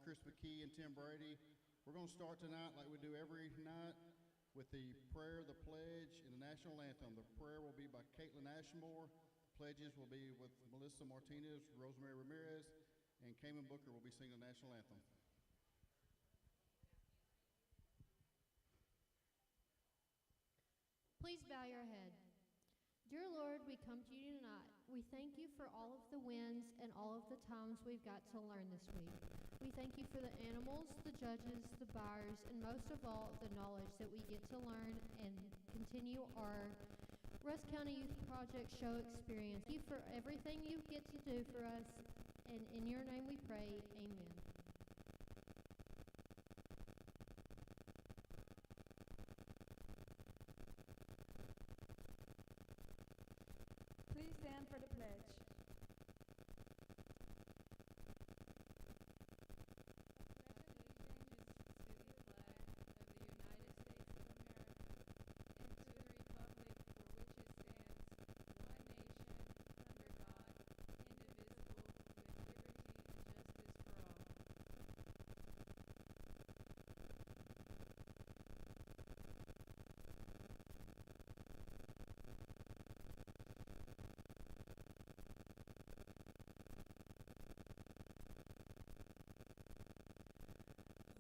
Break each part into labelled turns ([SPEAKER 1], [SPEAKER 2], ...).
[SPEAKER 1] Chris McKee and Tim Brady. We're going to start tonight like we do every night with the prayer, the pledge, and the national anthem. The prayer will be by Caitlin Ashmore. Pledges will be with Melissa Martinez, Rosemary Ramirez, and Cayman Booker will be singing the national anthem.
[SPEAKER 2] Please bow your head. Dear Lord, we come to you tonight. We thank you for all of the wins and all of the times we've got to learn this week. We thank you for the animals, the judges, the buyers, and most of all, the knowledge that we get to learn and continue our Rusk County Youth Project show experience. Thank you for everything you get to do for us, and in your name we pray, amen.
[SPEAKER 3] Please stand for the pledge.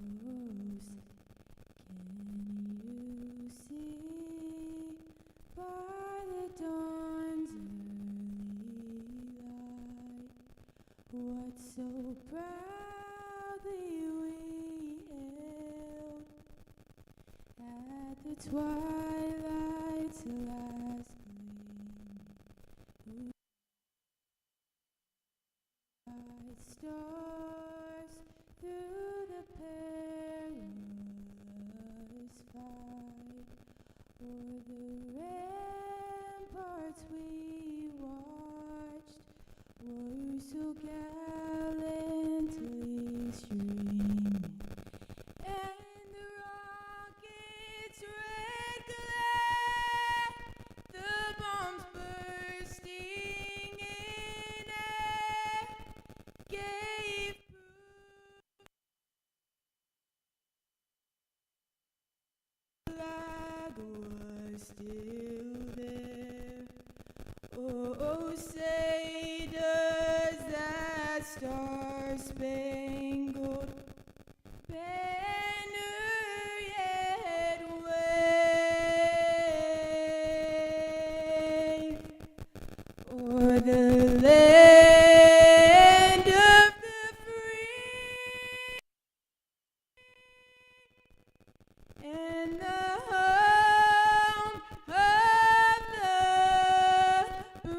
[SPEAKER 4] Can you see by the dawn's early light what so proudly we hailed at the twilight's last gleam? Bright stars through the perilous fight, o'er the ramparts we watched, were so gallantly streaming, and the rocket's red glare, the bombs bursting in air, gave flag was still there. Oh, say does that star-spangled banner yet wave o'er the land of the free and the home of the brave.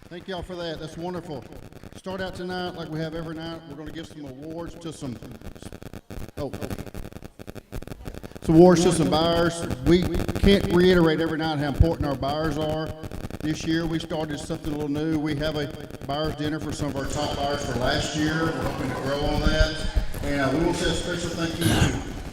[SPEAKER 1] Thank y'all for that. That's wonderful. Start out tonight like we have every night. We're going to give some awards to some awards to some buyers. We can't reiterate every night how important our buyers are. This year we started something a little new. We have a buyers dinner for some of our top buyers for last year. We're hoping to grow on that. And we will say a special thank you to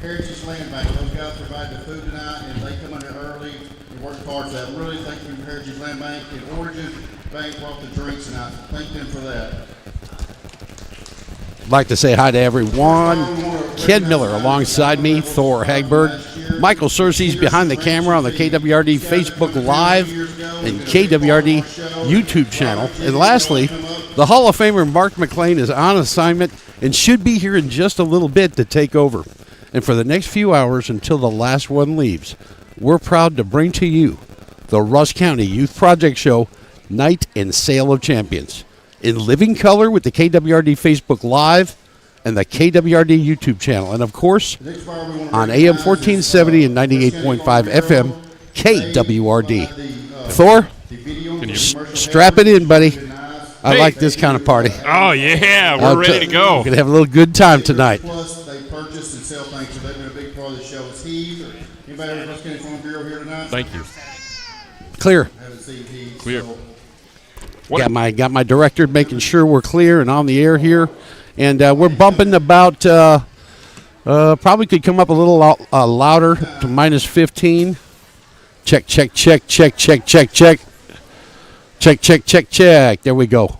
[SPEAKER 1] Heritage Land Bank. Those guys provided the food tonight, and they come in here early and work hard for that. Really thank you to Heritage Land Bank. And Origin Bank brought the drinks tonight. Thank them for that.
[SPEAKER 5] I'd like to say hi to everyone. Ken Miller alongside me, Thor Hagberg, Michael Cersei's behind the camera on the KWRD Facebook Live and KWRD YouTube channel. And lastly, the Hall of Famer Mark McLean is on assignment and should be here in just a little bit to take over. And for the next few hours until the last one leaves, we're proud to bring to you the Rusk County Youth Project Show, Night and Sale of Champions, in living color with the KWRD Facebook Live and the KWRD YouTube channel. And, of course, on AM 1470 and 98.5 FM, KWRD. Thor, strap it in, buddy. I like this kind of party.
[SPEAKER 6] Oh, yeah, we're ready to go.
[SPEAKER 5] We're going to have a little good time tonight.
[SPEAKER 1] Plus, they purchase and sell things, so they've been a big part of the show. Is Heath or anybody ever Rusk County Farm Bureau here tonight?
[SPEAKER 6] Thank you.
[SPEAKER 5] Clear.
[SPEAKER 1] I haven't seen Heath.
[SPEAKER 6] Clear.
[SPEAKER 1] So
[SPEAKER 5] Got my director making sure we're clear and on the air here. And we're bumping about, probably could come up a little louder to minus 15. Check, check, check, check, check, check, check. Check, check, check, check. There we go.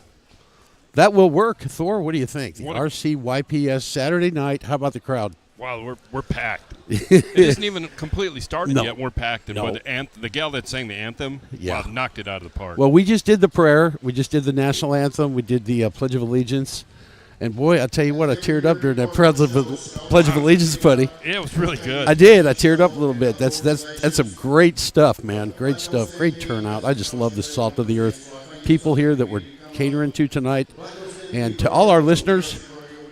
[SPEAKER 5] That will work. Thor, what do you think? The
[SPEAKER 6] What-
[SPEAKER 5] RCYPS Saturday night. How about the crowd?
[SPEAKER 6] Wow, we're packed. It isn't even completely started
[SPEAKER 5] No.
[SPEAKER 6] yet. We're packed. And
[SPEAKER 5] No.
[SPEAKER 6] the gal that sang the anthem,
[SPEAKER 5] Yeah.
[SPEAKER 6] wow, knocked it out of the park.
[SPEAKER 5] Well, we just did the prayer. We just did the national anthem. We did the Pledge of Allegiance. And, boy, I tell you what, I teared up during that Pledge of Allegiance, buddy.
[SPEAKER 6] yeah, it was really good.
[SPEAKER 5] I did. I teared up a little bit. That's some great stuff, man. Great stuff. Great turnout. I just love the Salt of the Earth people here that we're catering to tonight. And to all our listeners,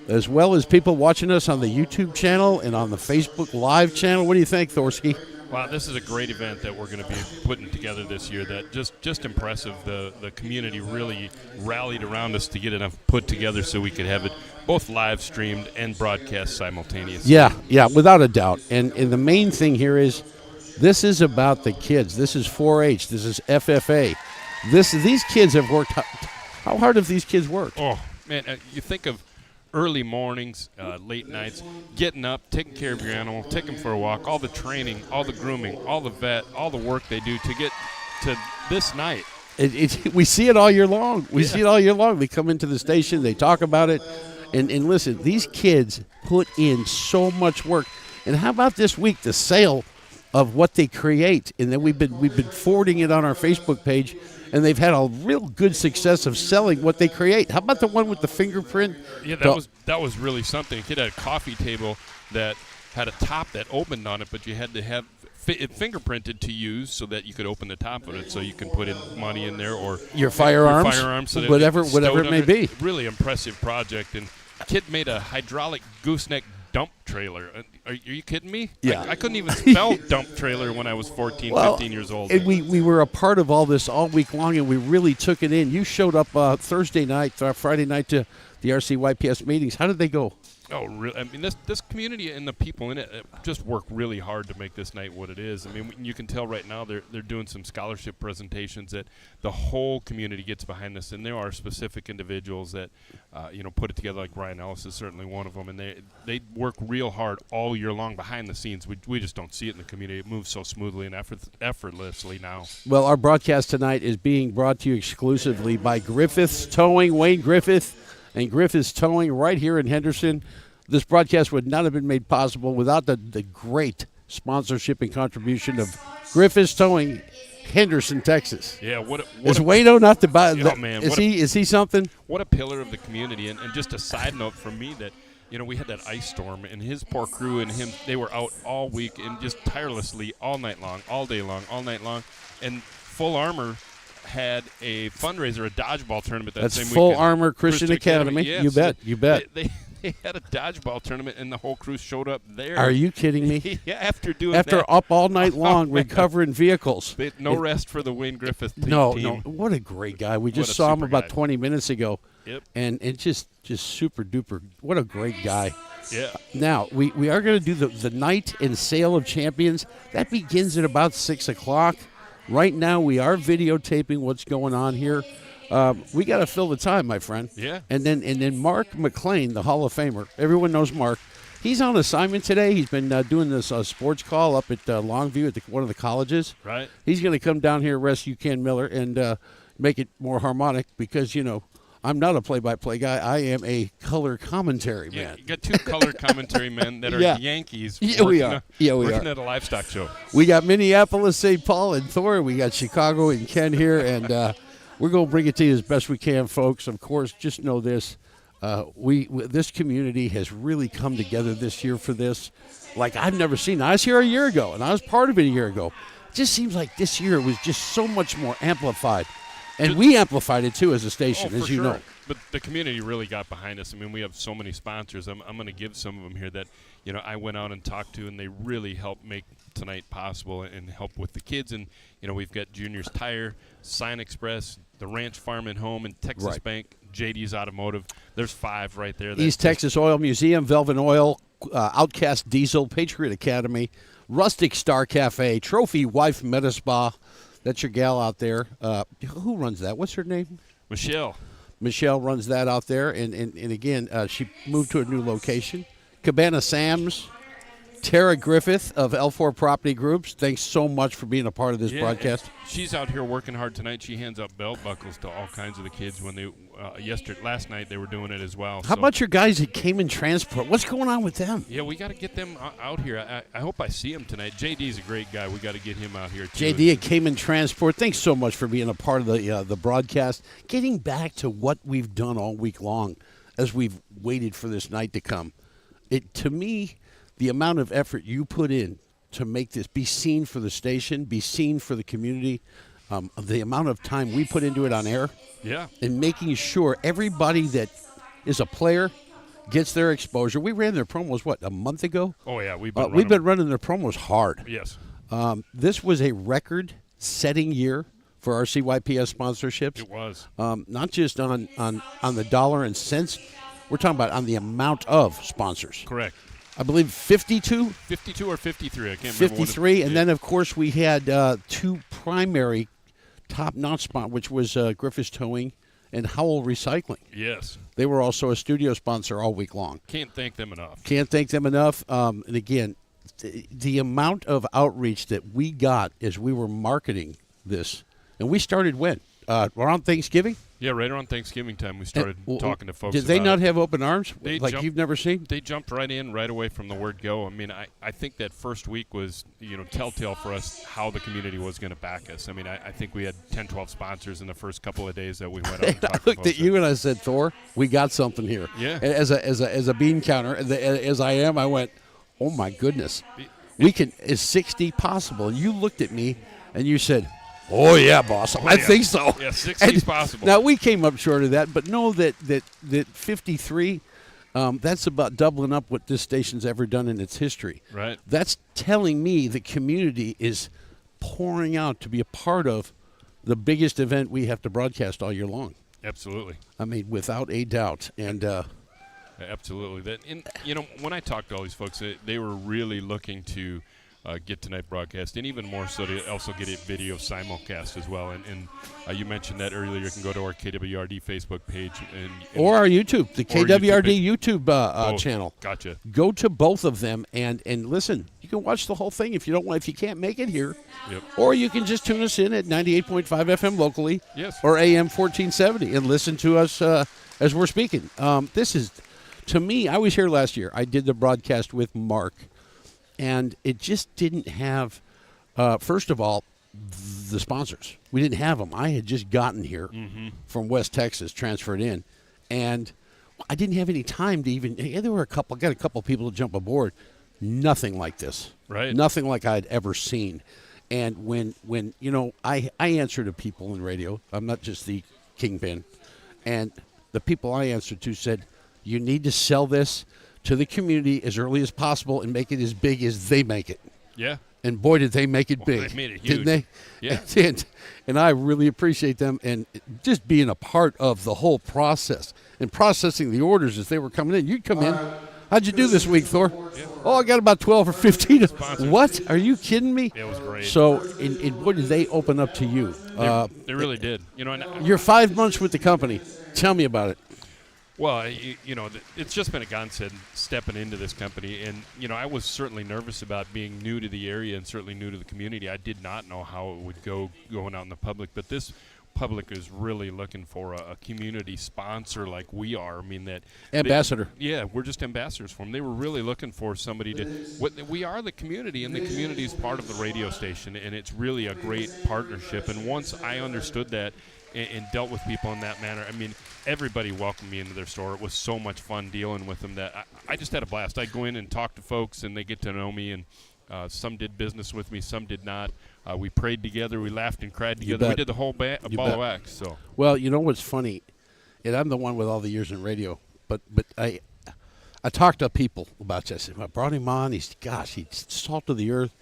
[SPEAKER 5] as well as people watching us on the YouTube channel and on the Facebook Live channel, what do you think, Thorsky?
[SPEAKER 6] Wow, this is a great event that we're going to be putting together this year. That just impressive. The community really rallied around us to get enough put together so we could have it both live streamed and broadcast simultaneously.
[SPEAKER 5] Yeah, without a doubt. And the main thing here is this is about the kids. This is 4-H. This is FFA. These kids have worked. How hard have these kids worked?
[SPEAKER 6] Oh, man, you think of early mornings, late nights, getting up, taking care of your animal, taking them for a walk, all the training, all the grooming, all the vet, all the work they do to get to this night.
[SPEAKER 5] We see it all year long. We see it all year long. They come into the station, they talk about it, and listen, these kids put in so much work. And how about this week, the sale of what they create? And then we've been forwarding it on our Facebook page, and they've had a real good success of selling what they create. How about the one with the fingerprint?
[SPEAKER 6] Yeah, that was really something. A kid had a coffee table that had a top that opened on it, but you had to have it fingerprinted to use so that you could open the top of it, so you can put in money in there or
[SPEAKER 5] your firearms,
[SPEAKER 6] so that
[SPEAKER 5] whatever
[SPEAKER 6] stowed
[SPEAKER 5] it may
[SPEAKER 6] under.
[SPEAKER 5] be.
[SPEAKER 6] Really impressive project, and a kid made a hydraulic gooseneck dump trailer. Are you kidding me?
[SPEAKER 5] Yeah.
[SPEAKER 6] I couldn't even spell dump trailer when I was 14, 15 years old.
[SPEAKER 5] And we were a part of all this all week long, and we really took it in. You showed up Thursday night, Friday night to the RCYPS meetings. How did they go?
[SPEAKER 6] Oh, really? I mean, this community and the people in it just work really hard to make this night what it is. I mean, you can tell right now they're doing some scholarship presentations that the whole community gets behind this, and there are specific individuals that put it together. Like Ryan Ellis is certainly one of them, and they work real hard all year long behind the scenes. We just don't see it in the community. It moves so smoothly and effortlessly now.
[SPEAKER 5] Well, our broadcast tonight is being brought to you exclusively by Griffith's Towing, Wayne Griffith, and Griffith's Towing right here in Henderson. This broadcast would not have been made possible without the great sponsorship and contribution of Griffith's Towing, Henderson, Texas.
[SPEAKER 6] Yeah,
[SPEAKER 5] Is Wayno not the buy?
[SPEAKER 6] Oh, man,
[SPEAKER 5] Is he something?
[SPEAKER 6] What a pillar of the community, and just a side note from me that, we had that ice storm, and his poor crew and him, they were out all week and just tirelessly all night long, all day long, all night long, and Full Armor had a fundraiser, a dodgeball tournament that same
[SPEAKER 5] That's
[SPEAKER 6] weekend.
[SPEAKER 5] Full Armor Christian Academy.
[SPEAKER 6] Yes.
[SPEAKER 5] You bet.
[SPEAKER 6] They had a dodgeball tournament, and the whole crew showed up there.
[SPEAKER 5] Are you kidding me?
[SPEAKER 6] Yeah, after
[SPEAKER 5] After up all night long recovering vehicles.
[SPEAKER 6] No rest for the Wayne Griffith team.
[SPEAKER 5] No. What a great guy. We just saw him about
[SPEAKER 6] guy.
[SPEAKER 5] 20 minutes ago.
[SPEAKER 6] Yep.
[SPEAKER 5] And it's just super duper. What a great guy.
[SPEAKER 6] Yeah.
[SPEAKER 5] Now, we are going to do the night and sale of champions. That begins at about 6 o'clock. Right now, we are videotaping what's going on here. We got to fill the time, my friend.
[SPEAKER 6] Yeah.
[SPEAKER 5] And then Mark McLean, the Hall of Famer. Everyone knows Mark. He's on assignment today. He's been doing this sports call up at Longview at one of the colleges.
[SPEAKER 6] Right.
[SPEAKER 5] He's going to come down here, rescue Ken Miller, and make it more harmonic because, I'm not a play-by-play guy. I am a color commentary
[SPEAKER 6] Yeah,
[SPEAKER 5] man.
[SPEAKER 6] you got two color commentary men that are
[SPEAKER 5] Yeah.
[SPEAKER 6] Yankees.
[SPEAKER 5] Yeah, we
[SPEAKER 6] working
[SPEAKER 5] are. Yeah, we
[SPEAKER 6] working
[SPEAKER 5] are.
[SPEAKER 6] at a livestock show.
[SPEAKER 5] We got Minneapolis, St. Paul, and Thor. We got Chicago and Ken here, and we're going to bring it to you as best we can, folks. Of course, just know this. This community has really come together this year for this like I've never seen. I was here a year ago, and I was part of it a year ago. It just seems like this year was just so much more amplified. And we amplified it, too, as a station,
[SPEAKER 6] Oh,
[SPEAKER 5] as
[SPEAKER 6] for
[SPEAKER 5] you
[SPEAKER 6] sure.
[SPEAKER 5] know.
[SPEAKER 6] But the community really got behind us. I mean, we have so many sponsors. I'm going to give some of them here that, I went out and talked to, and they really helped make tonight possible and help with the kids. And, we've got Junior's Tire, Sign Express, the Ranch Farm and Home, and Texas
[SPEAKER 5] Right.
[SPEAKER 6] Bank, JD's Automotive. There's 5 right there.
[SPEAKER 5] East Texas Oil Museum, Velvet Oil, Outcast Diesel, Patriot Academy, Rustic Star Cafe, Trophy Wife Meta Spa. That's your gal out there. Who runs that? What's her name?
[SPEAKER 6] Michelle.
[SPEAKER 5] Michelle runs that out there. And again, she moved to a new location. Cabana Sam's, Tara Griffith of L4 Property Groups, thanks so much for being a part of this broadcast.
[SPEAKER 6] She's out here working hard tonight. She hands out belt buckles to all kinds of the kids when they last night they were doing it as well.
[SPEAKER 5] How about your guys that came in transport? What's going on with them?
[SPEAKER 6] Yeah, we got to get them out here. I hope I see him tonight. JD's a great guy. We got to get him out here too.
[SPEAKER 5] JD at Cayman Transport, thanks so much for being a part of the broadcast. Getting back to what we've done all week long as we've waited for this night to come. To me, the amount of effort you put in to make this be seen for the station, be seen for the community, the amount of time we put into it on air, and making sure everybody that is a player gets their exposure. We ran their promos, a month ago?
[SPEAKER 6] Oh, yeah. We've
[SPEAKER 5] been running their promos hard.
[SPEAKER 6] Yes.
[SPEAKER 5] This was a record-setting year for our CYPS sponsorships.
[SPEAKER 6] It was.
[SPEAKER 5] Not just on the dollar and cents. We're talking about on the amount of sponsors.
[SPEAKER 6] Correct.
[SPEAKER 5] I believe 52?
[SPEAKER 6] 52 or 53. I can't
[SPEAKER 5] 53,
[SPEAKER 6] remember. 53,
[SPEAKER 5] and then, of course, we had two primary top-notch sponsors, which was Griffiths Towing and Howell Recycling.
[SPEAKER 6] Yes.
[SPEAKER 5] They were also a studio sponsor all week long.
[SPEAKER 6] Can't thank them enough.
[SPEAKER 5] And again, the amount of outreach that we got as we were marketing this, and we started when? Around Thanksgiving?
[SPEAKER 6] Yeah, right around Thanksgiving time we started talking to folks.
[SPEAKER 5] Did they
[SPEAKER 6] about
[SPEAKER 5] not
[SPEAKER 6] it.
[SPEAKER 5] have open arms you've never seen?
[SPEAKER 6] They jumped right in right away from the word go. I mean, I think that first week was, telltale for us how the community was going to back us. I mean, I think we had 10, 12 sponsors in the first couple of days that we went out and talked
[SPEAKER 5] I
[SPEAKER 6] to
[SPEAKER 5] looked at you and I said, Thor, we got something here.
[SPEAKER 6] Yeah.
[SPEAKER 5] As a bean counter, as I am, I went, oh, my goodness. We can, is 60 possible? And you looked at me and you said, oh, yeah, boss. I think so.
[SPEAKER 6] Yeah, 60 is possible.
[SPEAKER 5] Now, we came up short of that, but know that 53, that's about doubling up what this station's ever done in its history.
[SPEAKER 6] Right.
[SPEAKER 5] That's telling me the community is pouring out to be a part of the biggest event we have to broadcast all year long.
[SPEAKER 6] Absolutely.
[SPEAKER 5] I mean, without a doubt. And
[SPEAKER 6] absolutely. When I talked to all these folks, they were really looking to get tonight broadcast, and even more so to also get a video simulcast as well. And you mentioned that earlier. You can go to our KWRD Facebook page
[SPEAKER 5] or our YouTube, the KWRD YouTube channel.
[SPEAKER 6] Gotcha.
[SPEAKER 5] Go to both of them and listen. You can watch the whole thing if you can't make it here.
[SPEAKER 6] Yep.
[SPEAKER 5] Or you can just tune us in at 98.5 FM locally.
[SPEAKER 6] Yes.
[SPEAKER 5] Or AM 1470 and listen to us as we're speaking. This is, to me, I was here last year. I did the broadcast with Mark. And it just didn't have, first of all, the sponsors. We didn't have them. I had just gotten here from West Texas, transferred in, and I didn't have any time to even. There were got a couple people to jump aboard. Nothing like this.
[SPEAKER 6] Right.
[SPEAKER 5] Nothing like I'd ever seen. And when I answer to people in radio. I'm not just the kingpin. And the people I answered to said, you need to sell this to the community as early as possible and make it as big as they make it.
[SPEAKER 6] Yeah.
[SPEAKER 5] And boy, did they make it big.
[SPEAKER 6] They made it huge.
[SPEAKER 5] Didn't they?
[SPEAKER 6] Yeah.
[SPEAKER 5] And I really appreciate them and just being a part of the whole process and processing the orders as they were coming in. You'd come in. How'd you do this week, Thor? Yeah. Oh, I got about 12 or 15. What? Are you kidding me?
[SPEAKER 6] It was great.
[SPEAKER 5] So, and boy, did they open up to you.
[SPEAKER 6] They really did.
[SPEAKER 5] You're 5 months with the company. Tell me about it.
[SPEAKER 6] Well, it's just been a godsend stepping into this company. And, I was certainly nervous about being new to the area and certainly new to the community. I did not know how it would go going out in the public. But this public is really looking for a community sponsor like we are. I mean, that
[SPEAKER 5] ambassador.
[SPEAKER 6] We're just ambassadors for them. They were really looking for somebody we are the community, and the community is part of the radio station. And it's really a great partnership. And once I understood that, and dealt with people in that manner. I mean, everybody welcomed me into their store. It was so much fun dealing with them that I just had a blast. I go in and talk to folks, and they get to know me, and some did business with me, some did not. We prayed together, we laughed and cried together. We did the whole ball of wax. So. Well,
[SPEAKER 5] you know what's funny, and I'm the one with all the years in radio, but I talked to people about this. I brought him on. He's salt of the earth.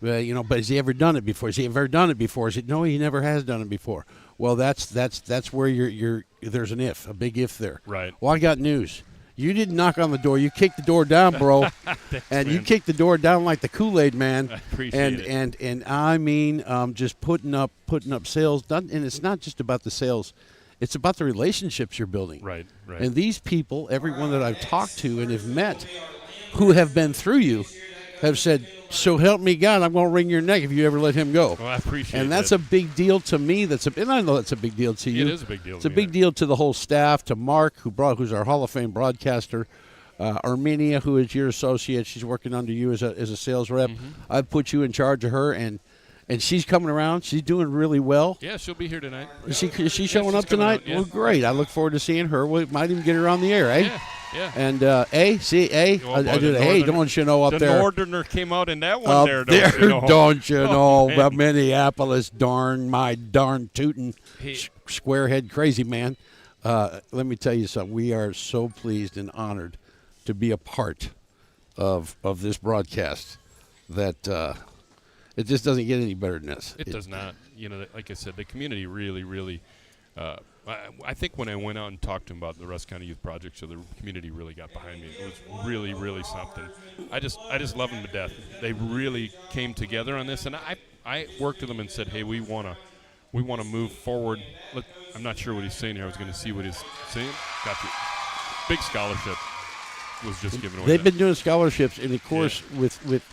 [SPEAKER 5] But has he ever done it before? Has he ever done it before? I said, no, he never has done it before. Well, that's where you're there's a big if there.
[SPEAKER 6] Right.
[SPEAKER 5] Well, I got news. You didn't knock on the door. You kicked the door down, bro.
[SPEAKER 6] Thanks,
[SPEAKER 5] and
[SPEAKER 6] man.
[SPEAKER 5] You kicked the door down like the Kool-Aid man.
[SPEAKER 6] I appreciate it.
[SPEAKER 5] And I mean, just putting up sales. And it's not just about the sales. It's about the relationships you're building.
[SPEAKER 6] Right.
[SPEAKER 5] And these people, everyone that I've talked to and have met, who have been through you, have said, "So help me God, I'm going to wring your neck if you ever let him go."
[SPEAKER 6] Well, I appreciate
[SPEAKER 5] And that's
[SPEAKER 6] that.
[SPEAKER 5] a big deal to me. And I know that's a big deal to you.
[SPEAKER 6] It is a big deal.
[SPEAKER 5] It's a
[SPEAKER 6] to me.
[SPEAKER 5] big deal to the whole staff, to Mark, who's our Hall of Fame broadcaster, Armenia, who is your associate. She's working under you as a sales rep.
[SPEAKER 6] Mm-hmm.
[SPEAKER 5] I've put you in charge of her, and she's coming around. She's doing really well.
[SPEAKER 6] Yeah, she'll be here tonight.
[SPEAKER 5] Is she showing
[SPEAKER 6] she's
[SPEAKER 5] up
[SPEAKER 6] coming
[SPEAKER 5] tonight?
[SPEAKER 6] out, yeah.
[SPEAKER 5] Well, great. I look forward to seeing her. We might even get her on the air, eh?
[SPEAKER 6] Yeah.
[SPEAKER 5] And I
[SPEAKER 6] Oh, boy,
[SPEAKER 5] do the
[SPEAKER 6] the
[SPEAKER 5] hey,
[SPEAKER 6] Northerner-
[SPEAKER 5] don't you know up
[SPEAKER 6] the
[SPEAKER 5] there?
[SPEAKER 6] Northerner came out in that one
[SPEAKER 5] Up
[SPEAKER 6] there,
[SPEAKER 5] there,
[SPEAKER 6] don't you know?
[SPEAKER 5] don't you know?
[SPEAKER 6] man.
[SPEAKER 5] The Minneapolis, darn tootin'
[SPEAKER 6] Hey.
[SPEAKER 5] squarehead crazy man. Let me tell you something. We are so pleased and honored to be a part of this broadcast that it just doesn't get any better than this.
[SPEAKER 6] It does not. You know, like I said, the community really, really. I think when I went out and talked to him about the Rusk County Youth Project, so the community really got behind me. It was really, really something. I just love them to death. They really came together on this, and I worked with them and said, hey, we want to move forward. Look, I'm not sure what he's saying here. I was going to see what he's saying. Got you. Big scholarship was just given away.
[SPEAKER 5] They've been doing scholarships, and of course,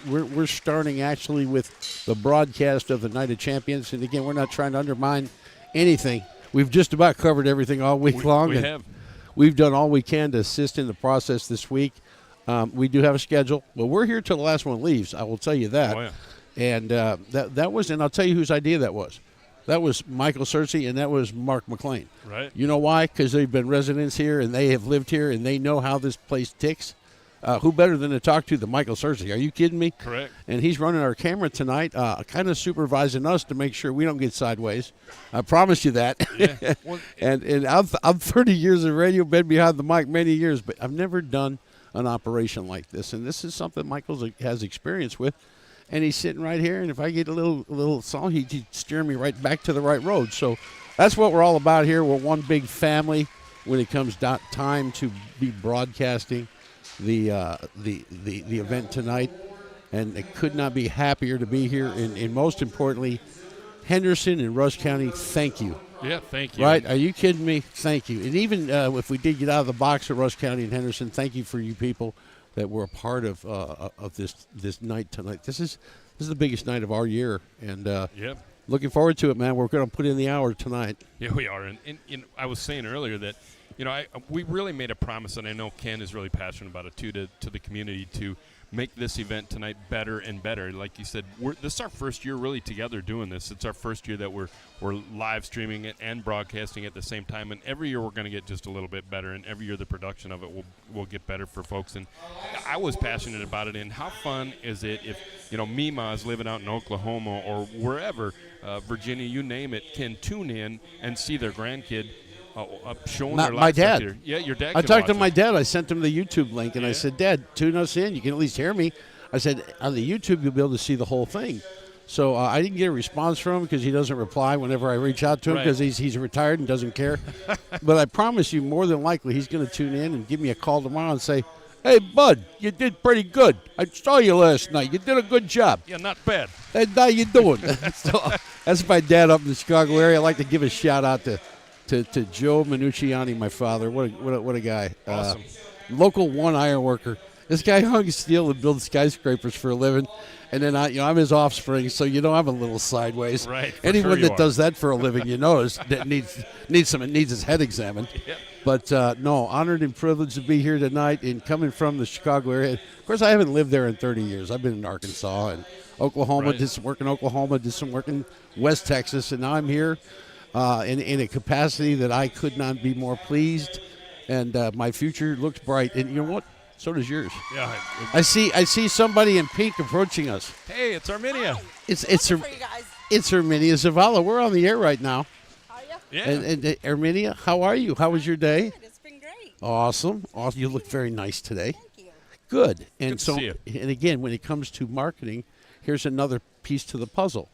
[SPEAKER 5] we're starting actually with the broadcast of the Night of Champions. And again, we're not trying to undermine anything. We've just about covered everything all week long.
[SPEAKER 6] We
[SPEAKER 5] and
[SPEAKER 6] have.
[SPEAKER 5] We've done all we can to assist in the process this week. We do have a schedule. Well, we're here till the last one leaves. I will tell you that.
[SPEAKER 6] Oh, yeah.
[SPEAKER 5] And that was, and I'll tell you whose idea that was. That was Michael Searcy, and that was Mark McLean.
[SPEAKER 6] Right.
[SPEAKER 5] You know why? Because they've been residents here, and they have lived here, and they know how this place ticks. Who better than to talk to than Michael Searcy? Are you kidding me?
[SPEAKER 6] Correct.
[SPEAKER 5] And he's running our camera tonight, kind of supervising us to make sure we don't get sideways. I promise you that.
[SPEAKER 6] Yeah. Well,
[SPEAKER 5] and I'm 30 years of radio, been behind the mic many years, but I've never done an operation like this. And this is something Michael has experience with. And he's sitting right here, and if I get a little song, he'd steer me right back to the right road. So that's what we're all about here. We're one big family when it comes time to be broadcasting the event tonight, and I could not be happier to be here. And most importantly, Henderson and Rusk County, thank you.
[SPEAKER 6] yeah, thank you.
[SPEAKER 5] Right? Are you kidding me? Thank you. And even if we did get out of the box at Rusk County and Henderson, thank you for you people that were a part of this night tonight. This is the biggest night of our year, and
[SPEAKER 6] Yep.
[SPEAKER 5] looking forward to it, man. We're going to put in the hour tonight.
[SPEAKER 6] Yeah, we are. And I was saying earlier that, we really made a promise, and I know Ken is really passionate about it too, to the community to make this event tonight better and better. Like you said, this is our first year really together doing this. It's our first year that we're live streaming it and broadcasting at the same time. And every year we're going to get just a little bit better, and every year the production of it will get better for folks. And I was passionate about it. And how fun is it if Mima is living out in Oklahoma or wherever, Virginia, you name it, can tune in and see their grandkid showing their
[SPEAKER 5] My
[SPEAKER 6] life
[SPEAKER 5] dad.
[SPEAKER 6] here. Yeah, your dad.
[SPEAKER 5] I
[SPEAKER 6] can
[SPEAKER 5] talked to
[SPEAKER 6] watch
[SPEAKER 5] my
[SPEAKER 6] it.
[SPEAKER 5] dad. I sent him the YouTube link, and I
[SPEAKER 6] Yeah.
[SPEAKER 5] said, Dad, tune us in. You can at least hear me. I said, on the YouTube, you'll be able to see the whole thing. So I didn't get a response from him because he doesn't reply whenever I reach out to him
[SPEAKER 6] Right.
[SPEAKER 5] because he's retired and doesn't care. But I promise you, more than likely, he's going to tune in and give me a call tomorrow and say, hey, bud, you did pretty good. I saw you last night. You did a good job.
[SPEAKER 6] Yeah, not bad.
[SPEAKER 5] And how you doing? So, that's my dad up in the Chicago area. I'd like to give a shout-out to Joe Minucciani, my father. What a guy.
[SPEAKER 6] Awesome.
[SPEAKER 5] Local one iron worker. This guy hung steel and builds skyscrapers for a living. And then I'm his offspring, so I'm a little sideways.
[SPEAKER 6] Right, for
[SPEAKER 5] Anyone
[SPEAKER 6] sure you
[SPEAKER 5] that
[SPEAKER 6] are.
[SPEAKER 5] does that for a living, that needs his head examined.
[SPEAKER 6] Yep.
[SPEAKER 5] But no, honored and privileged to be here tonight and coming from the Chicago area. Of course, I haven't lived there in 30 years. I've been in Arkansas and Oklahoma,
[SPEAKER 6] Right.
[SPEAKER 5] did some work in Oklahoma, did some work in West Texas, and now I'm here in a capacity that I could not be more pleased. And my future looks bright. And you know what? So does yours.
[SPEAKER 6] Yeah.
[SPEAKER 5] I see somebody in pink approaching us.
[SPEAKER 6] Hey, it's Armenia.
[SPEAKER 5] It's
[SPEAKER 7] For you guys.
[SPEAKER 5] Armenia Zavala. We're on the air right now.
[SPEAKER 7] How are you?
[SPEAKER 6] Yeah.
[SPEAKER 5] And Armenia, how are you? How was your day?
[SPEAKER 7] Good. It's been great.
[SPEAKER 5] Awesome. You look very nice today.
[SPEAKER 7] Thank you.
[SPEAKER 5] Good. And
[SPEAKER 6] Good to
[SPEAKER 5] so,
[SPEAKER 6] see you.
[SPEAKER 5] and again, when it comes to marketing, here's another piece to the puzzle.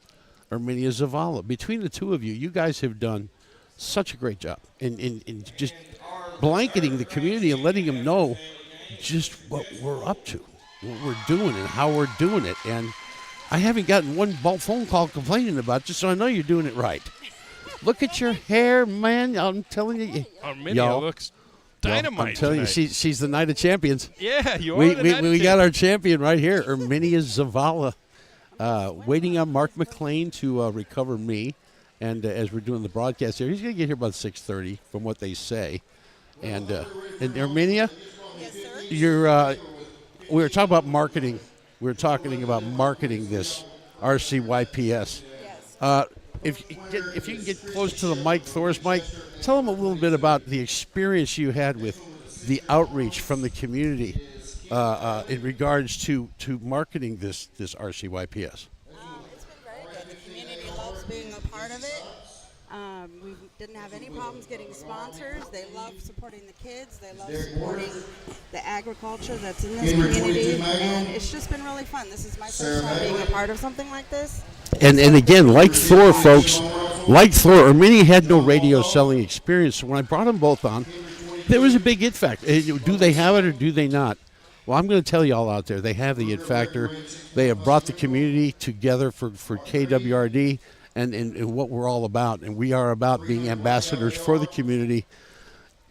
[SPEAKER 5] Armenia Zavala. Between the two of you, you guys have done such a great job in just blanketing the community and letting them know just what we're up to, what we're doing, and how we're doing it. And I haven't gotten one phone call complaining about you, so I know you're doing it right. Look at your hair, man. I'm telling you.
[SPEAKER 6] Armenia
[SPEAKER 5] y'all,
[SPEAKER 6] looks dynamite.
[SPEAKER 5] I'm telling
[SPEAKER 6] tonight.
[SPEAKER 5] you, she's the Night of Champions.
[SPEAKER 6] Yeah, you are.
[SPEAKER 5] We
[SPEAKER 6] the night
[SPEAKER 5] we
[SPEAKER 6] of
[SPEAKER 5] got our champion right here, Erminia Zavala, waiting on Mark McLean to recover me. And as we're doing the broadcast here, he's going to get here about 6:30 from what they say. And Erminia, you're we were talking about marketing. We were talking about marketing this RCYPS. If you can get close to the mic, Thor's mic, tell them a little bit about the experience you had with the outreach from the community in regards to marketing this RCYPS.
[SPEAKER 7] It's been very good. The community loves being a part of it. We didn't have any problems getting sponsors. They love supporting the kids. They love supporting the agriculture that's in this community. And it's just been really fun. This is my first time being a part of something like this.
[SPEAKER 5] And again, like Thor, folks, like Thor, Erminia had no radio selling experience. So when I brought them both on, there was a big it factor. Do they have it or do they not? Well, I'm going to tell you all out there, they have the it factor. They have brought the community together for KWRD and what we're all about. And we are about being ambassadors for the community.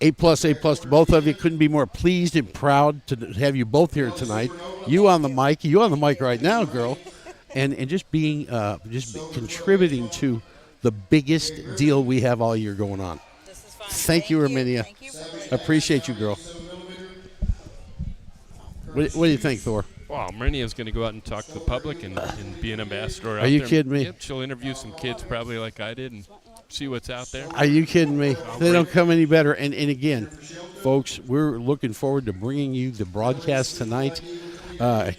[SPEAKER 5] A+ to both of you. Couldn't be more pleased and proud to have you both here tonight. You on the mic right now, girl. And just being contributing to the biggest deal we have all year going on.
[SPEAKER 7] This is fun.
[SPEAKER 5] Thank you, Erminia.
[SPEAKER 7] Thank you.
[SPEAKER 5] Appreciate you, girl. What do you think, Thor?
[SPEAKER 6] Wow, Marinia's going to go out and talk to the public and be an ambassador out
[SPEAKER 5] Are you
[SPEAKER 6] there.
[SPEAKER 5] kidding me?
[SPEAKER 6] Yep, she'll interview some kids probably like I did and see what's out there.
[SPEAKER 5] Are you kidding me? They don't come any better. And again, folks, we're looking forward to bringing you the broadcast tonight.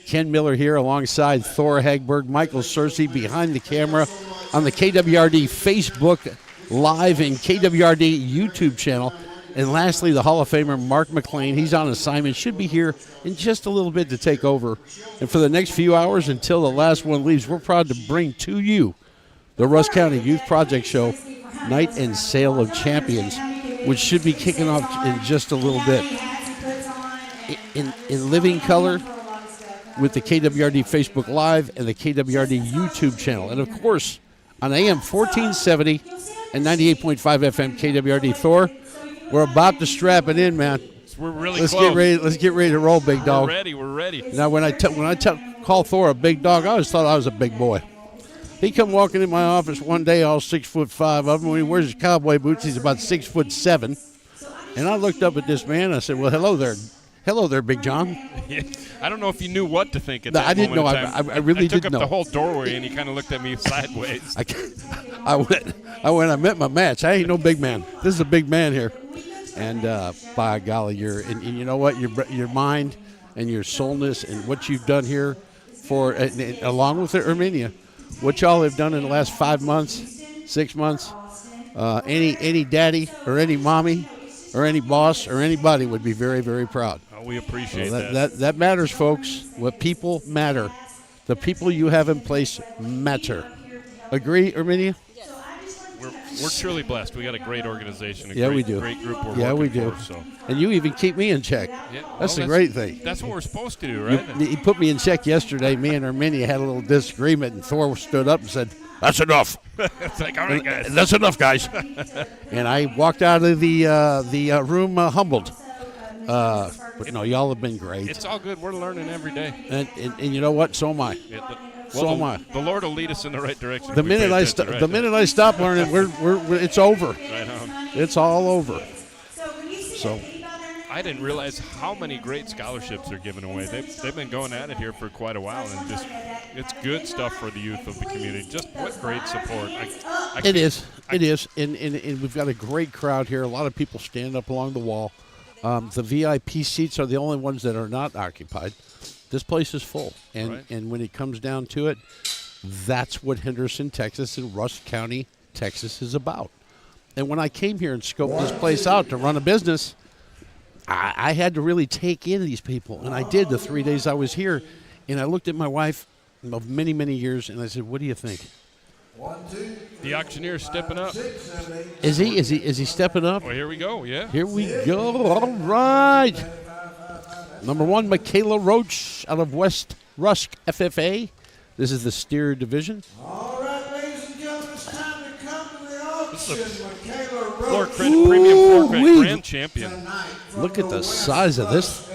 [SPEAKER 5] Ken Miller here alongside Thor Hagberg, Michael Searcy behind the camera on the KWRD Facebook Live and KWRD YouTube channel. And lastly, the Hall of Famer Mark McLean. He's on assignment, should be here in just a little bit to take over. And for the next few hours until the last one leaves, we're proud to bring to you the Rusk County Youth Project Show, Night and Sale of Champions, which should be kicking off in just a little bit. In living color, with the KWRD Facebook Live and the KWRD YouTube channel. And, of course, on AM 1470 and 98.5 FM KWRD. Thor, we're about to strap it in, man.
[SPEAKER 6] We're really
[SPEAKER 5] Let's
[SPEAKER 6] close.
[SPEAKER 5] get ready to roll, big dog.
[SPEAKER 6] We're ready.
[SPEAKER 5] Now, when I call Thor a big dog, I always thought I was a big boy. He come walking in my office one day, all 6'5" of him. When he wears his cowboy boots, he's about 6'7". And I looked up at this man. And I said, "Well, hello there, Big John."
[SPEAKER 6] I don't know if you knew what to think at that
[SPEAKER 5] I didn't know.
[SPEAKER 6] moment in time.
[SPEAKER 5] I really
[SPEAKER 6] took
[SPEAKER 5] didn't
[SPEAKER 6] up
[SPEAKER 5] know.
[SPEAKER 6] the whole doorway, and he kind of looked at me sideways.
[SPEAKER 5] I met my match. I ain't no big man. This is a big man here. And by golly, and you know what? Your mind and your soulness and what you've done here for, along with Erminia, what y'all have done in the last 5 months, 6 months, any daddy or any mommy or any boss or anybody would be very, very proud.
[SPEAKER 6] Oh, we appreciate
[SPEAKER 5] That matters, folks. What people matter. The people you have in place matter. Agree, Erminia?
[SPEAKER 6] We're truly blessed. We got a great organization.
[SPEAKER 5] We do.
[SPEAKER 6] Great group we're
[SPEAKER 5] Yeah, we
[SPEAKER 6] working
[SPEAKER 5] do.
[SPEAKER 6] for, so.
[SPEAKER 5] And you even keep me in check.
[SPEAKER 6] Yeah,
[SPEAKER 5] That's
[SPEAKER 6] well,
[SPEAKER 5] a great thing.
[SPEAKER 6] That's what we're supposed to do, right?
[SPEAKER 5] He put me in check yesterday. Me and Erminia had a little disagreement, and Thor stood up and said, "That's enough.
[SPEAKER 6] It's like, all right, guys.
[SPEAKER 5] That's enough, guys." And I walked out of the room humbled. But no, y'all have been great.
[SPEAKER 6] It's all good. We're learning every day.
[SPEAKER 5] And you know what? So am I. So am I.
[SPEAKER 6] The Lord will lead us in the right direction.
[SPEAKER 5] The minute I stop learning, it's over.
[SPEAKER 6] Right on.
[SPEAKER 5] It's all over. So
[SPEAKER 6] I didn't realize how many great scholarships are given away. They've been going at it here for quite a while, and just it's good stuff for the youth of the community. Just what great support.
[SPEAKER 5] It is. And we've got a great crowd here. A lot of people stand up along the wall. The VIP seats are the only ones that are not occupied. This place is full. And when it comes down to it, that's what Henderson, Texas, and Rusk County, Texas is about. And when I came here and scoped this place out to run a business, I had to really take in these people. And I did the 3 days I was here. And I looked at my wife of many, many years, and I said, "What do you think?"
[SPEAKER 6] The auctioneer's stepping up.
[SPEAKER 5] Is he stepping up?
[SPEAKER 6] Well, here we go, yeah.
[SPEAKER 5] Here we go. All right. Number 1, Michaela Roach out of West Rusk FFA. This is the steer division.
[SPEAKER 8] All right, ladies and gentlemen, it's time to come to the auction.
[SPEAKER 6] Premium floor credit
[SPEAKER 5] Ooh-wee.
[SPEAKER 6] grand champion.
[SPEAKER 5] Look at the size of this.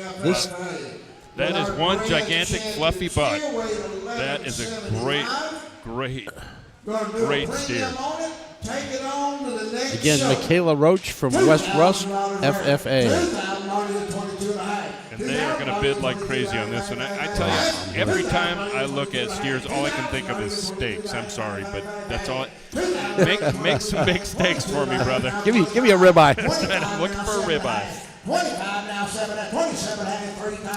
[SPEAKER 6] That is one gigantic fluffy butt. That is a great steer.
[SPEAKER 5] Again, Michaela Roach from West Rusk, FFA.
[SPEAKER 6] And they are going to bid like crazy on this one. I tell you, every time I look at steers, all I can think of is steaks. I'm sorry, but that's all. Make some big steaks for me, brother.
[SPEAKER 5] Give me a ribeye.
[SPEAKER 6] I'm looking for a ribeye.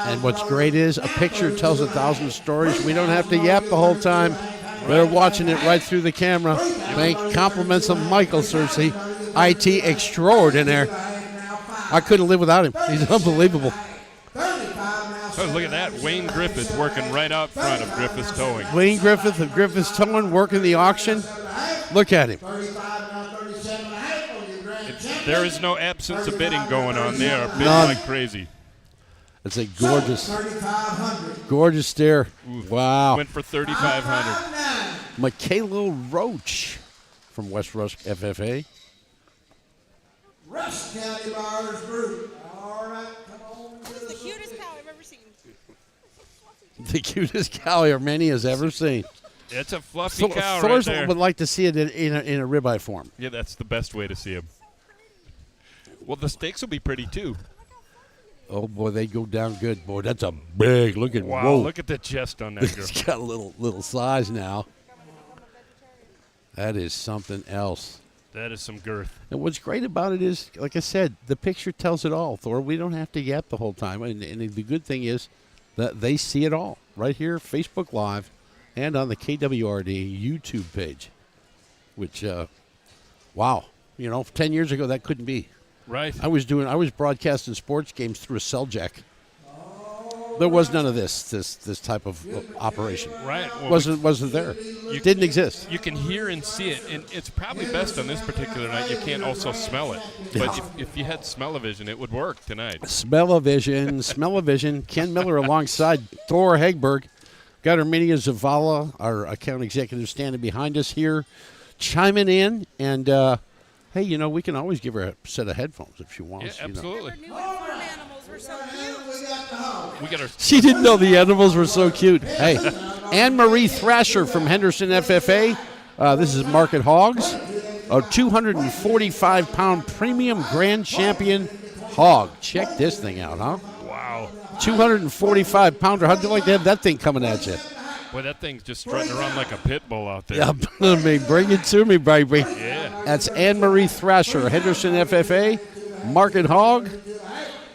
[SPEAKER 5] And what's great is a picture tells 1,000 stories. We don't have to yap the whole time. They're watching it right through the camera. Compliments of Michael Cersei, IT extraordinaire. I couldn't live without him. He's unbelievable.
[SPEAKER 6] Oh, look at that. Wayne Griffith working right out front of Griffith's Towing.
[SPEAKER 5] Wayne Griffith of Griffith's Towing working the auction. Look at him.
[SPEAKER 6] There is no absence of bidding going on there. Bidding like crazy.
[SPEAKER 5] It's a gorgeous steer. Wow.
[SPEAKER 6] Went for $3,500.
[SPEAKER 5] Michaela Roach from West Rusk, FFA.
[SPEAKER 8] Rusk County Buyers Group. All right, come on.
[SPEAKER 7] This is the cutest cow I've ever seen.
[SPEAKER 5] The cutest cow Manny has ever seen.
[SPEAKER 6] It's a fluffy cow
[SPEAKER 5] Thor's
[SPEAKER 6] right there.
[SPEAKER 5] would like to see it in a ribeye form.
[SPEAKER 6] Yeah, that's the best way to see him. Well, the steaks will be pretty too.
[SPEAKER 5] Oh boy, they go down good. Boy, that's a big looking.
[SPEAKER 6] Wow,
[SPEAKER 5] whoa.
[SPEAKER 6] look at the chest on that girl.
[SPEAKER 5] It's got a little size now. That is something else.
[SPEAKER 6] That is some girth.
[SPEAKER 5] And what's great about it is, like I said, the picture tells it all, Thor. We don't have to yap the whole time. And the good thing is that they see it all right here, Facebook Live, and on the KWRD YouTube page. Which, wow, 10 years ago that couldn't be.
[SPEAKER 6] Right.
[SPEAKER 5] I was broadcasting sports games through a cell jack. There was none of this type of operation.
[SPEAKER 6] Right. Well,
[SPEAKER 5] wasn't there. It didn't exist.
[SPEAKER 6] You can hear and see it, and it's probably best on this particular night. You can't also smell it. But if you had smell-o-vision, it would work tonight. Smell-o-vision. Ken Miller alongside Thor Hegberg. Got Armenia Zavala, our account executive, standing behind us here, chiming in. And, hey, we can always give her a set of headphones if she wants. Yeah, absolutely.
[SPEAKER 5] She didn't know the animals were so cute. Hey, Anne-Marie Thrasher from Henderson FFA. This is Market Hogs, a 245-pound premium grand champion hog. Check this thing out, huh?
[SPEAKER 6] Wow.
[SPEAKER 5] 245-pounder. How'd you like to have that thing coming at you?
[SPEAKER 6] Boy, that thing's just strutting around like a pit bull out there.
[SPEAKER 5] Yeah, bring it to me, baby.
[SPEAKER 6] Yeah.
[SPEAKER 5] That's Anne-Marie Thrasher, Henderson FFA, Market Hog,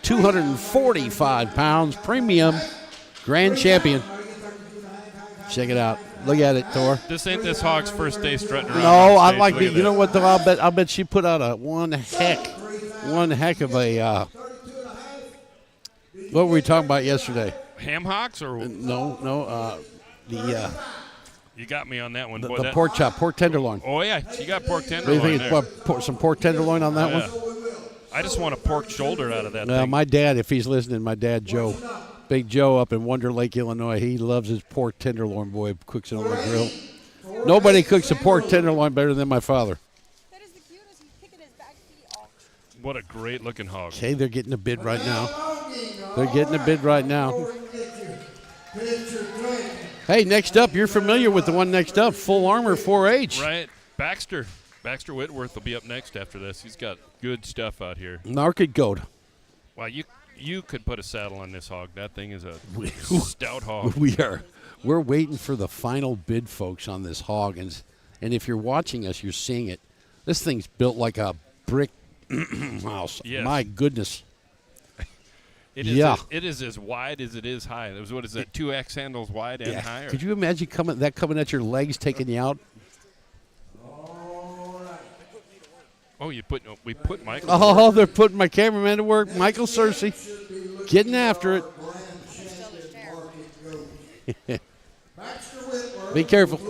[SPEAKER 5] 245 pounds, premium, grand champion. Check it out. Look at it, Thor.
[SPEAKER 6] This ain't this hog's first day strutting around.
[SPEAKER 5] No, I
[SPEAKER 6] stage.
[SPEAKER 5] like
[SPEAKER 6] Look
[SPEAKER 5] it.
[SPEAKER 6] at
[SPEAKER 5] You know
[SPEAKER 6] that.
[SPEAKER 5] what, though? I'll bet she put out one heck of a. What were we talking about yesterday?
[SPEAKER 6] Ham hocks or
[SPEAKER 5] No.
[SPEAKER 6] you got me on that one.
[SPEAKER 5] The
[SPEAKER 6] Boy, that-
[SPEAKER 5] pork chop, pork tenderloin.
[SPEAKER 6] Oh yeah, you got pork
[SPEAKER 5] What do you
[SPEAKER 6] tenderloin
[SPEAKER 5] think?
[SPEAKER 6] there.
[SPEAKER 5] Some pork tenderloin on that
[SPEAKER 6] Yeah.
[SPEAKER 5] one?
[SPEAKER 6] I just want a pork shoulder out of that thing.
[SPEAKER 5] My dad, if he's listening, my dad Joe, Big Joe up in Wonder Lake, Illinois, he loves his pork tenderloin. Boy, cooks it on the grill. Nobody cooks a pork tenderloin better than my father.
[SPEAKER 7] That is the cutest. He's kicking his back feet off.
[SPEAKER 6] What a great looking hog.
[SPEAKER 5] Okay, they're getting a bid right now. Hey, next up, you're familiar with the one next up, Full Armor 4-H.
[SPEAKER 6] Right. Baxter Whitworth will be up next after this. He's got good stuff out here.
[SPEAKER 5] Market goat.
[SPEAKER 6] Wow, you could put a saddle on this hog. That thing is a stout hog.
[SPEAKER 5] We're waiting for the final bid, folks, on this hog. And if you're watching us, you're seeing it. This thing's built like a brick house.
[SPEAKER 6] Yes.
[SPEAKER 5] My goodness.
[SPEAKER 6] It is
[SPEAKER 5] Yeah.
[SPEAKER 6] it is as wide as it is high. What is that? 2X handles wide and higher.
[SPEAKER 5] Could you imagine coming at your legs, taking you out?
[SPEAKER 6] Oh, we put Michael.
[SPEAKER 5] Oh, they're putting my cameraman to work. Michael Cersei getting after it. Be careful.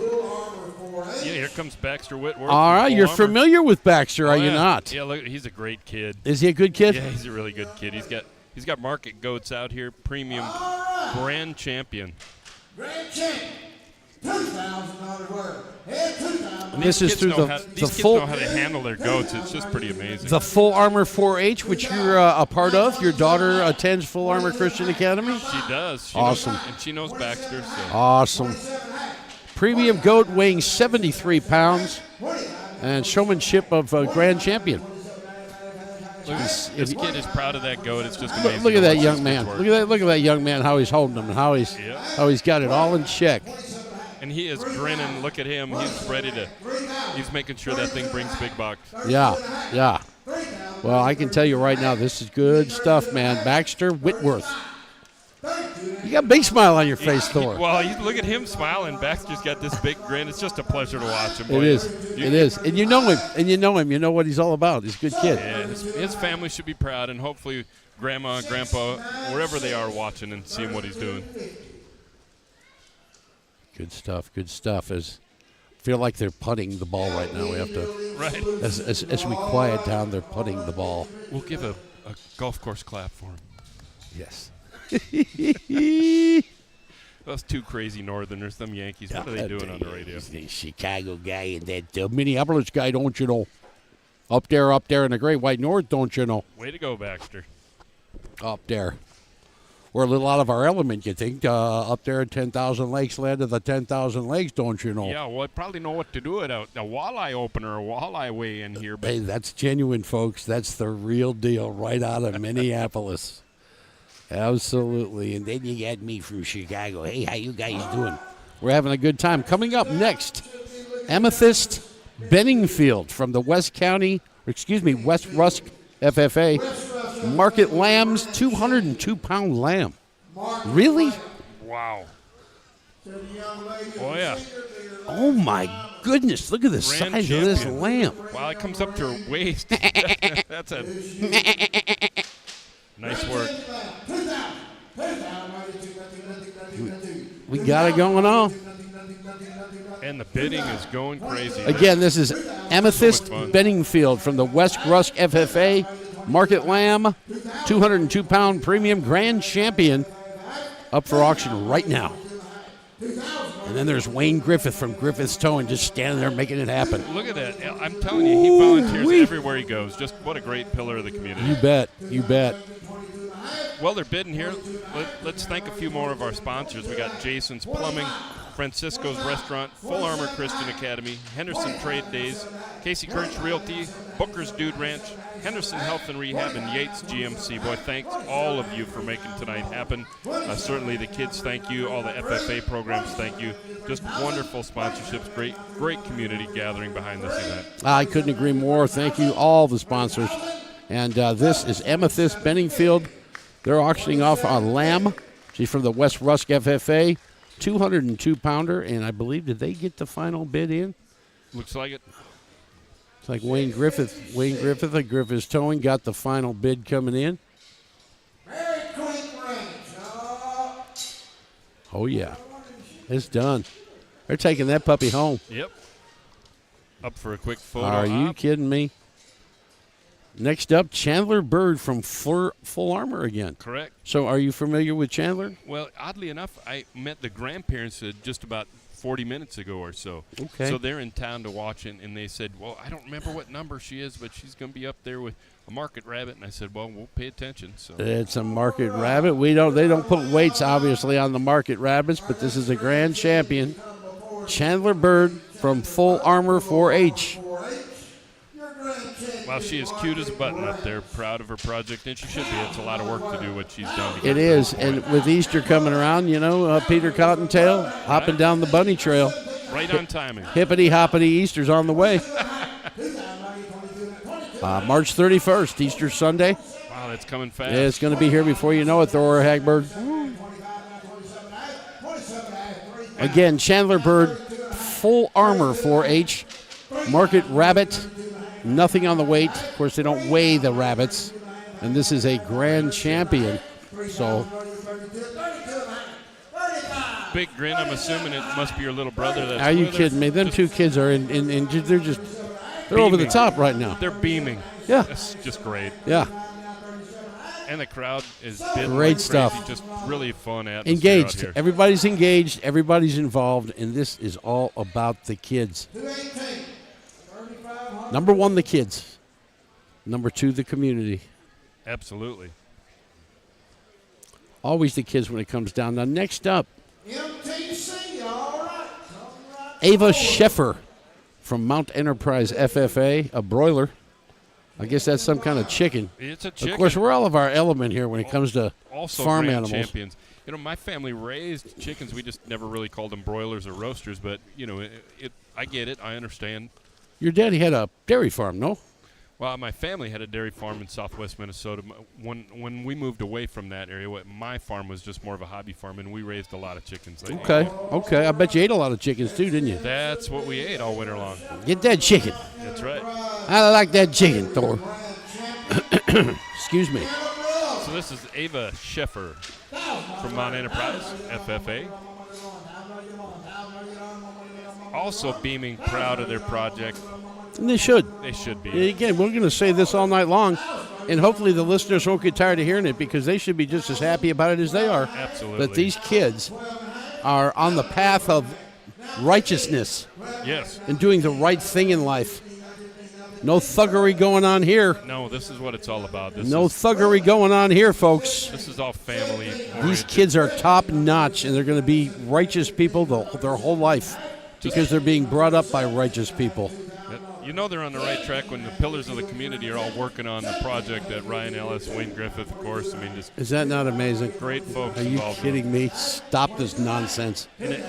[SPEAKER 6] Yeah, here comes Baxter Whitworth.
[SPEAKER 5] All right,
[SPEAKER 6] Full
[SPEAKER 5] you're
[SPEAKER 6] Armor.
[SPEAKER 5] familiar with Baxter, are you
[SPEAKER 6] Yeah.
[SPEAKER 5] not?
[SPEAKER 6] Yeah, look, he's a great kid.
[SPEAKER 5] Is he a good kid?
[SPEAKER 6] Yeah, he's a really good kid. He's got market goats out here, premium grand champion.
[SPEAKER 8] $2,000 worth. Head $2,000.
[SPEAKER 5] And this is
[SPEAKER 6] Kids
[SPEAKER 5] through
[SPEAKER 6] know
[SPEAKER 5] the
[SPEAKER 6] these kids
[SPEAKER 5] full
[SPEAKER 6] know how to handle their goats. It's just pretty amazing.
[SPEAKER 5] the Full Armor 4-H, which you're a part of. Your daughter attends Full Armor Christian Academy.
[SPEAKER 6] She does. She
[SPEAKER 5] Awesome.
[SPEAKER 6] knows, and she knows Baxter. So.
[SPEAKER 5] Awesome. Premium goat weighing 73 pounds and showmanship of grand champion.
[SPEAKER 6] This kid is proud of that goat. It's just amazing.
[SPEAKER 5] Look at
[SPEAKER 6] to
[SPEAKER 5] that
[SPEAKER 6] watch
[SPEAKER 5] young
[SPEAKER 6] these
[SPEAKER 5] man.
[SPEAKER 6] kids work.
[SPEAKER 5] Look at that young man, how he's holding him and how he's got it all in check.
[SPEAKER 6] And he is grinning. Look at him. He's ready to. He's making sure that thing brings big bucks.
[SPEAKER 5] Yeah. Well, I can tell you right now, this is good stuff, man. Baxter Whitworth. You got a big smile on your face, Thor.
[SPEAKER 6] Well, look at him smiling. Baxter's got this big grin. It's just a pleasure to watch him. Boy,
[SPEAKER 5] It is. And you know him. You know what he's all about. He's a good kid.
[SPEAKER 6] Yeah, his family should be proud, and hopefully Grandma and Grandpa, wherever they are, watching and seeing what he's doing.
[SPEAKER 5] Good stuff. As feel like they're putting the ball right now. We have to,
[SPEAKER 6] Right.
[SPEAKER 5] as we quiet down, they're putting the ball.
[SPEAKER 6] We'll give a golf course clap for him.
[SPEAKER 5] Yes.
[SPEAKER 6] Those two crazy Northerners, them Yankees. What are they doing on the radio?
[SPEAKER 5] The Chicago guy and that Minneapolis guy, don't you know? Up there in the Great White North, don't you know?
[SPEAKER 6] Way to go, Baxter.
[SPEAKER 5] Up there. We're a little out of our element, you think? Up there at 10,000 Lakes, land of the 10,000 Lakes, don't you know?
[SPEAKER 6] Yeah, well, I probably know what to do with a walleye opener, a walleye way in here. But
[SPEAKER 5] Hey, that's genuine, folks. That's the real deal right out of Minneapolis. Absolutely. And then you got me from Chicago. Hey, how you guys doing? We're having a good time. Coming up next, Amethyst Benningfield from the West Rusk FFA. Market Lambs, 202-pound lamb. Really?
[SPEAKER 6] wow. Oh, yeah.
[SPEAKER 5] Oh, my goodness. Look at the
[SPEAKER 6] Grand
[SPEAKER 5] size of this
[SPEAKER 6] champion.
[SPEAKER 5] lamb.
[SPEAKER 6] Wow, it comes up to her waist. That's a nice work.
[SPEAKER 5] We got it going on.
[SPEAKER 6] And the bidding is going crazy.
[SPEAKER 5] Again, this is Amethyst
[SPEAKER 6] So much fun.
[SPEAKER 5] Benningfield from the West Rusk FFA. Market Lamb, 202-pound premium grand champion, up for auction right now. And then there's Wayne Griffith from Griffith's Towing just standing there making it happen.
[SPEAKER 6] Look at that. I'm telling you, he volunteers everywhere he goes. Just what a great pillar of the community.
[SPEAKER 5] You bet.
[SPEAKER 6] Well, they're bidding here. Let's thank a few more of our sponsors. We got Jason's Plumbing, Francisco's Restaurant, Full Armor Christian Academy, Henderson Trade Days, Casey Kirch Realty, Booker's Dude Ranch, Henderson Health and Rehab, and Yates GMC. Boy, thanks all of you for making tonight happen. Certainly the kids, thank you. All the FFA programs, thank you. Just wonderful sponsorships. Great community gathering behind this event.
[SPEAKER 5] I couldn't agree more. Thank you, all the sponsors. And this is Amethyst Benningfield. They're auctioning off a lamb. She's from the West Rusk FFA, 202-pounder. And I believe, did they get the final bid in?
[SPEAKER 6] Looks like it.
[SPEAKER 5] It's like Wayne Griffith at Griffith's Towing got the final bid coming in. Oh, yeah. It's done. They're taking that puppy home.
[SPEAKER 6] Yep. Up for a quick photo.
[SPEAKER 5] Are you
[SPEAKER 6] op.
[SPEAKER 5] kidding me? Next up, Chandler Bird from Full Armor again.
[SPEAKER 6] Correct.
[SPEAKER 5] So are you familiar with Chandler?
[SPEAKER 6] Well, oddly enough, I met the grandparents just about 40 minutes ago or so.
[SPEAKER 5] Okay.
[SPEAKER 6] So they're in town to watch it, and they said, well, I don't remember what number she is, but she's going to be up there with a market rabbit. And I said, well, we'll pay attention. So
[SPEAKER 5] It's a market rabbit. They don't put weights, obviously, on the market rabbits, but this is a grand champion. Chandler Bird from Full Armor 4-H.
[SPEAKER 6] Well, she is cute as a button up there, proud of her project, and she should be. It's a lot of work to do what she's done. To get
[SPEAKER 5] It
[SPEAKER 6] to
[SPEAKER 5] is,
[SPEAKER 6] this point.
[SPEAKER 5] and with Easter coming around, Peter Cottontail hopping down the bunny trail.
[SPEAKER 6] Right on timing.
[SPEAKER 5] Hippity hoppity, Easter's on the way. March 31st, Easter Sunday.
[SPEAKER 6] Wow, that's coming fast.
[SPEAKER 5] Yeah, it's going to be here before you know it, Thor Hagberg. Again, Chandler Bird, Full Armor 4-H, Market Rabbit, nothing on the weight. Of course, they don't weigh the rabbits, and this is a grand champion. So,
[SPEAKER 6] Big grin. I'm assuming it must be your little brother. That's
[SPEAKER 5] are you
[SPEAKER 6] with her.
[SPEAKER 5] kidding me? Them two kids are they're over the
[SPEAKER 6] Beaming.
[SPEAKER 5] top right now.
[SPEAKER 6] They're beaming.
[SPEAKER 5] Yeah.
[SPEAKER 6] That's just great.
[SPEAKER 5] Yeah.
[SPEAKER 6] And the crowd is been
[SPEAKER 5] Great
[SPEAKER 6] like
[SPEAKER 5] stuff.
[SPEAKER 6] crazy, just really fun atmosphere
[SPEAKER 5] Engaged.
[SPEAKER 6] out here.
[SPEAKER 5] Everybody's engaged. Everybody's involved, and this is all about the kids.
[SPEAKER 8] 218.
[SPEAKER 5] Number one, the kids. Number two, the community.
[SPEAKER 6] Absolutely.
[SPEAKER 5] Always the kids when it comes down. Now, next up,
[SPEAKER 8] MTC, all right.
[SPEAKER 5] Ava Sheffer from Mount Enterprise FFA, a broiler. I guess that's some kind of chicken.
[SPEAKER 6] It's a chicken.
[SPEAKER 5] Of course, we're all of our element here when it comes to
[SPEAKER 6] Also
[SPEAKER 5] farm
[SPEAKER 6] grand
[SPEAKER 5] animals.
[SPEAKER 6] champions. You know, my family raised chickens. We just never really called them broilers or roasters, but, you know, I get it. I understand.
[SPEAKER 5] Your daddy had a dairy farm, no?
[SPEAKER 6] Well, my family had a dairy farm in southwest Minnesota. When we moved away from that area, my farm was just more of a hobby farm, and we raised a lot of chickens.
[SPEAKER 5] Okay. I bet you ate a lot of chickens too, didn't you?
[SPEAKER 6] That's what we ate all winter long.
[SPEAKER 5] Get that chicken.
[SPEAKER 6] That's right.
[SPEAKER 5] I like that chicken, Thor. Excuse me.
[SPEAKER 6] So this is Ava Sheffer from Mount Enterprise, FFA. Also beaming proud of their project.
[SPEAKER 5] And they should.
[SPEAKER 6] They should be.
[SPEAKER 5] And again, we're going to say this all night long, and hopefully the listeners won't get tired of hearing it because they should be just as happy about it as they are.
[SPEAKER 6] Absolutely.
[SPEAKER 5] That these kids are on the path of righteousness
[SPEAKER 6] Yes.
[SPEAKER 5] and doing the right thing in life. No thuggery going on here.
[SPEAKER 6] No, this is what it's all about.
[SPEAKER 5] No thuggery going on here, folks.
[SPEAKER 6] This is all family.
[SPEAKER 5] These kids are top notch, and they're going to be righteous people their whole life because they're being brought up by righteous people.
[SPEAKER 6] You know they're on the right track when the pillars of the community are all working on the project that Ryan Ellis, Wayne Griffith, of course. I mean, just
[SPEAKER 5] Is that not amazing?
[SPEAKER 6] great folks
[SPEAKER 5] Are you
[SPEAKER 6] involved.
[SPEAKER 5] kidding me? Stop this nonsense.
[SPEAKER 6] And it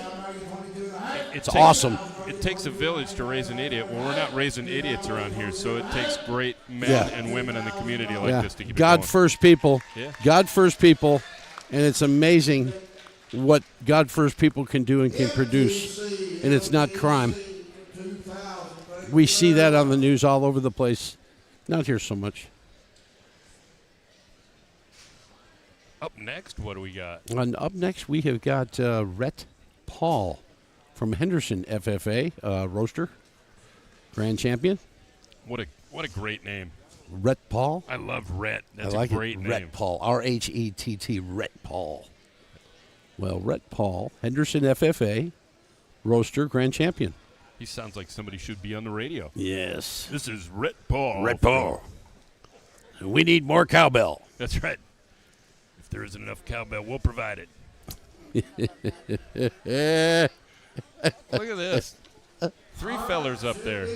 [SPEAKER 5] It's
[SPEAKER 6] takes-
[SPEAKER 5] awesome.
[SPEAKER 6] It takes a village to raise an idiot. Well, we're not raising idiots around here, so it takes great men
[SPEAKER 5] Yeah.
[SPEAKER 6] and women in the community like this to keep
[SPEAKER 5] God
[SPEAKER 6] it going.
[SPEAKER 5] first people.
[SPEAKER 6] Yeah.
[SPEAKER 5] God first people. And it's amazing what God first people can do and can produce. And it's not crime. We see that on the news all over the place. Not here so much.
[SPEAKER 6] Up next, what do we got?
[SPEAKER 5] And up next, we have got Rhett Paul from Henderson FFA, roaster, grand champion.
[SPEAKER 6] What a great name.
[SPEAKER 5] Rhett Paul.
[SPEAKER 6] I love Rhett. That's
[SPEAKER 5] I like
[SPEAKER 6] a great
[SPEAKER 5] it.
[SPEAKER 6] name.
[SPEAKER 5] Rhett Paul. R-H-E-T-T, Rhett Paul. Well, Rhett Paul, Henderson FFA, roaster, grand champion.
[SPEAKER 6] He sounds like somebody should be on the radio.
[SPEAKER 5] Yes.
[SPEAKER 6] This is Rhett Paul.
[SPEAKER 5] Rhett Paul. We need more cowbell.
[SPEAKER 6] That's right. If there isn't enough cowbell, we'll provide it. Look at this. Three fellers up there.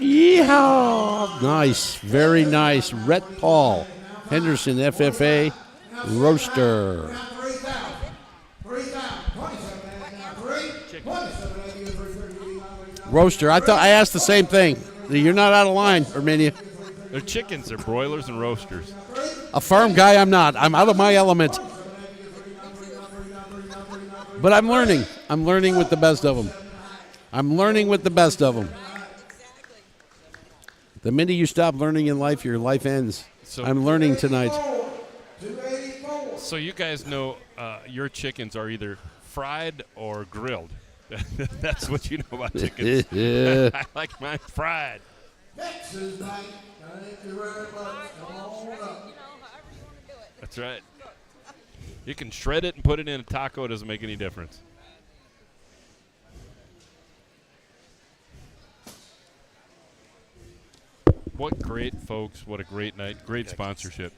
[SPEAKER 5] Yeehaw! Nice. Very nice. Rhett Paul, Henderson FFA, roaster. Roaster. I asked the same thing. You're not out of line, Armenia.
[SPEAKER 6] They're chickens. They're broilers and roasters.
[SPEAKER 5] A farm guy, I'm not. I'm out of my element. But I'm learning. I'm learning with the best of them. I'm learning with the best of them. The minute you stop learning in life, your life ends.
[SPEAKER 6] So-
[SPEAKER 5] I'm learning tonight.
[SPEAKER 6] So you guys know your chickens are either fried or grilled. That's what you know about chickens. I like mine fried. That's right. You can shred it and put it in a taco. It doesn't make any difference. What great folks. What a great night. Great sponsorship.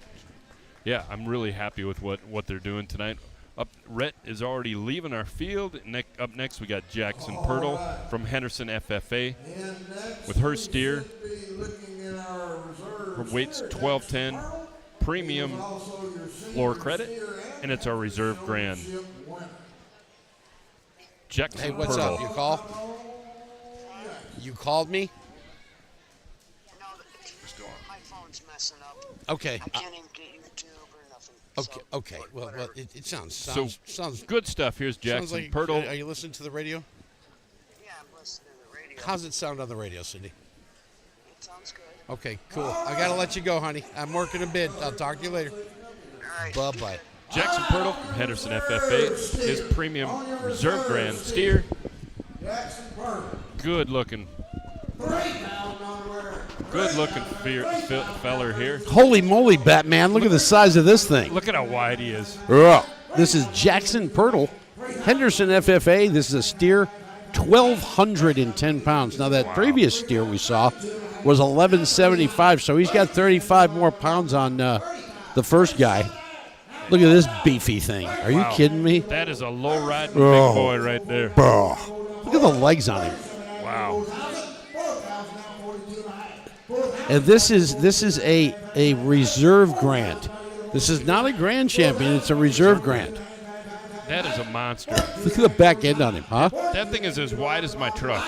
[SPEAKER 6] Yeah, I'm really happy with what they're doing tonight. Rhett is already leaving our field. Up next, we got Jackson Pirtle from Henderson FFA with her steer. Her weight's 1210, premium floor credit, and it's our reserve grand. Jackson
[SPEAKER 5] Hey, what's
[SPEAKER 6] Pirtle.
[SPEAKER 5] up? You call? You called me?
[SPEAKER 9] My phone's messing up.
[SPEAKER 5] Okay.
[SPEAKER 9] I can't even get YouTube or nothing.
[SPEAKER 5] Okay.
[SPEAKER 9] So,
[SPEAKER 5] Okay. Well,
[SPEAKER 9] whatever.
[SPEAKER 5] it sounds
[SPEAKER 6] So
[SPEAKER 5] sounds
[SPEAKER 6] good stuff. Here's
[SPEAKER 5] sounds
[SPEAKER 6] Jackson
[SPEAKER 5] like.
[SPEAKER 6] Pirtle.
[SPEAKER 5] Are you listening to the radio?
[SPEAKER 9] Yeah, I'm listening to the radio.
[SPEAKER 5] How's it sound on the radio, Cindy?
[SPEAKER 9] It sounds good.
[SPEAKER 5] Okay, cool. I gotta let you go, honey. I'm working a bid. I'll talk to you later.
[SPEAKER 9] All right.
[SPEAKER 5] Bye bye.
[SPEAKER 6] Jackson Pirtle from Henderson FFA. His premium reserve grand steer. Good looking Good looking feller here.
[SPEAKER 5] Holy moly, Batman. Look at the size of this thing.
[SPEAKER 6] Look at how wide he is.
[SPEAKER 5] Ugh. This is Jackson Pirtle, Henderson FFA. This is a steer, 1,210 pounds. Now, that previous steer we saw was 1,175, so he's got 35 more pounds on the first guy. Look at this beefy thing. Are you kidding me?
[SPEAKER 6] That is a low-riding big boy right there.
[SPEAKER 5] Look at the legs on him.
[SPEAKER 6] Wow.
[SPEAKER 5] And this is a reserve grant. This is not a grand champion. It's a reserve grant.
[SPEAKER 6] That is a monster.
[SPEAKER 5] Look at the back end on him, huh?
[SPEAKER 6] That thing is as wide as my truck.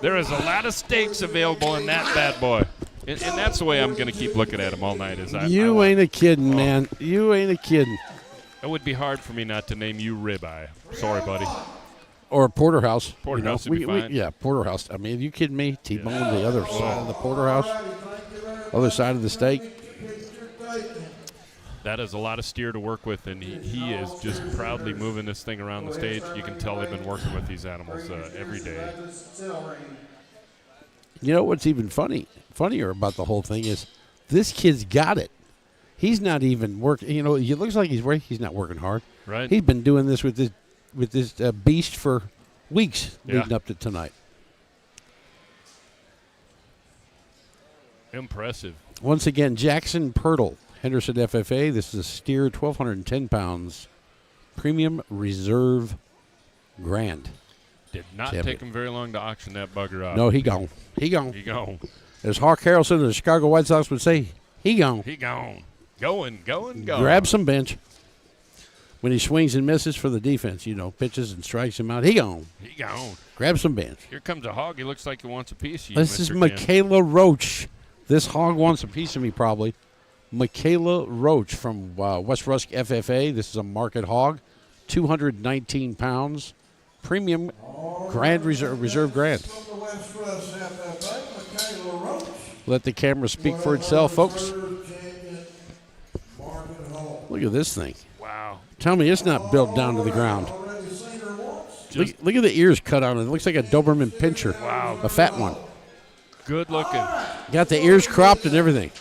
[SPEAKER 6] There is a lot of steaks available in that bad boy. And that's the way I'm going to keep looking at him all night.
[SPEAKER 5] You ain't a kidding, man. You ain't a kidding.
[SPEAKER 6] It would be hard for me not to name you Ribeye. Sorry, buddy.
[SPEAKER 5] Or Porterhouse.
[SPEAKER 6] Porterhouse would be fine.
[SPEAKER 5] Yeah, Porterhouse. I mean, are you kidding me? T-bone the other side of the Porterhouse. Other side of the steak.
[SPEAKER 6] That is a lot of steer to work with, and he is just proudly moving this thing around the stage. You can tell they've been working with these animals every day.
[SPEAKER 5] You know what's even funnier about the whole thing is this kid's got it. He's not even working. You know, it looks like he's not working hard.
[SPEAKER 6] Right.
[SPEAKER 5] He's been doing this with this beast for weeks leading up to tonight.
[SPEAKER 6] Impressive.
[SPEAKER 5] Once again, Jackson Pirtle, Henderson FFA. This is a steer, 1,210 pounds, premium reserve grand.
[SPEAKER 6] Did not take him very long to auction that bugger off.
[SPEAKER 5] No, he gone. He gone.
[SPEAKER 6] He gone.
[SPEAKER 5] As Hawk Harrelson of the Chicago White Sox would say, he gone.
[SPEAKER 6] He gone. Going.
[SPEAKER 5] Grab some bench. When he swings and misses for the defense, pitches and strikes him out, he gone.
[SPEAKER 6] He gone.
[SPEAKER 5] Grab some bench.
[SPEAKER 6] Here comes a hog. He looks like he wants a piece of you,
[SPEAKER 5] This is
[SPEAKER 6] Mr. Ken.
[SPEAKER 5] Michaela Roach. This hog wants a piece of me, probably. Michaela Roach from West Rusk FFA. This is a market hog, 219 pounds, premium grand reserve grand. Let the camera speak for itself, folks. Look at this thing.
[SPEAKER 6] Wow.
[SPEAKER 5] Tell me it's not built down to the ground. Look at the ears cut on it. It looks like a Doberman Pinscher.
[SPEAKER 6] Wow.
[SPEAKER 5] A fat one.
[SPEAKER 6] Good looking.
[SPEAKER 5] Got the ears cropped and everything.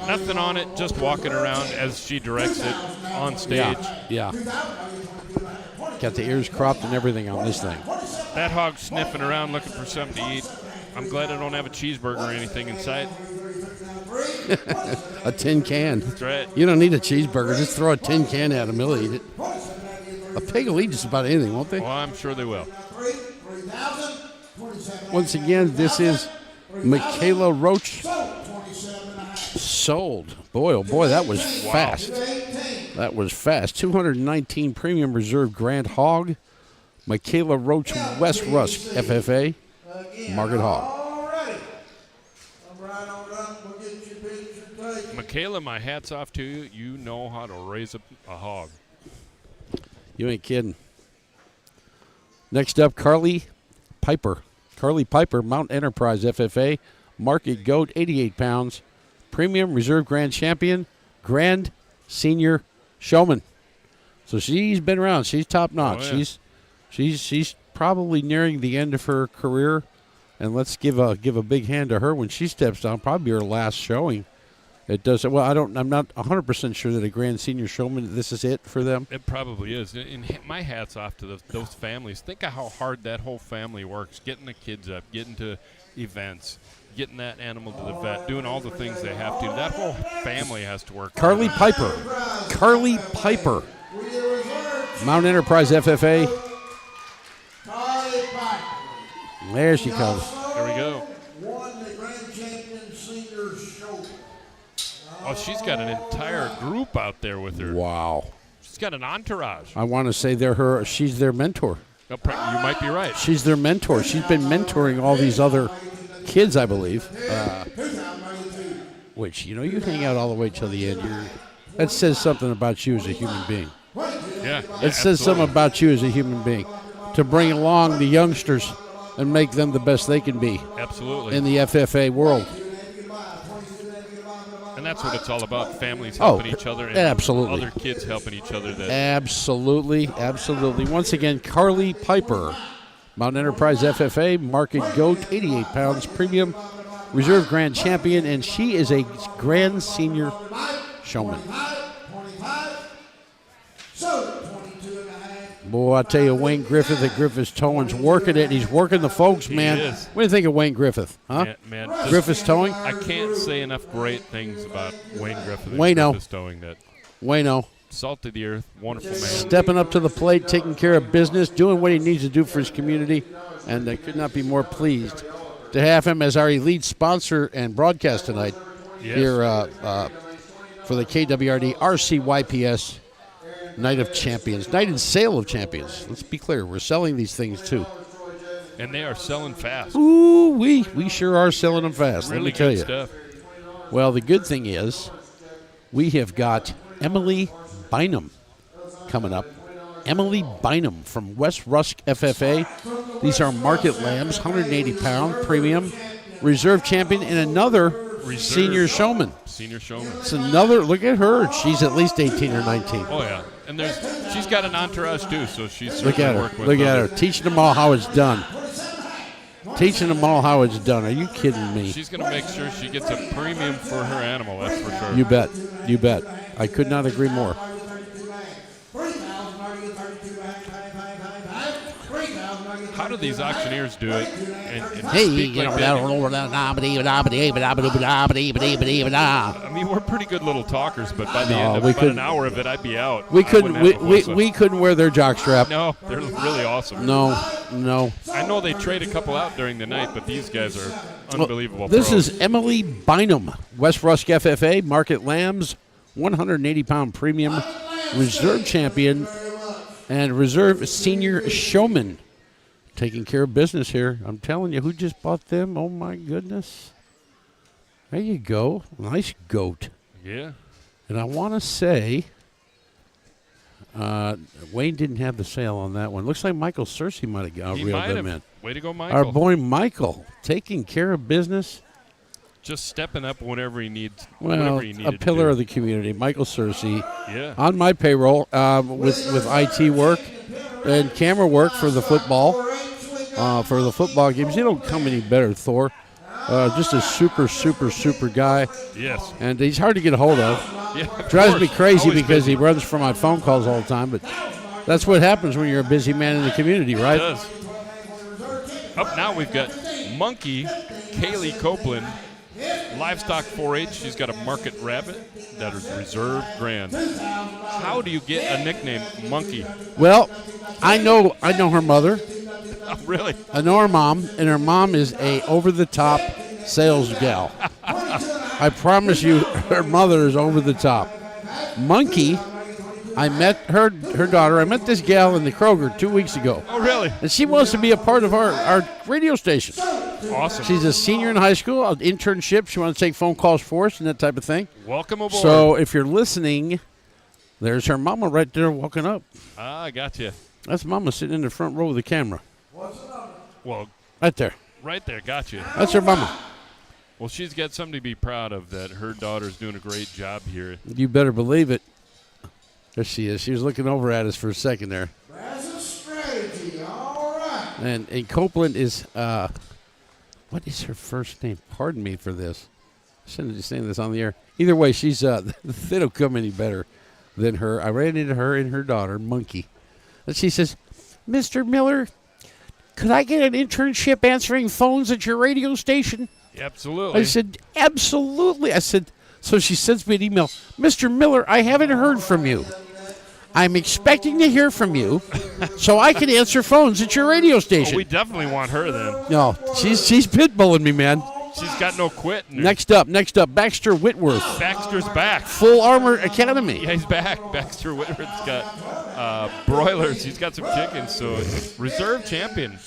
[SPEAKER 6] Nothing on it, just walking around as she directs it on stage.
[SPEAKER 5] Yeah. Got the ears cropped and everything on this thing.
[SPEAKER 6] That hog's sniffing around looking for something to eat. I'm glad I don't have a cheeseburger or anything inside.
[SPEAKER 5] A tin can.
[SPEAKER 6] That's right.
[SPEAKER 5] You don't need a cheeseburger. Just throw a tin can at him. He'll eat it. A pig will eat just about anything, won't they?
[SPEAKER 6] Well, I'm sure they will.
[SPEAKER 5] Once again, this is Michaela Roach. Sold. Boy, oh boy, that was fast. That was fast. 219 premium reserve grand hog. Michaela Roach, West Rusk, FFA, market hog.
[SPEAKER 6] Michaela, my hat's off to you. You know how to raise a hog.
[SPEAKER 5] You ain't kidding. Next up, Carly Piper. Carly Piper, Mount Enterprise FFA, market goat, 88 pounds, premium reserve grand champion, grand senior showman. So she's been around. She's top notch.
[SPEAKER 6] Oh, yeah.
[SPEAKER 5] She's probably nearing the end of her career, and let's give a big hand to her when she steps down. Probably her last showing. It does well. I'm not 100% sure that a grand senior showman. This is it for them.
[SPEAKER 6] It probably is. And my hat's off to those families. Think of how hard that whole family works, getting the kids up, getting to events, getting that animal to the vet, doing all the things they have to. That whole family has to work.
[SPEAKER 5] Carly Piper. Mount Enterprise FFA. There she comes.
[SPEAKER 6] There we go. Oh, she's got an entire group out there with her.
[SPEAKER 5] Wow.
[SPEAKER 6] She's got an entourage.
[SPEAKER 5] I want to say she's their mentor.
[SPEAKER 6] You might be right.
[SPEAKER 5] She's their mentor. She's been mentoring all these other kids, I believe. Which, you hang out all the way till the end. That says something about you as a human being.
[SPEAKER 6] Yeah.
[SPEAKER 5] It says something about you as a human being. To bring along the youngsters and make them the best they can be.
[SPEAKER 6] Absolutely.
[SPEAKER 5] In the FFA world.
[SPEAKER 6] And And that's what it's all about, families helping each other and
[SPEAKER 5] absolutely.
[SPEAKER 6] other kids helping each other.
[SPEAKER 5] Absolutely. Once again, Carly Piper, Mountain Enterprise FFA, Market Goat, 88 pounds, premium, reserve grand champion, and she is a grand senior showman. Boy, I tell you, Wayne Griffith at Griffith's Towing's working it. He's working the folks, man.
[SPEAKER 6] He is.
[SPEAKER 5] What do you think of Wayne Griffith? Huh?
[SPEAKER 6] Man,
[SPEAKER 5] Griffith's Towing?
[SPEAKER 6] I can't say enough great things about Wayne Griffith and
[SPEAKER 5] Wayno.
[SPEAKER 6] Griffith's Towing.
[SPEAKER 5] Wayno.
[SPEAKER 6] Salt of the earth, wonderful man.
[SPEAKER 5] Stepping up to the plate, taking care of business, doing what he needs to do for his community, and I could not be more pleased to have him as our elite sponsor and broadcast tonight here for the KWRD RCYPS Night of Champions, Night and Sale of Champions. Let's be clear, we're selling these things too.
[SPEAKER 6] And they are selling fast.
[SPEAKER 5] Ooh, we sure are selling them fast,
[SPEAKER 6] Really
[SPEAKER 5] let me tell
[SPEAKER 6] good
[SPEAKER 5] you.
[SPEAKER 6] stuff.
[SPEAKER 5] Well, the good thing is we have got Emily Bynum coming up. Emily Bynum from West Rusk FFA. These are market lambs, 180-pound premium, reserve champion, and another senior showman.
[SPEAKER 6] Senior showman.
[SPEAKER 5] It's another, look at her. She's at least 18 or 19.
[SPEAKER 6] Oh, yeah. And she's got an entourage, too, so she's
[SPEAKER 5] Look at her.
[SPEAKER 6] worked with
[SPEAKER 5] Look at
[SPEAKER 6] others.
[SPEAKER 5] her. Teaching them all how it's done. Teaching them all how it's done. Are you kidding me?
[SPEAKER 6] She's going to make sure she gets a premium for her animal, that's for sure.
[SPEAKER 5] You bet. You bet. I could not agree more.
[SPEAKER 6] How do these auctioneers do it? And
[SPEAKER 5] Hey,
[SPEAKER 6] speak
[SPEAKER 5] you know,
[SPEAKER 6] like that? I mean, we're pretty good little talkers, but by the end of about an hour of it, I'd be out.
[SPEAKER 5] We
[SPEAKER 6] I
[SPEAKER 5] couldn't.
[SPEAKER 6] wouldn't have a voice
[SPEAKER 5] We couldn't wear their jockstrap.
[SPEAKER 6] No, they're really awesome.
[SPEAKER 5] No.
[SPEAKER 6] I know they trade a couple out during the night, but these guys are unbelievable.
[SPEAKER 5] This
[SPEAKER 6] pros.
[SPEAKER 5] is Emily Bynum, West Rusk FFA, Market Lambs, 180-pound premium, reserve champion, and reserve senior showman. Taking care of business here. I'm telling you, who just bought them? Oh, my goodness. There you go. Nice goat.
[SPEAKER 6] Yeah.
[SPEAKER 5] And I want to say, Wayne didn't have the sale on that one. Looks like Michael Searcy might have reeled them in.
[SPEAKER 6] Way to go, Michael.
[SPEAKER 5] Our boy Michael, taking care of business.
[SPEAKER 6] Just stepping up whenever he needs.
[SPEAKER 5] Well,
[SPEAKER 6] whatever he
[SPEAKER 5] a
[SPEAKER 6] needed
[SPEAKER 5] pillar
[SPEAKER 6] to do.
[SPEAKER 5] of the community, Michael Searcy.
[SPEAKER 6] Yeah.
[SPEAKER 5] On my payroll with IT work and camera work for the football games. You don't come any better, Thor. Just a super guy.
[SPEAKER 6] Yes.
[SPEAKER 5] And he's hard to get a hold of.
[SPEAKER 6] Yeah, of
[SPEAKER 5] Drives
[SPEAKER 6] course.
[SPEAKER 5] me crazy
[SPEAKER 6] Always
[SPEAKER 5] because
[SPEAKER 6] busy.
[SPEAKER 5] he runs for my phone calls all the time. But that's what happens when you're a busy man in the community, right?
[SPEAKER 6] It does. Up now we've got Monkey, Kaylee Copeland, Livestock 4-H. She's got a market rabbit that is reserve grand. How do you get a nickname, Monkey?
[SPEAKER 5] Well, I know her mother.
[SPEAKER 6] Oh, really?
[SPEAKER 5] I know her mom, and her mom is a over-the-top sales gal. I promise you, her mother is over the top. Monkey, I met her daughter. I met this gal in the Kroger 2 weeks ago.
[SPEAKER 6] Oh, really?
[SPEAKER 5] And she wants to be a part of our radio station.
[SPEAKER 6] Awesome.
[SPEAKER 5] She's a senior in high school, an internship. She wants to take phone calls for us and that type of thing.
[SPEAKER 6] Welcome aboard.
[SPEAKER 5] So if you're listening, there's her mama right there walking up.
[SPEAKER 6] Ah, I got you.
[SPEAKER 5] That's mama sitting in the front row of the camera.
[SPEAKER 6] Well,
[SPEAKER 5] Right there.
[SPEAKER 6] right there, got you.
[SPEAKER 5] That's her mama.
[SPEAKER 6] Well, she's got something to be proud of, that her daughter's doing a great job here.
[SPEAKER 5] You better believe it. There she is. She was looking over at us for a second there.
[SPEAKER 8] That's a strategy, all right.
[SPEAKER 5] And Copeland is, what is her first name? Pardon me for this. I shouldn't be saying this on the air. Either way, she's, they don't come any better than her. I ran into her and her daughter, Monkey. And she says, Mr. Miller, could I get an internship answering phones at your radio station?
[SPEAKER 6] Absolutely.
[SPEAKER 5] I said, absolutely. I said, so she sends me an email. Mr. Miller, I haven't heard from you. I'm expecting to hear from you so I can answer phones at your radio station.
[SPEAKER 6] Oh, we definitely want her then.
[SPEAKER 5] No, she's pitbulling me, man.
[SPEAKER 6] She's got no quit. in her.
[SPEAKER 5] Next up, Baxter Whitworth.
[SPEAKER 6] Baxter's back.
[SPEAKER 5] Full Armor Academy.
[SPEAKER 6] Yeah, he's back. Baxter Whitworth's got broilers. He's got some chickens. So reserve champion.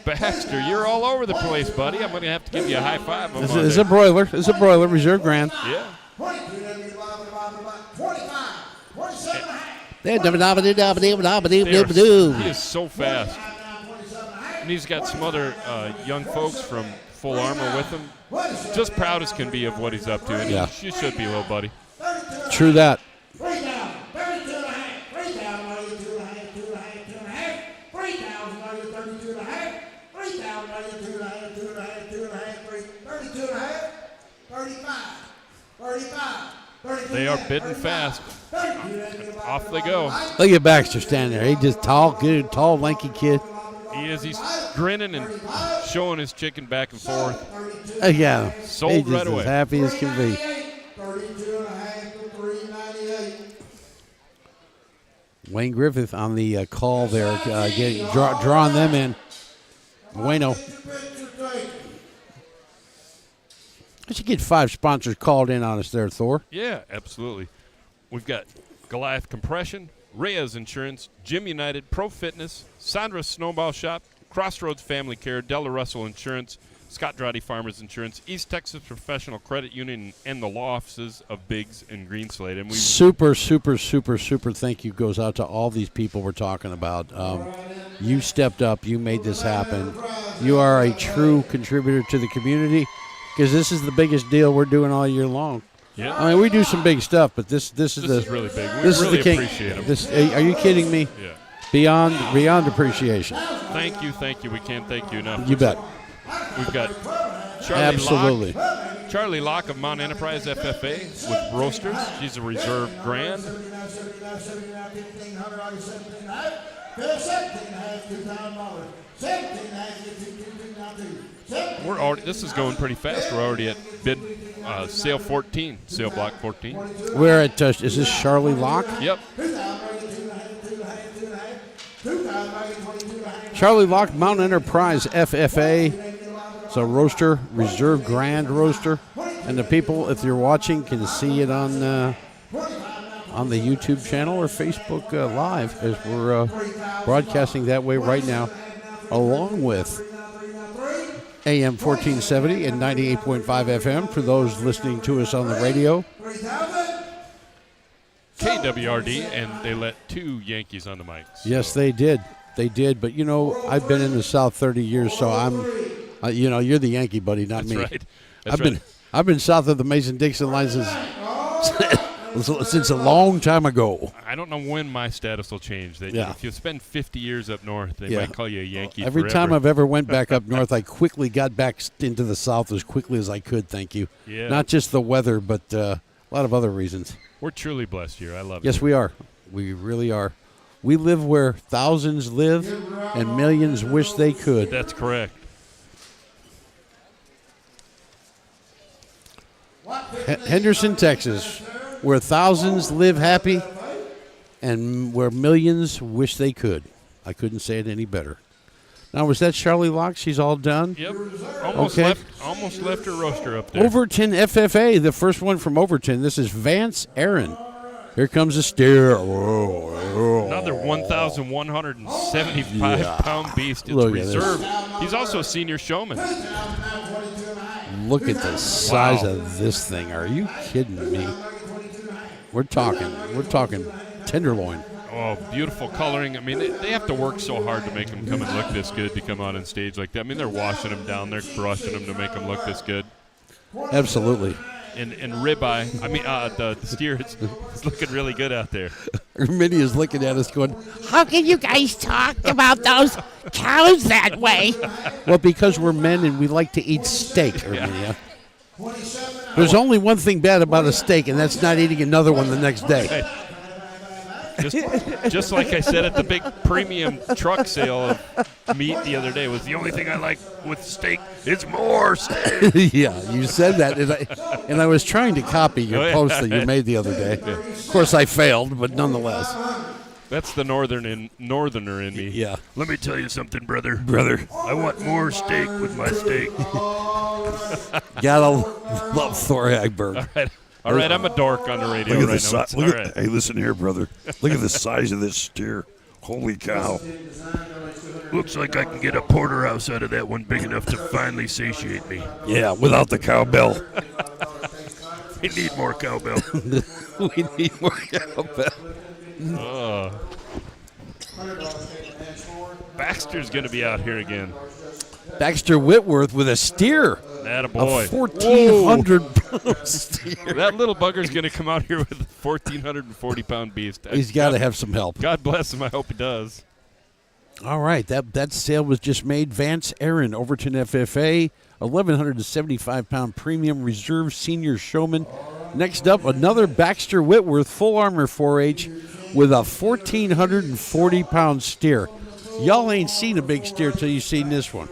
[SPEAKER 6] Baxter, you're all over the place, buddy. I'm going to have to give you a high five.
[SPEAKER 5] This is a broiler. This is a broiler. Reserve grand.
[SPEAKER 6] Yeah.
[SPEAKER 8] 25.
[SPEAKER 6] He is so fast. And he's got some other young folks from Full Armor with him. just proud as can be of what he's up to. And
[SPEAKER 5] Yeah.
[SPEAKER 6] you should be, little buddy.
[SPEAKER 5] True that.
[SPEAKER 8] 3,000, 32 and a half, 3,000, are you 2 and a half, 2 and a half, 2 and a half, 3,000, are you 32 and a half, 3,000, are you 2 and a half, 2 and a half, 2 and a half, 32 and a half, 35, 35, 32
[SPEAKER 6] They
[SPEAKER 8] and a
[SPEAKER 6] are
[SPEAKER 8] half,
[SPEAKER 6] bidding
[SPEAKER 8] 35,
[SPEAKER 6] fast.
[SPEAKER 8] 32 and a half,
[SPEAKER 6] Off they go.
[SPEAKER 5] Look at Baxter standing there. He just tall, good, tall, lanky kid.
[SPEAKER 6] He is. He's grinning and showing his chicken back and forth.
[SPEAKER 5] Yeah.
[SPEAKER 6] Sold
[SPEAKER 5] He's just
[SPEAKER 6] right away.
[SPEAKER 5] as happy as can be.
[SPEAKER 8] 32 and a half to 398.
[SPEAKER 5] Wayne Griffith on the call there, drawing them in. Bueno. I should get 5 sponsors called in on us there, Thor.
[SPEAKER 6] Yeah, absolutely. We've got Goliath Compression, Reyes Insurance, Gym United, Pro Fitness, Sandra's Snowball Shop, Crossroads Family Care, Della Russell Insurance, Scott Droddy Farmers Insurance, East Texas Professional Credit Union, and the law offices of Biggs and Greenslade. And we
[SPEAKER 5] Super thank you goes out to all these people we're talking about. You stepped up. You made this happen. You are a true contributor to the community because this is the biggest deal we're doing all year long.
[SPEAKER 6] Yeah.
[SPEAKER 5] I mean, we do some big stuff, but this is
[SPEAKER 6] really big. We
[SPEAKER 5] this
[SPEAKER 6] really
[SPEAKER 5] is the king.
[SPEAKER 6] appreciate 'em.
[SPEAKER 5] This, are you kidding me?
[SPEAKER 6] Yeah.
[SPEAKER 5] Beyond appreciation.
[SPEAKER 6] Thank you. We can't thank you enough.
[SPEAKER 5] You bet.
[SPEAKER 6] We've got Charlie
[SPEAKER 5] Absolutely.
[SPEAKER 6] Locke. Charlie Locke of Mount Enterprise FFA with Roasters. She's a reserve grand.
[SPEAKER 8] 1,500, are you 17 and a half? 17 and a half, $2,000. 17 and a half, 2,292.
[SPEAKER 6] We're already. This is going pretty fast. We're already at bid sale 14, sale block 14.
[SPEAKER 5] We're at, is this Charlie Locke?
[SPEAKER 6] Yep.
[SPEAKER 5] Charlie Locke, Mountain Enterprise FFA. It's a roaster, reserve grand roaster. And the people, if you're watching, can see it on the YouTube channel or Facebook Live as we're broadcasting that way right now, along with AM 1470 and 98.5 FM for those listening to us on the radio.
[SPEAKER 6] KWRD, and they let 2 Yankees on the mics.
[SPEAKER 5] Yes, they did. They did. But, you know, I've been in the South 30 years, so I'm, you're the Yankee buddy, not
[SPEAKER 6] That's
[SPEAKER 5] me.
[SPEAKER 6] right. That's right.
[SPEAKER 5] I've been south of the Mason-Dixon line since a long time ago.
[SPEAKER 6] I don't know when my status will change. If you spend 50 years up north, they might call you a Yankee
[SPEAKER 5] Every
[SPEAKER 6] forever.
[SPEAKER 5] time I've ever went back up north, I quickly got back into the south as quickly as I could, thank you.
[SPEAKER 6] Yeah.
[SPEAKER 5] Not just the weather, but a lot of other reasons.
[SPEAKER 6] We're truly blessed here. I love it.
[SPEAKER 5] Yes, we are. We really are. We live where thousands live and millions wish they could.
[SPEAKER 6] That's correct.
[SPEAKER 5] Henderson, Texas, where thousands live happy and where millions wish they could. I couldn't say it any better. Now, was that Charlie Locke? She's all done?
[SPEAKER 6] Yep.
[SPEAKER 5] Okay.
[SPEAKER 6] Almost left her roaster up there.
[SPEAKER 5] Overton FFA, the first one from Overton. This is Vance Aaron. Here comes a steer.
[SPEAKER 6] Another 1,175-pound beast. It's
[SPEAKER 5] Look at this.
[SPEAKER 6] reserved. He's also a senior showman.
[SPEAKER 5] Look at the size of this thing. Are you kidding me? We're talking tenderloin.
[SPEAKER 6] Oh, beautiful coloring. I mean, they have to work so hard to make them come and look this good to come out on stage like that. I mean, they're washing them down. They're brushing them to make them look this good.
[SPEAKER 5] Absolutely.
[SPEAKER 6] And ribeye, the steer is looking really good out there.
[SPEAKER 5] Minnie is looking at us going,
[SPEAKER 10] How can you guys talk about those cows that way?
[SPEAKER 5] well, because we're men and we like to eat steak, Erminia. There's only one thing bad about a steak, and that's not eating another one the next day.
[SPEAKER 6] Just like I said at the big premium truck sale of meat the other day, was the only thing I like with steak is more steak.
[SPEAKER 5] Yeah, you said that, and I was trying to copy your post that you made the other day. Of course, I failed, but nonetheless.
[SPEAKER 6] That's the northerner in me.
[SPEAKER 5] Yeah.
[SPEAKER 6] Let me tell you something, brother.
[SPEAKER 5] Brother.
[SPEAKER 6] I want more steak with my steak.
[SPEAKER 5] Gotta love Thor Hagberg.
[SPEAKER 6] All right, I'm a dork on the radio right now.
[SPEAKER 11] Hey, listen here, brother. Look at the size of this steer. Holy cow.
[SPEAKER 6] Looks like I can get a porterhouse out of that one big enough to finally satiate me.
[SPEAKER 11] Yeah, without the cowbell.
[SPEAKER 6] We need more cowbell.
[SPEAKER 5] We need more cowbell.
[SPEAKER 6] Baxter's going to be out here again.
[SPEAKER 5] Baxter Whitworth with a steer.
[SPEAKER 6] That a
[SPEAKER 5] A
[SPEAKER 6] boy.
[SPEAKER 5] 1,400-pound steer.
[SPEAKER 6] That little bugger's going to come out here with a 1,440-pound beast.
[SPEAKER 5] He's got to have some help.
[SPEAKER 6] God bless him. I hope he does.
[SPEAKER 5] All right, that sale was just made. Vance Aaron, Overton FFA, 1,175-pound premium reserve senior showman. Next up, another Baxter Whitworth full armor 4-H with a 1,440-pound steer. Y'all ain't seen a big steer till you seen this one.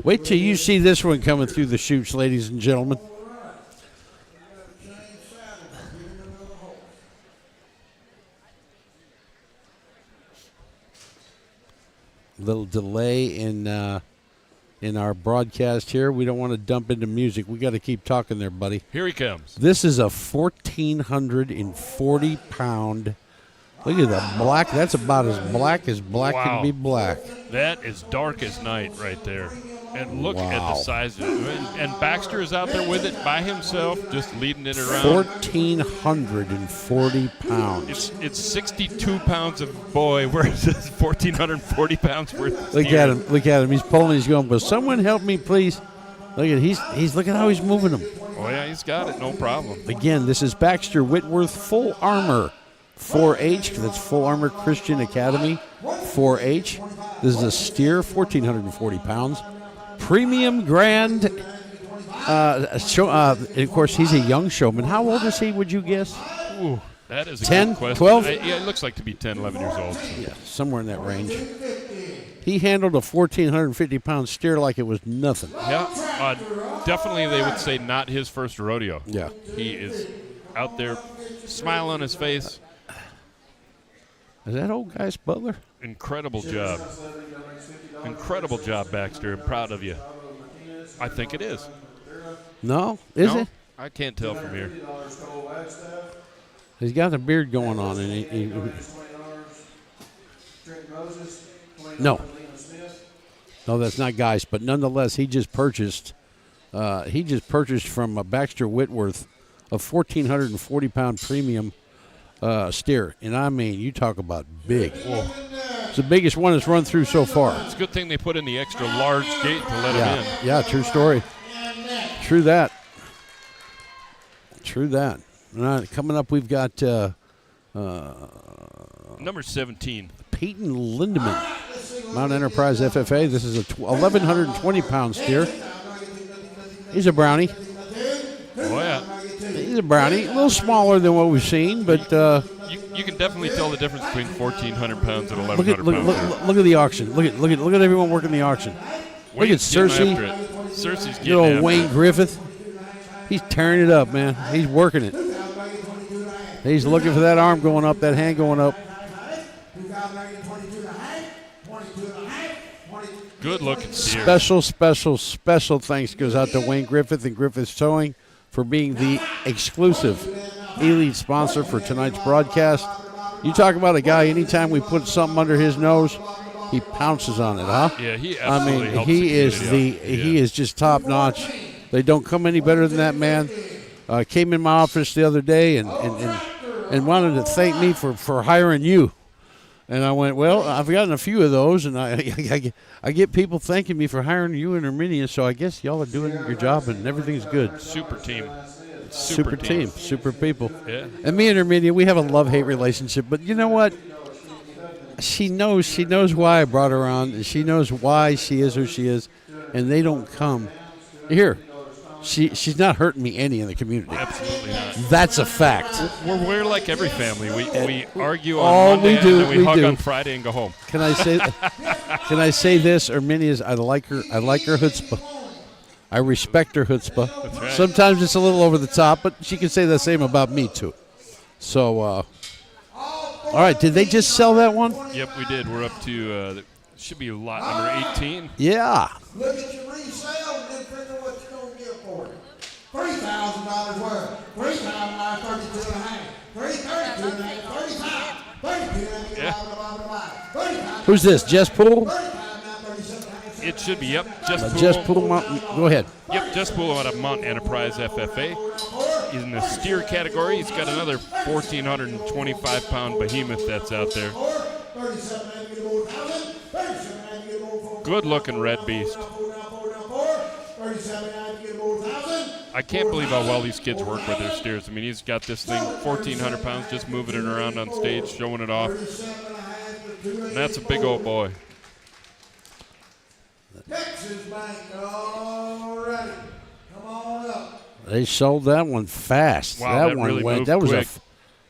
[SPEAKER 5] Wait till you see this one coming through the chutes, ladies and gentlemen. Little delay in our broadcast here. We don't want to dump into music. We got to keep talking there, buddy.
[SPEAKER 6] Here he comes.
[SPEAKER 5] This is a 1,440-pound. Look at the black. That's about as black
[SPEAKER 6] Wow.
[SPEAKER 5] can be black.
[SPEAKER 6] That is dark as night right there. And look at the
[SPEAKER 5] Wow.
[SPEAKER 6] size of it. And Baxter is out there with it by himself, just leading it around.
[SPEAKER 5] 1,440 pounds.
[SPEAKER 6] It's 62 pounds of boy, whereas it's 1,440 pounds worth of
[SPEAKER 5] Look
[SPEAKER 6] steer.
[SPEAKER 5] at him. Look at him. He's pulling. He's going, will someone help me, please? Look at he's look at how he's moving him.
[SPEAKER 6] Oh, yeah, he's got it. No problem.
[SPEAKER 5] Again, this is Baxter Whitworth Full Armor 4-H. That's Full Armor Christian Academy 4-H. This is a steer, 1,440 pounds. Premium Grand. And of course, he's a young showman. How old is he, would you guess?
[SPEAKER 6] Ooh, that is a
[SPEAKER 5] 10,
[SPEAKER 6] good question.
[SPEAKER 5] 12?
[SPEAKER 6] Yeah, it looks like to be 10, 11 years old. So.
[SPEAKER 5] Yeah, somewhere in that range. He handled a 1,450-pound steer like it was nothing.
[SPEAKER 6] Yeah, definitely they would say not his first rodeo.
[SPEAKER 5] Yeah.
[SPEAKER 6] He is out there, smile on his face.
[SPEAKER 5] Is that old guy's Butler?
[SPEAKER 6] Incredible job. Incredible job, Baxter. I'm proud of you. I think it is.
[SPEAKER 5] No? Is
[SPEAKER 6] No?
[SPEAKER 5] it?
[SPEAKER 6] I can't tell from here.
[SPEAKER 5] He's got a beard going on. And no. No, that's not Geist. But nonetheless, he just purchased from Baxter Whitworth a 1,440-pound premium steer. And I mean, you talk about big. Whoa. It's the biggest one that's run through so far.
[SPEAKER 6] It's a good thing they put in the extra large gate to let him in.
[SPEAKER 5] Yeah, true story. True that. All right, coming up, we've got
[SPEAKER 6] Number 17.
[SPEAKER 5] Peyton Lindemann, Mount Enterprise FFA. This is a 1,120-pound steer. He's a brownie.
[SPEAKER 6] Oh, yeah.
[SPEAKER 5] He's a brownie. A little smaller than what we've seen, but
[SPEAKER 6] You can definitely tell the difference between 1,400 pounds and 1,100 pounds.
[SPEAKER 5] look at the auction. Look at everyone working the auction. Look at Cersei.
[SPEAKER 6] Cersei's
[SPEAKER 5] Good old
[SPEAKER 6] getting
[SPEAKER 5] Wayne
[SPEAKER 6] after it.
[SPEAKER 5] Griffith. He's tearing it up, man. He's working it. He's looking for that arm going up, that hand going up.
[SPEAKER 6] Good looking steer.
[SPEAKER 5] Special thanks goes out to Wayne Griffith and Griffith's Towing for being the exclusive elite sponsor for tonight's broadcast. You talk about a guy, anytime we put something under his nose, he pounces on it, huh?
[SPEAKER 6] Yeah, he absolutely helps
[SPEAKER 5] he
[SPEAKER 6] the
[SPEAKER 5] is
[SPEAKER 6] community out.
[SPEAKER 5] he is just top notch. They don't come any better than that man. Came in my office the other day and wanted to thank me for hiring you. And I went, well, I've gotten a few of those, and I get people thanking me for hiring you and Arminius, so I guess y'all are doing your job and everything's good.
[SPEAKER 6] Super team.
[SPEAKER 5] Super team, super people.
[SPEAKER 6] Yeah.
[SPEAKER 5] And me and Arminia, we have a love-hate relationship, but you know what? She knows why I brought her on, and she knows why she is who she is, and they don't come. Here, she's not hurting me any in the community.
[SPEAKER 6] Absolutely not.
[SPEAKER 5] That's a fact.
[SPEAKER 6] We're like every family. We argue
[SPEAKER 5] Oh,
[SPEAKER 6] on Monday
[SPEAKER 5] we do,
[SPEAKER 6] and then we
[SPEAKER 5] we
[SPEAKER 6] hug
[SPEAKER 5] do.
[SPEAKER 6] on Friday and go home.
[SPEAKER 5] Can I say this? Arminia's, I like her chutzpah. I respect her chutzpah.
[SPEAKER 6] That's right.
[SPEAKER 5] Sometimes it's a little over the top, but she can say the same about me too. So, all right, did they just sell that one?
[SPEAKER 6] Yep, we did. We're up to should be lot number 18.
[SPEAKER 5] Yeah.
[SPEAKER 8] Look at your resale and then figure what you're going to get for it. $3,000 worth. $3,000, 32 and a half. 32 and a half, 35. 32 and a half, blah, blah, blah, blah. 35.
[SPEAKER 5] Who's this? Jess Poole?
[SPEAKER 8] 35 now, 37 and a half.
[SPEAKER 6] It should be, yep. Just
[SPEAKER 5] Jess Poole. Go ahead.
[SPEAKER 6] Yep, Just Poole out of Mount Enterprise FFA. He's in the steer category. He's got another 1,425-pound behemoth that's out there.
[SPEAKER 8] 37 and a half, 37 and a half,
[SPEAKER 6] Good-looking red beast.
[SPEAKER 8] 37 $37.99 to get aboard 1,000.
[SPEAKER 6] I can't believe how well these kids work with their steers. I mean, he's got this thing 1,400 pounds, just moving it around on stage, showing it off. And that's a big old boy.
[SPEAKER 8] Texas Bank, all righty. Come on up.
[SPEAKER 5] They sold that one fast.
[SPEAKER 6] Wow, that
[SPEAKER 5] one
[SPEAKER 6] really
[SPEAKER 5] went.
[SPEAKER 6] moved
[SPEAKER 5] That was
[SPEAKER 6] quick.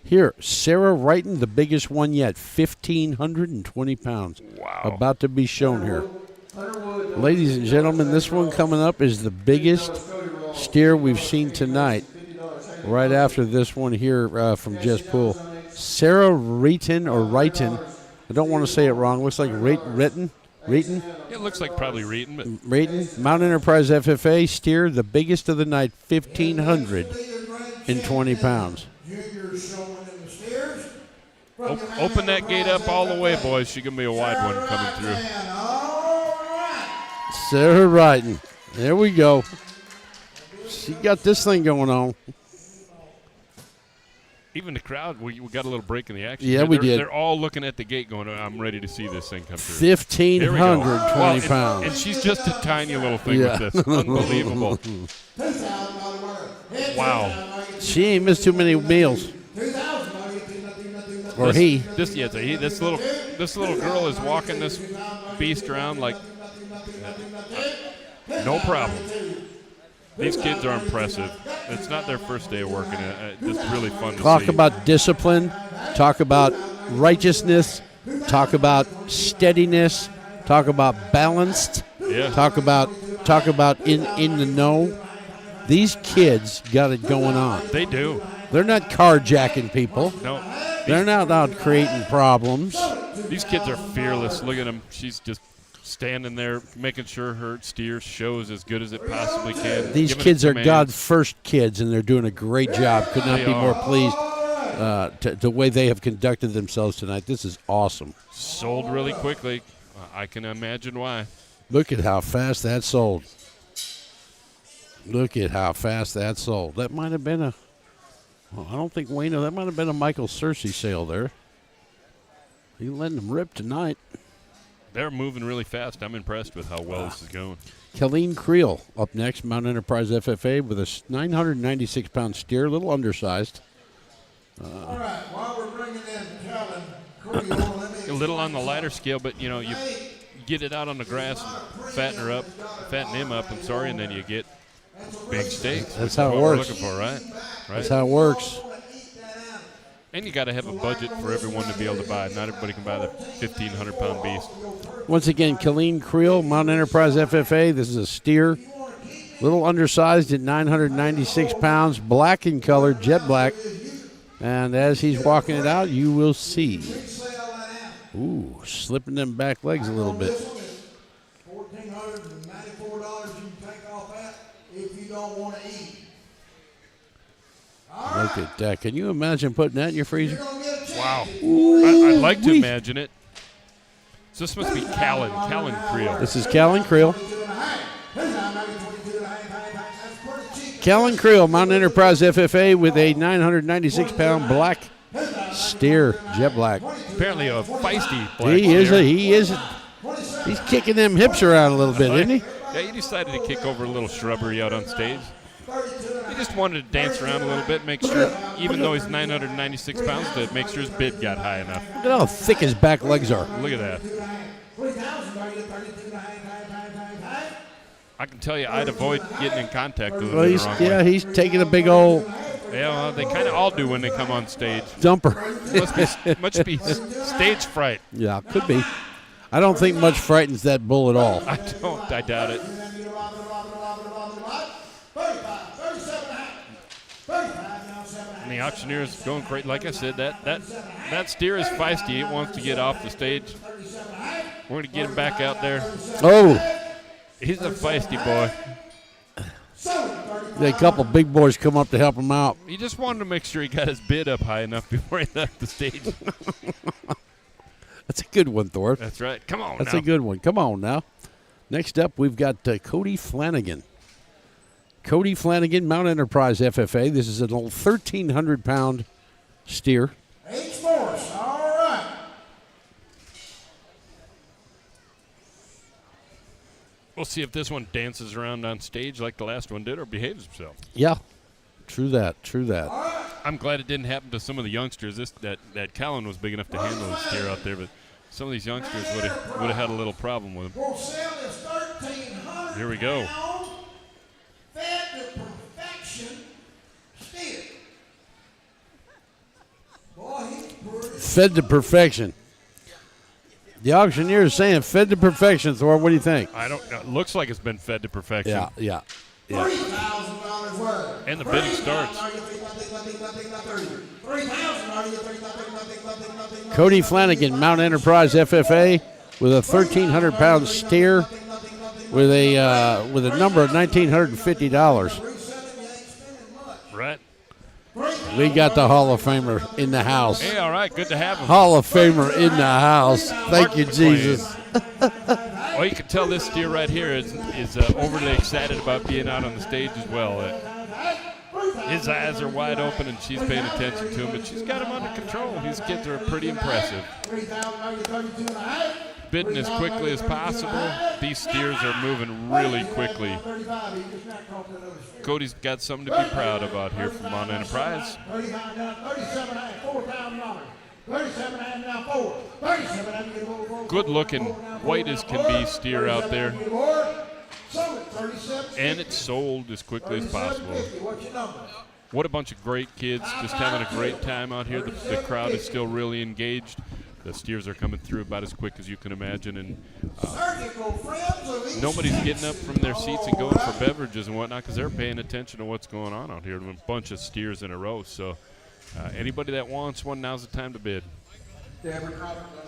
[SPEAKER 5] Here, Sarah Wrighton, the biggest one yet, 1,520 pounds.
[SPEAKER 6] Wow.
[SPEAKER 5] About to be shown here. Ladies and gentlemen, this one coming up is the biggest steer we've seen tonight. Right after this one here from Jess Poole. Sarah Wrighton or Wrighton. I don't want to say it wrong. Looks like Wrighton.
[SPEAKER 6] It looks like probably Reeton, but
[SPEAKER 5] Wrighton, Mount Enterprise FFA steer, the biggest of the night, 1,520 pounds.
[SPEAKER 6] Open that gate up all the way, boys. She's going to be a wide one coming through.
[SPEAKER 5] Sarah Wrighton. There we go. She got this thing going on.
[SPEAKER 6] Even the crowd, we got a little break in the action.
[SPEAKER 5] Yeah,
[SPEAKER 6] here.
[SPEAKER 5] we did.
[SPEAKER 6] They're all looking at the gate going, I'm ready to see this thing come through.
[SPEAKER 5] 1,520 pounds.
[SPEAKER 6] And she's just a tiny little thing
[SPEAKER 5] Yeah.
[SPEAKER 6] with this. Unbelievable. Wow.
[SPEAKER 5] She ain't missed too many meals. Or he.
[SPEAKER 6] This little girl is walking this beast around like no problem. These kids are impressive. It's not their first day of working. It's really fun to see.
[SPEAKER 5] Talk about discipline. Talk about righteousness. Talk about steadiness. Talk about balanced.
[SPEAKER 6] Yeah.
[SPEAKER 5] Talk about in the know. These kids got it going on.
[SPEAKER 6] They do.
[SPEAKER 5] They're not carjacking people.
[SPEAKER 6] No.
[SPEAKER 5] They're not out creating problems.
[SPEAKER 6] These kids are fearless. Look at them. She's just standing there making sure her steer shows as good as it possibly can.
[SPEAKER 5] These
[SPEAKER 6] giving
[SPEAKER 5] kids
[SPEAKER 6] it
[SPEAKER 5] are
[SPEAKER 6] commands.
[SPEAKER 5] God's first kids, and they're doing a great job. Could not
[SPEAKER 6] They
[SPEAKER 5] be more
[SPEAKER 6] are.
[SPEAKER 5] pleased the way they have conducted themselves tonight. This is awesome.
[SPEAKER 6] Sold really quickly. I can imagine why.
[SPEAKER 5] Look at how fast that sold. Look at how fast that sold. That might have been I don't think Wayno, that might have been a Michael Cersei sale there. He letting them rip tonight.
[SPEAKER 6] They're moving really fast. I'm impressed with how well this is going.
[SPEAKER 5] Colleen Creel up next, Mount Enterprise FFA with a 996-pound steer, a little undersized.
[SPEAKER 8] All right, while we're bringing in Calvin Creel, let me
[SPEAKER 6] A little on the lighter scale, but you get it out on the grass, fatten him up, and then you get big steaks.
[SPEAKER 5] That's how it
[SPEAKER 6] what
[SPEAKER 5] works.
[SPEAKER 6] We're looking for, right?
[SPEAKER 5] That's how it works.
[SPEAKER 6] And you got to have a budget for everyone to be able to buy. Not everybody can buy the 1,500-pound beast.
[SPEAKER 5] Once again, Colleen Creel, Mount Enterprise FFA. This is a steer. Little undersized at 996 pounds, black in color, jet black. And as he's walking it out, you will see. Ooh, slipping them back legs a little bit.
[SPEAKER 8] $1,494 you can take off that if you don't want to eat.
[SPEAKER 5] Look at that. Can you imagine putting that in your freezer?
[SPEAKER 6] Wow. I'd like to imagine it. So this must be Callan Creel.
[SPEAKER 5] This is Callan Creel. Callan Creel, Mount Enterprise FFA with a 996-pound black steer, jet black.
[SPEAKER 6] Apparently a feisty black
[SPEAKER 5] He is. He's kicking them hips around a little bit, isn't he?
[SPEAKER 6] Yeah, he decided to kick over a little shrubbery out on stage. He just wanted to dance around a little bit, make sure, even though he's 996 pounds, to make sure his bid got high enough.
[SPEAKER 5] Look at how thick his back legs are.
[SPEAKER 6] Look at that. I can tell you, I'd avoid getting in contact with him
[SPEAKER 5] Well,
[SPEAKER 6] in the wrong way.
[SPEAKER 5] he's taking a big old
[SPEAKER 6] Yeah, well, they kind of all do when they come on stage.
[SPEAKER 5] dumper.
[SPEAKER 6] Must be stage fright.
[SPEAKER 5] Yeah, could be. I don't think much frightens that bull at all.
[SPEAKER 6] I don't. I doubt it. And the auctioneer's going great. Like I said, that steer is feisty. It wants to get off the stage. We're going to get him back out there.
[SPEAKER 5] Oh,
[SPEAKER 6] He's a feisty boy.
[SPEAKER 5] a couple big boys come up to help him out.
[SPEAKER 6] He just wanted to make sure he got his bid up high enough before he left the stage.
[SPEAKER 5] That's a good one, Thor.
[SPEAKER 6] That's right. Come on
[SPEAKER 5] That's
[SPEAKER 6] now.
[SPEAKER 5] a good one. Come on now. Next up, we've got Cody Flanagan. Cody Flanagan, Mount Enterprise FFA. This is an old 1,300-pound steer.
[SPEAKER 8] H-Force, all right.
[SPEAKER 6] We'll see if this one dances around on stage like the last one did or behaves himself.
[SPEAKER 5] Yeah, true that, true that.
[SPEAKER 6] I'm glad it didn't happen to some of the youngsters. That Callan was big enough to handle the steer out there, but some of these youngsters would have had a little problem with him.
[SPEAKER 8] For sale is 1,300.
[SPEAKER 6] Here we go.
[SPEAKER 8] Fed to perfection steer. Boy, he's pretty.
[SPEAKER 5] Fed to perfection. The auctioneer is saying fed to perfection, Thor. What do you think?
[SPEAKER 6] I don't. It looks like it's been fed to perfection.
[SPEAKER 5] Yeah.
[SPEAKER 8] $3,000 worth.
[SPEAKER 6] And the bidding starts.
[SPEAKER 5] Cody Flanagan, Mount Enterprise FFA, with a 1,300-pound steer, with a number of $1,950.
[SPEAKER 6] Right.
[SPEAKER 5] We got the Hall of Famer in the house.
[SPEAKER 6] Hey, all right. Good to have him.
[SPEAKER 5] Hall of Famer in the house. Thank you, Jesus.
[SPEAKER 6] Well, you can tell this steer right here is overly excited about being out on the stage as well. His eyes are wide open, and she's paying attention to him, but she's got him under control. These kids are pretty impressive. Bidding as quickly as possible. These steers are moving really quickly. Cody's got something to be proud of out here from Mount Enterprise. Good looking, white as can be steer out there. And it's sold as quickly as possible. What a bunch of great kids, just having a great time out here. The crowd is still really engaged. The steers are coming through about as quick as you can imagine, and nobody's getting up from their seats and going for beverages and whatnot because they're paying attention to what's going on out here. A bunch of steers in a row, so anybody that wants one, now's the time to bid.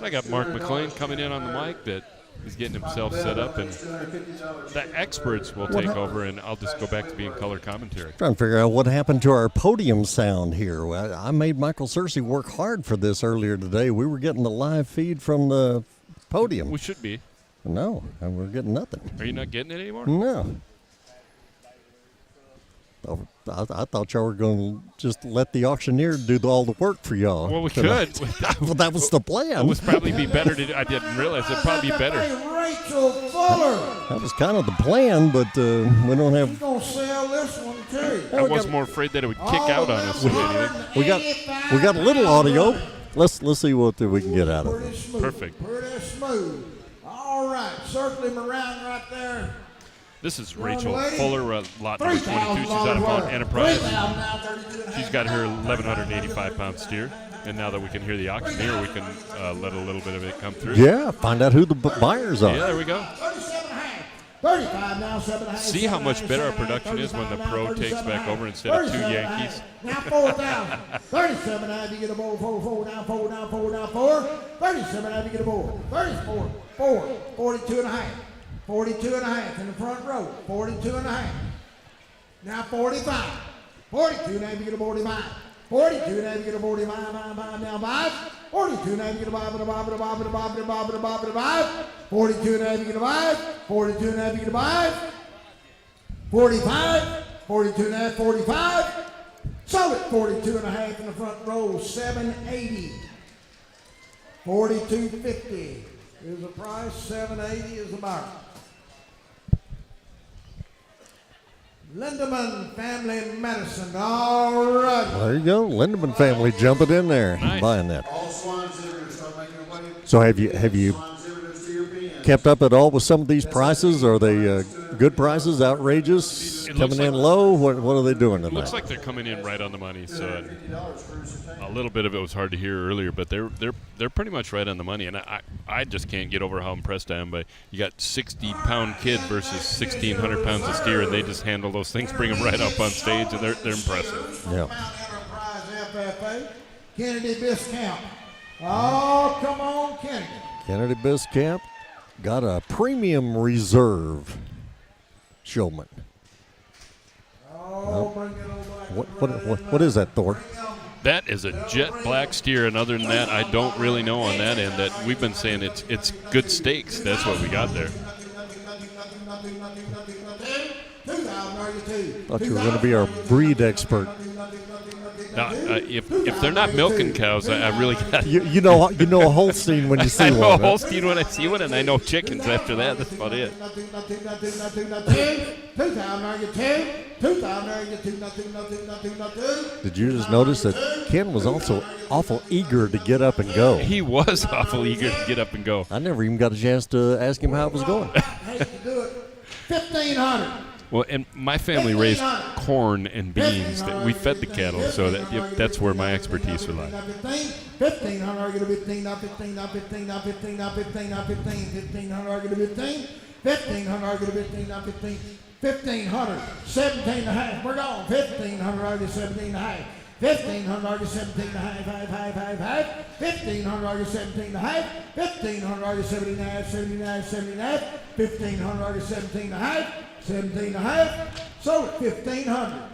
[SPEAKER 6] I got Mark McLean coming in on the mic that he's getting himself set up, and the experts will take over, and I'll just go back to being color commentary.
[SPEAKER 12] Trying to figure out what happened to our podium sound here. Well, I made Michael Searcy work hard for this earlier today. We were getting the live feed from the podium.
[SPEAKER 6] We should be.
[SPEAKER 12] No, and we're getting nothing.
[SPEAKER 6] Are you not getting it anymore?
[SPEAKER 12] No. I thought y'all were going to just let the auctioneer do all the work for y'all.
[SPEAKER 6] Well, we
[SPEAKER 12] tonight.
[SPEAKER 6] could.
[SPEAKER 12] Well, that was the plan.
[SPEAKER 6] It would probably be better to. I didn't realize it'd probably be better.
[SPEAKER 8] Rachel Fuller.
[SPEAKER 12] That was kind of the plan, but we don't have.
[SPEAKER 8] He's gonna sell this one too.
[SPEAKER 6] I was more afraid that it would kick out on us than anything.
[SPEAKER 12] We got a little audio. Let's see what we can get out of it.
[SPEAKER 6] Perfect.
[SPEAKER 8] Pretty smooth. All right, circle him around right there.
[SPEAKER 6] This is Rachel Fuller, lot number 22. She's out of Mount Enterprise. She's got her 1,185-pound steer. And now that we can hear the auctioneer, we can let a little bit of it come through.
[SPEAKER 12] Yeah, find out who the buyers are.
[SPEAKER 6] Yeah, there we go.
[SPEAKER 8] 35 now, 7.5.
[SPEAKER 6] See how much better our production is when the pro takes back over instead of two Yankees?
[SPEAKER 8] Now 4,000. 37.5, you get a board. 4 down, 4 down, 4 down, 4. 37.5, you get a board. 34, 4, 42.5. 42.5 in the front row. 42.5. Now 45. 42 now you get a 45. 42 now you get a 45. 5 now 5. 42 now you get a 5 and a 5 and a 5 and a 5 and a 5 and a 5 and a 5. 42 now you get a 5. 42 now you get a 5. 45. 42 now 45. Sold it. 42.5 in the front row. 780. 42.50 is the price. 780 is the buyer. Lindemann Family Medicine. All right.
[SPEAKER 12] There you go. Lindemann family jumping in there,
[SPEAKER 6] Nice.
[SPEAKER 12] buying that. So have you kept up at all with some of these prices? Are they good prices, outrageous,
[SPEAKER 6] It looks
[SPEAKER 12] coming in
[SPEAKER 6] like-
[SPEAKER 12] low? What are they doing
[SPEAKER 6] It looks
[SPEAKER 12] tonight?
[SPEAKER 6] like they're coming in right on the money. So a little bit of it was hard to hear earlier, but they're pretty much right on the money. And I just can't get over how impressed I am by you got 60-pound kid versus 1,600 pounds of steer, and they just handle those things, bring them right up on stage, and they're impressive.
[SPEAKER 12] Yeah.
[SPEAKER 8] Mount Enterprise FFA. Kennedy Biscamp. Oh, come on, Kennedy.
[SPEAKER 12] Kennedy Biscamp got a premium reserve showman.
[SPEAKER 8] Oh, bring it over.
[SPEAKER 12] What is that, Thor?
[SPEAKER 6] That is a jet black steer, and other than that, I don't really know on that end. That we've been saying it's good steaks. That's what we got there.
[SPEAKER 12] Thought you were going to be our breed expert.
[SPEAKER 6] If they're not milking cows, I really got.
[SPEAKER 12] You know a Holstein when you see
[SPEAKER 6] I know
[SPEAKER 12] one.
[SPEAKER 6] a Holstein when I see one, and I know chickens after that. That's about it.
[SPEAKER 8] 2,000 are you 2? 2,000 are you 2, nothing.
[SPEAKER 12] Did you just notice that Ken was also awful eager to get up and go?
[SPEAKER 6] He was awful eager to get up and go.
[SPEAKER 12] I never even got a chance to ask him how it was going.
[SPEAKER 8] Hate to do it. 1,500.
[SPEAKER 6] Well, and my family raised corn and beans. We fed the cattle, so that's where my expertise would lie.
[SPEAKER 8] 1,500 are you 15, not 15, not 15, not 15, not 15, not 15, 1,500 are you 15, 1,500 are you 15, not 15, 1,500, 17 and a half. We're gone. 1,500 are you 17 and a half. 1,500 are you 17 and a half, 1,500 are you 17 and a half, 1,500 are you 17 and a half, 1,500 are you 17 and a half, 17 and a half, sold it 1,500,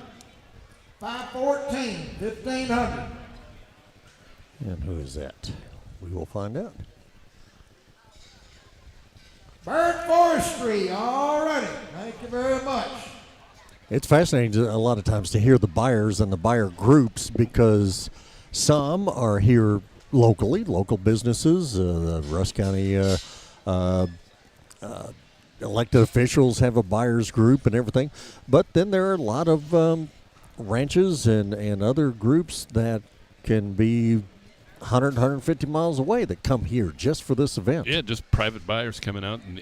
[SPEAKER 8] 514, 1,500.
[SPEAKER 12] And who is that? We will find out.
[SPEAKER 8] Bird Forestry, all righty, thank you very much.
[SPEAKER 12] It's fascinating a lot of times to hear the buyers and the buyer groups because some are here locally, local businesses, the Rusk County elected officials have a buyers group and everything. But then there are a lot of ranches and other groups that can be 100, 150 miles away that come here just for this event.
[SPEAKER 6] Yeah, just private buyers coming out and,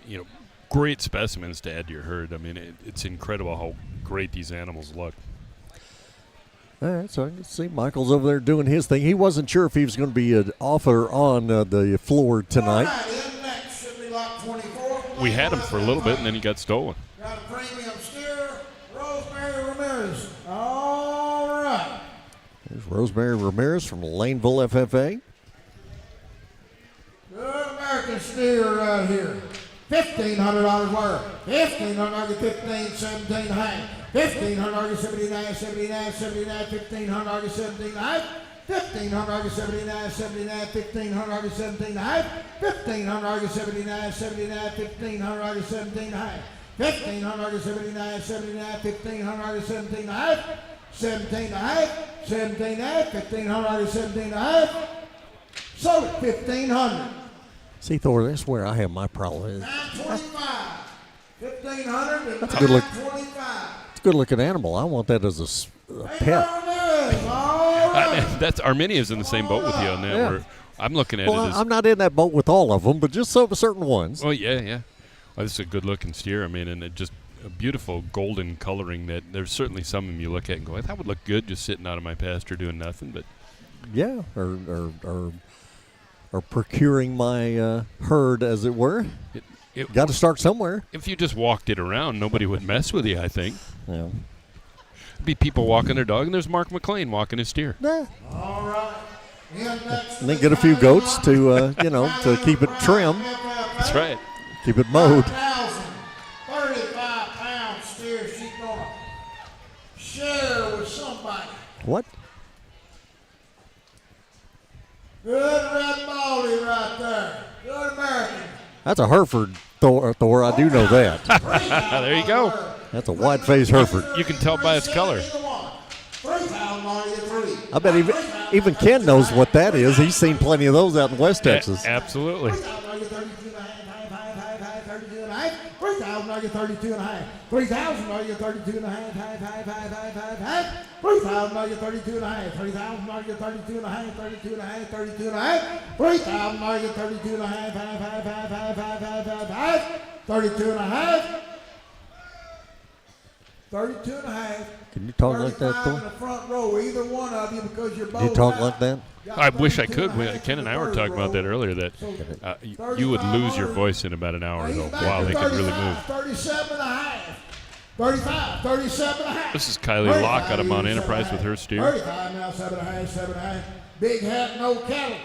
[SPEAKER 6] great specimens to add to your herd. I mean, it's incredible how great these animals look.
[SPEAKER 12] All right, so I can see Michael's over there doing his thing. He wasn't sure if he was going to be off or on the floor tonight.
[SPEAKER 8] All right, in next should be lot 24.
[SPEAKER 6] We had him for a little bit, and then he got stolen.
[SPEAKER 8] Got a premium steer, Rosemary Ramirez. All right.
[SPEAKER 12] There's Rosemary Ramirez from Laneville FFA.
[SPEAKER 8] Good American steer right here. $1,500 worth. 1,500, 15, 17 and a half. 1,500, 79, 79, 79, 1,500, 17 and a half. 1,500, 79, 79, 1,500, 17 and a half. 1,500, 79, 79, 1,500, 17 and a half. 1,500, 79, 79, 1,500, 17 and a half. 17 and a half, 17 and a half, 1,500, 17 and a half. Sold it, 1,500.
[SPEAKER 12] See, Thor, that's where I have my problem.
[SPEAKER 8] 925. 1,500
[SPEAKER 12] That's a good look.
[SPEAKER 8] 925.
[SPEAKER 12] It's a good looking animal. I want that as a pet.
[SPEAKER 6] That's Arminia's in the same boat with you on that.
[SPEAKER 12] Yeah.
[SPEAKER 6] Where I'm looking at
[SPEAKER 12] Well,
[SPEAKER 6] it as
[SPEAKER 12] I'm not in that boat with all of them, but just certain ones.
[SPEAKER 6] Oh yeah. Well, this is a good looking steer. I mean, and it just a beautiful golden coloring that there's certainly some of them you look at and go, that would look good just sitting out of my pasture doing nothing. But
[SPEAKER 12] yeah, or procuring my herd, as it were. Got to start somewhere.
[SPEAKER 6] If you just walked it around, nobody would mess with you, I think.
[SPEAKER 12] Yeah.
[SPEAKER 6] There'd be people walking their dog, and there's Mark McLean walking his steer.
[SPEAKER 12] Nah.
[SPEAKER 8] All right.
[SPEAKER 12] And then get a few goats to, to keep it trim.
[SPEAKER 6] That's right.
[SPEAKER 12] Keep it mowed.
[SPEAKER 8] 35-pound steer she's going to share with somebody.
[SPEAKER 12] What?
[SPEAKER 8] Good red baldy right there. Good American.
[SPEAKER 12] That's a Hereford, Thor. I do know that.
[SPEAKER 6] There you go.
[SPEAKER 12] That's a white-faced Hereford.
[SPEAKER 6] You can tell by its color.
[SPEAKER 12] I bet even Ken knows what that is. He's seen plenty of those out in West Texas.
[SPEAKER 6] Absolutely.
[SPEAKER 8] 3,000 are you 32 and a half. 3,000 are you 32 and a half. 3,000 are you 32 and a half. 3,000 are you 32 and a half. 32 and a half. 32 and a half. 3,000 are you 32 and a half. 32 and a half. 32 and a half.
[SPEAKER 12] Can you talk like that, Thor?
[SPEAKER 8] In the front row, either one of you, because you're both.
[SPEAKER 12] Can you talk like that?
[SPEAKER 6] I wish I could. Ken and I were talking about that earlier, that you would lose your voice in about an hour, though. Wow, they could really move.
[SPEAKER 8] 37 and a half. 35, 37 and a half.
[SPEAKER 6] This is Kylie Locke out of Mount Enterprise with her steer.
[SPEAKER 8] 35 now, 7 and a half, 7 and a half. Big hat, no cattle.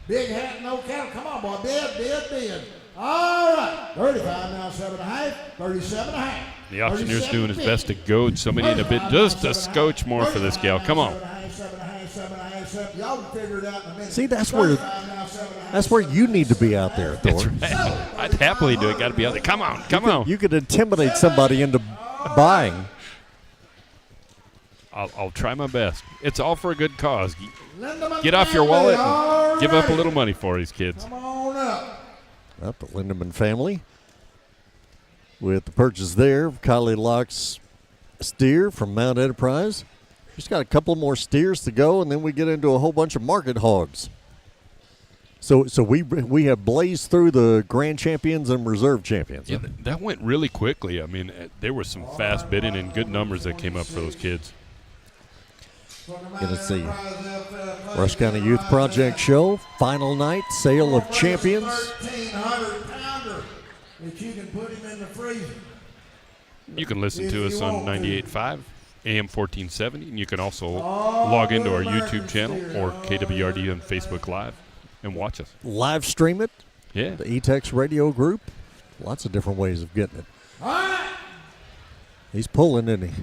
[SPEAKER 8] Big hat, no cattle. Come on, boy. Bid. All right. 35 now, 7 and a half. 37 and a half.
[SPEAKER 6] The auctioneer's doing his best to goad somebody in a bit, just a scotch more for this gal. Come on.
[SPEAKER 8] Y'all can figure it out in a minute.
[SPEAKER 12] See, that's where you need to be out there, Thor.
[SPEAKER 6] That's right. I'd happily do it. Got to be out there. Come on.
[SPEAKER 12] You could intimidate somebody into buying.
[SPEAKER 6] I'll try my best. It's all for a good cause. Get off your wallet and give up a little money for these kids.
[SPEAKER 8] Come on up.
[SPEAKER 12] Up the Lindemann family with the purchase there of Kylie Locke's steer from Mount Enterprise. Just got a couple more steers to go, and then we get into a whole bunch of market hogs. So we have blazed through the grand champions and reserve champions.
[SPEAKER 6] Yeah, that went really quickly. I mean, there was some fast bidding and good numbers that came up for those kids.
[SPEAKER 12] Let's see. Rusk County Youth Project Show, final night, sale of champions.
[SPEAKER 8] 1,300-pounder that you can put him in the freezer.
[SPEAKER 6] You can listen to us on 98.5, AM 1470, and you can also log into our YouTube channel or KWRD on Facebook Live and watch us.
[SPEAKER 12] Live stream it.
[SPEAKER 6] Yeah.
[SPEAKER 12] The E-Tex radio group. Lots of different ways of getting it. He's pulling, isn't he?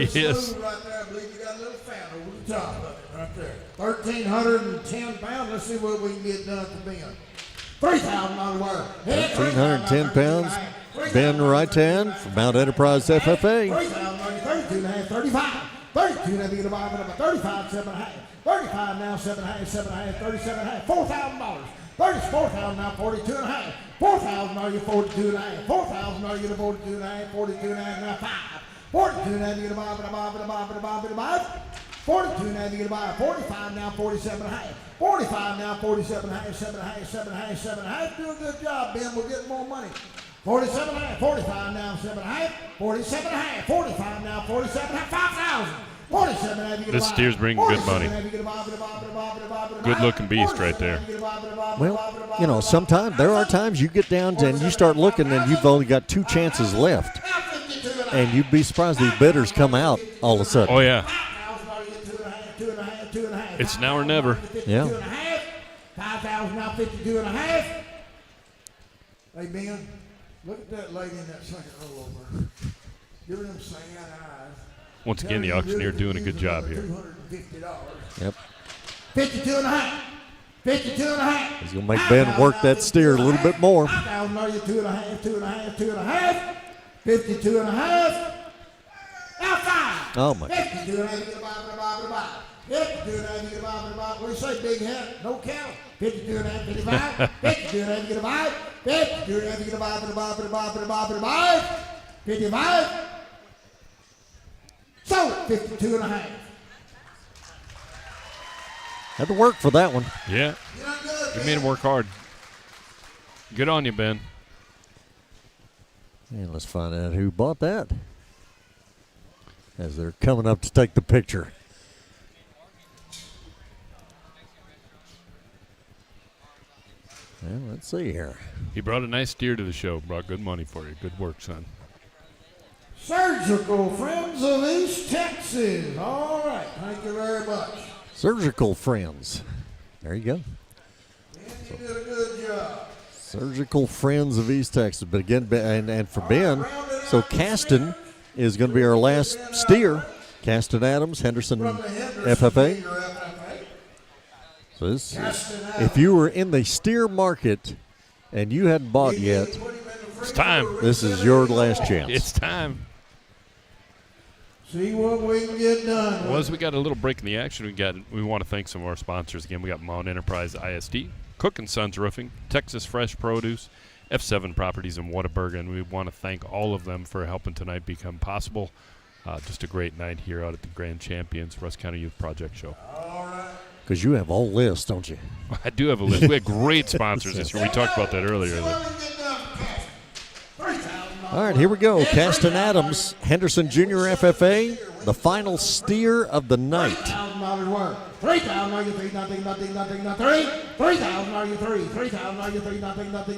[SPEAKER 6] He is.
[SPEAKER 8] Right there. I believe you got a little fat over the top of it right there. 1,310 pounds. Let's see what we can get done at the bend. $3,000 wire.
[SPEAKER 12] 1,310 pounds. Ben Right-Hand from Mount Enterprise FFA.
[SPEAKER 8] 32.5, 35. 32 now, you get a 35, 7.5. 35 now, 7.5, 7.5, 37.5. $4,000. 34,000 now, 42.5. 4,000 are you 42.5. 4,000 are you to 42.5. 42.5 now, 5. 42 now, you get a 5. 42 now, you get a 45 now, 47.5. 45 now, 47.5, 7.5, 7.5, 7.5. Do a good job, Ben. We'll get more money. 47.5, 45 now, 7.5. 47.5, 45 now, 47.5, 5,000. 47.
[SPEAKER 6] This steer's bringing good money. Good looking beast right there.
[SPEAKER 12] Well, you know, sometimes there are times you get down to and you start looking and you've only got 2 chances left. And you'd be surprised these bidders come out all of a sudden.
[SPEAKER 6] Oh, yeah. It's now or never.
[SPEAKER 12] Yeah.
[SPEAKER 8] 5,000 now, 52.5. Hey, Ben, look at that lady in that second row over. Give her them sad eyes.
[SPEAKER 6] Once again, the auctioneer doing a good job here.
[SPEAKER 8] $250.
[SPEAKER 12] Yep.
[SPEAKER 8] 52.5. 52.5.
[SPEAKER 12] He's going to make Ben work that steer a little bit more.
[SPEAKER 8] 5,000 are you 2.5, 2.5, 2.5. 52.5. Now 5.
[SPEAKER 12] Oh, my.
[SPEAKER 8] 52.5. 52.5, you get a 5. What do you say, big head? No count. 52.5, 55. 52.5, you get a 5. 52.5, you get a 5. 55. So, 52.5.
[SPEAKER 12] Had to work for that one.
[SPEAKER 6] Yeah. You made him work hard. Good on you, Ben.
[SPEAKER 12] And let's find out who bought that as they're coming up to take the picture. Well, let's see here.
[SPEAKER 6] He brought a nice steer to the show. Brought good money for you. Good work, son.
[SPEAKER 8] Surgical Friends of East Texas. All right. Thank you very much.
[SPEAKER 12] Surgical Friends. There you go.
[SPEAKER 8] You did a good job.
[SPEAKER 12] Surgical Friends of East Texas. But again, and for Ben, so Caston is going to be our last steer. Caston Adams, Henderson FFA. So this, if you were in the steer market and you hadn't bought yet,
[SPEAKER 6] it's time.
[SPEAKER 12] This is your last chance.
[SPEAKER 6] It's time.
[SPEAKER 8] See what we can get done.
[SPEAKER 6] Well, as we got a little break in the action, we want to thank some of our sponsors again. We got Mount Enterprise ISD, Cook & Sons Roofing, Texas Fresh Produce, F7 Properties in Whataburger, and we want to thank all of them for helping tonight become possible. Just a great night here out at the Grand Champions Rusk County Youth Project Show.
[SPEAKER 8] All right.
[SPEAKER 12] Because you have a whole list, don't you?
[SPEAKER 6] I do have a list. We had great sponsors this year. We talked about that earlier.
[SPEAKER 12] All right, here we go. Caston Adams, Henderson Junior FFA, the final steer of the night.
[SPEAKER 8] $3,000 worth. 3,000 are you 3, nothing, 3. 3,000 are you 3. 3,000 are you 3, nothing, 3. 3,000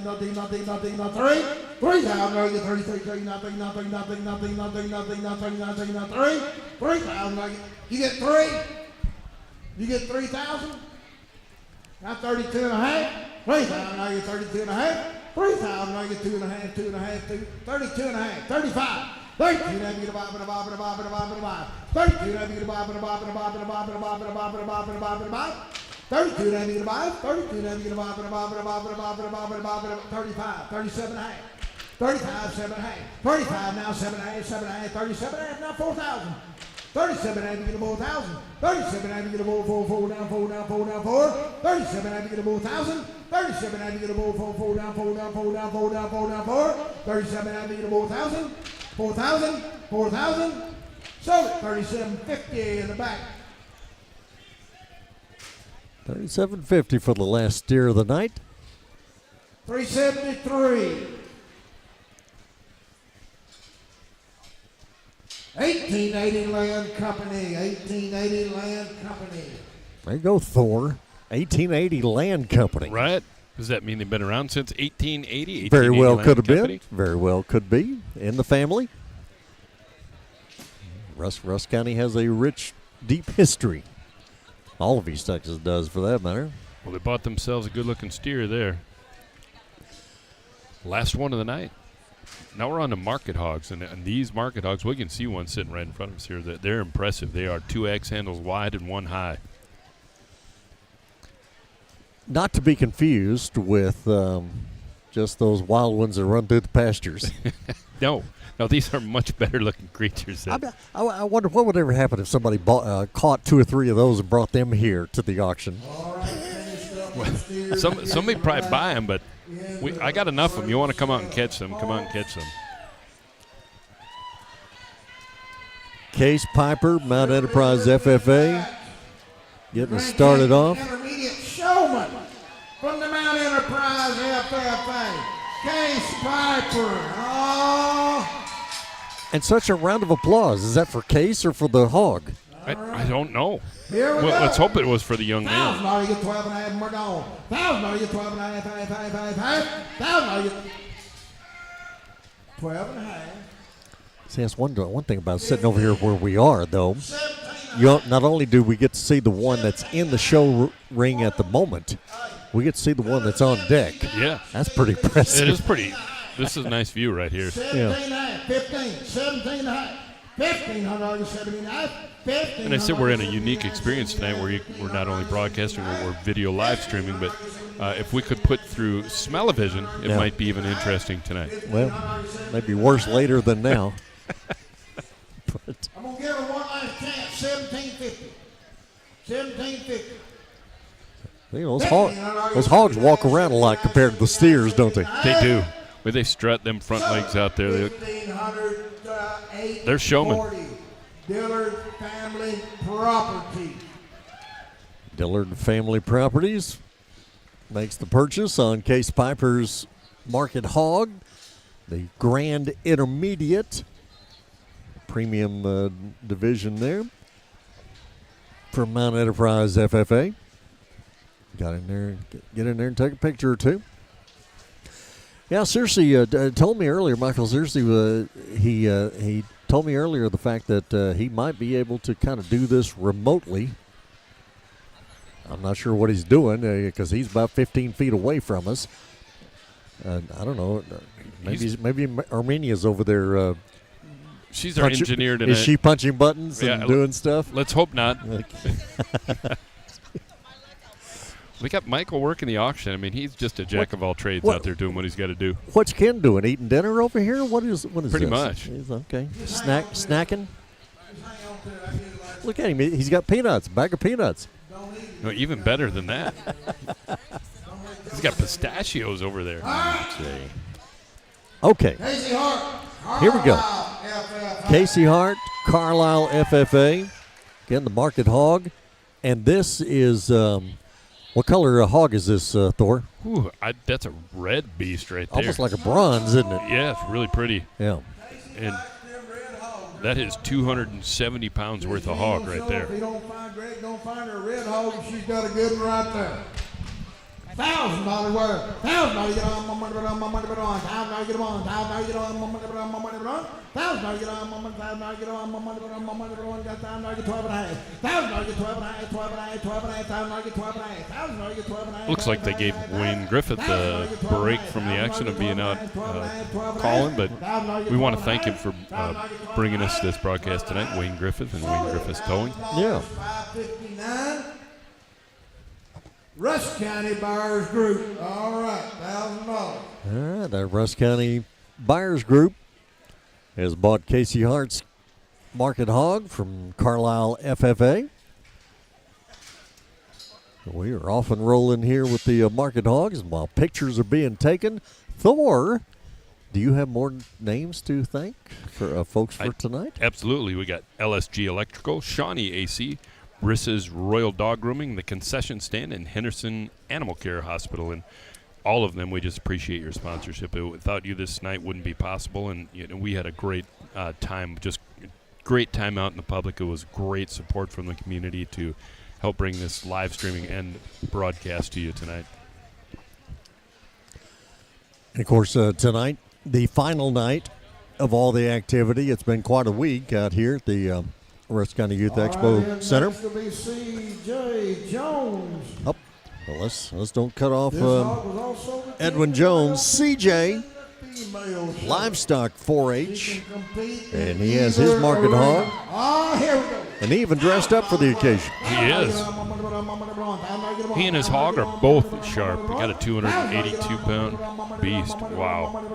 [SPEAKER 8] are you 3, nothing, 3. 3,000 are you. You get 3. You get 3,000. Now 32.5. 3,000 are you 32.5. 3,000 are you 2.5, 2.5, 32.5, 35. 32 now you get a 5 and a 5 and a 5 and a 5 and a 5. 32 now you get a 5 and a 5 and a 5 and a 5 and a 5 and a 5 and a 5 and a 5 and a 5. 32 now you get a 5. 32 now you get a 5 and a 5 and a 5 and a 5 and a 5 and a 5 and a 35. 37.5. 35, 7.5. 35 now 7.5, 7.5. 37.5 now 4,000. 37 and get a bull 1,000. 37 and get a bull 4 down 4 down 4 down 4. 37 and get a bull 1,000. 37 and get a bull 4 down 4 down 4 down 4 down 4 down 4. 37 and get a bull 1,000. 4,000 4,000. Sold it 37.50 in the back.
[SPEAKER 12] 37.50 for the last steer of the night.
[SPEAKER 8] 373. 1880 Land Company. 1880 Land Company.
[SPEAKER 12] There you go, Thor. 1880 Land Company.
[SPEAKER 6] Right. Does that mean they've been around since 1880?
[SPEAKER 12] Very well
[SPEAKER 6] Land
[SPEAKER 12] could have
[SPEAKER 6] Company?
[SPEAKER 12] been. Very well could be. In the family. Rusk County has a rich, deep history. All of East Texas does, for that matter.
[SPEAKER 6] Well, they bought themselves a good-looking steer there. Last one of the night. Now we're on to market hogs, and these market hogs, we can see one sitting right in front of us here. They're impressive. They are 2 axe handles wide and 1 high.
[SPEAKER 12] Not to be confused with just those wild ones that run through the pastures.
[SPEAKER 6] No, these are much better-looking creatures.
[SPEAKER 12] I wonder what would ever happen if somebody caught 2 or 3 of those and brought them here to the auction.
[SPEAKER 6] Somebody probably buy them, but I got enough of them. You want to come out and catch them, come out and catch them.
[SPEAKER 12] Case Piper, Mount Enterprise FFA, getting us started off.
[SPEAKER 8] Intermediate showman from the Mount Enterprise FFA. Case Piper. Oh.
[SPEAKER 12] And such a round of applause. Is that for Case or for the hog?
[SPEAKER 6] I don't know.
[SPEAKER 8] Here we go.
[SPEAKER 6] Let's hope it was for the young man.
[SPEAKER 8] $1,000 you get 12 and a half, and we're gone. $1,000 you get 12 and a half, $1,000 you get 12 and a half.
[SPEAKER 12] See, that's one thing about sitting over here where we are, though. Not only do we get to see the one that's in the show ring at the moment, we get to see the one that's on deck.
[SPEAKER 6] Yeah.
[SPEAKER 12] That's pretty impressive.
[SPEAKER 6] It is pretty. This is a nice view right here.
[SPEAKER 8] 17 and a half, 15, 17 and a half, $1,500, 17 and a half, 15.
[SPEAKER 6] And I said we're in a unique experience tonight where we're not only broadcasting, we're video live streaming, but if we could put through smell-o-vision, it might be even interesting tonight.
[SPEAKER 12] Well, maybe worse later than now. But
[SPEAKER 8] I'm going to give her one last chance, 1750. 1750.
[SPEAKER 12] you know, those hogs walk around a lot compared to the steers, don't they?
[SPEAKER 6] They do. But they strut them front legs out there. They're showmen.
[SPEAKER 8] Dillard Family Property.
[SPEAKER 12] Dillard Family Properties makes the purchase on Case Piper's Market Hog, the Grand Intermediate premium division there from Mount Enterprise FFA. Got in there, get in there and take a picture or two. Yeah, seriously, told me earlier, Michael Seriously, he told me earlier the fact that he might be able to kind of do this remotely. I'm not sure what he's doing because he's about 15 feet away from us. I don't know. Maybe Armenia's over there.
[SPEAKER 6] She's our engineer tonight.
[SPEAKER 12] Is she punching buttons and doing stuff?
[SPEAKER 6] Let's hope not. We got Michael working the auction. I mean, he's just a jack of all trades out there doing what he's got to do.
[SPEAKER 12] What's Ken doing? Eating dinner over here? What is
[SPEAKER 6] Pretty
[SPEAKER 12] this?
[SPEAKER 6] much.
[SPEAKER 12] He's okay. Snacking? Look at him. He's got peanuts, bag of peanuts.
[SPEAKER 6] No, even better than that. He's got pistachios over there.
[SPEAKER 12] Okay.
[SPEAKER 8] Casey Hart.
[SPEAKER 12] Here we go.
[SPEAKER 8] FFA.
[SPEAKER 12] Casey Hart, Carlisle FFA. Again, the Market Hog. And this is, what color hog is this, Thor?
[SPEAKER 6] Ooh, that's a red beast right there.
[SPEAKER 12] Almost like a bronze, isn't it?
[SPEAKER 6] Yeah, it's really pretty.
[SPEAKER 12] Yeah.
[SPEAKER 6] And that is 270 pounds worth of hog right there.
[SPEAKER 8] If you don't find Greg, don't find her a red hog. She's got a good one right there. $1,000 worth. $1,000 get on my money, but on my money, but on. $1,000 get on. $1,000 get on my money, but on my money, but on. $1,000 get on my money. $1,000 get on my money, but on my money, but on. Got $1,000 get 12 and a half. $1,000 get 12 and a half. 12 and a half. 12 and a half. $1,000 get 12 and a half. $1,000 get 12 and a half.
[SPEAKER 6] Looks like they gave Wayne Griffith a break from the action of being out calling, but we want to thank him for bringing us this broadcast tonight. Wayne Griffith and Wayne Griffith's Towing.
[SPEAKER 12] Yeah.
[SPEAKER 8] 559. Rusk County Buyers Group. All right, $1,000.
[SPEAKER 12] All right, that Rusk County Buyers Group has bought Casey Hart's Market Hog from Carlisle FFA. We are off and rolling here with the Market Hogs while pictures are being taken. Thor, do you have more names to thank for folks for tonight?
[SPEAKER 6] Absolutely. We got LSG Electrical, Shawnee AC, Rissa's Royal Dog Grooming, the Concession Stand, and Henderson Animal Care Hospital. And all of them, we just appreciate your sponsorship. Without you, this night wouldn't be possible. And we had a great time, just great time out in the public. It was great support from the community to help bring this live streaming and broadcast to you tonight.
[SPEAKER 12] And of course, tonight, the final night of all the activity. It's been quite a week out here at the Rusk County Youth Expo Center.
[SPEAKER 8] Next will be C.J. Jones.
[SPEAKER 12] Oh, well, let's don't cut off
[SPEAKER 8] This hog was also the
[SPEAKER 12] Edwin Jones. CJ,
[SPEAKER 8] female show.
[SPEAKER 12] livestock 4-H,
[SPEAKER 8] She can compete
[SPEAKER 12] and
[SPEAKER 8] in
[SPEAKER 12] he has his
[SPEAKER 8] either
[SPEAKER 12] market
[SPEAKER 8] arena.
[SPEAKER 12] hog,
[SPEAKER 8] Ah, here we go.
[SPEAKER 12] and he even dressed up for the occasion.
[SPEAKER 6] He is. He and his hog are both sharp. We got a 282-pound beast. Wow.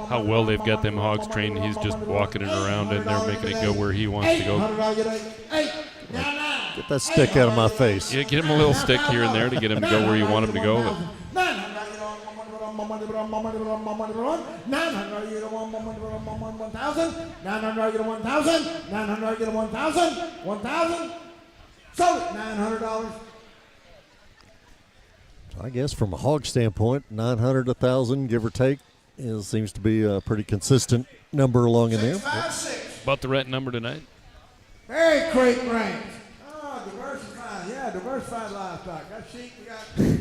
[SPEAKER 6] How well they've got them hogs trained. He's just walking it around in there, making it go where he wants to go.
[SPEAKER 12] Get that stick out of my face.
[SPEAKER 6] Yeah, get him a little stick here and there to get him to go where you want him to go.
[SPEAKER 8] $900.
[SPEAKER 12] I guess from a hog standpoint, 900, 1,000, give or take, seems to be a pretty consistent number along in there.
[SPEAKER 6] About the right number tonight.
[SPEAKER 8] Berry Creek Ranch. Oh, diversified. Yeah, diversified livestock. Got sheep, we got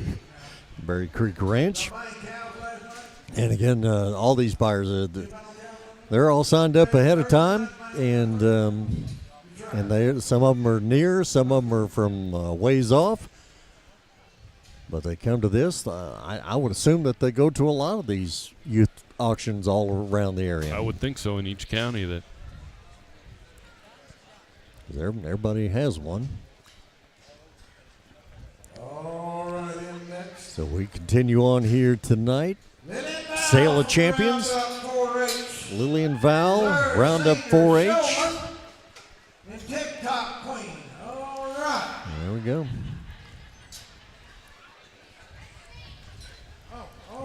[SPEAKER 12] Berry Creek Ranch. And again, all these buyers, they're all signed up ahead of time, and some of them are near, some of them are from ways off. But they come to this. I would assume that they go to a lot of these youth auctions all around the area.
[SPEAKER 6] I would think so in each county. That
[SPEAKER 12] everybody has one.
[SPEAKER 8] all right, then next.
[SPEAKER 12] So we continue on here tonight. Sale of Champions. Lillian Val, Roundup 4-H.
[SPEAKER 8] And TikTok Queen. All right.
[SPEAKER 12] There we go.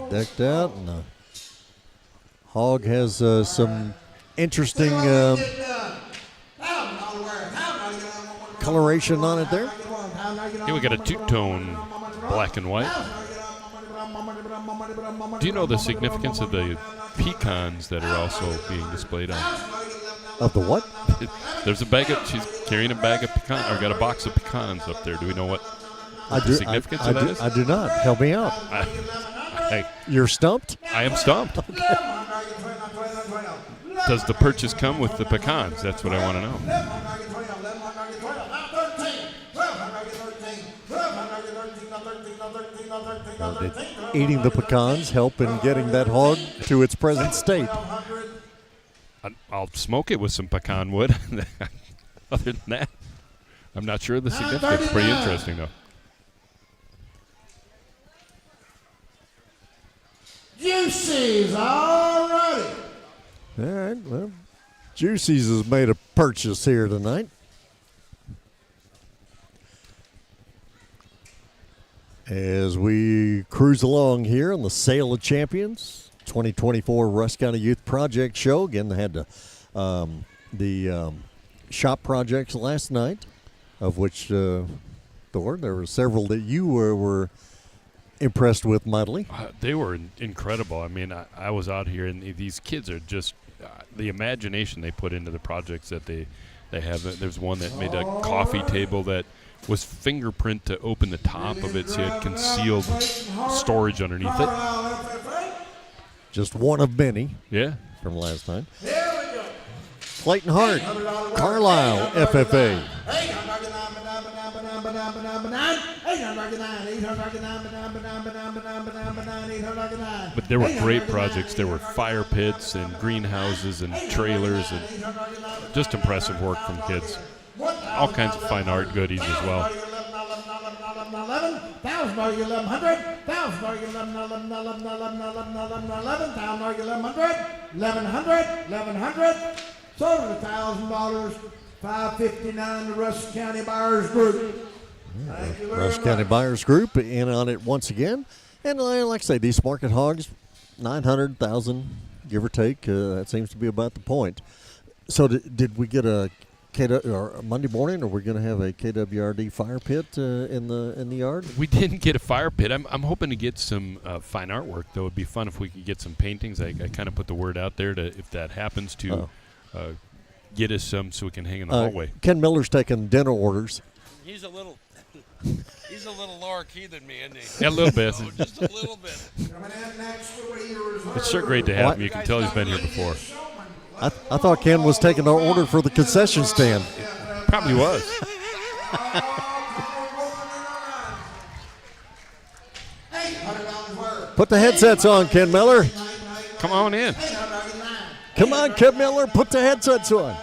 [SPEAKER 12] Decked out, and the hog has some interesting coloration on it there.
[SPEAKER 6] here we got a two-tone black and white. Do you know the significance of the pecans that are also being displayed on?
[SPEAKER 12] Of the what?
[SPEAKER 6] There's a bag of, she's carrying a bag of pecans, or got a box of pecans up there. Do we know what the significance of that is?
[SPEAKER 12] I do not. Help me out. You're stumped?
[SPEAKER 6] I am stumped. Does the purchase come with the pecans? That's what I want to know.
[SPEAKER 12] Did eating the pecans help in getting that hog to its present state?
[SPEAKER 6] I'll smoke it with some pecan wood. Other than that, I'm not sure of the significance. Pretty interesting, though.
[SPEAKER 8] Juicy's all righty.
[SPEAKER 12] All right, well, Juicy's has made a purchase here tonight. As we cruise along here on the Sale of Champions 2024 Rusk County Youth Project Show. Again, they had the shop projects last night, of which, Thor, there were several that you were impressed with mightily.
[SPEAKER 6] They were incredible. I mean, I was out here, and these kids are just the imagination they put into the projects that they have. There's one that made a coffee table that was fingerprint to open the top of it, so you had concealed storage underneath it.
[SPEAKER 12] Just one of many.
[SPEAKER 6] Yeah.
[SPEAKER 12] From last time. Clayton Hart, Carlisle FFA.
[SPEAKER 6] But there were great projects. There were fire pits and greenhouses and trailers, and just impressive work from kids. All kinds of fine art goodies as well.
[SPEAKER 8] 1,000 are you 1,100, 1,000 are you 1,100, 1,100. Sold at $1,000, $559 to Rusk County Buyers Group. Thank you very
[SPEAKER 12] Rusk
[SPEAKER 8] much.
[SPEAKER 12] County Buyers Group in on it once again. And like I say, these market hogs, 900,000, give or take. That seems to be about the point. So did we get a Monday morning? Are we going to have a KWRD fire pit in the yard?
[SPEAKER 6] We didn't get a fire pit. I'm hoping to get some fine artwork, though. It'd be fun if we could get some paintings. I kind of put the word out there to if that happens to get us some so we can hang in the hallway.
[SPEAKER 12] Ken Miller's taking dinner orders.
[SPEAKER 5] He's a little lower key than me, isn't he?
[SPEAKER 6] Yeah, a little bit.
[SPEAKER 5] Just a little bit.
[SPEAKER 6] It's sure great to have him. You can tell he's been here before.
[SPEAKER 12] I thought Ken was taking our order for the concession stand.
[SPEAKER 6] Probably was.
[SPEAKER 12] Put the headsets on, Ken Miller.
[SPEAKER 6] Come on in.
[SPEAKER 12] Come on, Ken Miller. Put the headsets on.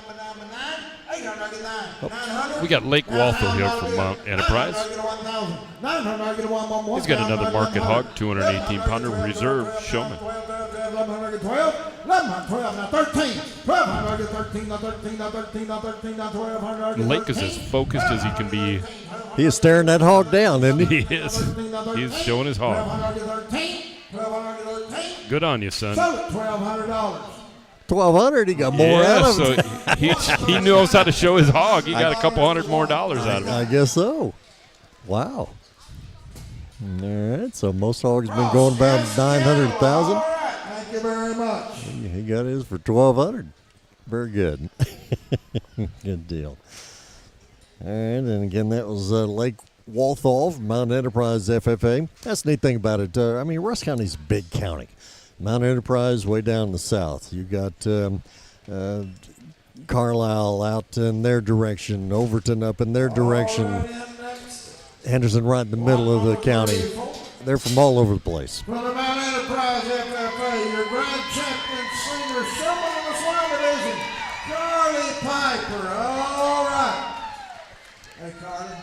[SPEAKER 6] We got Lake Walthall here from Mount Enterprise. He's got another market hog, 218-pounder reserve showman.
[SPEAKER 8] 12.
[SPEAKER 6] Lake is as focused as he can be.
[SPEAKER 12] He is staring that hog down, isn't he?
[SPEAKER 6] He is. He's showing his hog. Good on you, son.
[SPEAKER 12] $1,200. He got more out of it.
[SPEAKER 6] So he knows how to show his hog. He got a couple $100 more out of it.
[SPEAKER 12] I guess so. Wow. All right. So most hogs have been going about 900,000.
[SPEAKER 8] Thank you very much.
[SPEAKER 12] He got his for 1,200. Very good. Good deal. All right, and again, that was Lake Walthall from Mount Enterprise FFA. That's the neat thing about it. Rusk County's a big county. Mount Enterprise way down in the south. You got Carlisle out in their direction, Overton up in their direction, Henderson right in the middle of the county. They're from all over the place.
[SPEAKER 8] From the Mount Enterprise FFA, your grand champion singer, showman in the swine division, Carly Piper. All right. Hey, Carly.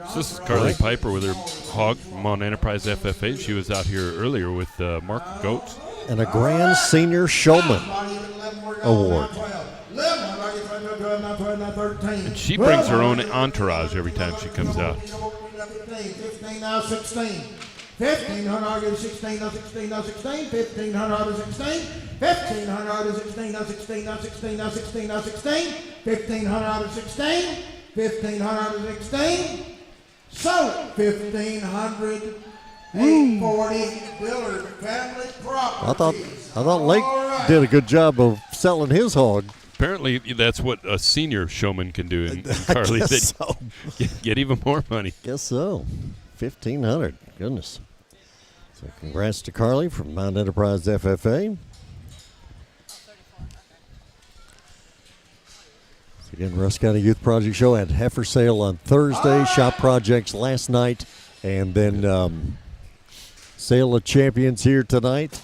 [SPEAKER 6] So this is Carly Piper with her hog from Mount Enterprise FFA. She was out here earlier with Mark Goats.
[SPEAKER 12] And a Grand Senior Showman Award.
[SPEAKER 6] And she brings her own entourage every time she comes out.
[SPEAKER 8] 15 now 16. 1,500 16 now 16 now 16. 1,500 16. 1,500 16 now 16 now 16 now 16 now 16. 1,500 16. 1,500 16. So 1,500 840 Dillard family property.
[SPEAKER 12] I thought Lake did a good job of selling his hog.
[SPEAKER 6] Apparently, that's what a senior showman can do in Carly.
[SPEAKER 12] So.
[SPEAKER 6] Get even more money.
[SPEAKER 12] Guess so. 1,500. Goodness. So congrats to Carly from Mount Enterprise FFA. So again, Rusk County Youth Project Show had heifer sale on Thursday, shop projects last night, and then sale of champions here tonight.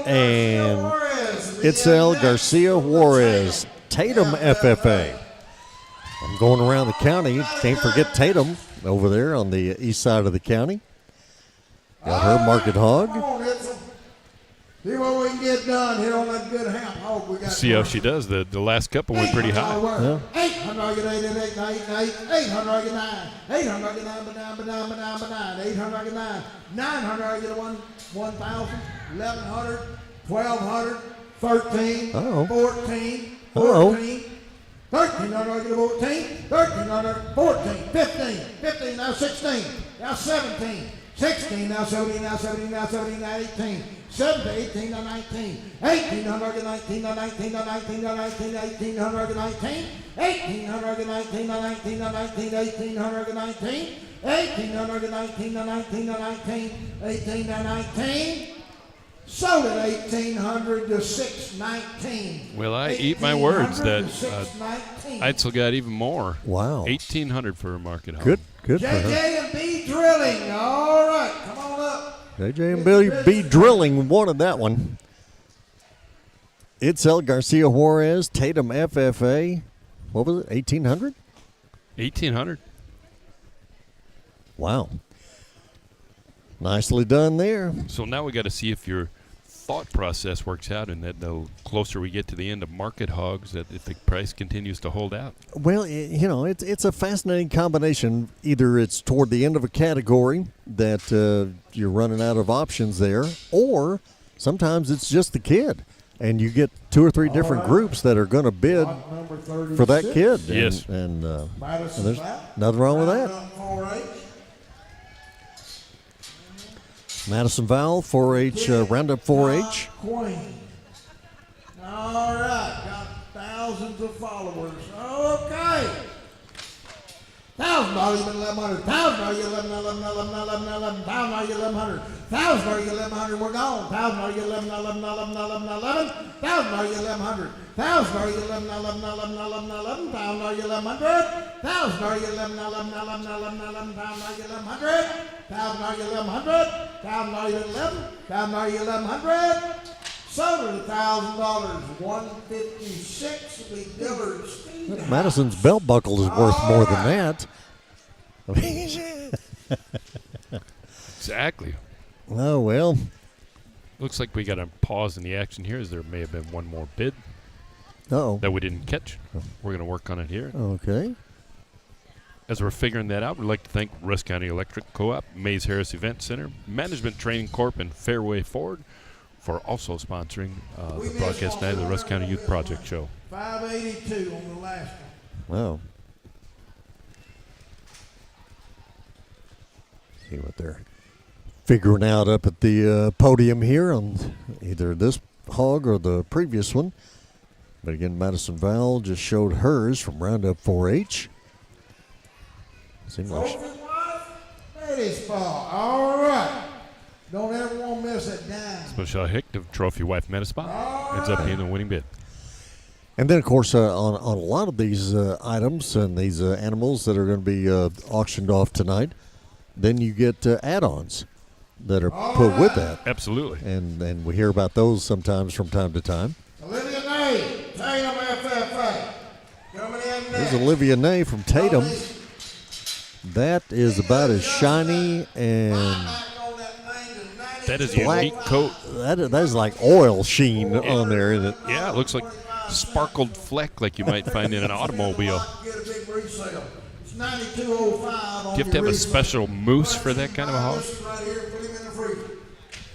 [SPEAKER 12] And Itzel Garcia Juarez, Tatum FFA. I'm going around the county. Can't forget Tatum over there on the east side of the county. Got her market hog.
[SPEAKER 8] See what we can get done here on that good ham hog we got.
[SPEAKER 6] See how she does. The last couple went pretty high.
[SPEAKER 12] Yeah.
[SPEAKER 8] 800 800 800 900 get 1,000 1,100 1,200 13 14 14 1,300 get 14 1,300 14 15 15 now 16 now 17 16 now 17 now 17 now 17 now 18 17 18 now 19 1,800 get 19 now 19 now 19 now 19 1,800 get 19 1,800 get 19 now 19 now 19 1,800 get 19 1,800 get 19 now 19 now 19 18 now 19 sold at 1,800 to 619.
[SPEAKER 6] Well, I eat my words that Eitzel got even more.
[SPEAKER 12] Wow.
[SPEAKER 6] 1,800 for a market hog.
[SPEAKER 12] Good for her.
[SPEAKER 8] JJ and B Drilling. All right, come on up.
[SPEAKER 12] JJ and Billy B Drilling wanted that one. Itzel Garcia Juarez, Tatum FFA. What was it, 1,800?
[SPEAKER 6] 1,800.
[SPEAKER 12] Wow. Nicely done there.
[SPEAKER 6] So now we got to see if your thought process works out, and that the closer we get to the end of market hogs, that if the price continues to hold out.
[SPEAKER 12] Well, it's a fascinating combination. Either it's toward the end of a category that you're running out of options there, or sometimes it's just the kid, and you get 2 or 3 different groups that are going to bid for that kid.
[SPEAKER 6] Yes.
[SPEAKER 12] And there's nothing wrong with that. Madison Vowell, 4-H, Roundup 4-H.
[SPEAKER 8] Queen. All right, got thousands of followers. Okay. $1,000, $1,100. $1,000, $1,100. $1,000, $1,100. $1,000, $1,100. We're gone. $1,000, $1,100. $1,000, $1,100. $1,000, $1,100. $1,100. Sold at $1,000. $156. Lee Dillard.
[SPEAKER 12] Madison's belt buckle is worth more than that.
[SPEAKER 6] Exactly.
[SPEAKER 12] Oh, well.
[SPEAKER 6] Looks like we got a pause in the action here, as there may have been one more bid that we didn't catch. We're going to work on it here.
[SPEAKER 12] Okay.
[SPEAKER 6] As we're figuring that out, we'd like to thank Rusk County Electric Co-op, Mays Harris Event Center, Management Training Corp., and Fairway Ford for also sponsoring the broadcast night of the Rusk County Youth Project Show.
[SPEAKER 8] 582 on the last one.
[SPEAKER 12] Wow. See what they're figuring out up at the podium here on either this hog or the previous one. But again, Madison Vowell just showed hers from Roundup 4-H. Seems like
[SPEAKER 8] Ladies fall. All right. Don't ever want to miss that dime.
[SPEAKER 6] Special Hick, the trophy wife Metaspot, ends up being the winning bid.
[SPEAKER 12] And then, of course, on a lot of these items and these animals that are going to be auctioned off tonight, then you get add-ons that are put with that.
[SPEAKER 6] Absolutely.
[SPEAKER 12] And we hear about those sometimes from time to time.
[SPEAKER 8] Olivia Nay, Tatum FFA. Coming in
[SPEAKER 12] There's
[SPEAKER 8] next.
[SPEAKER 12] Olivia Nay from Tatum. That is about as shiny and
[SPEAKER 6] That is a
[SPEAKER 12] black.
[SPEAKER 6] unique coat.
[SPEAKER 12] That is like oil sheen on there, isn't it?
[SPEAKER 6] Yeah, it looks like sparkled fleck like you might find in an automobile.
[SPEAKER 8] Get a big resale. It's 9205 on
[SPEAKER 6] Do you have to have a special moose for that kind of a hog?
[SPEAKER 8] right here, put him in the freezer.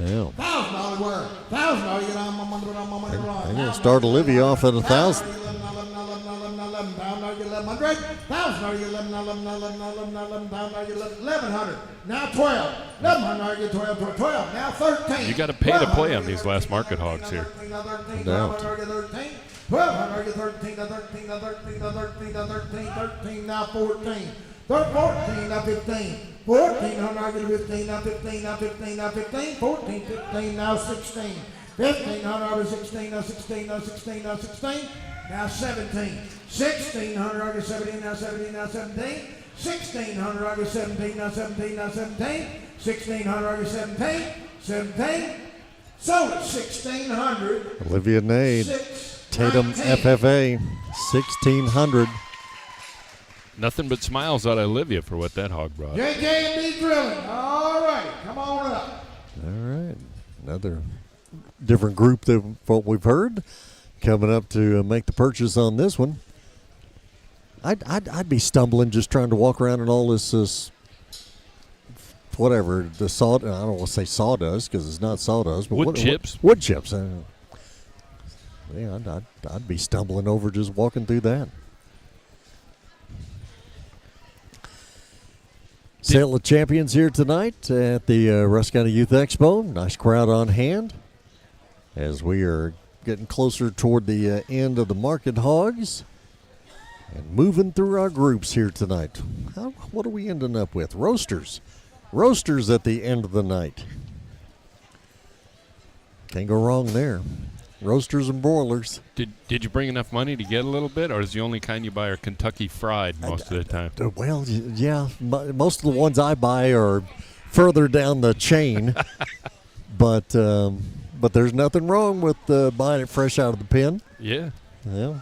[SPEAKER 12] Yeah.
[SPEAKER 8] $1,000 worth. $1,000, you know,
[SPEAKER 12] I'm going to start Olivia off at 1,000.
[SPEAKER 8] $1,100. Now 12. $1,100, 12, 12. Now 13.
[SPEAKER 6] You got to pay to play on these last market hogs here.
[SPEAKER 12] No doubt.
[SPEAKER 8] 1,200, 13, 13, 13, now 14. 14, now 15. 1,400, 15, now 15, now 15, now 15. 14, 15, now 16. 1,500, 16, now 16, now 16, now 16. Now 17. 1,600, 17, now 17, now 17. 1,600, 17, now 17, now 17. 1,600, 17, 17. So it's 1,600.
[SPEAKER 12] Olivia Nay, Tatum
[SPEAKER 8] 19.
[SPEAKER 12] FFA, 1,600.
[SPEAKER 6] Nothing but smiles out of Olivia for what that hog brought.
[SPEAKER 8] JK&B Drilling. All right, come on up.
[SPEAKER 12] All right. Another different group than what we've heard. Coming up to make the purchase on this one. I'd be stumbling just trying to walk around in all this whatever, the saw. I don't want to say sawdust because it's not sawdust. But
[SPEAKER 6] Wood chips.
[SPEAKER 12] Wood chips. Yeah, I'd be stumbling over just walking through that. Sale of Champions here tonight at the Rusk County Youth Expo. Nice crowd on hand as we are getting closer toward the end of the market hogs and moving through our groups here tonight. What are we ending up with? Roasters. Roasters at the end of the night. Can't go wrong there. Roasters and broilers.
[SPEAKER 6] Did you bring enough money to get a little bit, or is the only kind you buy are Kentucky Fried most of the time?
[SPEAKER 12] Well, yeah, most of the ones I buy are further down the chain, but there's nothing wrong with buying it fresh out of the pen.
[SPEAKER 6] Yeah.
[SPEAKER 12] Yeah.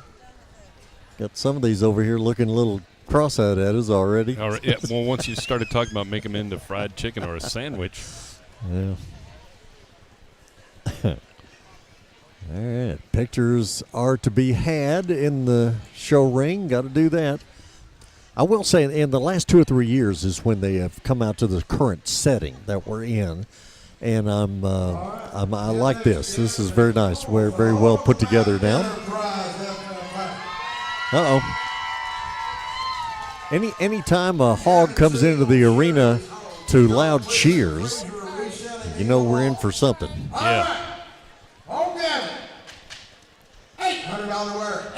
[SPEAKER 12] Got some of these over here looking a little cross-eyed at us already.
[SPEAKER 6] All right. Yeah. Well, once you started talking about making them into fried chicken or a sandwich.
[SPEAKER 12] Yeah. All right. Pictures are to be had in the show ring. Got to do that. I will say in the last 2 or 3 years is when they have come out to the current setting that we're in. And I like this. This is very nice. We're very well put together now. Uh-oh. Anytime a hog comes into the arena to loud cheers, you know we're in for something.
[SPEAKER 6] Yeah.
[SPEAKER 8] $800 worth.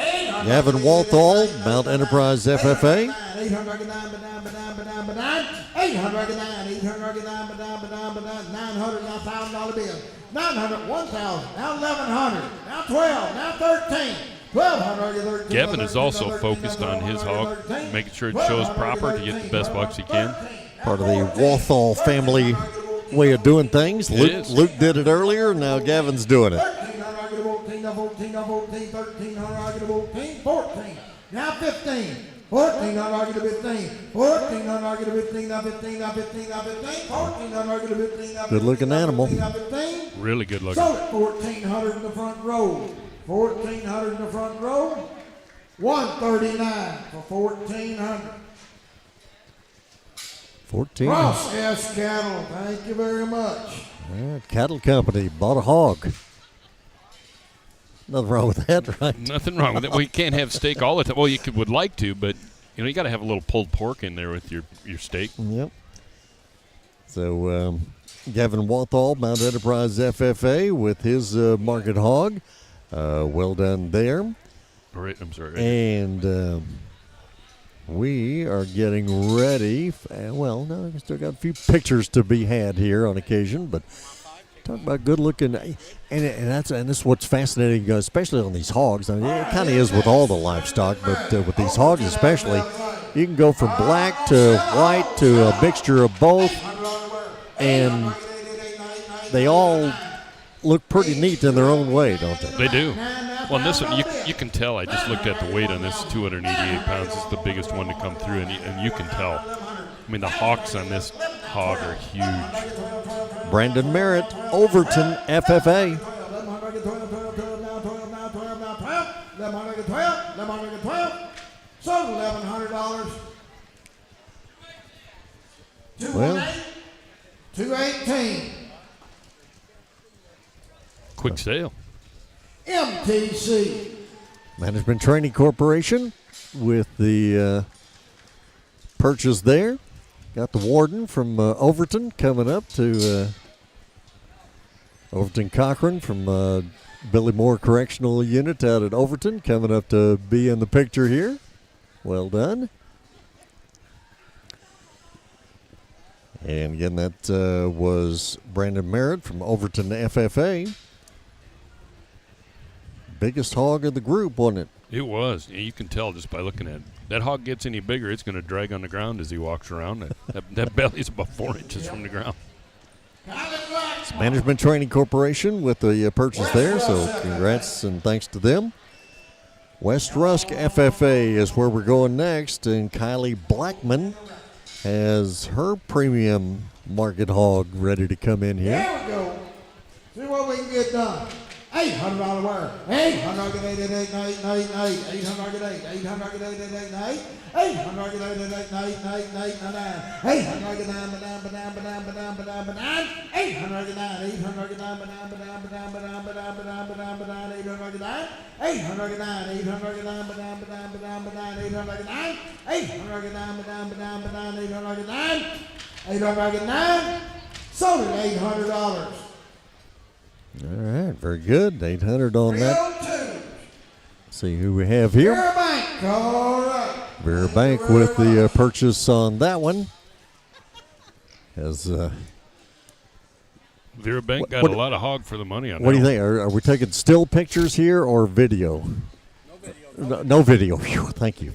[SPEAKER 12] Gavin Walthall, Mount Enterprise FFA.
[SPEAKER 8] $900 bill. 900, 1,000, now 1,100, now 12, now 13. 1,200.
[SPEAKER 6] Gavin is also focused on his hog, making sure it shows proper to get the best bucks he can.
[SPEAKER 12] Part of the Walthall family way of doing things. Luke did it earlier, now Gavin's doing it.
[SPEAKER 8] 14, now 15. 14, unargued to 15. 14, unargued to 15, now 15, now 15, now 15. 14, unargued to 15, now 15.
[SPEAKER 12] Good looking animal.
[SPEAKER 6] Really good looking.
[SPEAKER 8] Sold it 1,400 in the front row. 1,400 in the front row. 139 for 1,400.
[SPEAKER 12] 14.
[SPEAKER 8] Ross S. Cattle, thank you very much.
[SPEAKER 12] Cattle Company bought a hog. Nothing wrong with that, right?
[SPEAKER 6] Nothing wrong with it. Well, you can't have steak all the time. Well, would like to, but you got to have a little pulled pork in there with your steak.
[SPEAKER 12] Yep. So Gavin Walthall, Mount Enterprise FFA, with his market hog. Well done there.
[SPEAKER 6] Right, I'm sorry.
[SPEAKER 12] And we are getting ready. Well, no, we still got a few pictures to be had here on occasion, but talk about good looking, and this is what's fascinating, especially on these hogs. I mean, it kind of is with all the livestock, but with these hogs especially, you can go from black to white to a mixture of both, and they all look pretty neat in their own way, don't they?
[SPEAKER 6] They do. Well, this one, you can tell. I just looked at the weight on this, 288 pounds. It's the biggest one to come through, and you can tell. I mean, the hocks on this hog are huge.
[SPEAKER 12] Brandon Merritt, Overton, FFA.
[SPEAKER 8] 1112. Sold $1,100.
[SPEAKER 12] Well,
[SPEAKER 8] 218.
[SPEAKER 6] Quick sale.
[SPEAKER 8] MTC.
[SPEAKER 12] Management Training Corporation with the purchase there. Got the warden from Overton coming up to Overton Cochran from Billy Moore Correctional Unit out at Overton coming up to be in the picture here. Well done. And again, that was Brandon Merritt from Overton FFA. Biggest hog of the group, wasn't it?
[SPEAKER 6] It was. You can tell just by looking at it. That hog gets any bigger, it's going to drag on the ground as he walks around. That belly's about 4 inches from the ground.
[SPEAKER 12] It's Management Training Corporation with the purchase there, so congrats and thanks to them. West Rusk FFA is where we're going next, and Kylie Blackman has her premium market hog ready to come in here.
[SPEAKER 8] There we go. See what we can get done. $800 worth. 809. Sold at $800.
[SPEAKER 12] All right, very good. 800 on that. See who we have here.
[SPEAKER 8] Vera Bank, all right.
[SPEAKER 12] Vera Bank with the purchase on that one. As
[SPEAKER 6] Vera Bank got a lot of hog for the money on that.
[SPEAKER 12] What do you think? Are we taking still pictures here or video? No video. No video. Whew, thank you.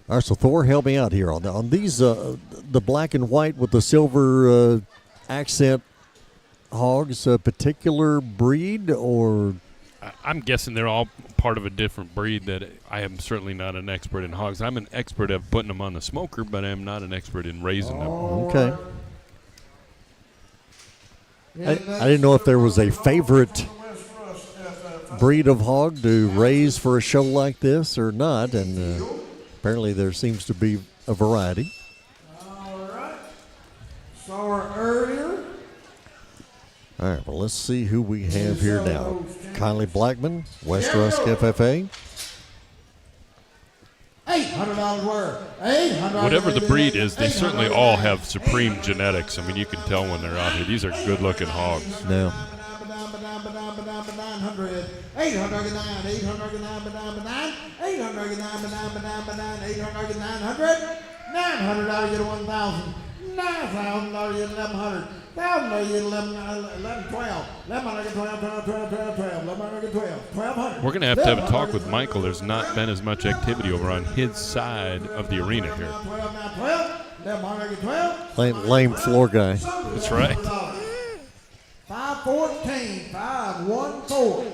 [SPEAKER 12] All right, so Thor, help me out here on these the black and white with the silver accent hogs. A particular breed or
[SPEAKER 6] I'm guessing they're all part of a different breed that I am certainly not an expert in hogs. I'm an expert at putting them on the smoker, but I'm not an expert in raising them.
[SPEAKER 12] Okay. I didn't know if there was a favorite breed of hog to raise for a show like this or not, and apparently there seems to be a variety.
[SPEAKER 8] All right. Saw her earlier.
[SPEAKER 12] All right, well, let's see who we have here now. Kylie Blackman, West Rusk FFA.
[SPEAKER 8] $800 worth. $800.
[SPEAKER 6] Whatever the breed is, they certainly all have supreme genetics. I mean, you can tell when they're out here. These are good-looking hogs.
[SPEAKER 12] No.
[SPEAKER 8] 800. 800. 900 get 1,000. $9,000 get 1,100. $1,000 get 11, 12. 1,100 get 12, 12, 12, 12, 12. 1,100 get 12. 1,200.
[SPEAKER 6] We're going to have a talk with Michael. There's not been as much activity over on his side of the arena here.
[SPEAKER 8] 12, now 12. 1,100 get 12.
[SPEAKER 12] Lame floor guy.
[SPEAKER 6] That's right.
[SPEAKER 8] 514. 514.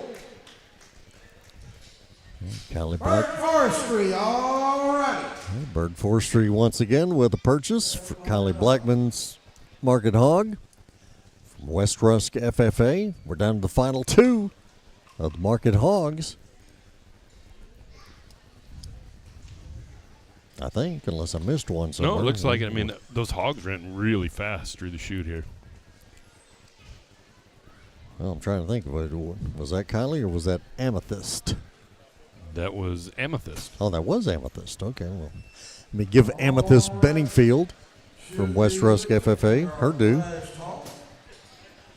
[SPEAKER 12] Kylie
[SPEAKER 8] Bird
[SPEAKER 12] Black.
[SPEAKER 8] Forestry, all right.
[SPEAKER 12] Bird Forestry once again with a purchase for Kylie Blackman's Market Hog from West Rusk FFA. We're down to the final two of the Market Hogs. I think, unless I missed one somewhere.
[SPEAKER 6] No, it looks like it. I mean, those hogs ran really fast through the chute here.
[SPEAKER 12] Well, I'm trying to think. Was that Kylie or was that Amethyst?
[SPEAKER 6] That was Amethyst.
[SPEAKER 12] Oh, that was Amethyst. Okay, well, let me give Amethyst Benningfield from West Rusk FFA her due.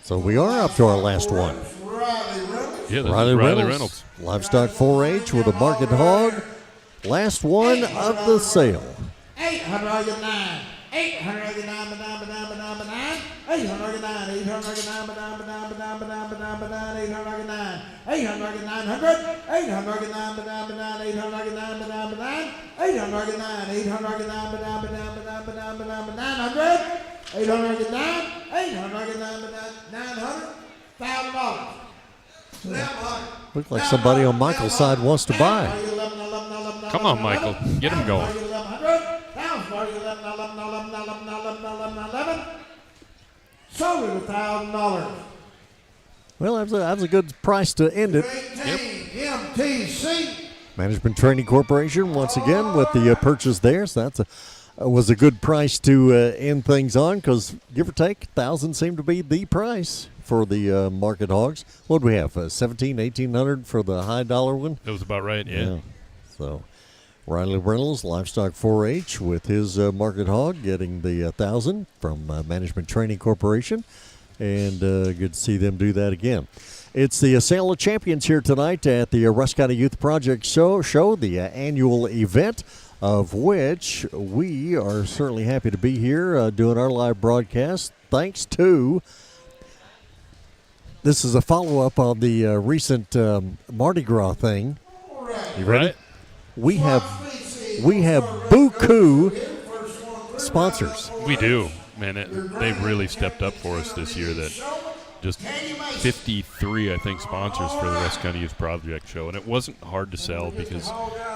[SPEAKER 12] So we are up to our last one.
[SPEAKER 6] Yeah,
[SPEAKER 12] Riley
[SPEAKER 6] Reynolds.
[SPEAKER 12] Livestock 4-H with a Market Hog. Last one of the sale.
[SPEAKER 8] 800 get 9. 800 get 9, 9. 800 get 9. 800 get 9, 9. 800 get 9. 800 get 900. 800 get 9, 9. 800 get 9, 9. 800 get 9. 800 get 9, 900. 800 get 9. 800 get 9, 900. $1,000.
[SPEAKER 12] Looks like somebody on Michael's side wants to buy.
[SPEAKER 6] Come on, Michael. Get him going.
[SPEAKER 8] Sold it $1,000.
[SPEAKER 12] Well, that was a good price to end it.
[SPEAKER 8] MTC.
[SPEAKER 12] Management Training Corporation once again with the purchase there. So that was a good price to end things on because give or take, 1,000 seemed to be the price for the Market Hogs. What do we have? 1,700, 1,800 for the high dollar one?
[SPEAKER 6] That was about right, yeah.
[SPEAKER 12] So Riley Reynolds, Livestock 4-H with his Market Hog getting the 1,000 from Management Training Corporation. And good to see them do that again. It's the Sale of Champions here tonight at the Rusk County Youth Project Show, the annual event of which we are certainly happy to be here doing our live broadcast. Thanks to, this is a follow-up on the recent Mardi Gras thing. You ready?
[SPEAKER 6] Right.
[SPEAKER 12] We have buku sponsors.
[SPEAKER 6] We do. Man, they really stepped up for us this year. That just 53, I think, sponsors for the Rusk County Youth Project Show. And it wasn't hard to sell because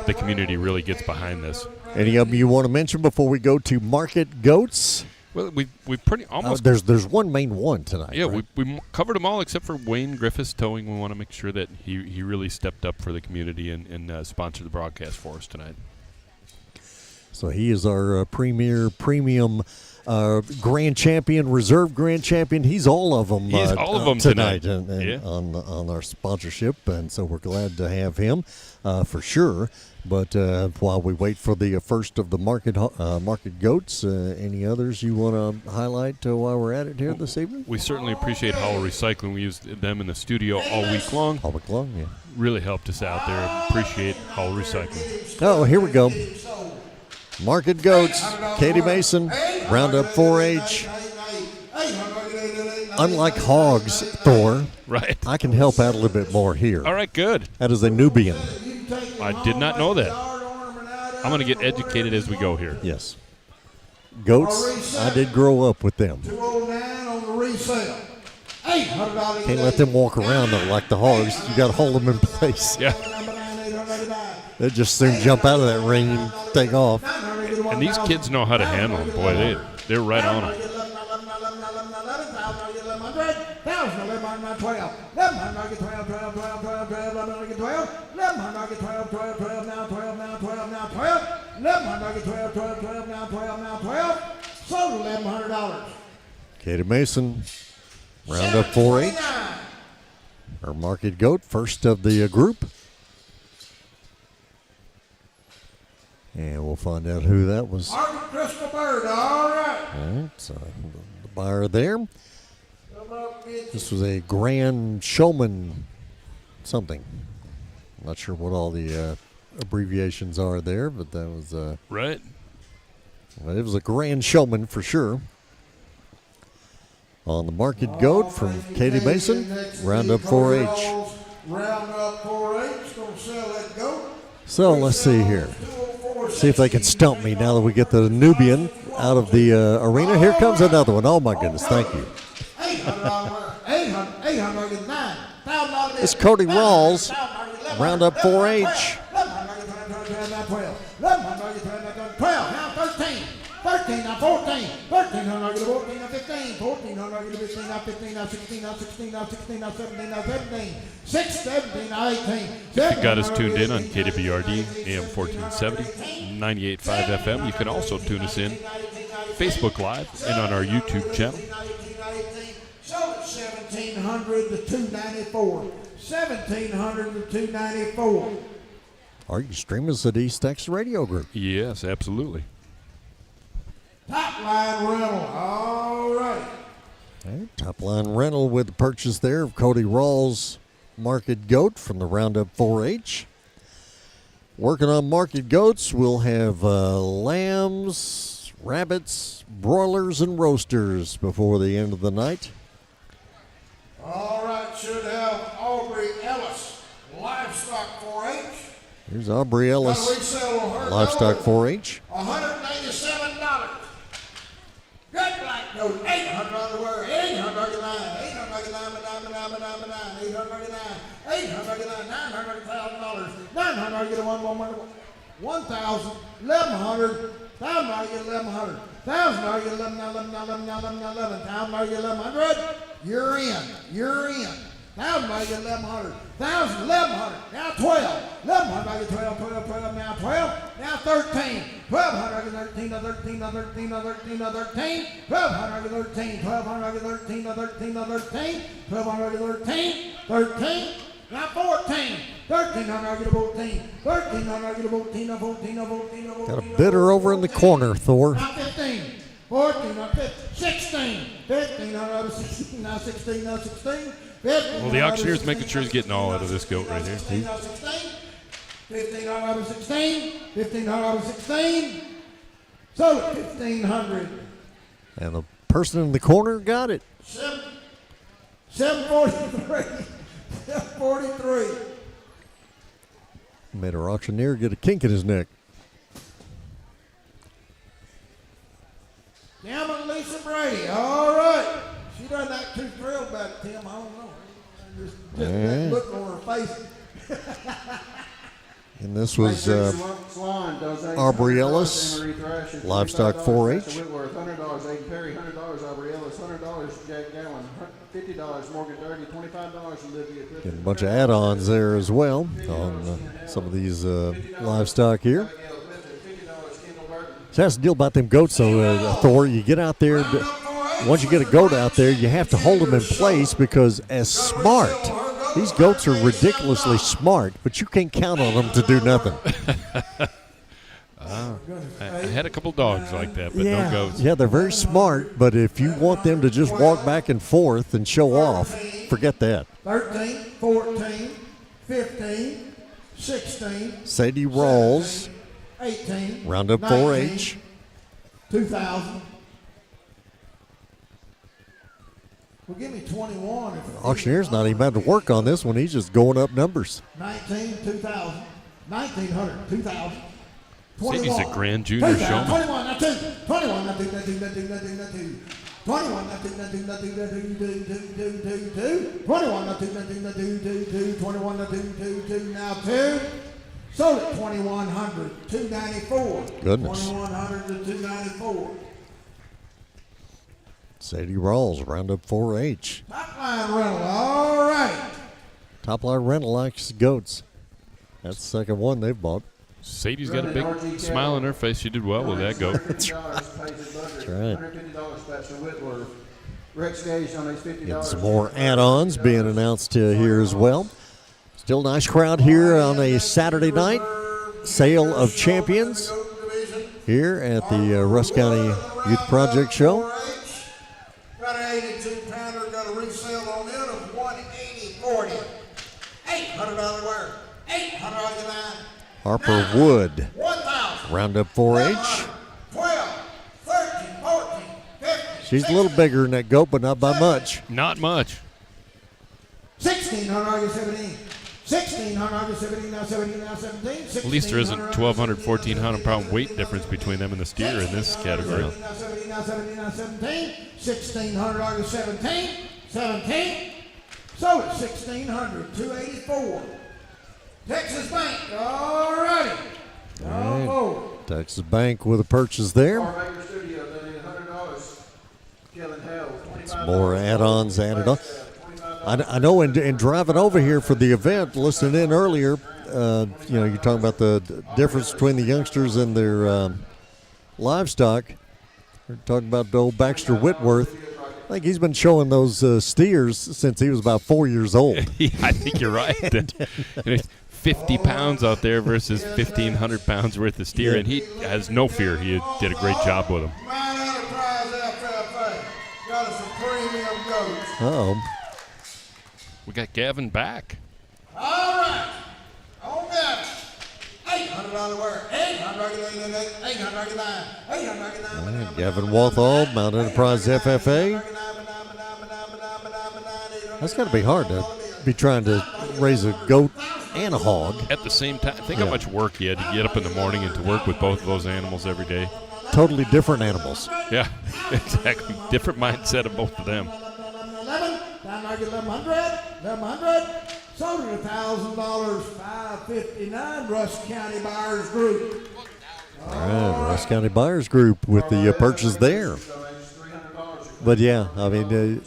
[SPEAKER 6] the community really gets behind this.
[SPEAKER 12] Any of them you want to mention before we go to Market Goats?
[SPEAKER 6] Well, we pretty almost...
[SPEAKER 12] there's one main one tonight.
[SPEAKER 6] Yeah,
[SPEAKER 12] right?
[SPEAKER 6] we covered them all except for Wayne Griffiths Towing. We want to make sure that he really stepped up for the community and sponsored the broadcast for us tonight.
[SPEAKER 12] So he is our premium grand champion, reserve grand champion. He's all of them.
[SPEAKER 6] He's all of them tonight.
[SPEAKER 12] On our sponsorship, and so we're glad to have him for sure. But while we wait for the first of the market goats, any others you want to highlight while we're at it here this evening?
[SPEAKER 6] We certainly appreciate Howell Recycling. We used them in the studio all week long.
[SPEAKER 12] All week long, yeah.
[SPEAKER 6] Really helped us out there. Appreciate Howell Recycling.
[SPEAKER 12] Oh, here we go. Market Goats, Katie Mason, Roundup 4-H. Unlike hogs, Thor,
[SPEAKER 6] right?
[SPEAKER 12] I can help out a little bit more here.
[SPEAKER 6] All right, good.
[SPEAKER 12] That is a Nubian.
[SPEAKER 6] I did not know that. I'm going to get educated as we go here.
[SPEAKER 12] Yes. Goats, I did grow up with them.
[SPEAKER 8] 209 on the resale. $800 $800.
[SPEAKER 12] Can't let them walk around though like the hogs. You got to hold them in place.
[SPEAKER 6] Yeah.
[SPEAKER 12] They just soon jump out of that ring and take off.
[SPEAKER 6] And these kids know how to handle them. Boy, they're right on them.
[SPEAKER 8] Sold $1,100.
[SPEAKER 12] Katie Mason, Roundup 4-H. Our market goat, first of the group. And we'll find out who that was.
[SPEAKER 8] Margaret Crystal Bird, all right.
[SPEAKER 12] All right, so the buyer there. This was a Grand Showman something. Not sure what all the abbreviations are there, but that was
[SPEAKER 6] right.
[SPEAKER 12] Well, it was a Grand Showman for sure. On the market goat from Katie Mason, Roundup 4-H.
[SPEAKER 8] Roundup 4-H, gonna sell that goat.
[SPEAKER 12] So let's see here. See if they can stump me now that we get the Nubian out of the arena. Here comes another one. Oh my goodness, thank you. It's Cody Rawls, Roundup 4-H.
[SPEAKER 8] 12, now 13. 13, now 14. 13, now 14, now 15. 14, now 15, now 15, now 16, now 16, now 16, now 17, now 17. 6, 17, now 18.
[SPEAKER 6] If you got us tuned in on KWRD, AM 1470, 98.5 FM, you can also tune us in Facebook Live and on our YouTube channel.
[SPEAKER 8] Sold at 1,700 to 294. 1,700 to 294.
[SPEAKER 12] Are you streaming us at East Texas Radio Group?
[SPEAKER 6] Yes, absolutely.
[SPEAKER 8] Top line rental, all right.
[SPEAKER 12] Okay, top line rental with the purchase there of Cody Rawls, market goat from the Roundup 4-H. Working on market goats, we'll have lambs, rabbits, broilers, and roasters before the end of the night.
[SPEAKER 8] All right, should have Aubrey Ellis, livestock 4-H.
[SPEAKER 12] Here's Aubrey Ellis, livestock 4-H.
[SPEAKER 8] $187. Good black note, $800 on the word, $800 $800 $900 get a $1,000, $1,000, $1,100, get 1,100, $1,000 get 11, get 1,100. You're in. $1,000 get 1,100, $1,000, 1,100. Now 12, 1,100 get 12, 12, 12. Now 12, now 13, 1,200 get 13, 13, 13, 13, 13, 1,200 get 13, 1,200 get 13, 13, 13, 1,200 get 13, 13. Now 14, 1,300 get a 14, 1,300 get a 14, 14, 14.
[SPEAKER 12] Got a bidder over in the corner, Thor.
[SPEAKER 8] Now 15, 14, 15, 16, 15, 16, now 16, now 16.
[SPEAKER 6] Well, the auctioneer's making sure he's getting all out of this goat right here.
[SPEAKER 8] 15 out of 16, 15 out of 16. So 1,500.
[SPEAKER 12] And the person in the corner got it.
[SPEAKER 8] 743. 743.
[SPEAKER 12] Made our auctioneer get a kink in his neck.
[SPEAKER 8] Cameron Lisa Brady. All right. She doesn't act too thrilled about it, Tim. I don't know. Just that look on her face.
[SPEAKER 12] And this was Aubrey Ellis, livestock 4-H.
[SPEAKER 1] Whitworth, $100. Aiden Perry, $100. Aubrey Ellis, $100. Jack Gowan, $50. Morgan Doherty, $25. Olivia Clifton.
[SPEAKER 12] Getting a bunch of add-ons there as well on some of these livestock here. So that's the deal about them goats, though, Thor. You get out there, once you get a goat out there, you have to hold them in place because as smart, these goats are ridiculously smart, but you can't count on them to do nothing.
[SPEAKER 6] I had a couple dogs like that, but no goats.
[SPEAKER 12] Yeah, they're very smart, but if you want them to just walk back and forth and show off, forget that.
[SPEAKER 8] 13, 14, 15, 16.
[SPEAKER 12] Sadie Rawls,
[SPEAKER 8] 18.
[SPEAKER 12] Roundup 4-H.
[SPEAKER 8] 2,000. Well, give me 21.
[SPEAKER 12] Auctioneer's not even about to work on this one. He's just going up numbers.
[SPEAKER 8] 19, 2,000. 1,900, 2,000.
[SPEAKER 6] Sadie's a grand junior showman.
[SPEAKER 8] 21, now 2. 21, now 2, now 2, now 2, now 2, now 2. 21, nothing, nothing, nothing, nothing, 21, nothing, nothing, nothing, 21, nothing, 2, now 2. Sold at 2,100, 294.
[SPEAKER 12] Goodness.
[SPEAKER 8] 2,100 to 294.
[SPEAKER 12] Sadie Rawls, Roundup 4-H.
[SPEAKER 8] Top line rental, all right.
[SPEAKER 12] Top Line Rental likes goats. That's the second one they've bought.
[SPEAKER 6] Sadie's got a big smile on her face. She did well with that goat.
[SPEAKER 12] That's right. Getting some more add-ons being announced here as well. Still nice crowd here on a Saturday night. Sale of Champions here at the Rusk County Youth Project Show.
[SPEAKER 8] Got an 82-pounder, got a resale on it of $180.40. $800 worth. $800.99.
[SPEAKER 12] Harper Wood,
[SPEAKER 8] 1,000.
[SPEAKER 12] Roundup 4-H.
[SPEAKER 8] 12, 13, 14, 15.
[SPEAKER 12] She's a little bigger than that goat, but not by much.
[SPEAKER 6] Not much.
[SPEAKER 8] 1,600, 17. 1,600, 17, now 17, now 17.
[SPEAKER 6] At least there isn't 1,200, 1,400 pound weight difference between them and the steer in this category.
[SPEAKER 8] 17, now 17, now 17. 1,600, 17. 17. So it's 1,600, 284. Texas Bank, all righty.
[SPEAKER 12] Right. Texas Bank with a purchase there. Some more add-ons added on. I know in driving over here for the event, listening in earlier, you're talking about the difference between the youngsters and their livestock. We're talking about old Baxter Whitworth. I think he's been showing those steers since he was about 4 years old.
[SPEAKER 6] I think you're right. 50 pounds out there versus 1,500 pounds worth of steer, and he has no fear. He did a great job with them.
[SPEAKER 8] Mine Enterprise FFA got us a premium goat.
[SPEAKER 12] Uh-oh.
[SPEAKER 6] We got Gavin back.
[SPEAKER 8] All right. On that. $800 worth. $800.
[SPEAKER 12] Gavin Walthall, Mount Enterprise FFA. That's got to be hard to be trying to raise a goat and a hog
[SPEAKER 6] at the same time. Think how much work he had to get up in the morning and to work with both of those animals every day.
[SPEAKER 12] Totally different animals.
[SPEAKER 6] Yeah, exactly. Different mindset of both of them.
[SPEAKER 8] 11, down like 1,100. Sold at $1,000, $559. Rusk County Buyers Group.
[SPEAKER 12] All right, Rusk County Buyers Group with the purchase there. But yeah, I mean,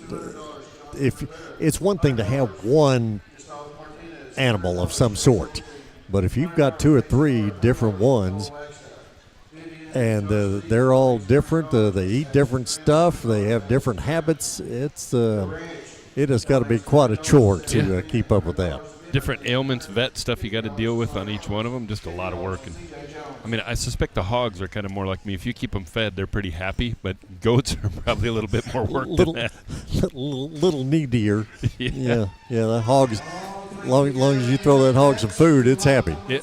[SPEAKER 12] if it's one thing to have one animal of some sort, but if you've got 2 or 3 different ones, and they're all different, they eat different stuff, they have different habits, it has got to be quite a chore to keep up with that.
[SPEAKER 6] Different ailments, vet stuff you got to deal with on each one of them, just a lot of work. And I mean, I suspect the hogs are kind of more like me. If you keep them fed, they're pretty happy, but goats are probably a little bit more work than that.
[SPEAKER 12] Little needier. Yeah, the hogs, long as you throw that hog some food, it's happy.
[SPEAKER 6] You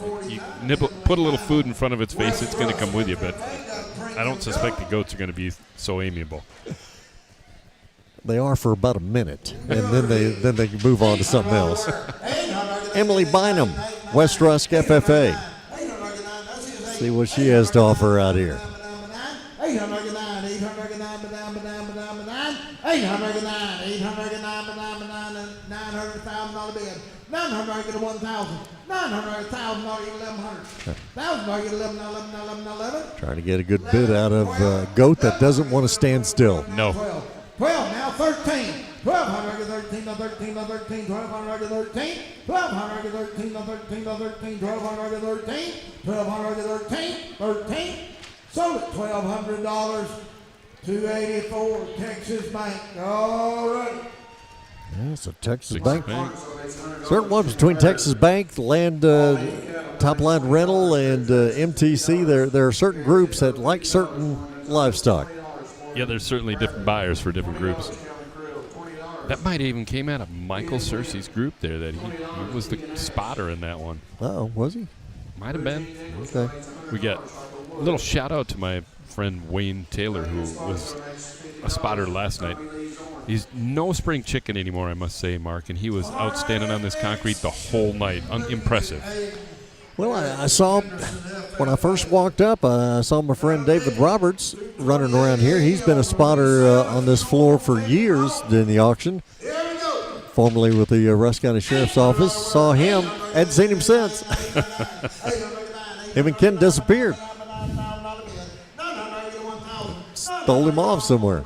[SPEAKER 6] put a little food in front of its face, it's going to come with you, but I don't suspect the goats are going to be so amiable.
[SPEAKER 12] They are for about a minute, and then they can move on to something else. Emily Bynum, West Rusk FFA. See what she has to offer out here.
[SPEAKER 8] $900,000 bid. $900 get a $1,000. $900,000 get $1,100. $1,000
[SPEAKER 12] Trying to get a good bid out of a goat that doesn't want to stand still.
[SPEAKER 6] No.
[SPEAKER 8] 12, now 13. 1,200 13, 13, 13, 1,200 13, 1,200 13, 13, 13, 1,200 13, 1,200 13, 13. Sold at $1,200. 284 Texas Bank. All right.
[SPEAKER 12] Yeah, so Texas Bank. Certain ones between Texas Bank, Land, Top Line Rental, and MTC. There are certain groups that like certain livestock.
[SPEAKER 6] Yeah, there's certainly different buyers for different groups. That might even came out of Michael Searcy's group there. That he was the spotter in that one.
[SPEAKER 12] Oh, was he?
[SPEAKER 6] Might have been.
[SPEAKER 12] Okay.
[SPEAKER 6] We got a little shout out to my friend Wayne Taylor, who was a spotter last night. He's no spring chicken anymore, I must say, Mark, and he was outstanding on this concrete the whole night. Impressive.
[SPEAKER 12] Well, I saw, when I first walked up, I saw my friend David Roberts running around here. He's been a spotter on this floor for years in the auction, formerly with the Rusk County Sheriff's Office. Saw him, hadn't seen him since. Him and Ken disappeared. Stole him off somewhere.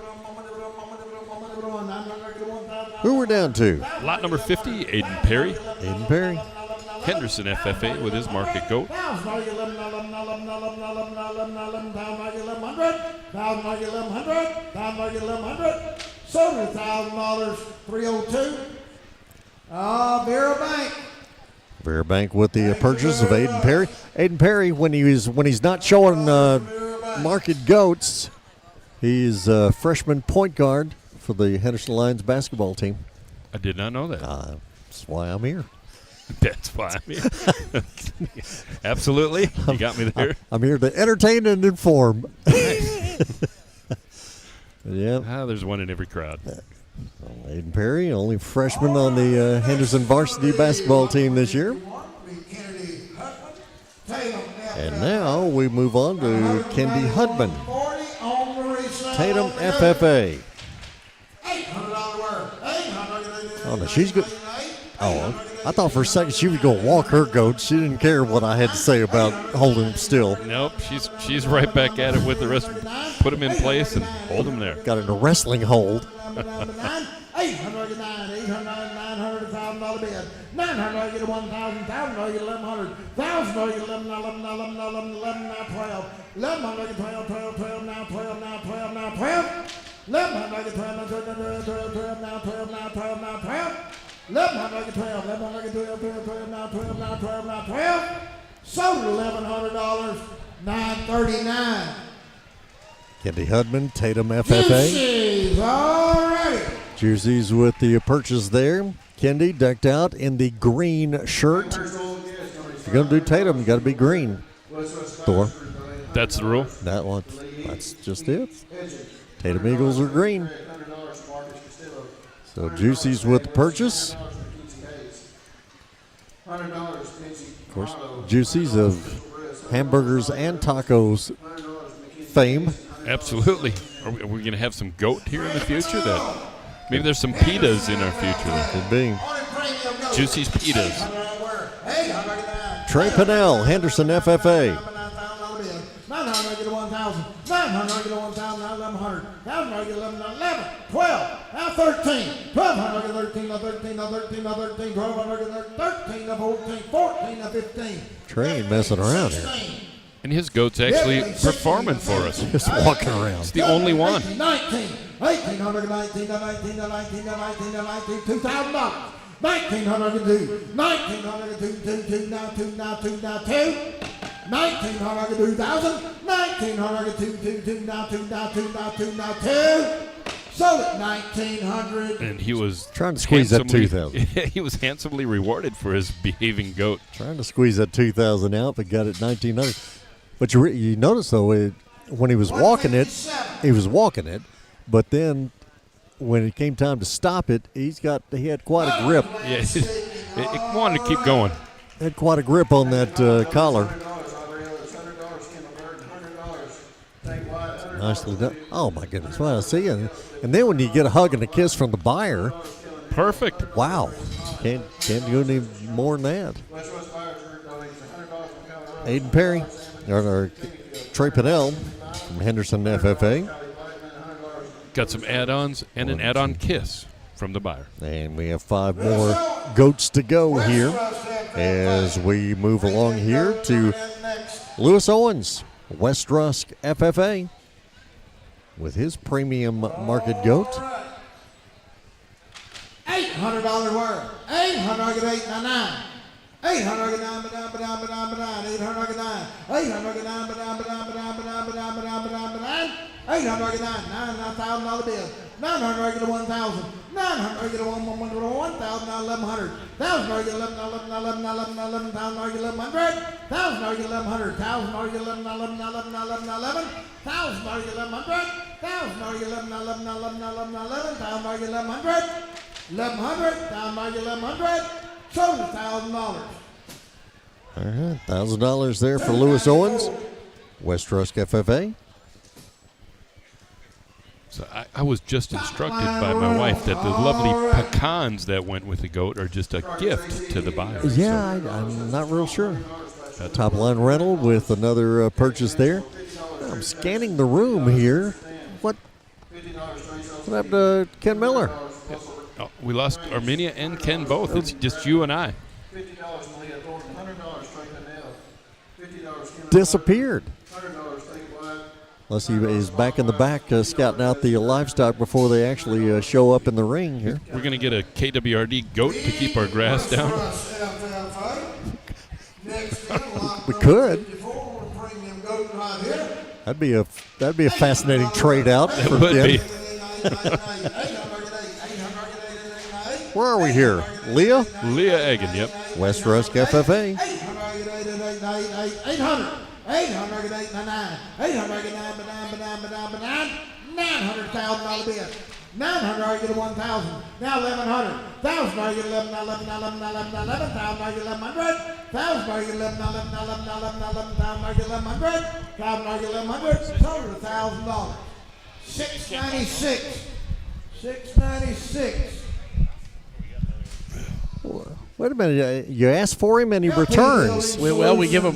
[SPEAKER 12] Who we're down to?
[SPEAKER 6] Lot number 50, Aiden Perry.
[SPEAKER 12] Aiden Perry.
[SPEAKER 6] Henderson FFA with his market goat.
[SPEAKER 8] Sold $1,000, 302. Vera Bank.
[SPEAKER 12] Vera Bank with the purchase of Aiden Perry. Aiden Perry, when he's not showing market goats, he's a freshman point guard for the Henderson Lions basketball team.
[SPEAKER 6] I did not know that.
[SPEAKER 12] That's why I'm here.
[SPEAKER 6] That's why I'm here. Absolutely. You got me there.
[SPEAKER 12] I'm here to entertain and inform.
[SPEAKER 6] Nice.
[SPEAKER 12] Yeah.
[SPEAKER 6] There's one in every crowd.
[SPEAKER 12] Aiden Perry, only freshman on the Henderson varsity basketball team this year. And now we move on to Kendi Hudman. Tatum FFA. Oh, no, she's good. Oh, I thought for a second she was going to walk her goat. She didn't care what I had to say about holding them still.
[SPEAKER 6] Nope, she's right back at it with the rest. Put them in place and hold them there.
[SPEAKER 12] Got it in a wrestling hold.
[SPEAKER 8] 800, 900, $1,000 bid. 900, get 1,000, 1,000, get 1,100, 1,000, get 11, 11, now 12. 1,100, get 12, 12, 12, now 12, now 12, now 12. 1,100, get 12, now 12, 12, now 12, now 12, now 12. 1,100, get 12, 1,100, get 12, 12, 12, now 12, now 12, now 12. Sold $1,100, $939.
[SPEAKER 12] Kendi Hudman, Tatum FFA.
[SPEAKER 8] Juicy's, all right.
[SPEAKER 12] Juicy's with the purchase there. Kendi decked out in the green shirt. If you're going to do Tatum, you got to be green. Thor.
[SPEAKER 6] That's the rule?
[SPEAKER 12] That's just it. Tatum Eagles are green. So Juicy's with the purchase. Of course, Juicy's of hamburgers and tacos fame.
[SPEAKER 6] Absolutely. Are we going to have some goat here in the future? That maybe there's some pitas in our future. That
[SPEAKER 12] could be.
[SPEAKER 6] Juicy's pitas.
[SPEAKER 12] Trey Pinnell, Henderson FFA.
[SPEAKER 8] 900, get 1,000. 900, get 1,000, now 1,100. 1,000, get 11, now 11. 12, now 13. 1,200, get 13, now 13, now 13, now 13. 1,200, get 13, now 14. 14, now 15.
[SPEAKER 12] Trey ain't messing around here.
[SPEAKER 6] And his goat's actually performing for us.
[SPEAKER 12] Just walking around.
[SPEAKER 6] It's the only one.
[SPEAKER 8] 19, 1,800, 19, 19, 19, 19, 19, $2,000. 1,900, 2, 1,900, 2, now 2, now 2, now 2. 1,900, 2,000. 1,900, 2, now 2, now 2, now 2, now 2. Sold at 1,900.
[SPEAKER 6] And he was
[SPEAKER 12] trying to squeeze that 2,000.
[SPEAKER 6] He was handsomely rewarded for his behaving goat.
[SPEAKER 12] Trying to squeeze that 2,000 out, but got it 1,900. But you notice though, when he was walking it, but then when it came time to stop it, he had quite a grip.
[SPEAKER 6] Yeah, it wanted to keep going.
[SPEAKER 12] Had quite a grip on that collar. Nicely done. Oh my goodness! Wow, see, and then when you get a hug and a kiss from the buyer,
[SPEAKER 6] perfect.
[SPEAKER 12] Wow, can't do any more than that. Aiden Perry, or Trey Pinnell from Henderson FFA.
[SPEAKER 6] Got some add-ons and an add-on kiss from the buyer.
[SPEAKER 12] And we have 5 more goats to go here as we move along here to Lewis Owens, West Rusk FFA, with his premium market goat.
[SPEAKER 8] $800 worth. 800, get 899. 800, get 9, 800, get 9. 800, get 9, 800, get 9, $9,000 bill. 900, get 1,000. 900, get 1,000, now 1,100. 1,000, get 11, 11, 11, 11, 1,000, get 1,100. 1,000, get 1,100. 1,000, get 11, 11, 11, 11, 11. 1,000, get 1,100. 1,000, get 11, 11, 11, 11, 11. 1,000, get 1,100. 1,100. 1,000, get 1,100. Sold $1,000.
[SPEAKER 12] All right, $1,000 there for Lewis Owens, West Rusk FFA.
[SPEAKER 6] So I was just instructed by my wife that the lovely pecans that went with the goat are just a gift to the buyers.
[SPEAKER 12] Yeah, I'm not real sure. Top line rental with another purchase there. I'm scanning the room here. What happened to Ken Miller?
[SPEAKER 6] Oh, we lost Armenia and Ken both. It's just you and I.
[SPEAKER 12] Disappeared. Unless he is back in the back scouting out the livestock before they actually show up in the ring here.
[SPEAKER 6] We're going to get a KWRD goat to keep our grass down.
[SPEAKER 12] We could. That'd be a fascinating trade out.
[SPEAKER 6] It would be.
[SPEAKER 12] Where are we here? Leah?
[SPEAKER 6] Leah Egan, yep.
[SPEAKER 12] West Rusk FFA.
[SPEAKER 8] 900,000 bid. 900, I get 1,000. Now 1,100. 1,000, I get 11, 11, 11, 11, 11, 1,000, I get 1,100. 1,000, I get 11, 11, 11, 11, 11, 1,000, I get 1,100. 1,000, I get 1,100. Total $1,000. 696. 696.
[SPEAKER 12] Wait a minute! You asked for him and he returns.
[SPEAKER 5] Well, we give him.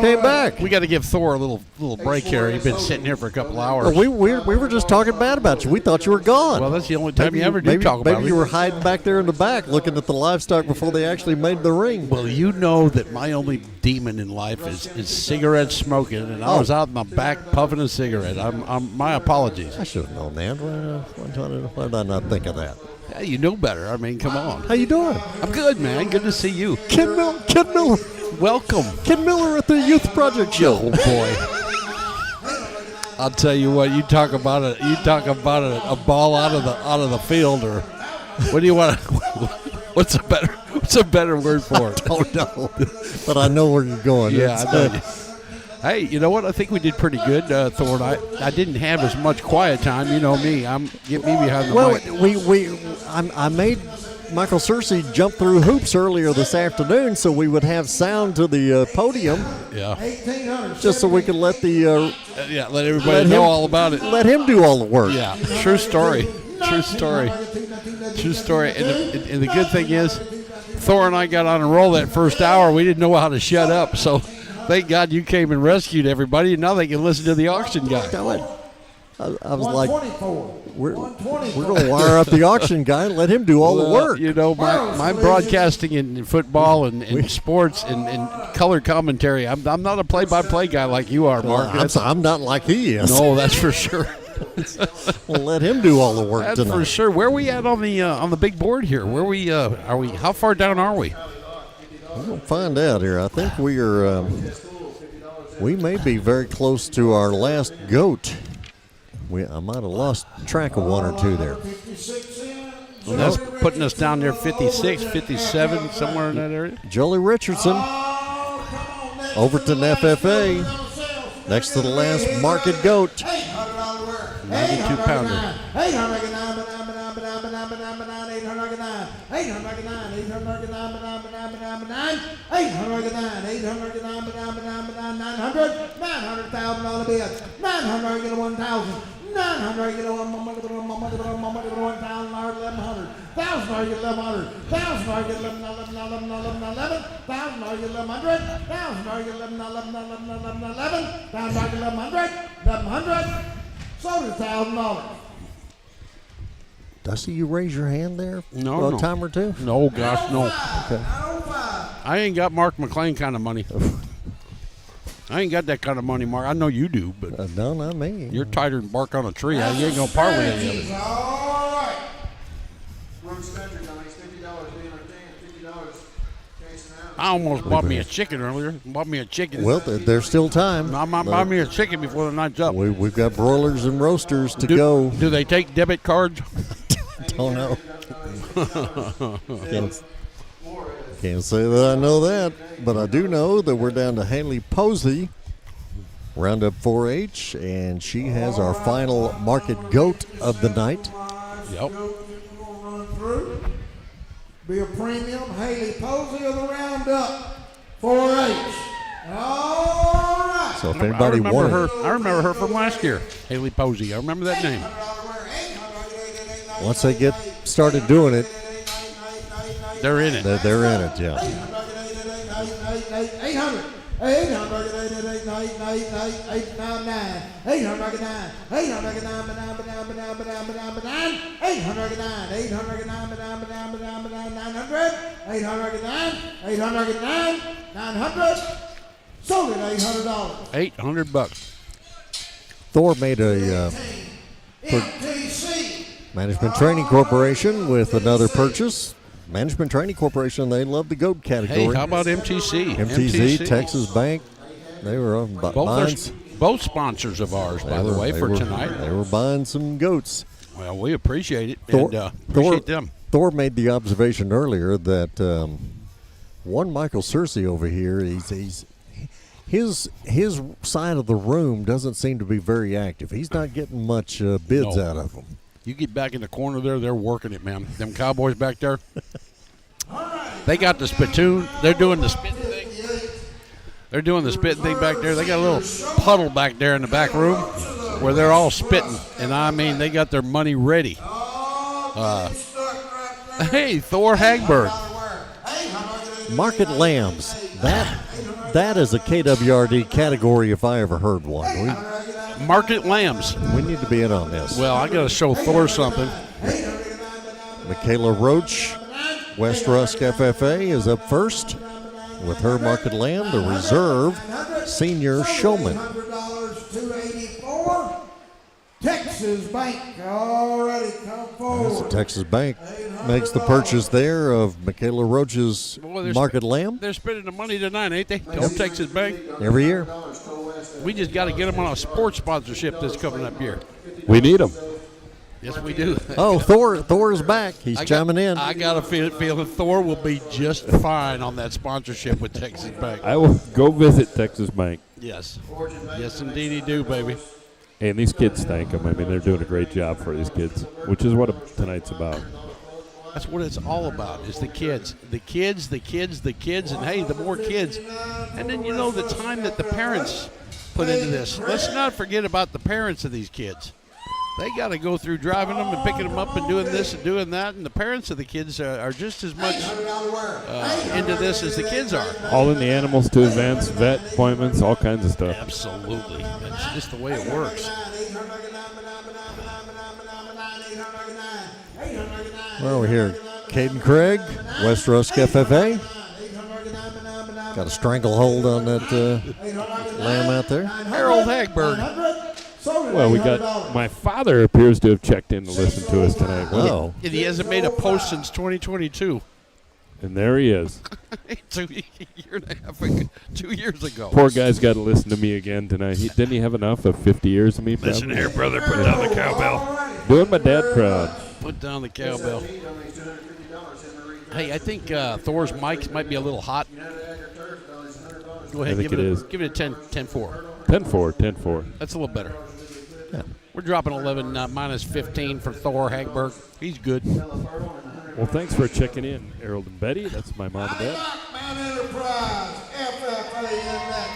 [SPEAKER 12] Came back.
[SPEAKER 5] We got to give Thor a little break here. He's been sitting here for a couple hours.
[SPEAKER 12] We were just talking bad about you. We thought you were gone.
[SPEAKER 5] Well, that's the only time you ever do talk about me.
[SPEAKER 12] Maybe you were hiding back there in the back, looking at the livestock before they actually made the ring.
[SPEAKER 5] Well, you know that my only demon in life is cigarette smoking, and I was out in the back puffing a cigarette. My apologies.
[SPEAKER 12] I should have known that. Why did I not think of that?
[SPEAKER 5] Yeah, you know better. I mean, come on.
[SPEAKER 12] How you doing?
[SPEAKER 5] I'm good, man. Good to see you.
[SPEAKER 12] Ken Miller.
[SPEAKER 5] Welcome.
[SPEAKER 12] Ken Miller at the Youth Project Show.
[SPEAKER 5] Oh, boy. I'll tell you what. You talk about a ball out of the field, or what do you want? What's a better word for it?
[SPEAKER 12] I don't know, but I know where you're going.
[SPEAKER 5] Yeah, I know. Hey, you know what? I think we did pretty good, Thor. I didn't have as much quiet time. You know me. Get me behind the mic.
[SPEAKER 12] I made Michael Searcy jump through hoops earlier this afternoon so we would have sound to the podium.
[SPEAKER 5] Yeah.
[SPEAKER 12] Just so we could let
[SPEAKER 5] let everybody know all about it.
[SPEAKER 12] Let him do all the work.
[SPEAKER 5] Yeah. True story. True story. True story. And the good thing is, Thor and I got on a roll that first hour. We didn't know how to shut up, so. Thank God you came and rescued everybody, and now they can listen to the auction guy.
[SPEAKER 12] I was like, we're going to wire up the auction guy and let him do all the work.
[SPEAKER 5] You know, my broadcasting in football and sports and color commentary, I'm not a play-by-play guy like you are, Mark.
[SPEAKER 12] I'm not like he is.
[SPEAKER 5] No, that's for sure.
[SPEAKER 12] Well, let him do all the work
[SPEAKER 5] that's
[SPEAKER 12] tonight.
[SPEAKER 5] For sure. Where are we at on the big board here? Where are we? How far down are we?
[SPEAKER 12] We're going to find out here. I think we are. We may be very close to our last goat. I might have lost track of one or two there.
[SPEAKER 5] Well, that's putting us down there 56, 57, somewhere in that area.
[SPEAKER 12] Jolie Richardson, Overton FFA, next to the last market goat.
[SPEAKER 5] 92-pounder.
[SPEAKER 8] 900,000 bid. 900, get 1,000. 900, get 1,000, 1,100. 1,000, get 1,100. 1,000, get 11, 11, 11, 11, 11. 1,000, get 1,100. 1,000, get 11, 11, 11, 11, 11. 1,000, get 1,100. 1,100. Sold $1,000.
[SPEAKER 12] Dusty, you raise your hand there
[SPEAKER 5] no,
[SPEAKER 12] for
[SPEAKER 5] no.
[SPEAKER 12] a time or two?
[SPEAKER 5] No, gosh, no.
[SPEAKER 12] Okay.
[SPEAKER 5] I ain't got Mark McLean kind of money. I ain't got that kind of money, Mark. I know you do, but
[SPEAKER 12] no, not me.
[SPEAKER 5] You're tighter than bark on a tree. You ain't gonna part with any of it.
[SPEAKER 8] All right. Run Spectre, $50 being $50 chasing out.
[SPEAKER 5] I almost bought me a chicken earlier. Bought me a chicken.
[SPEAKER 12] Well, there's still time.
[SPEAKER 5] I might buy me a chicken before the night's up.
[SPEAKER 12] We've got broilers and roasters to go.
[SPEAKER 5] Do they take debit cards?
[SPEAKER 12] Don't know. Can't say that I know that, but I do know that we're down to Haley Posey, Roundup 4-H, and she has our final market goat of the night.
[SPEAKER 5] Yep.
[SPEAKER 8] Be a premium Haley Posey of the Roundup 4H. All right.
[SPEAKER 12] So if
[SPEAKER 5] I
[SPEAKER 12] anybody
[SPEAKER 5] remember
[SPEAKER 12] wanted,
[SPEAKER 5] her. I remember her from last year, Haley Posey. I remember that name.
[SPEAKER 12] once they get started doing it,
[SPEAKER 5] They're in it.
[SPEAKER 12] they're in it. Yeah.
[SPEAKER 8] 800. 900. Sold at $800.
[SPEAKER 5] $800.
[SPEAKER 12] Thor made a Management Training Corporation with another purchase. Management Training Corporation, they love the goat category.
[SPEAKER 5] Hey, how about MTC?
[SPEAKER 12] MTZ, Texas Bank, they were buying.
[SPEAKER 5] Both sponsors of ours, by the way, for tonight.
[SPEAKER 12] They were buying some goats.
[SPEAKER 5] Well, we appreciate it. Appreciate them.
[SPEAKER 12] Thor made the observation earlier that one Michael Searcy over here, his side of the room doesn't seem to be very active. He's not getting much bids out of them.
[SPEAKER 5] You get back in the corner there, they're working it, man. Them Cowboys back there, they got the spittoon. They're doing the spitting thing. They're doing the spitting thing back there. They got a little puddle back there in the back room where they're all spitting. And, I mean, they got their money ready. Hey, Thor Hagberg.
[SPEAKER 12] Market lambs. That is a KWRD category if I ever heard one.
[SPEAKER 5] Market lambs.
[SPEAKER 12] We need to be in on this.
[SPEAKER 5] Well, I got to show Thor something.
[SPEAKER 12] Michaela Roach, West Rusk FFA, is up first with her market lamb, the reserve senior showman.
[SPEAKER 8] $284. Texas Bank already come forward.
[SPEAKER 12] So Texas Bank makes the purchase there of Michaela Roach's market lamb.
[SPEAKER 5] They're spending the money tonight, ain't they? Tell Texas Bank.
[SPEAKER 12] Every year.
[SPEAKER 5] We just got to get them on a sports sponsorship that's coming up here.
[SPEAKER 6] We need them.
[SPEAKER 5] Yes, we do.
[SPEAKER 12] Oh, Thor is back. He's chiming in.
[SPEAKER 5] I got a feeling Thor will be just fine on that sponsorship with Texas Bank.
[SPEAKER 6] I will go visit Texas Bank.
[SPEAKER 5] Yes. Yes, indeed he do, baby.
[SPEAKER 6] Hey, and these kids thank them. I mean, they're doing a great job for these kids, which is what tonight's about.
[SPEAKER 5] That's what it's all about, is the kids. The kids, the kids, the kids, and, hey, the more kids. And then, you know, the time that the parents put into this. Let's not forget about the parents of these kids. They got to go through driving them and picking them up and doing this and doing that, and the parents of the kids are just as much into this as the kids are.
[SPEAKER 6] All in the animals to advance, vet appointments, all kinds of stuff.
[SPEAKER 5] Absolutely. That's just the way it works.
[SPEAKER 12] Well, we're here. Caden Craig, West Rusk FFA. Got a stranglehold on that lamb out there.
[SPEAKER 5] Harold Hagberg.
[SPEAKER 6] Well, we got my father appears to have checked in to listen to us tonight.
[SPEAKER 12] Oh.
[SPEAKER 5] And he hasn't made a post since 2022.
[SPEAKER 6] And there he is.
[SPEAKER 5] So a year and a half ago, 2 years ago.
[SPEAKER 6] Poor guy's got to listen to me again tonight. Didn't he have enough of 50 years of me?
[SPEAKER 11] Listen
[SPEAKER 6] probably?
[SPEAKER 11] here, brother. Put down the cowbell.
[SPEAKER 6] Doing my dad proud.
[SPEAKER 5] Put down the cowbell. Hey, I think Thor's mic might be a little hot. Go ahead,
[SPEAKER 6] I think
[SPEAKER 5] give
[SPEAKER 6] it
[SPEAKER 5] it
[SPEAKER 6] is.
[SPEAKER 5] Give it a 10-4.
[SPEAKER 6] 10-4.
[SPEAKER 5] That's a little better.
[SPEAKER 12] Yeah.
[SPEAKER 5] We're dropping 11 minus 15 for Thor Hagberg. He's good.
[SPEAKER 6] Well, thanks for checking in, Harold and Betty. That's my mom and dad.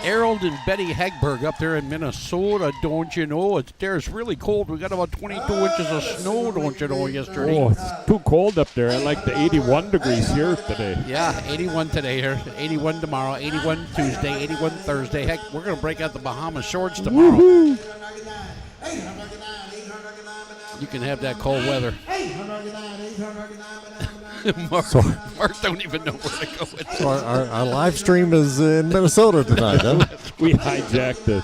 [SPEAKER 5] Harold and Betty Hagberg up there in Minnesota, don't you know? It's really cold. We got about 22 inches of snow, don't you know, yesterday.
[SPEAKER 6] Oh, it's too cold up there. I like the 81 degrees here today.
[SPEAKER 5] Yeah, 81 today here, 81 tomorrow, 81 Tuesday, 81 Thursday. Heck, we're going to break out the Bahama shorts tomorrow.
[SPEAKER 6] Woo-hoo.
[SPEAKER 5] You can have that cold weather. Mark don't even know where to go with
[SPEAKER 12] So our live stream is in Minnesota tonight, huh?
[SPEAKER 6] We hijacked the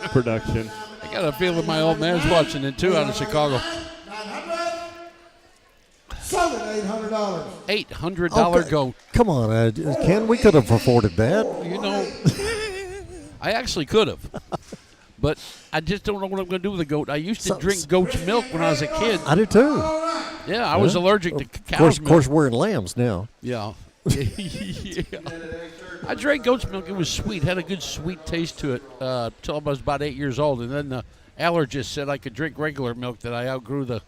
[SPEAKER 6] production.
[SPEAKER 5] I got a feeling my old man's watching it too out of Chicago.
[SPEAKER 8] Sold at $800.
[SPEAKER 5] $800 goat.
[SPEAKER 12] Come on, Ken, we could have afforded that.
[SPEAKER 5] You know, I actually could have. But I just don't know what I'm going to do with the goat. I used to drink goat's milk when I was a kid.
[SPEAKER 12] I did too.
[SPEAKER 5] Yeah, I was allergic to cow's milk.
[SPEAKER 12] Of course, we're in lambs now.
[SPEAKER 5] Yeah. Yeah. I drank goat's milk. It was sweet. Had a good sweet taste to it till I was about 8 years old. And then the allergist said I could drink regular milk, that I outgrew the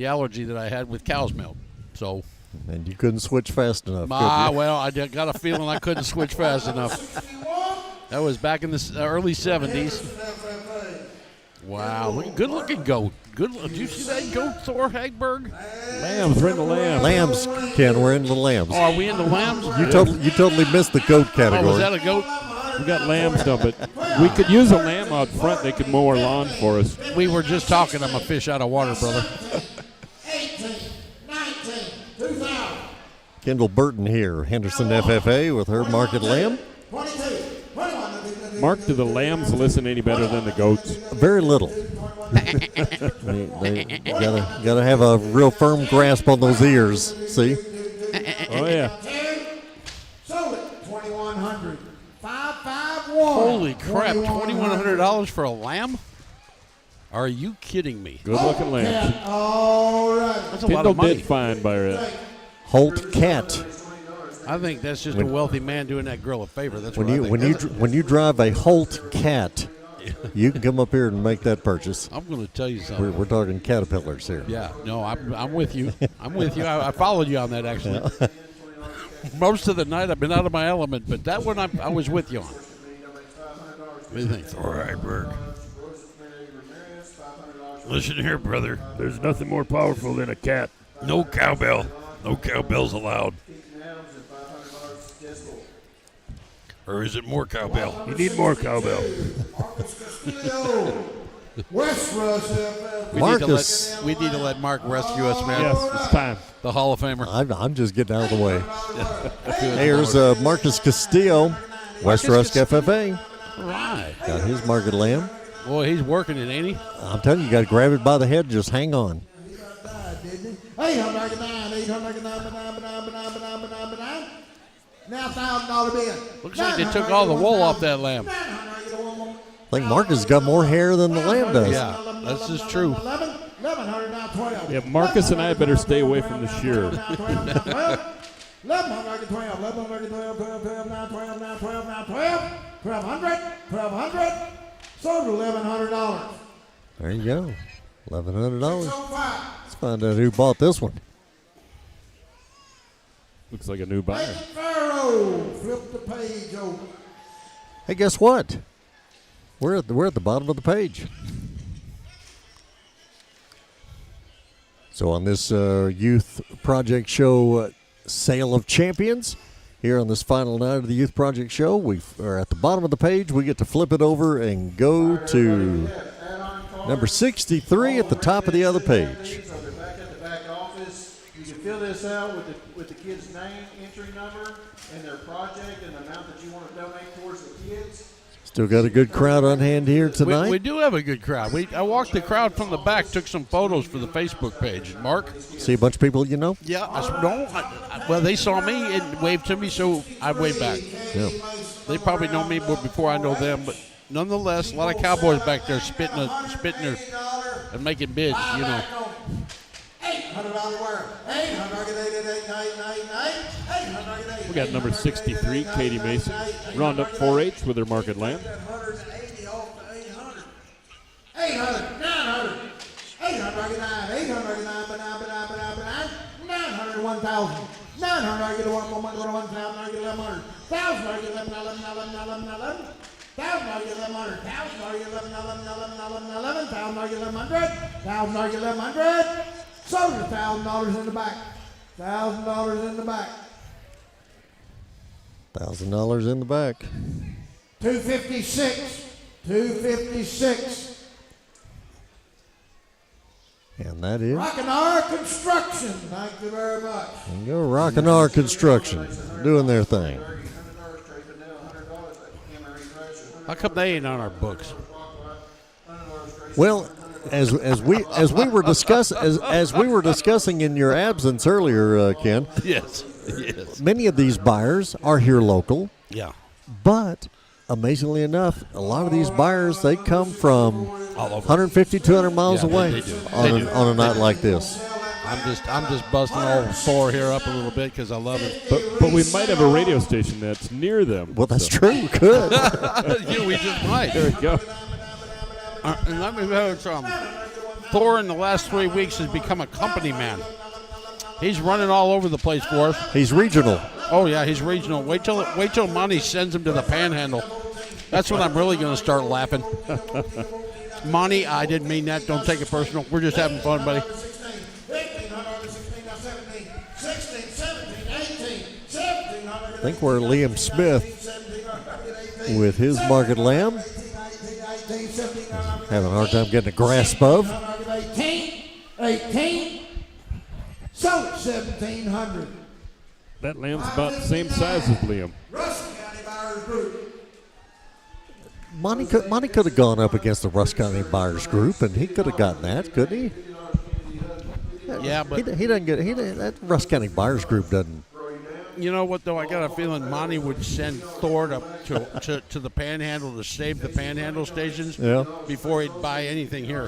[SPEAKER 5] allergy that I had with cow's milk. So
[SPEAKER 12] And you couldn't switch fast enough.
[SPEAKER 5] Well, I got a feeling I couldn't switch fast enough. That was back in the early 70s. Wow, good looking goat. Did you see that goat, Thor Hagberg?
[SPEAKER 13] Lambs, we're in the lambs.
[SPEAKER 12] Lambs, Ken, we're in the lambs.
[SPEAKER 5] Oh, are we in the lambs?
[SPEAKER 12] You totally missed the goat category.
[SPEAKER 5] Oh, was that a goat?
[SPEAKER 13] We got lambs done, but we could use a lamb out front. They could mow our lawn for us.
[SPEAKER 5] We were just talking. I'm a fish out of water, brother.
[SPEAKER 8] 18, 19, 2000.
[SPEAKER 12] Kendall Burton here, Henderson FFA with her market lamb.
[SPEAKER 8] 22, 21.
[SPEAKER 13] Mark, do the lambs listen any better than the goats?
[SPEAKER 12] Very little. they gotta have a real firm grasp on those ears. See?
[SPEAKER 13] Oh yeah.
[SPEAKER 8] Sold it. 2,100. 551.
[SPEAKER 5] Holy crap! $2,100 for a lamb? Are you kidding me?
[SPEAKER 13] Good looking lambs.
[SPEAKER 8] All right.
[SPEAKER 5] That's a lot
[SPEAKER 13] Kendall
[SPEAKER 5] of money.
[SPEAKER 13] did fine by her.
[SPEAKER 12] Holt Cat.
[SPEAKER 5] I think that's just a wealthy man doing that girl a favor. That's what I think.
[SPEAKER 12] When you drive a Holt Cat, you can come up here and make that purchase.
[SPEAKER 5] I'm going to tell you something.
[SPEAKER 12] We're talking Caterpillars here.
[SPEAKER 5] Yeah, no, I'm with you. I'm with you. I followed you on that, actually. Most of the night I've been out of my element, but that one I was with you on. What do you think?
[SPEAKER 11] Thor Hagberg. Listen here, brother. There's nothing more powerful than a cat. No cowbell. No cowbells allowed. Or is it more cowbell? You need more cowbell.
[SPEAKER 8] West Rusk.
[SPEAKER 5] We need to let Mark rescue us, man.
[SPEAKER 13] Yes, it's time.
[SPEAKER 5] The Hall of Famer.
[SPEAKER 12] I'm just getting out of the way. Here's Marcus Castillo, West Rusk FFA.
[SPEAKER 5] Right.
[SPEAKER 12] Got his market lamb.
[SPEAKER 5] Boy, he's working it, ain't he?
[SPEAKER 12] I'm telling you, you got to grab it by the head and just hang on.
[SPEAKER 8] 899. Now $1,000 bid.
[SPEAKER 5] Looks like they took all the wool off that lamb.
[SPEAKER 12] I think Marcus got more hair than the lamb does.
[SPEAKER 5] Yeah, that's just true.
[SPEAKER 8] 1,100 now 12.
[SPEAKER 13] Yeah, Marcus and I better stay away from the shear.
[SPEAKER 8] 1,112, 1,112, 12 now 12 now 12 now 12. 1,200. Sold to $1,100.
[SPEAKER 12] There you go. $1,100. Let's find out who bought this one.
[SPEAKER 13] Looks like a new buyer.
[SPEAKER 8] Pharaoh, flip the page over.
[SPEAKER 12] Hey, guess what? We're at the bottom of the page. So on this Youth Project Show Sale of Champions, here on this final night of the Youth Project Show, we are at the bottom of the page. We get to flip it over and go to number 63 at the top of the other page.
[SPEAKER 1] Back at the back office, you can fill this out with the kid's name, entry number, and their project, and the amount that you want to donate towards the kids.
[SPEAKER 12] Still got a good crowd on hand here tonight.
[SPEAKER 5] We do have a good crowd. I walked the crowd from the back, took some photos for the Facebook page. Mark?
[SPEAKER 12] See a bunch of people you know?
[SPEAKER 5] Yeah. Well, they saw me and waved to me, so I waved back.
[SPEAKER 12] Yeah.
[SPEAKER 5] They probably know me before I know them, but nonetheless, a lot of cowboys back there spitting and making bids, you know.
[SPEAKER 8] $800 where? 800.
[SPEAKER 13] We got number 63, Katie Mason. Roundup 4-H with her market lamb.
[SPEAKER 8] 800, 900, 900, 1,000. 900, I get a 1,000, I get 1,100. 1,000, I get 11. 1,000, I get 1100. 1,000, I get 11. 1,000, I get 1100. 1,000, I get 1100. Sold it $1,000 in the back. $1,000 in the back.
[SPEAKER 12] $1,000 in the back.
[SPEAKER 8] 256. 256.
[SPEAKER 12] And that is
[SPEAKER 8] Rockin' R Construction. Thank you very much.
[SPEAKER 12] there you go, Rockin' R Construction, doing their thing.
[SPEAKER 5] How come they ain't on our books?
[SPEAKER 12] Well, as we were discussing in your absence earlier, Ken.
[SPEAKER 5] Yes.
[SPEAKER 12] Many of these buyers are here local.
[SPEAKER 5] Yeah.
[SPEAKER 12] But amazingly enough, a lot of these buyers, they come from 150, 200 miles away on a night like this.
[SPEAKER 5] I'm just busting old Thor here up a little bit because I love it.
[SPEAKER 13] But we might have a radio station that's near them.
[SPEAKER 12] Well, that's true. Good.
[SPEAKER 5] Yeah, we just might.
[SPEAKER 13] There we go.
[SPEAKER 5] And let me tell you something. Thor in the last 3 weeks has become a company man. He's running all over the place for us.
[SPEAKER 12] He's regional.
[SPEAKER 5] Oh yeah, he's regional. Wait till Monty sends him to the Panhandle. That's when I'm really going to start laughing. Monty, I didn't mean that. Don't take it personal. We're just having fun, buddy.
[SPEAKER 12] I think we're Liam Smith with his market lamb. Having a hard time getting a grasp of.
[SPEAKER 8] 18. Sold at 1,700.
[SPEAKER 13] That lamb's about the same size as Liam.
[SPEAKER 8] Rusk County Buyers Group.
[SPEAKER 12] Monty could have gone up against the Rusk County Buyers Group, and he could have gotten that, couldn't he?
[SPEAKER 5] Yeah, but
[SPEAKER 12] he doesn't get. That Rusk County Buyers Group doesn't.
[SPEAKER 5] You know what, though? I got a feeling Monty would send Thor to the Panhandle to save the Panhandle stations before he'd buy anything here.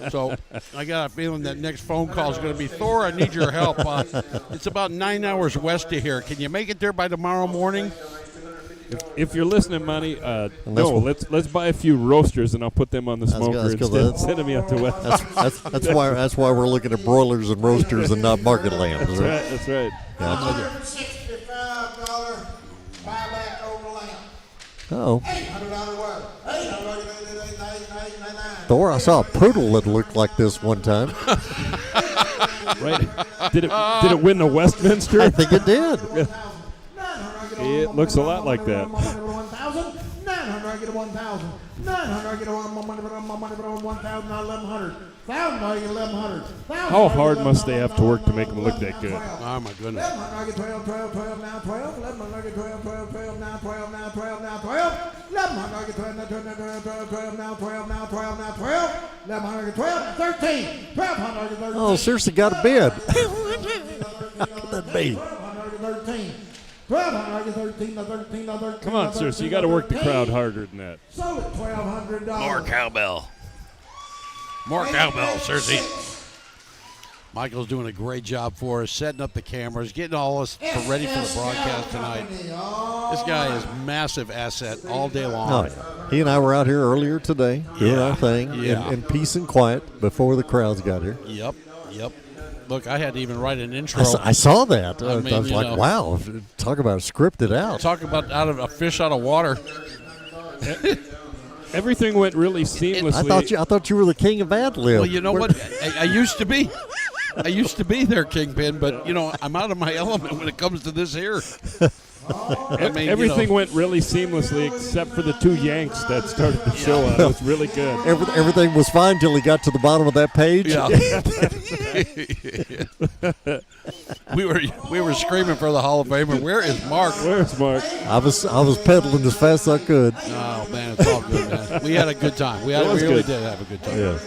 [SPEAKER 5] So I got a feeling that next phone call is going to be, Thor, I need your help. It's about 9 hours west of here. Can you make it there by tomorrow morning?
[SPEAKER 13] If you're listening, Monty, let's buy a few roasters and I'll put them on the smoker instead. Send them out to West.
[SPEAKER 12] That's why we're looking at broilers and roasters and not market lambs.
[SPEAKER 13] That's right. That's right.
[SPEAKER 8] $165 buyback over lamb.
[SPEAKER 12] Oh.
[SPEAKER 8] $800 worth.
[SPEAKER 12] Thor, I saw a poodle that looked like this one time.
[SPEAKER 13] Right? Did it win the Westminster?
[SPEAKER 12] I think it did.
[SPEAKER 13] It looks a lot like that.
[SPEAKER 8] 900, I get a 1,000. 900, I get a 1,000, 1,100. 1,000, I get 1,100.
[SPEAKER 13] How hard must they have to work to make them look that good?
[SPEAKER 5] Oh, my goodness.
[SPEAKER 8] 1,100, I get 12, 12, 12, now 12. 1,100, I get 12, 12, 12, now 12, now 12, now 12. 1,100, I get 12, now 12, 12, 12, now 12, now 12, now 12. 1,100, I get 12, 13. 1,200, I get 13.
[SPEAKER 12] Oh, seriously, got a bid. How could that be?
[SPEAKER 8] 1,200, I get 13. 1,200, I get 13, 13, 13.
[SPEAKER 13] Come on, sir. So you got to work the crowd harder than that.
[SPEAKER 8] Sold at $1,200.
[SPEAKER 5] More cowbell. More cowbell, Cersei. Michael's doing a great job for us, setting up the cameras, getting all us ready for the broadcast tonight. This guy is a massive asset all day long.
[SPEAKER 12] Oh, yeah. He and I were out here earlier today doing our thing in peace and quiet before the crowds got here.
[SPEAKER 5] Yep. Look, I had to even write an intro.
[SPEAKER 12] I saw that.
[SPEAKER 5] I mean,
[SPEAKER 12] I was like, wow, talk about scripted out.
[SPEAKER 5] Talk about a fish out of water.
[SPEAKER 13] Everything went really seamlessly.
[SPEAKER 12] I thought you were the king of ad lib.
[SPEAKER 5] Well, you know what? I used to be. I used to be there, Kingpin, but, I'm out of my element when it comes to this here. I mean,
[SPEAKER 13] everything went really seamlessly except for the two Yanks that started the show out. It was really good.
[SPEAKER 12] Everything was fine till he got to the bottom of that page.
[SPEAKER 5] Yeah. we were screaming for the Hall of Famer. Where is Mark?
[SPEAKER 13] Where's Mark?
[SPEAKER 12] I was pedaling as fast as I could.
[SPEAKER 5] Oh man, it's all good, man. We had a good time. We really did have a good time.
[SPEAKER 12] Yeah.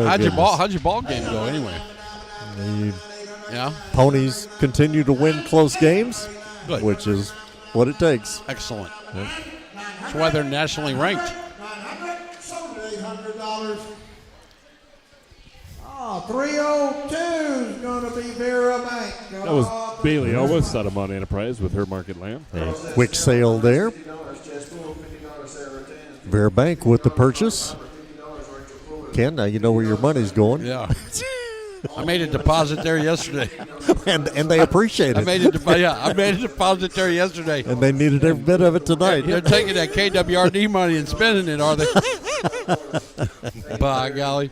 [SPEAKER 5] How'd your ball game go anyway? Yeah.
[SPEAKER 12] Ponies continue to win close games,
[SPEAKER 5] Good.
[SPEAKER 12] Which is what it takes.
[SPEAKER 5] Excellent. Yeah. That's why they're nationally ranked.
[SPEAKER 8] Sold at $800. 302 is going to be Vera Bank.
[SPEAKER 13] That was Bailey Elwes out of Mount Enterprise with her market lamb.
[SPEAKER 12] A quick sale there. Vera Bank with the purchase. Ken, now you know where your money's going.
[SPEAKER 5] Yeah. I made a deposit there yesterday.
[SPEAKER 12] and they appreciate it.
[SPEAKER 5] I made a deposit there yesterday.
[SPEAKER 12] And they needed every bit of it tonight.
[SPEAKER 5] They're taking that KWRD money and spending it, are they? By golly.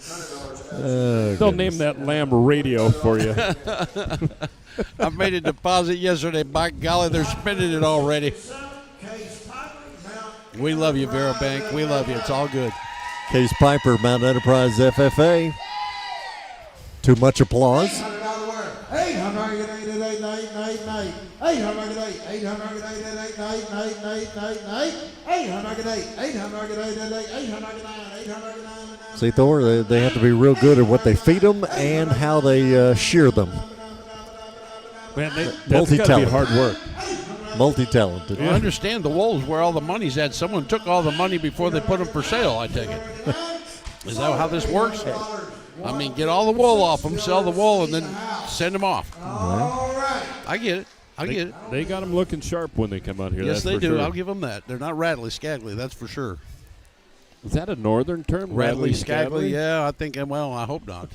[SPEAKER 13] They'll name that lamb Radio for you.
[SPEAKER 5] I made a deposit yesterday. By golly, they're spending it already. We love you, Vera Bank. We love you. It's all good.
[SPEAKER 12] Case Piper, Mount Enterprise FFA. Too much applause. See, Thor, they have to be real good at what they feed them and how they shear them.
[SPEAKER 13] Man, that's got to be hard work.
[SPEAKER 12] Multi-talented.
[SPEAKER 5] I understand the wool's where all the money's at. Someone took all the money before they put them for sale, I take it. Is that how this works? I mean, get all the wool off them, sell the wool, and then send them off.
[SPEAKER 8] All right.
[SPEAKER 5] I get it.
[SPEAKER 13] They got them looking sharp when they come out here.
[SPEAKER 5] Yes,
[SPEAKER 13] that's
[SPEAKER 5] they
[SPEAKER 13] for
[SPEAKER 5] do.
[SPEAKER 13] Sure.
[SPEAKER 5] I'll give them that. They're not rattly, scaggly, that's for sure.
[SPEAKER 13] Is that a northern term?
[SPEAKER 5] Rattly Skagly? Yeah, I think. Well, I hope not.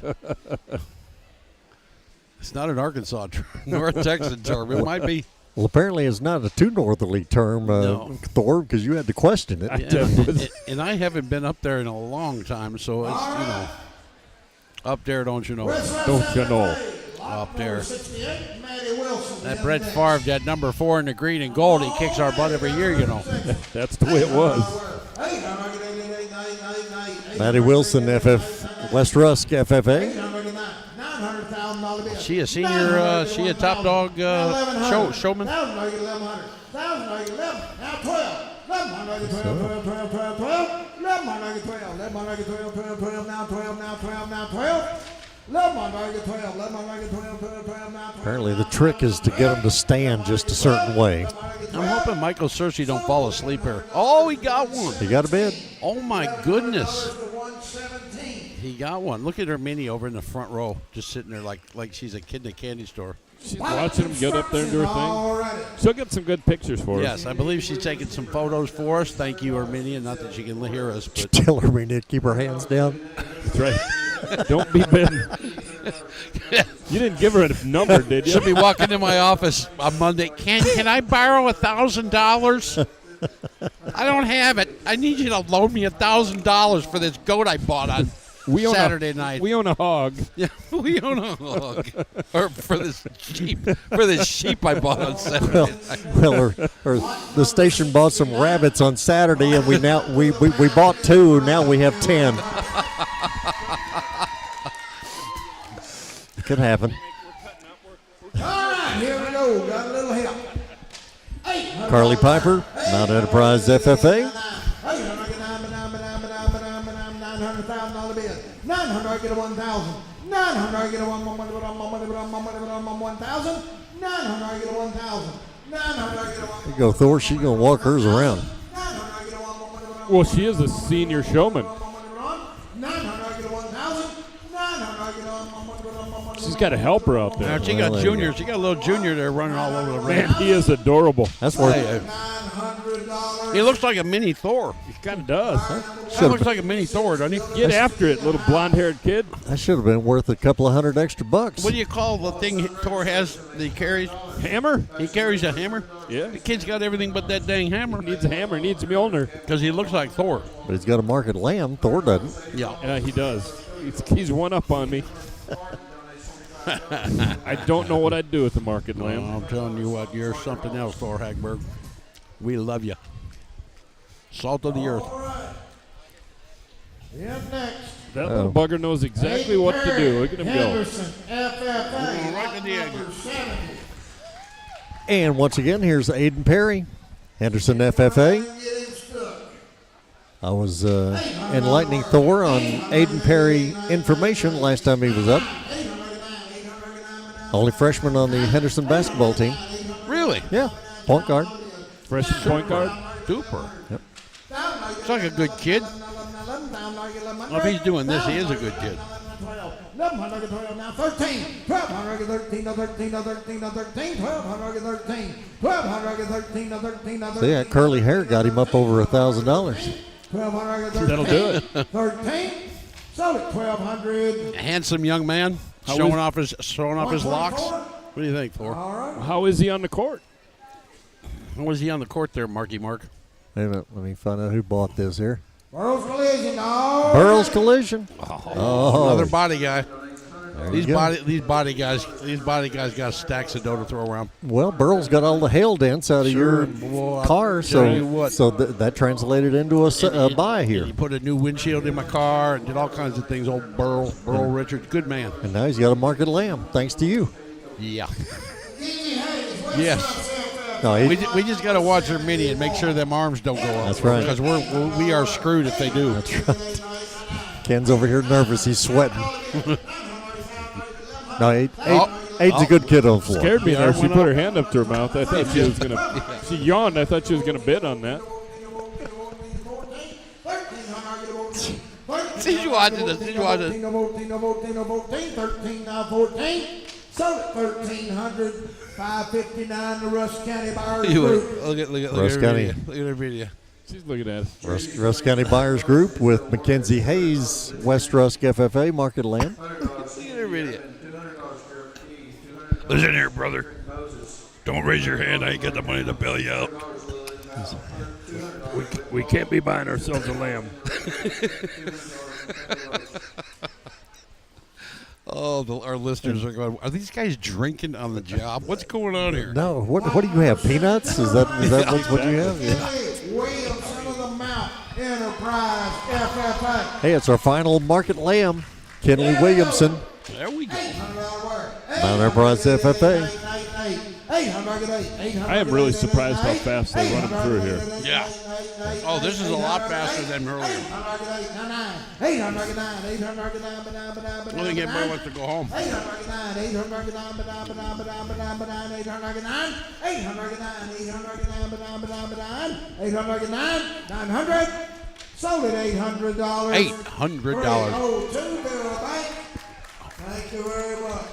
[SPEAKER 5] It's not an Arkansas term, North Texan term. It might be.
[SPEAKER 12] Well, apparently it's not a too northerly term,
[SPEAKER 5] No.
[SPEAKER 12] Thor, because you had to question it.
[SPEAKER 5] And I haven't been up there in a long time, so it's, up there, don't you know?
[SPEAKER 13] Don't you know?
[SPEAKER 5] Up there. That Brett Favre, that number 4 in the green and gold, he kicks our butt every year,
[SPEAKER 13] That's the way it was.
[SPEAKER 12] Maddie Wilson, FF, West Rusk, FFA.
[SPEAKER 5] She a senior, she a top dog showman?
[SPEAKER 12] Apparently the trick is to get them to stand just a certain way.
[SPEAKER 5] I'm hoping Michael Cersei don't fall asleep here. Oh, he got one.
[SPEAKER 12] He got a bid.
[SPEAKER 5] Oh, my goodness. He got one. Look at her mini over in the front row, just sitting there like she's a kid in a candy store.
[SPEAKER 13] She's watching him get up there and do her thing. She'll get some good pictures for us.
[SPEAKER 5] Yes, I believe she's taking some photos for us. Thank you, Armenia. Not that she can hear us, but
[SPEAKER 12] tell Armenia to keep her hands down.
[SPEAKER 13] That's right. Don't be bitten. You didn't give her a number, did you?
[SPEAKER 5] She'll be walking in my office on Monday. Can I borrow $1,000? I don't have it. I need you to loan me $1,000 for this goat I bought on Saturday night.
[SPEAKER 13] We own a hog.
[SPEAKER 5] Yeah, we own a hog. Or for this sheep I bought on Saturday night.
[SPEAKER 12] Well, or the station bought some rabbits on Saturday, and we bought 2. Now we have 10. Could happen.
[SPEAKER 8] All right, here we go. Got a little help.
[SPEAKER 12] Carly Piper, Mount Enterprise FFA.
[SPEAKER 8] $900,000 bid. $900 get a 1,000. $900 get a 1,000. $900 get a 1,000. $900 get a 1,000.
[SPEAKER 12] There you go, Thor. She's going to walk hers around.
[SPEAKER 13] Well, she is a senior showman. She's got a helper out there.
[SPEAKER 5] Now, she got junior. She got a little junior there running all over the ring.
[SPEAKER 13] Man, he is adorable.
[SPEAKER 12] That's worth
[SPEAKER 5] He looks like a mini Thor.
[SPEAKER 13] He kind of does.
[SPEAKER 5] He looks like a mini Thor, doesn't he?
[SPEAKER 13] Get after it, little blonde-haired kid.
[SPEAKER 12] That should have been worth a couple of $100 extra bucks.
[SPEAKER 5] What do you call the thing Thor has that he carries?
[SPEAKER 13] Hammer?
[SPEAKER 5] He carries a hammer?
[SPEAKER 13] Yeah.
[SPEAKER 5] The kid's got everything but that dang hammer.
[SPEAKER 13] He needs a hammer. He needs a Mjolnir.
[SPEAKER 5] Because he looks like Thor.
[SPEAKER 12] But he's got a market lamb. Thor doesn't.
[SPEAKER 5] Yeah,
[SPEAKER 13] he does. He's one up on me. I don't know what I'd do with the market lamb.
[SPEAKER 5] I'm telling you what, you're something else, Thor Hagberg. We love you. Salt of the earth.
[SPEAKER 13] That little bugger knows exactly what to do. Look at him go.
[SPEAKER 5] Right to the edge.
[SPEAKER 12] And once again, here's Aiden Perry, Henderson FFA. I was enlightening Thor on Aiden Perry information last time he was up. Only freshman on the Henderson basketball team.
[SPEAKER 5] Really?
[SPEAKER 12] Yeah, point guard.
[SPEAKER 13] Freshman point guard?
[SPEAKER 5] Super.
[SPEAKER 12] Yep.
[SPEAKER 5] Looks like a good kid. Well, if he's doing this, he is a good kid.
[SPEAKER 8] 1,112 now 13. 1,213 to 13 to 13 to 13. 1,213. 1,213 to 13 to 13.
[SPEAKER 12] See, that curly hair got him up over $1,000.
[SPEAKER 8] 1,213.
[SPEAKER 13] That'll do it.
[SPEAKER 8] 13. Sold it 1,200.
[SPEAKER 5] A handsome young man showing off his locks. What do you think, Thor?
[SPEAKER 13] How is he on the court?
[SPEAKER 5] How was he on the court there, Marky Mark?
[SPEAKER 12] Wait a minute, let me find out who bought this here.
[SPEAKER 8] Burroughs Collision. Oh.
[SPEAKER 12] Burroughs Collision.
[SPEAKER 5] Oh, another body guy. These
[SPEAKER 12] you go.
[SPEAKER 5] body guys got stacks of dough to throw around.
[SPEAKER 12] Well, Burroughs got all the hail dents out of your car, so that translated into a buy here.
[SPEAKER 5] He put a new windshield in my car and did all kinds of things. Old Burl Richards, good man.
[SPEAKER 12] And now he's got a market lamb, thanks to you.
[SPEAKER 5] Yeah. Yes.
[SPEAKER 12] No,
[SPEAKER 5] we just got to watch our mini and make sure them arms don't go up.
[SPEAKER 12] That's right.
[SPEAKER 5] Because we are screwed if they do.
[SPEAKER 12] That's right. Ken's over here nervous. He's sweating. No, Aid's a good kid on the floor.
[SPEAKER 13] Scared me there. She put her hand up to her mouth. I thought she was going to. She yawned. I thought she was going to bid on that.
[SPEAKER 5] She's watching us. She's watching us.
[SPEAKER 8] 13 now 14. Sold it 1,300. 559 to Rusk County Buyers Group.
[SPEAKER 5] Look at
[SPEAKER 12] Rusk County.
[SPEAKER 5] Look at her video.
[SPEAKER 13] She's looking at us.
[SPEAKER 12] Rusk County Buyers Group with Mackenzie Hayes, West Rusk FFA, Market Land.
[SPEAKER 11] Listen here, brother. Don't raise your hand. I ain't got the money to bail you out. We can't be buying ourselves a lamb.
[SPEAKER 5] Our listeners are going, are these guys drinking on the job? What's going on here?
[SPEAKER 12] No, what do you have? Peanuts? Is that what you have? Yeah.
[SPEAKER 8] Williamson of the Mount Enterprise FFA.
[SPEAKER 12] Hey, it's our final market lamb, Kenley Williamson.
[SPEAKER 5] There we go.
[SPEAKER 12] Mount Enterprise FFA.
[SPEAKER 13] I am really surprised how fast they run them through here.
[SPEAKER 5] Yeah. Oh, this is a lot faster than earlier. I think everybody wants to go home.
[SPEAKER 8] 900. Sold at $800.
[SPEAKER 5] $800.
[SPEAKER 8] Thank you very much.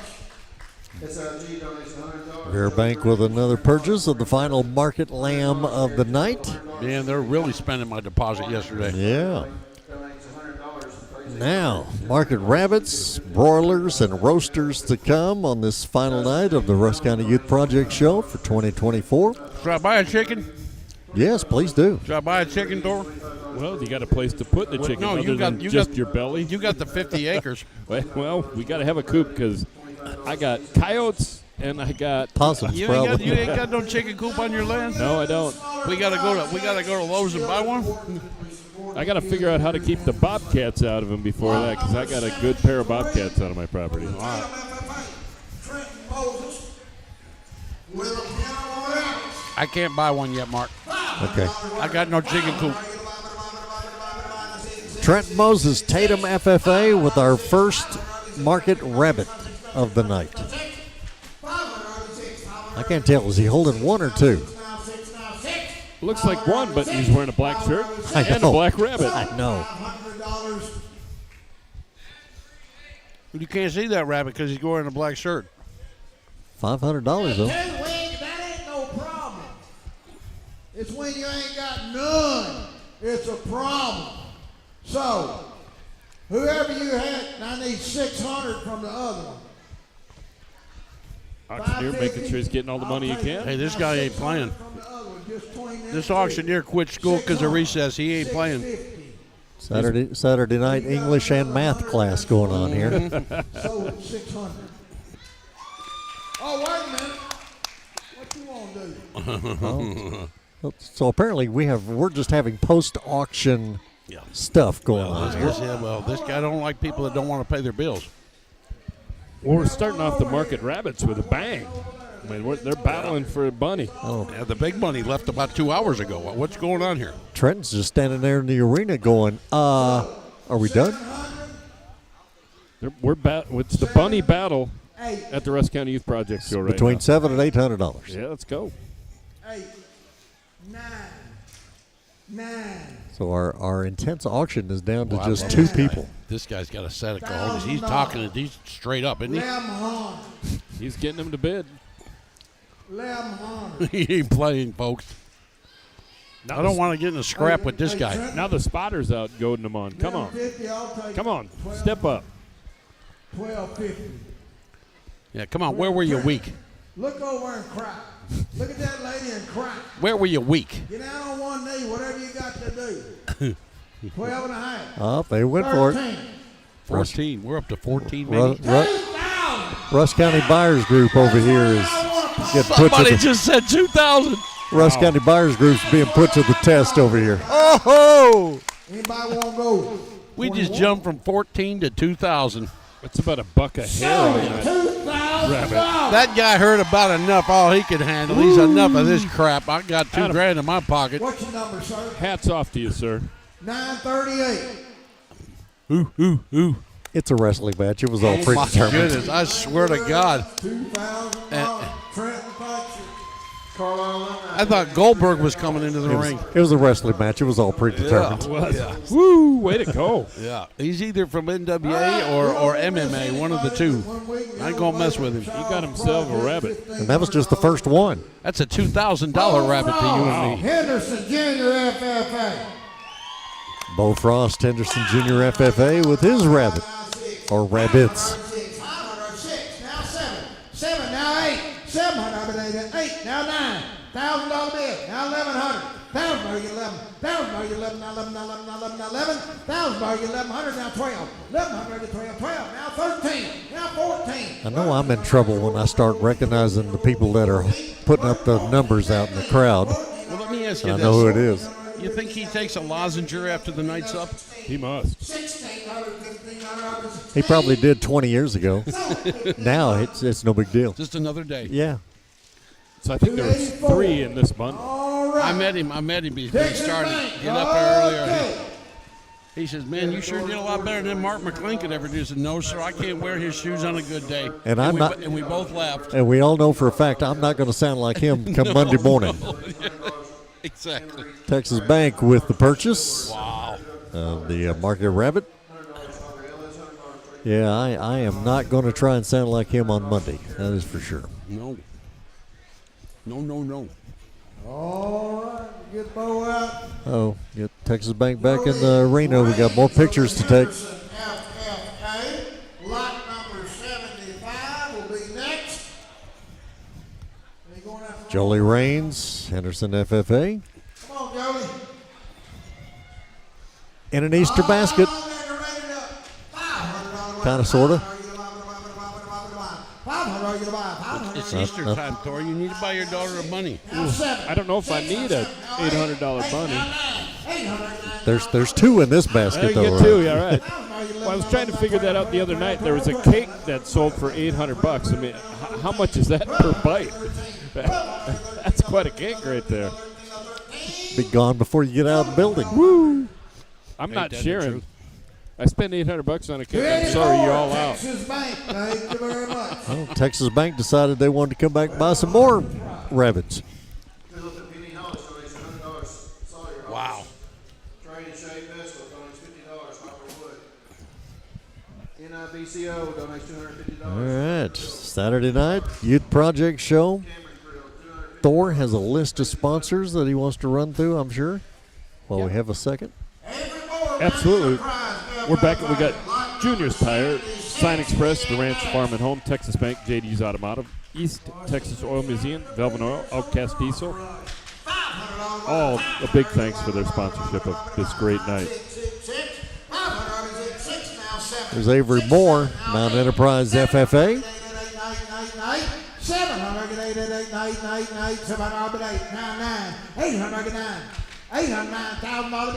[SPEAKER 12] Bear Bank with another purchase of the final market lamb of the night.
[SPEAKER 5] Man, they're really spending my deposit yesterday.
[SPEAKER 12] Yeah. Now, market rabbits, broilers, and roasters to come on this final night of the Rusk County Youth Project Show for 2024.
[SPEAKER 5] Should I buy a chicken?
[SPEAKER 12] Yes, please do.
[SPEAKER 5] Should I buy a chicken, Dor?
[SPEAKER 13] Well, you got a place to put the chicken other than just your belly.
[SPEAKER 5] You got the 50 acres.
[SPEAKER 13] Well, we got to have a coop because I got coyotes and I got
[SPEAKER 12] possums.
[SPEAKER 5] You ain't got no chicken coop on your land?
[SPEAKER 13] No, I don't.
[SPEAKER 5] We gotta go to Lowe's and buy one.
[SPEAKER 13] I got to figure out how to keep the bobcats out of them before that because I got a good pair of bobcats out of my property.
[SPEAKER 5] I can't buy one yet, Mark.
[SPEAKER 12] Okay.
[SPEAKER 5] I got no chicken coop.
[SPEAKER 12] Trent Moses, Tatum FFA with our first market rabbit of the night. I can't tell. Is he holding one or two?
[SPEAKER 13] Looks like one, but he's wearing a black shirt
[SPEAKER 12] I
[SPEAKER 13] and
[SPEAKER 12] know.
[SPEAKER 13] a black rabbit.
[SPEAKER 12] I know.
[SPEAKER 5] You can't see that rabbit because he's wearing a black shirt.
[SPEAKER 12] $500 though.
[SPEAKER 8] That ain't no problem. It's when you ain't got none. It's a problem. So, whoever you had, I need 600 from the other one.
[SPEAKER 13] Auctioneer making sure he's getting all the money he can.
[SPEAKER 5] Hey, this guy ain't playing. This auctioneer quit school because of recess. He ain't playing.
[SPEAKER 12] Saturday night English and math class going on here.
[SPEAKER 8] So it's 600. Oh, wait a minute. What you want to do?
[SPEAKER 12] So apparently we're just having post-auction stuff going on here.
[SPEAKER 5] This guy don't like people that don't want to pay their bills.
[SPEAKER 13] Well, we're starting off the market rabbits with a bang. I mean, they're battling for a bunny.
[SPEAKER 12] Oh,
[SPEAKER 5] yeah, the big bunny left about 2 hours ago. What's going on here?
[SPEAKER 12] Trenton's just standing there in the arena going, are we done?
[SPEAKER 13] It's the bunny battle at the Rusk County Youth Project show right
[SPEAKER 12] Between
[SPEAKER 13] now.
[SPEAKER 12] $700 and $800.
[SPEAKER 13] Yeah, let's go.
[SPEAKER 8] 8, 9.
[SPEAKER 12] So our intense auction is down to
[SPEAKER 5] Well,
[SPEAKER 12] just
[SPEAKER 5] I
[SPEAKER 12] two
[SPEAKER 5] love this
[SPEAKER 12] people.
[SPEAKER 5] guy. This guy's got a set of cojones. He's talking to these straight up, isn't he?
[SPEAKER 13] He's getting them to bid.
[SPEAKER 5] He ain't playing, folks. I don't want to get in a scrap with this guy.
[SPEAKER 13] Now the spotter's out goading them on. Come on. Come on. Step up.
[SPEAKER 8] 12.50.
[SPEAKER 5] Yeah, come on. Where were you weak?
[SPEAKER 8] Look over and cry. Look at that lady and cry.
[SPEAKER 5] Where were you weak?
[SPEAKER 8] Get down on one knee, whatever you got to do. 12 and a half.
[SPEAKER 12] Oh, they went for it.
[SPEAKER 5] 14. We're up to 14, maybe.
[SPEAKER 12] Rusk County Buyers Group over here is getting put to
[SPEAKER 5] Somebody
[SPEAKER 12] the,
[SPEAKER 5] just said 2,000.
[SPEAKER 12] Rusk County Buyers Group's being put to the test over here.
[SPEAKER 5] Oh!
[SPEAKER 8] Anybody want to go?
[SPEAKER 5] We just jumped from 14 to 2,000.
[SPEAKER 13] It's about a buck a hair on that rabbit.
[SPEAKER 5] That guy heard about enough, all he could handle. He's enough of this crap. I got $2,000 in my pocket.
[SPEAKER 8] What's your number, sir?
[SPEAKER 13] Hats off to you, sir.
[SPEAKER 8] 938.
[SPEAKER 5] Ooh.
[SPEAKER 12] It's a wrestling match. It was all
[SPEAKER 5] My
[SPEAKER 12] predetermined.
[SPEAKER 5] goodness, I swear to God.
[SPEAKER 8] $2,000. Trent Fletcher.
[SPEAKER 5] I thought Goldberg was coming into the ring.
[SPEAKER 12] It was a wrestling match. It was all predetermined.
[SPEAKER 13] Yeah. Woo, way to go.
[SPEAKER 5] Yeah. He's either from NWA or MMA, one of the two. I ain't going to mess with him.
[SPEAKER 13] He got himself a rabbit.
[SPEAKER 12] And that was just the first one.
[SPEAKER 5] That's a $2,000 rabbit to you and me.
[SPEAKER 8] Henderson Jr. FFA.
[SPEAKER 12] Bo Frost, Henderson Jr. FFA with his rabbit. Or rabbits.
[SPEAKER 8] 6, now 7. 7, now 8. 700, 8, now 9. $1,000 bill, now 1,100. $1,000, you 11. $1,000, you 11, now 11, now 11, now 11, now 11. $1,000, you 1,100, now 12. 1,100, 12, 12, now 13, now 14.
[SPEAKER 12] I know I'm in trouble when I start recognizing the people that are putting up the numbers out in the crowd.
[SPEAKER 5] Well, let me ask you
[SPEAKER 12] I
[SPEAKER 5] this.
[SPEAKER 12] know who it is.
[SPEAKER 5] You think he takes a lozenger after the night's up?
[SPEAKER 13] He must.
[SPEAKER 12] He probably did 20 years ago. Now it's no big deal.
[SPEAKER 5] Just another day.
[SPEAKER 12] Yeah.
[SPEAKER 13] So I think there was 3 in this bundle.
[SPEAKER 5] I met him before he started. Get up there earlier. He says, man, you sure did a lot better than Mark McLean could ever do. I said, no, sir, I can't wear his shoes on a good day.
[SPEAKER 12] And
[SPEAKER 5] we both laughed.
[SPEAKER 12] And we all know for a fact I'm not going to sound like him come Monday morning.
[SPEAKER 5] Exactly.
[SPEAKER 12] Texas Bank with the purchase.
[SPEAKER 5] Wow.
[SPEAKER 12] Of the Market Rabbit. Yeah, I am not going to try and sound like him on Monday. That is for sure.
[SPEAKER 5] No. No.
[SPEAKER 8] All right, get Bo out.
[SPEAKER 12] Oh, get Texas Bank back in the arena. We got more pictures to take.
[SPEAKER 8] FFA, lot number 75 will be next.
[SPEAKER 12] Jolie Raines, Henderson FFA.
[SPEAKER 8] Come on, Jolie.
[SPEAKER 12] In an Easter basket. Kind of, sort of.
[SPEAKER 5] It's Easter time, Thor. You need to buy your daughter a bunny.
[SPEAKER 13] I don't know if I need a $800 bunny.
[SPEAKER 12] There's 2 in this basket,
[SPEAKER 13] There you
[SPEAKER 12] though.
[SPEAKER 13] get 2, yeah, right. Well, I was trying to figure that out the other night. There was a cake that sold for $800. I mean, how much is that per bite? That's quite a cake right there.
[SPEAKER 12] Be gone before you get out of the building.
[SPEAKER 13] Woo! I'm not sharing. I spent $800 on a cake. I'm sorry, you're all out.
[SPEAKER 8] Texas Bank, thank you very much.
[SPEAKER 12] Well, Texas Bank decided they wanted to come back and buy some more rabbits.
[SPEAKER 5] Wow.
[SPEAKER 14] NIBCO donates $250.
[SPEAKER 12] All right, Saturday night, Youth Project Show. Thor has a list of sponsors that he wants to run through, I'm sure. Well, we have a second.
[SPEAKER 13] Absolutely. We're back. We got Junior's Tire, Sign Express, The Ranch Farm and Home, Texas Bank, JD's Automotive, East Texas Oil Museum, Velvet Oil, Outcast Diesel. All a big thanks for their sponsorship of this great night.
[SPEAKER 12] There's Avery Moore, Mount Enterprise FFA.
[SPEAKER 8] 809,000 bill.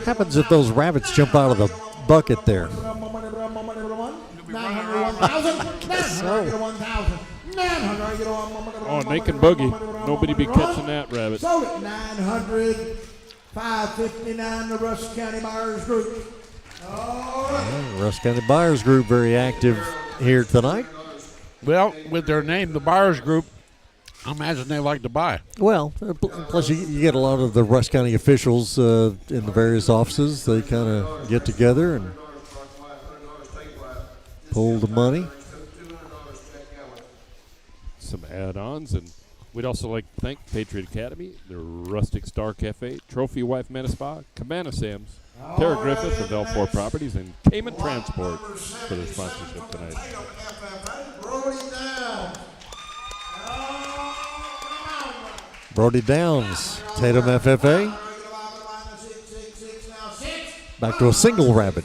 [SPEAKER 12] Happens if those rabbits jump out of the bucket there.
[SPEAKER 8] 901,000.
[SPEAKER 13] Oh, Naked Boogie. Nobody be catching that rabbit.
[SPEAKER 8] Sold it 900. 559, the Rusk County Buyers Group.
[SPEAKER 12] Rusk County Buyers Group very active here tonight.
[SPEAKER 5] Well, with their name, the Buyers Group, I imagine they like to buy.
[SPEAKER 12] Well, plus you get a lot of the Rusk County officials in the various offices. They kind of get together and pull the money.
[SPEAKER 13] Some add-ons, and we'd also like to thank Patriot Academy, the Rustic Star Cafe, Trophy Wife Meta Spa, Cabana Sam's, Tara Griffith of L4 Properties, and Cayman Transport for their sponsorship tonight.
[SPEAKER 12] Brody Downs, Tatum FFA. Back to a single rabbit.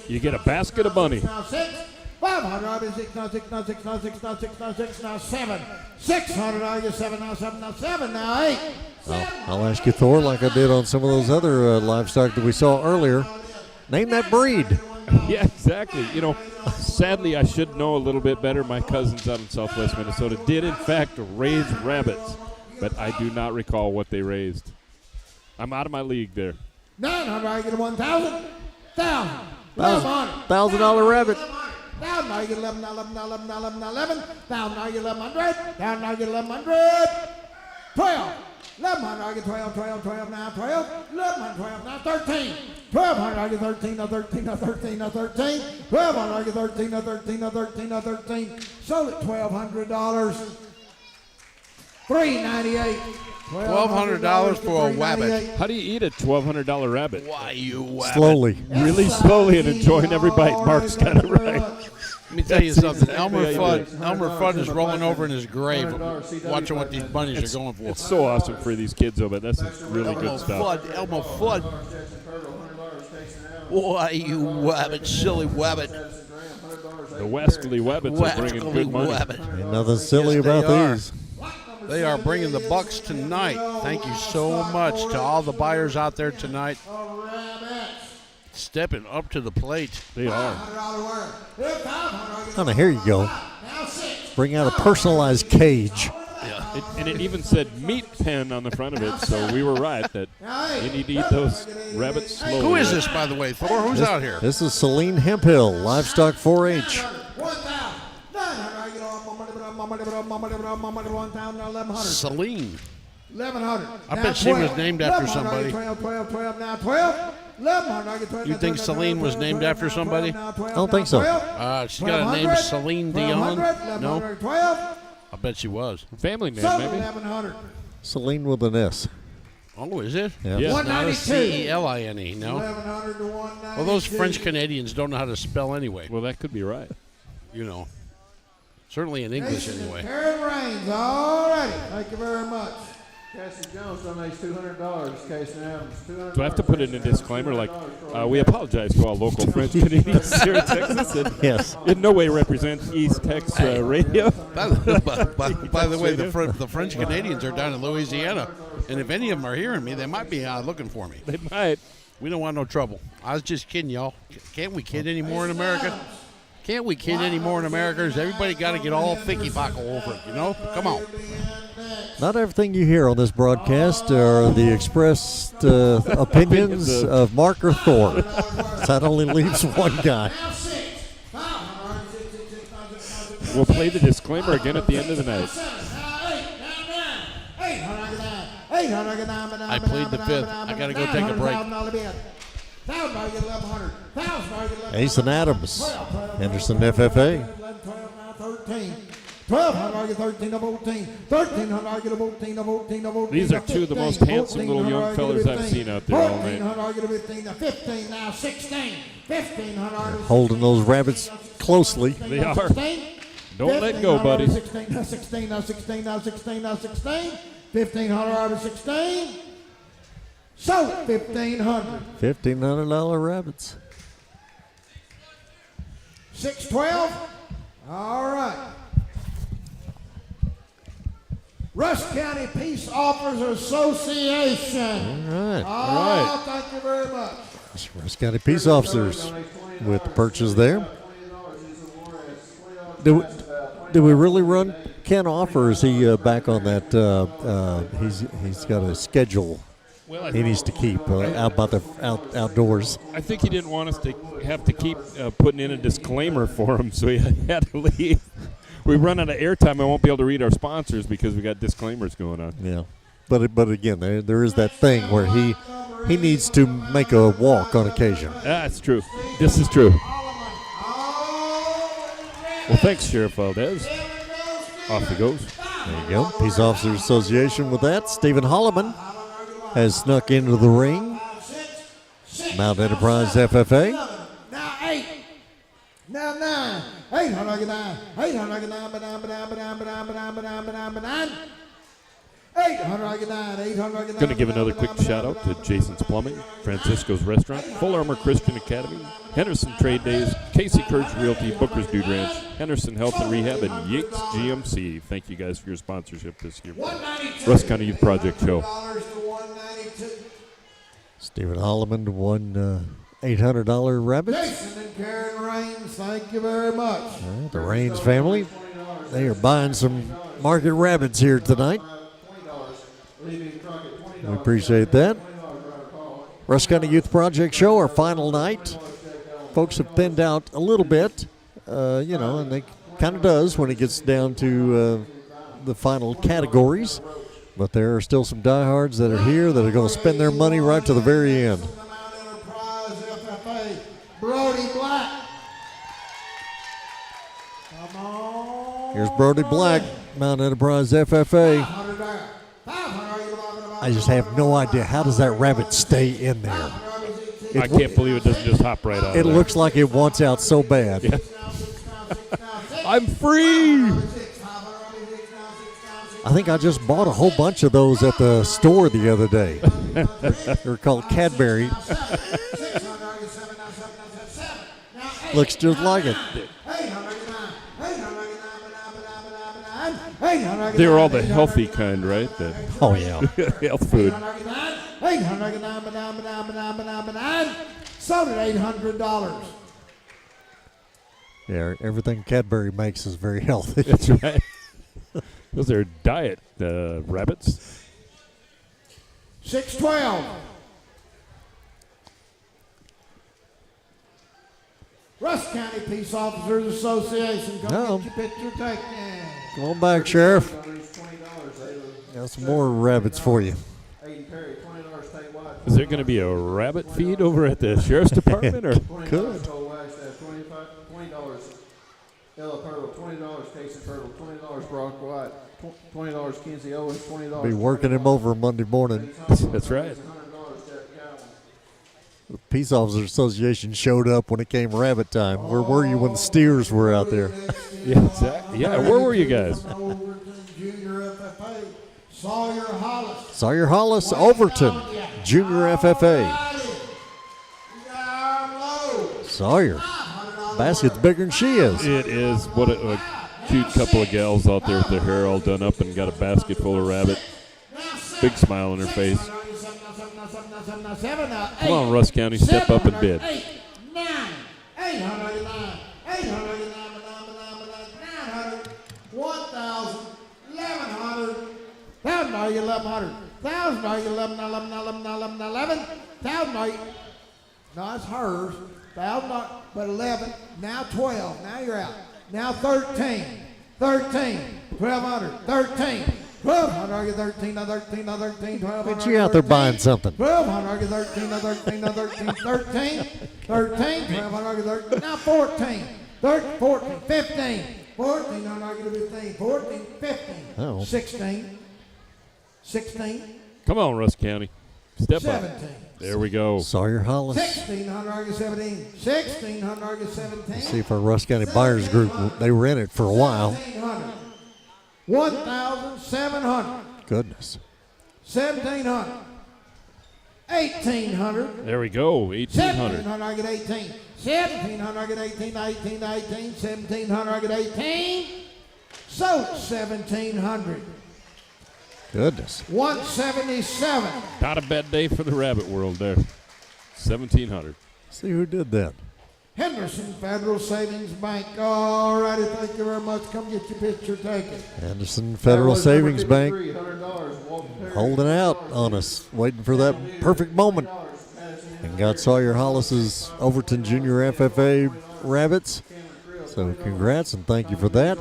[SPEAKER 13] You get a basket of money.
[SPEAKER 8] 500, 6, now 6, now 6, now 6, now 6, now 6, now 7. 600, 7, now 7, now 7, now 8.
[SPEAKER 12] I'll ask you, Thor, like I did on some of those other livestock that we saw earlier. Name that breed.
[SPEAKER 13] Yeah, exactly. You know, sadly, I should know a little bit better. My cousins out in Southwest Minnesota did, in fact, raise rabbits, but I do not recall what they raised. I'm out of my league there.
[SPEAKER 8] 900, 1,000. $1,000.
[SPEAKER 12] $1,000 rabbit.
[SPEAKER 8] Down now you get 11, now 11, now 11, now 11, now 11. Down now you get 1100. Down now you get 1100. 12. 1100, I get 12, 12, 12, now 12. 1100, 12, now 13. 1200, I get 13, now 13, now 13, now 13. 1200, I get 13, now 13, now 13, now 13. Sold it $1,200. $398.
[SPEAKER 5] $1,200 for a wabbit.
[SPEAKER 13] How do you eat a $1,200 rabbit?
[SPEAKER 5] Why, you wabbit.
[SPEAKER 12] Slowly.
[SPEAKER 13] Really slowly and enjoying every bite. Mark's got it right.
[SPEAKER 5] Let me tell you something. Elmer Fudd is rolling over in his grave watching what these bunnies are going for.
[SPEAKER 13] It's so awesome for these kids, though, but this is really good stuff.
[SPEAKER 5] Elmer Fudd. Why, you wabbit, silly wabbit.
[SPEAKER 13] The Wascally Wabbits are bringing good money.
[SPEAKER 12] Ain't nothing silly about these.
[SPEAKER 5] They are bringing the bucks tonight. Thank you so much to all the buyers out there tonight. Stepping up to the plate.
[SPEAKER 13] They are.
[SPEAKER 12] Oh, now here you go. Bring out a personalized cage.
[SPEAKER 13] And it even said meat pen on the front of it, so we were right that you need to eat those rabbits slowly.
[SPEAKER 5] Who is this, by the way, Thor? Who's out here?
[SPEAKER 12] This is Celine Hemphill, Livestock 4-H.
[SPEAKER 5] Celine.
[SPEAKER 8] 1100.
[SPEAKER 5] I bet she was named after somebody.
[SPEAKER 8] 12, 12, 12, now 12. 1100.
[SPEAKER 5] You think Celine was named after somebody?
[SPEAKER 12] I don't think so.
[SPEAKER 5] She's got a name, Celine Dion. No? I bet she was.
[SPEAKER 13] Family name, maybe.
[SPEAKER 8] 1100.
[SPEAKER 12] Celine with an S.
[SPEAKER 5] Oh, is it?
[SPEAKER 12] Yeah.
[SPEAKER 13] Yes.
[SPEAKER 5] Not a
[SPEAKER 8] 192.
[SPEAKER 5] C-E-L-I-N-E, no?
[SPEAKER 8] 1100 to 192.
[SPEAKER 5] Well, those French Canadians don't know how to spell anyway.
[SPEAKER 13] Well, that could be right.
[SPEAKER 5] You know. Certainly in English anyway.
[SPEAKER 8] Karen Raines, all righty. Thank you very much.
[SPEAKER 14] Cassie Jones donates $200. Casey Adams, $200.
[SPEAKER 13] Do I have to put in a disclaimer like, we apologize to all local French Canadians here in Texas? And
[SPEAKER 12] Yes.
[SPEAKER 13] in no way represent East Tex Radio.
[SPEAKER 5] By the way, the French Canadians are down in Louisiana, and if any of them are hearing me, they might be looking for me.
[SPEAKER 13] They might.
[SPEAKER 5] We don't want no trouble. I was just kidding, y'all. Can't we kid anymore in America? Can't we kid anymore in America? Has everybody got to get all thicky-bockle over it, you know? Come on.
[SPEAKER 12] Not everything you hear on this broadcast are the expressed opinions of Mark or Thor. That only leaves one guy.
[SPEAKER 13] We'll play the disclaimer again at the end of the night.
[SPEAKER 5] I plead the fifth. I got to go take a break.
[SPEAKER 12] Ace and Adams, Henderson FFA.
[SPEAKER 8] 1200, I get 13 of 14. 1300, I get a 14 of 14 of 14.
[SPEAKER 13] These are two of the most handsome little young fellas I've seen out there all night.
[SPEAKER 8] 1400, I get a 15, now 15, now 16. 1500.
[SPEAKER 12] Holding those rabbits closely.
[SPEAKER 13] They are. Don't let go, buddy.
[SPEAKER 8] 16, now 16, now 16, now 16, now 16. 1500, I get 16. So, 1500.
[SPEAKER 12] $1,500 rabbits.
[SPEAKER 8] 612. All right. Rusk County Peace Officers Association.
[SPEAKER 12] All right.
[SPEAKER 8] Oh, thank you very much.
[SPEAKER 12] Rusk County Peace Officers with the purchase there. Do we really run Ken off, or is he back on that? He's got a schedule he needs to keep outdoors.
[SPEAKER 13] I think he didn't want us to have to keep putting in a disclaimer for him, so he had to leave. We run out of airtime. I won't be able to read our sponsors because we got disclaimers going on.
[SPEAKER 12] Yeah, but again, there is that thing where he needs to make a walk on occasion.
[SPEAKER 13] That's true. This is true. Well, thanks, Sheriff Valdez. Off he goes.
[SPEAKER 12] There you go. Peace Officers Association with that. Stephen Holloman has snuck into the ring. Mount Enterprise FFA.
[SPEAKER 8] Now 8. Now 9. 809. 809. 809.
[SPEAKER 13] Going to give another quick shout out to Jason's Plumbing, Francisco's Restaurant, Full Armor Christian Academy, Henderson Trade Days, Casey Kurtz Realty, Booker's Dude Ranch, Henderson Health and Rehab, and Yates GMC. Thank you guys for your sponsorship this year. Rusk County Youth Project Show.
[SPEAKER 12] Stephen Holloman won $800 rabbits.
[SPEAKER 8] Jason and Karen Raines, thank you very much.
[SPEAKER 12] The Raines family, they are buying some market rabbits here tonight. We appreciate that. Rusk County Youth Project Show, our final night. Folks have thinned out a little bit and they kind of does when it gets down to the final categories. But there are still some diehards that are here that are going to spend their money right to the very end.
[SPEAKER 8] Brody Black. Come on.
[SPEAKER 12] Here's Brody Black, Mount Enterprise FFA. I just have no idea. How does that rabbit stay in there?
[SPEAKER 13] I can't believe it doesn't just hop right out.
[SPEAKER 12] It looks like it wants out so bad.
[SPEAKER 13] Yeah. I'm free.
[SPEAKER 12] I think I just bought a whole bunch of those at the store the other day. They're called Cadbury. Looks just like it.
[SPEAKER 13] They're all the healthy kind, right?
[SPEAKER 12] Oh, yeah.
[SPEAKER 13] Health food.
[SPEAKER 8] Sold at $800.
[SPEAKER 12] Yeah, everything Cadbury makes is very healthy.
[SPEAKER 13] That's right. Those are diet rabbits.
[SPEAKER 8] 612. Rusk County Peace Officers Association. Come get your picture taken.
[SPEAKER 12] Come on back, Sheriff. Got some more rabbits for you.
[SPEAKER 13] Is there going to be a rabbit feed over at the Sheriff's Department? Or
[SPEAKER 12] could.
[SPEAKER 14] $20 Yellow Turtle, $20 Casey Turtle, $20 Brock White, $20 Kinsey Owens, $20.
[SPEAKER 12] Be working him over Monday morning.
[SPEAKER 13] That's right.
[SPEAKER 12] The Peace Officers Association showed up when it came rabbit time. Where were you when the steers were out there?
[SPEAKER 13] Yeah, exactly. Yeah, where were you guys?
[SPEAKER 8] Sawyer Hollis.
[SPEAKER 12] Sawyer Hollis, Overton, Junior FFA. Sawyer. Basket's bigger than she is.
[SPEAKER 13] It is. What a cute couple of gals out there with their hair all done up and got a basket full of rabbit. Big smile on her face. Come on, Rusk County, step up and bid.
[SPEAKER 8] 1,000, 1,100, 1,000, no, it's hers. 1,000, but 11. Now 12. Now you're out. Now 13. 1,200, 13. 1,200, 13, 13, 13, 12.
[SPEAKER 12] Bet you out there buying something.
[SPEAKER 8] 1,200, 13, 13, 13, 13, 13, 1,200, 13. Now 14. 14, 15. 14, 15, 14, 15.
[SPEAKER 12] Oh.
[SPEAKER 8] 16. 16.
[SPEAKER 13] Come on, Rusk County. Step
[SPEAKER 8] 17.
[SPEAKER 13] up. There we go.
[SPEAKER 12] Sawyer Hollis.
[SPEAKER 8] 1,617. 1,617.
[SPEAKER 12] See if our Rusk County Buyers Group, they were in it for a while.
[SPEAKER 8] 1,700.
[SPEAKER 12] Goodness.
[SPEAKER 8] 1,700. 1,800.
[SPEAKER 13] There we go. 1,800.
[SPEAKER 8] 1,700, I get 18. 1,700, I get 18, 18, 18. 1,700, I get 18. So 1,700.
[SPEAKER 12] Goodness.
[SPEAKER 8] 177.
[SPEAKER 13] Not a bad day for the rabbit world there. 1,700.
[SPEAKER 12] See who did that.
[SPEAKER 8] Henderson Federal Savings Bank. All righty, thank you very much. Come get your picture taken.
[SPEAKER 12] Anderson Federal Savings Bank holding out on us, waiting for that perfect moment. And got Sawyer Hollis's Overton Junior FFA rabbits. So congrats and thank you for that.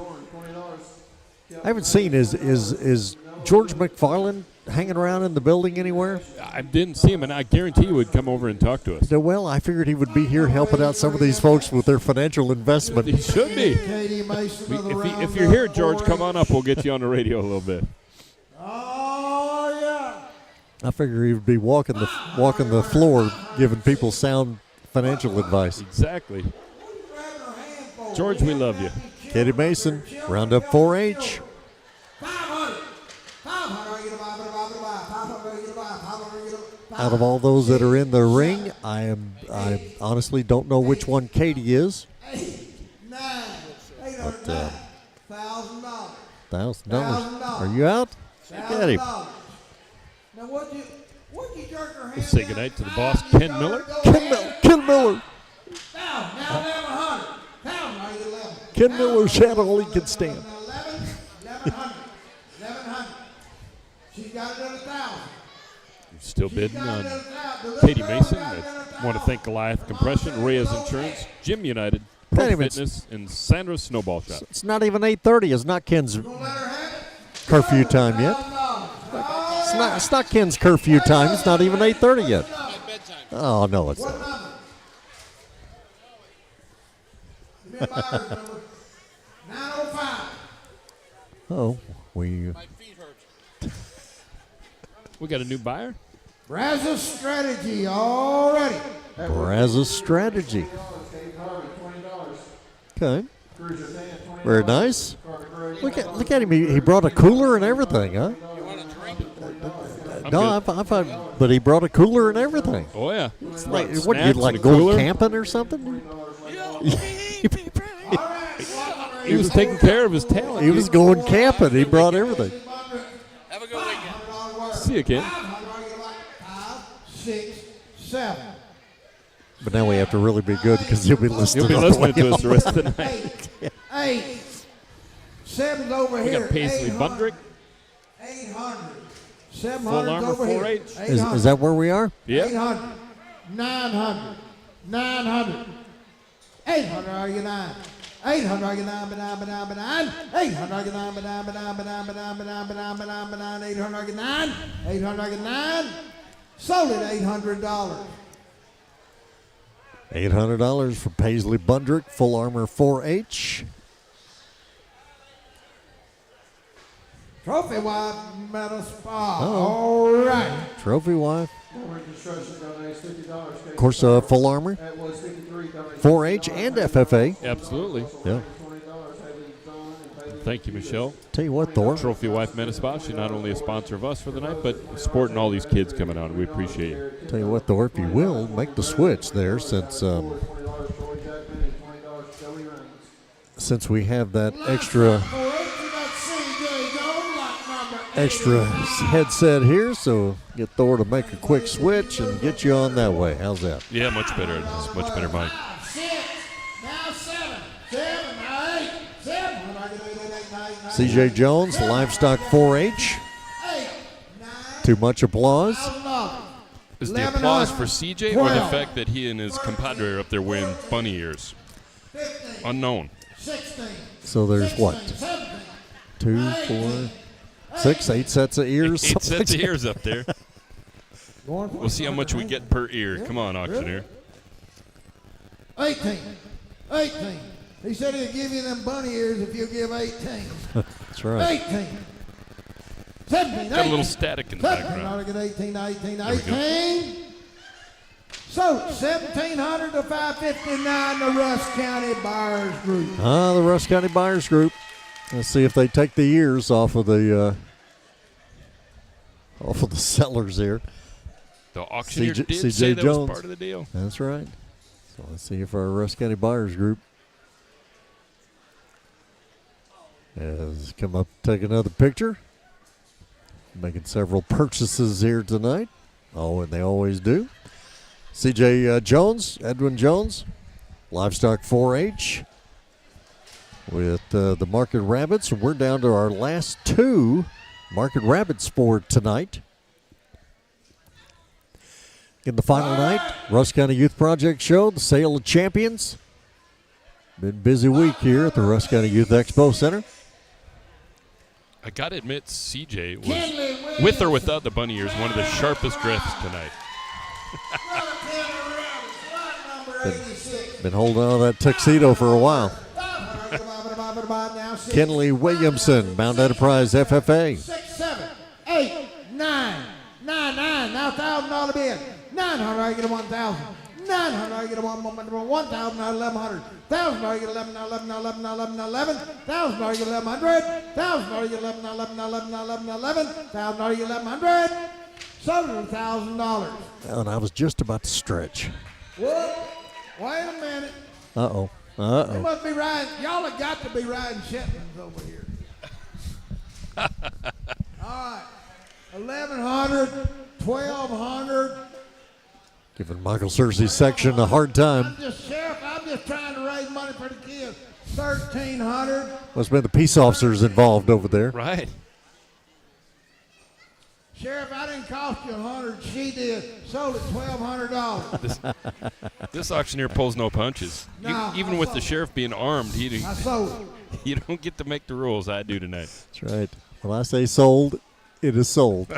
[SPEAKER 12] I haven't seen is George McFarland hanging around in the building anywhere?
[SPEAKER 13] I didn't see him, and I guarantee he would come over and talk to us.
[SPEAKER 12] Well, I figured he would be here helping out some of these folks with their financial investment.
[SPEAKER 13] He should be. If you're here, George, come on up. We'll get you on the radio a little bit.
[SPEAKER 8] Oh, yeah.
[SPEAKER 12] I figure he would be walking the floor giving people sound financial advice.
[SPEAKER 13] Exactly. George, we love you.
[SPEAKER 12] Katie Mason, Roundup 4-H. Out of all those that are in the ring, I honestly don't know which one Katie is. But $1,000. Are you out? Get him.
[SPEAKER 8] Now what'd you jerk her hand?
[SPEAKER 13] Let's say goodnight to the boss, Ken Miller.
[SPEAKER 12] Ken Miller.
[SPEAKER 8] Now 1,100. Now you 11.
[SPEAKER 12] Ken Miller's had all he can stand.
[SPEAKER 8] 1,100. She's got it at 1,000.
[SPEAKER 13] Still bidding on Katie Mason. I want to thank Goliath Compression, Reyes Insurance, Gym United, Pro
[SPEAKER 12] Can't even-
[SPEAKER 13] Fitness, and Sandra's Snowball Shop.
[SPEAKER 12] It's not even 8:30. It's not Ken's curfew time yet. It's not Ken's curfew time. It's not even 8:30 yet. Oh, no, it's not.
[SPEAKER 8] 905.
[SPEAKER 12] Oh, we
[SPEAKER 13] got a new buyer.
[SPEAKER 8] Brazos Strategy already.
[SPEAKER 12] Brazos Strategy. Okay. Very nice. Look at him. He brought a cooler and everything, huh? No, I thought, but he brought a cooler and everything.
[SPEAKER 13] Oh yeah.
[SPEAKER 12] It's like, what,
[SPEAKER 13] Snacks
[SPEAKER 12] you'd like
[SPEAKER 13] and a
[SPEAKER 12] go
[SPEAKER 13] cooler?
[SPEAKER 12] camping or something?
[SPEAKER 13] He was taking care of his talent.
[SPEAKER 12] He was going camping. He brought everything.
[SPEAKER 6] Have a good weekend.
[SPEAKER 13] See you, Ken.
[SPEAKER 8] 5, 6, 7.
[SPEAKER 12] But now we have to really be good because he'll be listening.
[SPEAKER 13] You'll be
[SPEAKER 12] all the
[SPEAKER 13] listening
[SPEAKER 12] way
[SPEAKER 13] to us the
[SPEAKER 12] home.
[SPEAKER 13] rest of the night.
[SPEAKER 8] 8. 7's over
[SPEAKER 13] We
[SPEAKER 8] here.
[SPEAKER 13] got Paisley
[SPEAKER 8] 800.
[SPEAKER 13] Bundrick.
[SPEAKER 8] 800.
[SPEAKER 13] Full
[SPEAKER 8] 700
[SPEAKER 13] armor
[SPEAKER 8] over here.
[SPEAKER 13] 4H.
[SPEAKER 12] Is that where we are?
[SPEAKER 13] Yeah.
[SPEAKER 8] 800. 900. 900. 800 are you 9. 800 are you 9, but 9, but 9, but 9. 800 are you 9, but 9, but 9, but 9, but 9, but 9, but 9, but 9, but 9. 800 are you 9. 800 are you 9. Sold it $800.
[SPEAKER 12] $800 for Paisley Bundrick, full armor 4H.
[SPEAKER 8] Trophy wife metal spa.
[SPEAKER 12] Uh-oh.
[SPEAKER 8] All right.
[SPEAKER 12] Trophy wife.
[SPEAKER 14] Construction donates $50.
[SPEAKER 12] Of course, full armor,
[SPEAKER 14] That was 53 donations.
[SPEAKER 12] 4H and FFA.
[SPEAKER 13] Absolutely.
[SPEAKER 12] Yeah.
[SPEAKER 13] Thank you, Michelle.
[SPEAKER 12] Tell you what, Thor.
[SPEAKER 13] Trophy Wife Metaspa. She's not only a sponsor of us for the night, but supporting all these kids coming out. We appreciate it.
[SPEAKER 12] Tell you what, Thor, if you will, make the switch there since we have that extra headset here, so get Thor to make a quick switch and get you on that way. How's that?
[SPEAKER 6] Yeah, much better. It's much better, Mike.
[SPEAKER 8] 6. Now 7. 7. Now 8. 7.
[SPEAKER 12] CJ Jones, Livestock 4H. Too much applause.
[SPEAKER 6] Is the applause for CJ or the fact that he and his compadre are up there wearing bunny ears? Unknown.
[SPEAKER 8] 16.
[SPEAKER 12] So there's what? 2, 4, 6, 8 sets of ears.
[SPEAKER 6] 8
[SPEAKER 12] something
[SPEAKER 6] sets
[SPEAKER 12] like
[SPEAKER 6] of ears up there. We'll see how much we get per ear. Come on, auctioneer.
[SPEAKER 8] 18. 18. He said he'd give you them bunny ears if you give 18.
[SPEAKER 12] That's right.
[SPEAKER 8] 18. 17.
[SPEAKER 6] Got a little static in the background.
[SPEAKER 8] Now get 18, 18,
[SPEAKER 6] There we go.
[SPEAKER 8] 18. So 1,700 to 559, the Rusk County Buyers Group.
[SPEAKER 12] The Rusk County Buyers Group. Let's see if they take the ears off of the sellers here.
[SPEAKER 6] The auctioneer did
[SPEAKER 12] CJ
[SPEAKER 6] say that
[SPEAKER 12] Jones.
[SPEAKER 6] was part of the deal.
[SPEAKER 12] That's right. So let's see if our Rusk County Buyers Group has come up to take another picture. Making several purchases here tonight. Oh, and they always do. CJ Jones, Edwin Jones, Livestock 4H with the Market Rabbits. We're down to our last 2 Market Rabbits for tonight. In the final night, Rusk County Youth Project Show, the Sale of Champions. Been a busy week here at the Rusk County Youth Expo Center.
[SPEAKER 6] I gotta admit, CJ was, with or without the bunny ears, one of the sharpest dressed tonight.
[SPEAKER 12] Been holding on to that tuxedo for a while. Kenley Williamson, Mount Enterprise FFA.
[SPEAKER 8] 6, 7, 8, 9, 9, 9. Now $1,000 bid. 900, I get a 1,000. 900, I get a 1,000, now 1,100. 1,000, I get 11, now 11, now 11, now 11, now 11. 1,000, I get 1,100. 1,000, I get 11, now 11, now 11, now 11, now 11. 1,000, I get 1,100. Sold it $1,000.
[SPEAKER 12] And I was just about to stretch.
[SPEAKER 8] What? Wait a minute.
[SPEAKER 12] Uh-oh.
[SPEAKER 8] They
[SPEAKER 12] Uh-oh.
[SPEAKER 8] must be riding. Y'all have got to be riding Shetlands over here. All right. 1,100, 1,200.
[SPEAKER 12] Giving Michael Searcy's section a hard time.
[SPEAKER 8] I'm just trying to raise money for the kids. 1,300.
[SPEAKER 12] Must have been the peace officers involved over there.
[SPEAKER 6] Right.
[SPEAKER 8] Sheriff, I didn't cost you $100. She did. Sold it $1,200.
[SPEAKER 6] This auctioneer pulls no punches.
[SPEAKER 8] No,
[SPEAKER 6] Even with the sheriff being armed,
[SPEAKER 8] I sold it.
[SPEAKER 6] you don't get to make the rules. I do tonight.
[SPEAKER 12] That's right. When I say sold, it is sold.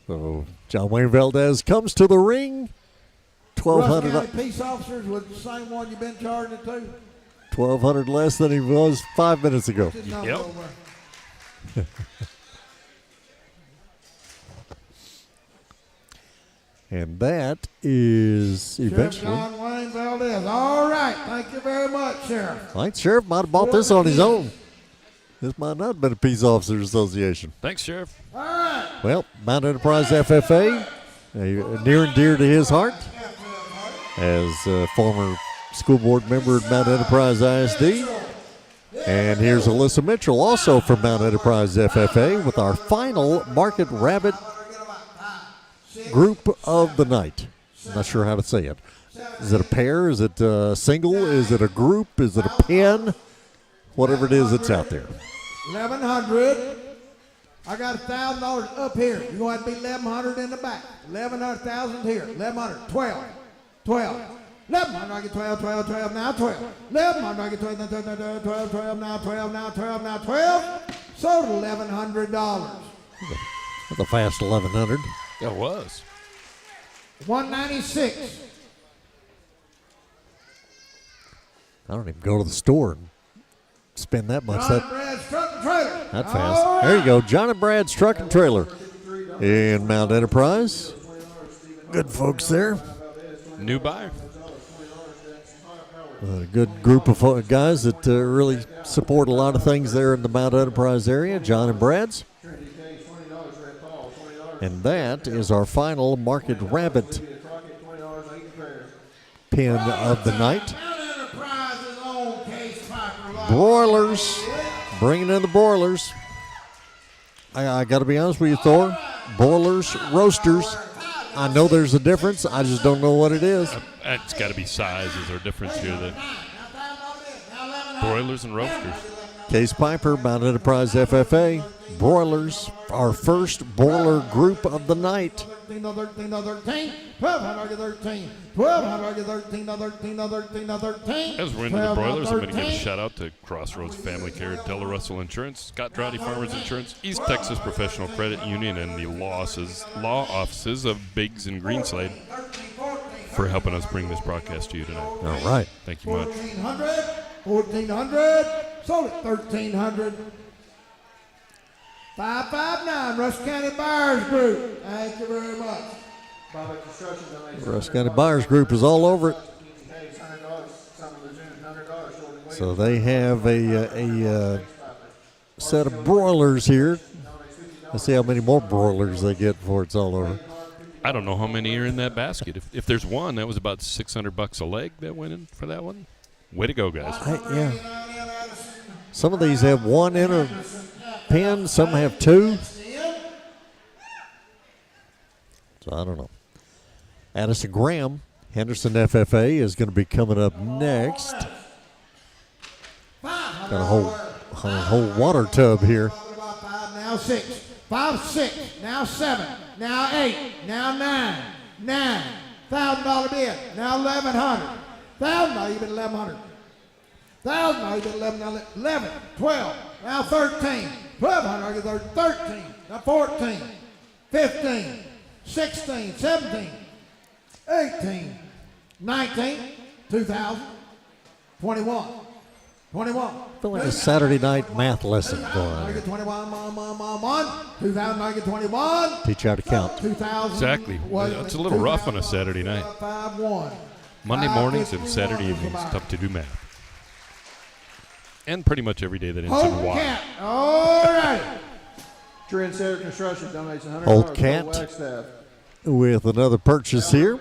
[SPEAKER 12] So John Wayne Valdez comes to the ring.
[SPEAKER 8] Rusk
[SPEAKER 12] $1,200
[SPEAKER 8] County peace officers with the same one you've been charging it to.
[SPEAKER 12] $1,200 less than he was 5 minutes ago.
[SPEAKER 8] Just number
[SPEAKER 6] Yep.
[SPEAKER 8] over.
[SPEAKER 12] And that is
[SPEAKER 8] Sheriff
[SPEAKER 12] eventually.
[SPEAKER 8] John Wayne Valdez. All right. Thank you very much, Sheriff.
[SPEAKER 12] Like Sheriff might have bought this on his own. This might not have been a Peace Officers Association.
[SPEAKER 6] Thanks, Sheriff.
[SPEAKER 8] All right.
[SPEAKER 12] Well, Mount Enterprise FFA, near and dear to his heart, as a former school board member at Mount Enterprise ISD. And here's Alyssa Mitchell, also from Mount Enterprise FFA, with our final Market Rabbit group of the night. I'm not sure how to say it. Is it a pair? Is it a single? Is it a group? Is it a pen? Whatever it is that's out there.
[SPEAKER 8] 1,100. I got $1,000 up here. You're going to have to be 1,100 in the back. 1,100,000 here. 1,100. 12. 12. 1,100. I get 12. 12. 12. Now 12. 1,100. I get 12. 12. 12. 12. Now 12. Now 12. Now 12. Sold $1,100.
[SPEAKER 12] That's a fast 1,100.
[SPEAKER 6] That was.
[SPEAKER 8] 196.
[SPEAKER 12] I don't even go to the store and spend that much.
[SPEAKER 8] John and Brad's truck and trailer.
[SPEAKER 12] That's fast. There you go. John and Brad's Truck and Trailer in Mount Enterprise. Good folks there.
[SPEAKER 6] New buyer.
[SPEAKER 12] A good group of guys that really support a lot of things there in the Mount Enterprise area. John and Brad's. And that is our final Market Rabbit pin of the night. Broilers. Bringing in the broilers. I got to be honest with you, Thor. Broilers, roasters. I know there's a difference. I just don't know what it is.
[SPEAKER 6] It's got to be size is our difference here. The broilers and roasters.
[SPEAKER 12] Case Piper, Mount Enterprise FFA. Broilers, our first broiler group of the night.
[SPEAKER 8] 13, 1,200, 13, 1,200, 13, 13, 13, 13.
[SPEAKER 6] As we're into the broilers, I'm going to give a shout out to Crossroads Family Care, Della Russell Insurance, Scott Droughty Farmers Insurance, East Texas Professional Credit Union, and the law offices of Biggs and Greenslade for helping us bring this broadcast to you tonight.
[SPEAKER 12] All right.
[SPEAKER 6] Thank you much.
[SPEAKER 8] 1,400, sold it 1,300. 559, Rusk County Buyers Group. Thank you very much.
[SPEAKER 12] Rusk County Buyers Group is all over it. So they have a set of broilers here. Let's see how many more broilers they get before it's all over.
[SPEAKER 6] I don't know how many are in that basket. If there's one, that was about $600 a leg that went in for that one. Way to go, guys.
[SPEAKER 12] Yeah. Some of these have one in a pen, some have two. So I don't know. Addison Graham, Henderson FFA, is going to be coming up next. Got a whole water tub here.
[SPEAKER 8] Now 6, 5, 6, now 7, now 8, now 9, $1,000 bid, now 1,100, $1,000, even 1,100, $1,000, even 11, 12, now 13, 1,200, 13, now 14, 15, 16, 17, 18, 19, 2,000, 21. 21.
[SPEAKER 12] I feel like a Saturday night math lesson going on here.
[SPEAKER 8] 21, 2,000, I get 21.
[SPEAKER 12] Teach you how to count.
[SPEAKER 8] 2,000.
[SPEAKER 6] Exactly. It's a little rough on a Saturday night.
[SPEAKER 8] 5, 1.
[SPEAKER 6] Monday mornings and Saturday evenings, tough to do math. And pretty much every day that ends in
[SPEAKER 8] Holt
[SPEAKER 6] Y.
[SPEAKER 8] Cat. All right.
[SPEAKER 14] Trendsetter Construction donates $100.
[SPEAKER 12] Old Cat with another purchase here.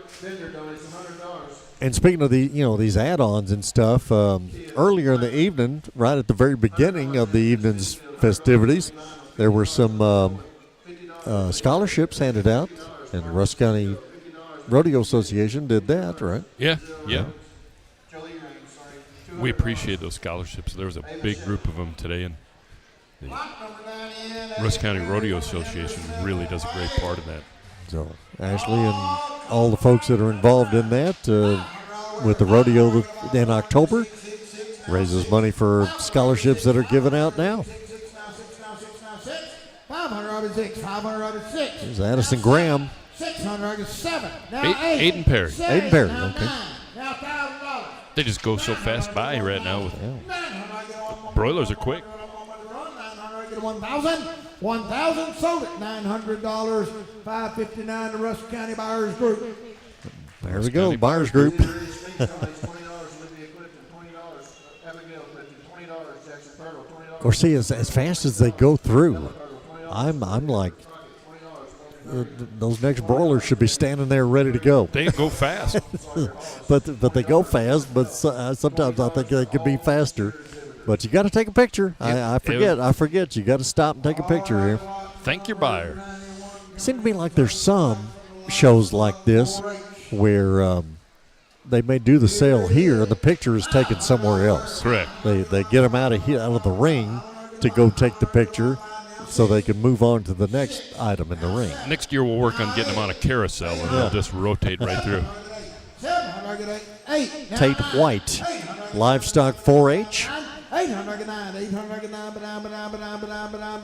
[SPEAKER 12] And speaking of these add-ons and stuff, earlier in the evening, right at the very beginning of the evening's festivities, there were some scholarships handed out, and the Rusk County Rodeo Association did that, right?
[SPEAKER 6] Yeah. We appreciate those scholarships. There was a big group of them today, and Rusk County Rodeo Association really does a great part of that.
[SPEAKER 12] So Ashley and all the folks that are involved in that with the rodeo in October raises money for scholarships that are given out now.
[SPEAKER 8] 506.
[SPEAKER 12] There's Addison Graham.
[SPEAKER 8] 607.
[SPEAKER 6] Aiden Perry.
[SPEAKER 12] Aiden Perry, okay.
[SPEAKER 8] Now $1,000.
[SPEAKER 6] They just go so fast by right now. Broilers are quick.
[SPEAKER 8] 1,000. 1,000 sold it. $900. $559 to Rusk County Buyers Group.
[SPEAKER 12] There we go, Buyers Group. Or see, as fast as they go through, I'm like, those next broilers should be standing there ready to go.
[SPEAKER 6] They go fast.
[SPEAKER 12] but they go fast, but sometimes I think they could be faster. But you got to take a picture. I forget. You got to stop and take a picture here.
[SPEAKER 6] Thank your buyer.
[SPEAKER 12] Seems to me like there's some shows like this where they may do the sale here and the picture is taken somewhere else.
[SPEAKER 6] Correct.
[SPEAKER 12] They get them out of the ring to go take the picture so they can move on to the next item in the ring.
[SPEAKER 6] Next year we'll work on getting them on a carousel and they'll just rotate right through.
[SPEAKER 12] Tate White, Livestock 4-H.
[SPEAKER 8] 809, 809,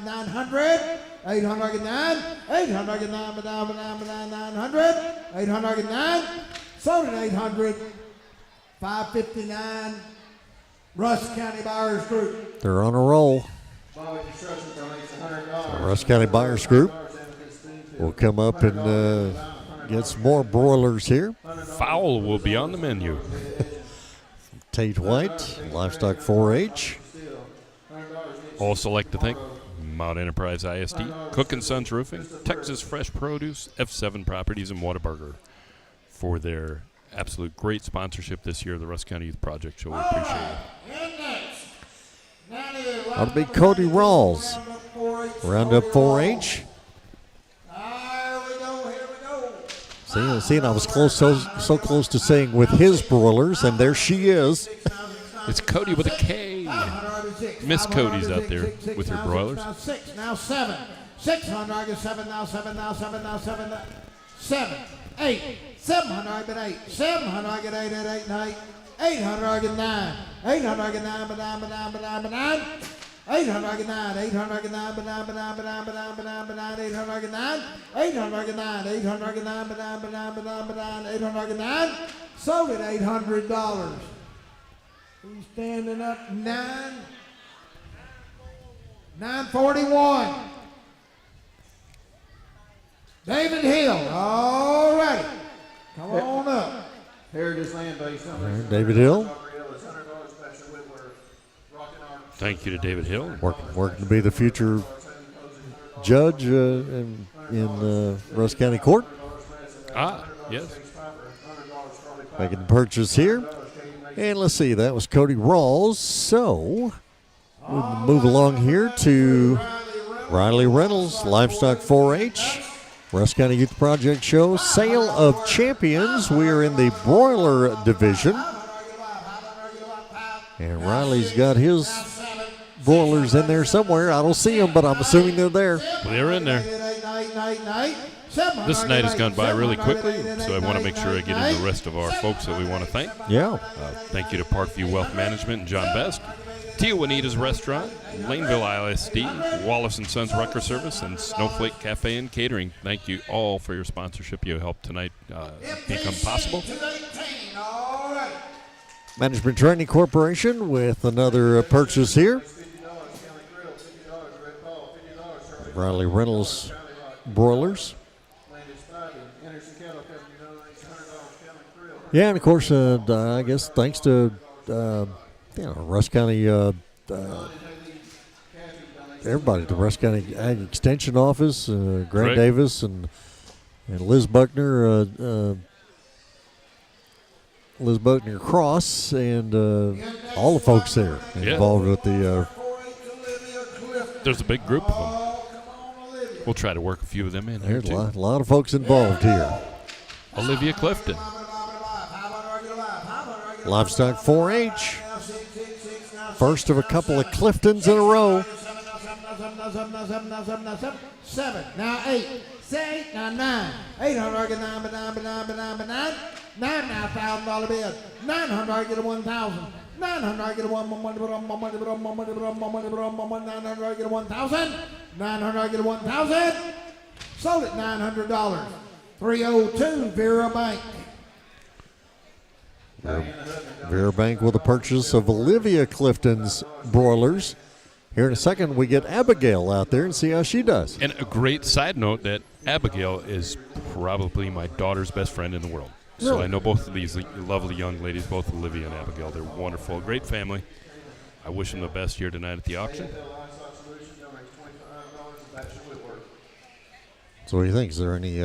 [SPEAKER 8] 900, 809, 809, sold at 800, 559, Rusk County Buyers Group.
[SPEAKER 12] They're on a roll. Rusk County Buyers Group will come up and get some more broilers here.
[SPEAKER 6] Fowl will be on the menu.
[SPEAKER 12] Tate White, Livestock 4-H.
[SPEAKER 6] Also like to thank Mount Enterprise ISD, Cook & Sons Roofing, Texas Fresh Produce, F7 Properties, and Whataburger for their absolute great sponsorship this year of the Rusk County Youth Project Show. We appreciate it.
[SPEAKER 12] That'll be Cody Rawls, Roundup 4-H. See, and I was close, so close to saying with his broilers, and there she is.
[SPEAKER 6] It's Cody with a K. Miss Cody's out there with her broilers.
[SPEAKER 8] Now 6, now 7. 600, 7, now 7, now 7, now 7, 7, 8. 700, I get 8. 700, I get 8, 8, 8, 800, I get 9. 800, I get 9, 9. 800, I get 9, 800, I get 9, 800, I get 9, 800, I get 9, 800, I get 9, 800, I get 9, sold at $800. He's standing up 941. David Hill, all right. Come on up.
[SPEAKER 14] Heritage Land Base.
[SPEAKER 12] David Hill.
[SPEAKER 6] Thank you to David Hill.
[SPEAKER 12] Working to be the future judge in Rusk County Court.
[SPEAKER 6] Yes.
[SPEAKER 12] Making the purchase here. And let's see, that was Cody Rawls. So we'll move along here to Riley Reynolds, Livestock 4-H, Rusk County Youth Project Show, Sale of Champions. We are in the broiler division. And Riley's got his broilers in there somewhere. I don't see them, but I'm assuming they're there.
[SPEAKER 6] They're in there. This night has gone by really quickly, so I want to make sure I get into the rest of our folks that we want to thank.
[SPEAKER 12] Yeah.
[SPEAKER 6] Thank you to Parkview Wealth Management and John Best, Tia Juanita's Restaurant, Laneville ISD, Wallace & Sons Wrecker Service, and Snowflake Cafe and Catering. Thank you all for your sponsorship. You helped tonight become possible.
[SPEAKER 12] Management Training Corporation with another purchase here. Riley Reynolds broilers. Yeah, and of course, I guess thanks to Rusk County, everybody, the Rusk County Ag Extension Office, Grant Davis, and Liz Buckner, Cross, and all the folks there involved with the.
[SPEAKER 6] There's a big group of them. We'll try to work a few of them in here,
[SPEAKER 12] There's
[SPEAKER 6] too.
[SPEAKER 12] a lot of folks involved here.
[SPEAKER 6] Olivia Clifton.
[SPEAKER 12] Livestock 4-H. First of a couple of Cliftons in a row.
[SPEAKER 8] 7. Now 8. Say 8. Now 9. 800 get 9, but 9, but 9, but 9, but 9. 9 now, $1,000 bid. 900 get a 1,000. 900 get a 1 more money, but more money, but more money, but more money, but more money. 900 get a 1,000. 900 get a 1,000. Sold it $900. 302 Vera Bank.
[SPEAKER 12] Vera Bank with a purchase of Olivia Clifton's broilers. Here in a second, we get Abigail out there and see how she does.
[SPEAKER 6] And a great side note that Abigail is probably my daughter's best friend in the world. So
[SPEAKER 12] Really?
[SPEAKER 6] I know both of these lovely young ladies, both Olivia and Abigail. They're wonderful, great family. I wish them the best here tonight at the auction.
[SPEAKER 12] So what do you think? Is there any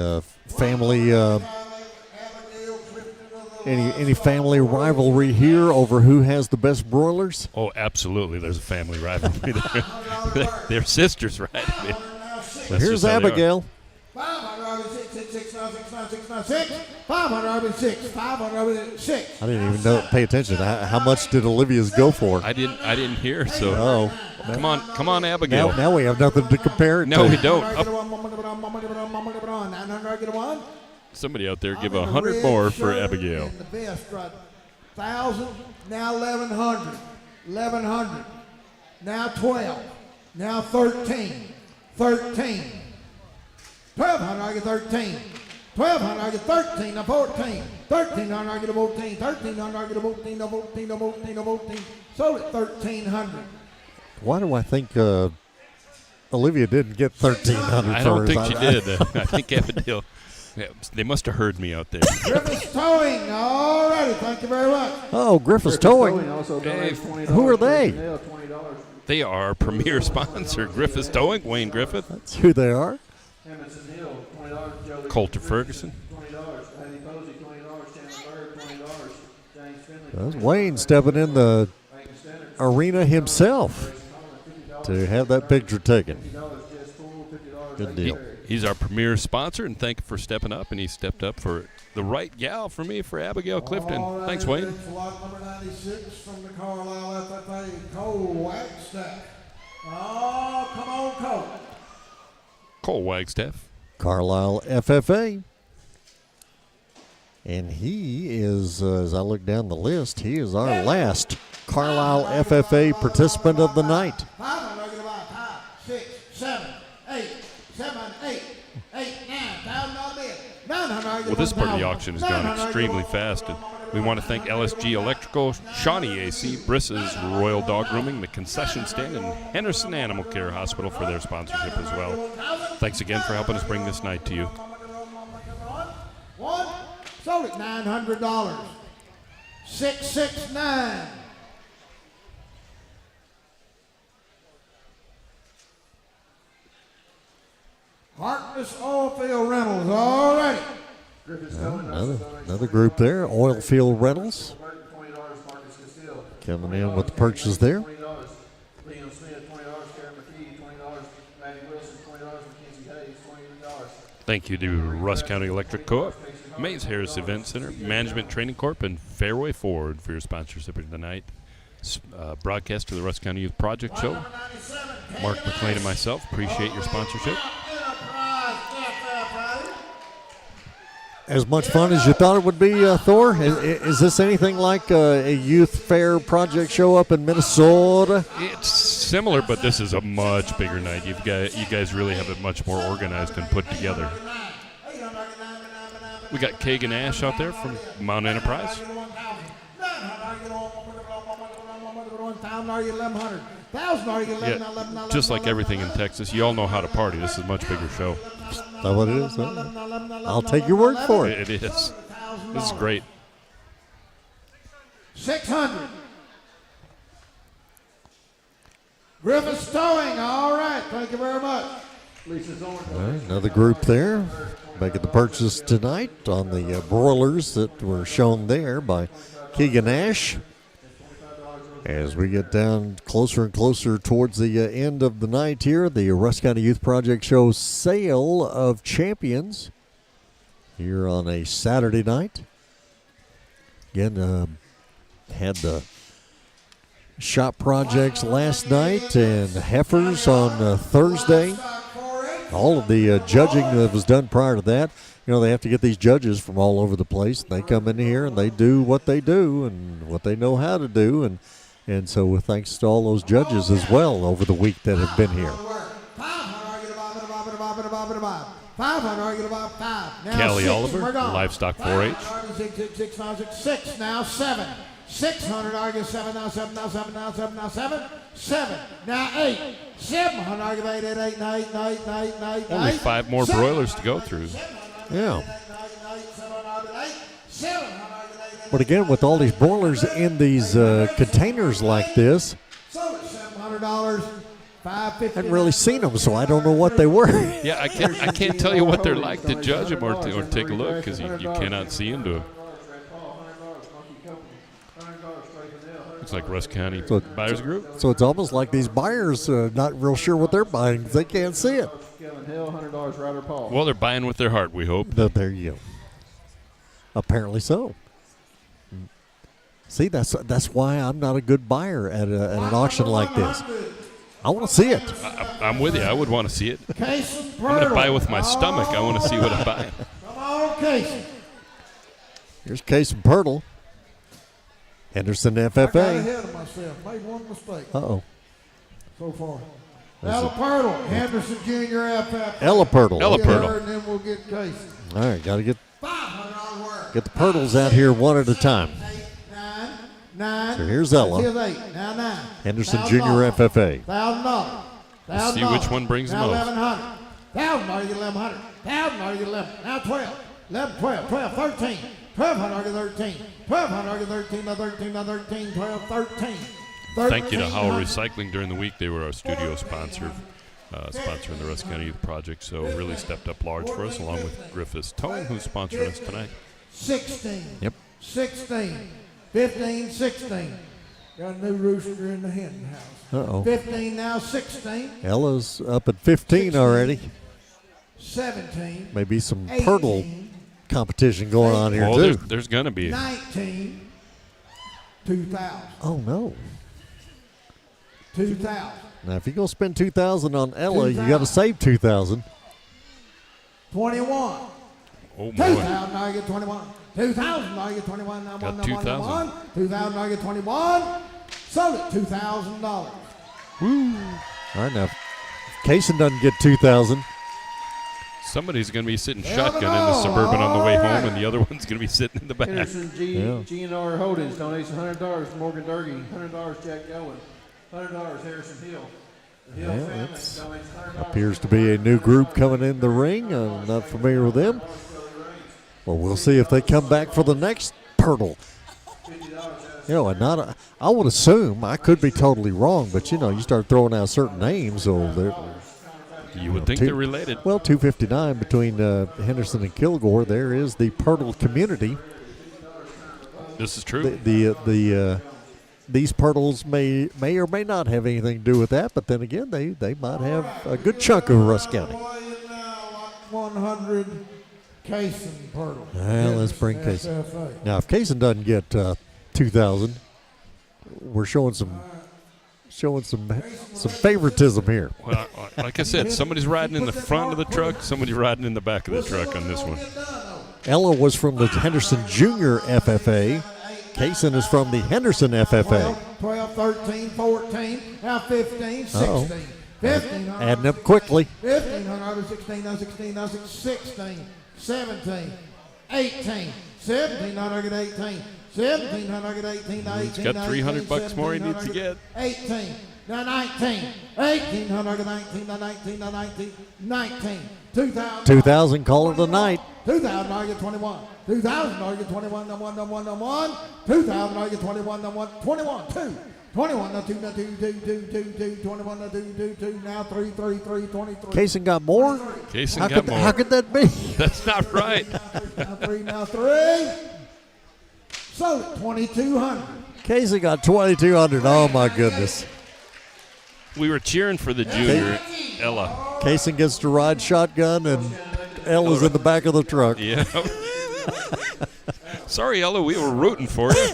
[SPEAKER 12] family any family rivalry here over who has the best broilers?
[SPEAKER 6] Oh, absolutely. There's a family rivalry there. They're sisters, right? I mean,
[SPEAKER 12] So here's Abigail.
[SPEAKER 8] 506.
[SPEAKER 12] I didn't even pay attention. How much did Olivia's go for?
[SPEAKER 6] I didn't hear. So come on, Abigail.
[SPEAKER 12] Now we have nothing to compare it
[SPEAKER 6] No,
[SPEAKER 12] to.
[SPEAKER 6] we don't. Somebody out there give 100 more for Abigail.
[SPEAKER 8] 1,000, now 1,100, 1,100, now 12, now 13, 13, 1,200, I get 13, 1,200, I get 13, now 14, 1,300, I get a 14, 1,300, I get a 14, a 14, a 14, a 14, sold it 1,300.
[SPEAKER 12] Why do I think Olivia didn't get 1,300
[SPEAKER 6] I don't
[SPEAKER 12] for
[SPEAKER 6] think
[SPEAKER 12] hers?
[SPEAKER 6] she did. I think Abigail. Yeah, they must have heard me out there.
[SPEAKER 8] Griffith's Towing, all righty, thank you very much.
[SPEAKER 12] Oh, Griffith's Towing.
[SPEAKER 14] Also donates $20
[SPEAKER 12] Who are they?
[SPEAKER 14] to $20.
[SPEAKER 6] They are our premier sponsor, Griffith's Towing, Wayne Griffith.
[SPEAKER 12] That's who they are.
[SPEAKER 14] Emerson Hill, $20. Joe Lee
[SPEAKER 6] Coulter Ferguson.
[SPEAKER 14] $20. Andy Posey, $20. Chandler Bird, $20. James Finley,
[SPEAKER 12] That's Wayne stepping in the arena himself to have that picture taken. Good deal.
[SPEAKER 6] He's our premier sponsor, and thank you for stepping up. And he stepped up for the right gal for me, for Abigail Clifton. Thanks, Wayne.
[SPEAKER 8] Lot number 96 from the Carlisle FFA, Cole Wagstaff. Oh, come on, Cole.
[SPEAKER 6] Cole Wagstaff.
[SPEAKER 12] Carlisle FFA. And he is, as I look down the list, he is our last Carlisle FFA participant of the night.
[SPEAKER 8] 500, get about 5, 6, 7, 8, 7, 8, 8, 9, $1,000 bid. 900,
[SPEAKER 6] Well, this part of the auction has gone extremely fast, and we want to thank LSG Electrical, Shawnee AC, Briss's Royal Dog Grooming, the Concession Stand, and Henderson Animal Care Hospital for their sponsorship as well. Thanks again for helping us bring this night to you.
[SPEAKER 8] One, sold it $900. 669. Harkness Oilfield Rentals, all righty.
[SPEAKER 12] Another group there, Oilfield Rentals. Coming in with the purchase there.
[SPEAKER 14] Leon Smith, $20. Karen McKee, $20. Matty Wilson, $20. Mackenzie Hayes, $20.
[SPEAKER 6] Thank you to Rusk County Electric Co-op, Mays Harris Event Center, Management Training Corp., and Fairway Ford for your sponsorship tonight. Broadcast to the Rusk County Youth Project Show. Mark McLean and myself appreciate your sponsorship.
[SPEAKER 12] As much fun as you thought it would be, Thor? Is this anything like a youth fair project show up in Minnesota?
[SPEAKER 6] It's similar, but this is a much bigger night. You guys really have it much more organized and put together. We got Kagan Ash out there from Mount Enterprise. Yeah, just like everything in Texas, you all know how to party. This is a much bigger show.
[SPEAKER 12] Is that what it is? I'll take your word for it.
[SPEAKER 6] It is. This is great.
[SPEAKER 8] 600. Griffith's Towing, all right. Thank you very much.
[SPEAKER 12] All right, another group there making the purchase tonight on the broilers that were shown there by Keegan Ash. As we get down closer and closer towards the end of the night here, the Rusk County Youth Project Show Sale of Champions here on a Saturday night. Again, had the shop projects last night and heifers on Thursday. All of the judging that was done prior to that. They have to get these judges from all over the place. They come in here and they do what they do and what they know how to do. And so thanks to all those judges as well over the week that have been here.
[SPEAKER 8] 500, five. Now
[SPEAKER 6] Callie
[SPEAKER 8] 6,
[SPEAKER 6] Oliver,
[SPEAKER 8] we're gone.
[SPEAKER 6] Livestock 4-H.
[SPEAKER 8] 6, now 7. 600, argue 7, now 7, now 7, now 7, now 7. 7, now 8. 700, argue 8, 8, 8, 8.
[SPEAKER 6] Only 5 more broilers to go through.
[SPEAKER 12] Yeah. But again, with all these broilers in these containers like this,
[SPEAKER 8] $700.
[SPEAKER 12] I hadn't really seen them, so I don't know what they were.
[SPEAKER 6] Yeah, I can't tell you what they're like to judge them or take a look because you cannot see into them. Looks like Rusk County Buyers Group.
[SPEAKER 12] So it's almost like these buyers not real sure what they're buying because they can't see it.
[SPEAKER 6] Well, they're buying with their heart, we hope.
[SPEAKER 12] There you go. Apparently so. See, that's why I'm not a good buyer at an auction like this. I want to see it.
[SPEAKER 6] I'm with you. I would want to see it. I'm going to buy with my stomach. I want to see what I'm buying.
[SPEAKER 8] Come on, Casey.
[SPEAKER 12] Here's Case and Pirtle. Henderson FFA.
[SPEAKER 8] I got ahead of myself. Made one mistake.
[SPEAKER 12] Uh-oh.
[SPEAKER 8] So far. Ella Pirtle, Henderson Jr. FFA.
[SPEAKER 12] Ella Pirtle.
[SPEAKER 6] Ella Pirtle.
[SPEAKER 8] And then we'll get Casey.
[SPEAKER 12] All right, got to get
[SPEAKER 8] $500
[SPEAKER 12] the Pirtles out here one at a time.
[SPEAKER 8] 9.
[SPEAKER 12] So here's Ella.
[SPEAKER 8] Here's 8. Now 9.
[SPEAKER 12] Henderson Jr. FFA.
[SPEAKER 8] $1,000.
[SPEAKER 6] Let's see which one brings the
[SPEAKER 8] now
[SPEAKER 6] most.
[SPEAKER 8] $1,100. $1,000, you get $1,100. $1,000, you get 11. Now 12. 11, 12, 12, 13. $1,200, get 13. $1,200, get 13, now 13, now 13, 12, 13.
[SPEAKER 6] Thank you to Howell Recycling during the week. They were our studio sponsor, sponsoring the Rusk County Youth Project, so really stepped up large for us, along with Griffiths Towing, who's sponsoring us tonight.
[SPEAKER 8] 16.
[SPEAKER 12] Yep.
[SPEAKER 8] 16. 15, 16. Got a new rooster in the hen house.
[SPEAKER 12] Uh-oh.
[SPEAKER 8] 15, now 16.
[SPEAKER 12] Ella's up at 15 already.
[SPEAKER 8] 17.
[SPEAKER 12] Maybe some
[SPEAKER 8] 18,
[SPEAKER 12] Pirtle competition going on here, too.
[SPEAKER 6] There's going to be.
[SPEAKER 8] 19. 2,000.
[SPEAKER 12] Oh, no.
[SPEAKER 8] 2,000.
[SPEAKER 12] Now, if you're going to spend $2,000 on Ella, you got to save $2,000.
[SPEAKER 8] 21.
[SPEAKER 6] Oh, boy.
[SPEAKER 8] 2,000, now you get 21. 2,000, now you get 21. Now
[SPEAKER 6] Got
[SPEAKER 8] 1, now 1, now 1.
[SPEAKER 6] 2,000.
[SPEAKER 8] 2,000, now you get 21. Sold it, $2,000.
[SPEAKER 12] Woo. All right, now, if Kaysen doesn't get $2,000.
[SPEAKER 6] Somebody's going to be sitting shotgun in the Suburban on the way home, and the other one's going to be sitting in the back.
[SPEAKER 14] Henderson G&R Holdings donates $100. Morgan Durkee, $100. Jack Owen, $100. Harrison Hill. The Hill family donates $100.
[SPEAKER 12] Appears to be a new group coming in the ring. I'm not familiar with them. Well, we'll see if they come back for the next Pirtle. And I would assume, I could be totally wrong, but you start throwing out certain names, so they're.
[SPEAKER 6] You would think they're related.
[SPEAKER 12] Well, 259 between Henderson and Kilgore. There is the Pirtle community.
[SPEAKER 6] This is true.
[SPEAKER 12] These Pirtles may or may not have anything to do with that, but then again, they might have a good chunk of Rusk County.
[SPEAKER 8] 100 Kaysen Pirtle.
[SPEAKER 12] Well, let's bring Kaysen. Now, if Kaysen doesn't get 2,000, we're showing some favoritism here.
[SPEAKER 6] Well, like I said, somebody's riding in the front of the truck, somebody's riding in the back of the truck on this one.
[SPEAKER 12] Ella was from the Henderson Junior FFA. Kaysen is from the Henderson FFA.
[SPEAKER 8] 12, 13, 14, now 15, 16. 15,
[SPEAKER 12] adding up quickly.
[SPEAKER 8] 15, 16, now 16, now 16, 17, 18, 17, now 18. 17, now 18, now 18.
[SPEAKER 6] He's got $300 more he needs to get.
[SPEAKER 8] 18, now 19. 18, now 19, now 19, now 19. 19. 2,000.
[SPEAKER 12] 2,000, call it a night.
[SPEAKER 8] 2,000, now you get 21. 2,000, now you get 21, now 1, now 1, now 1. 2,000, now you get 21, now 1. 21, 2. 21, now 2, now 2, 2, 21, now 2, 2, now 3, 3, 3, 23.
[SPEAKER 12] Kaysen got more?
[SPEAKER 6] Kaysen got more.
[SPEAKER 12] How could that be?
[SPEAKER 6] That's not right.
[SPEAKER 8] Now 3, now 3. Sold it, 2,200.
[SPEAKER 12] Kaysen got 2,200. Oh, my goodness.
[SPEAKER 6] We were cheering for the junior, Ella.
[SPEAKER 12] Kaysen gets to ride shotgun, and Ella's in the back of the truck.
[SPEAKER 6] Yeah. Sorry, Ella, we were rooting for you.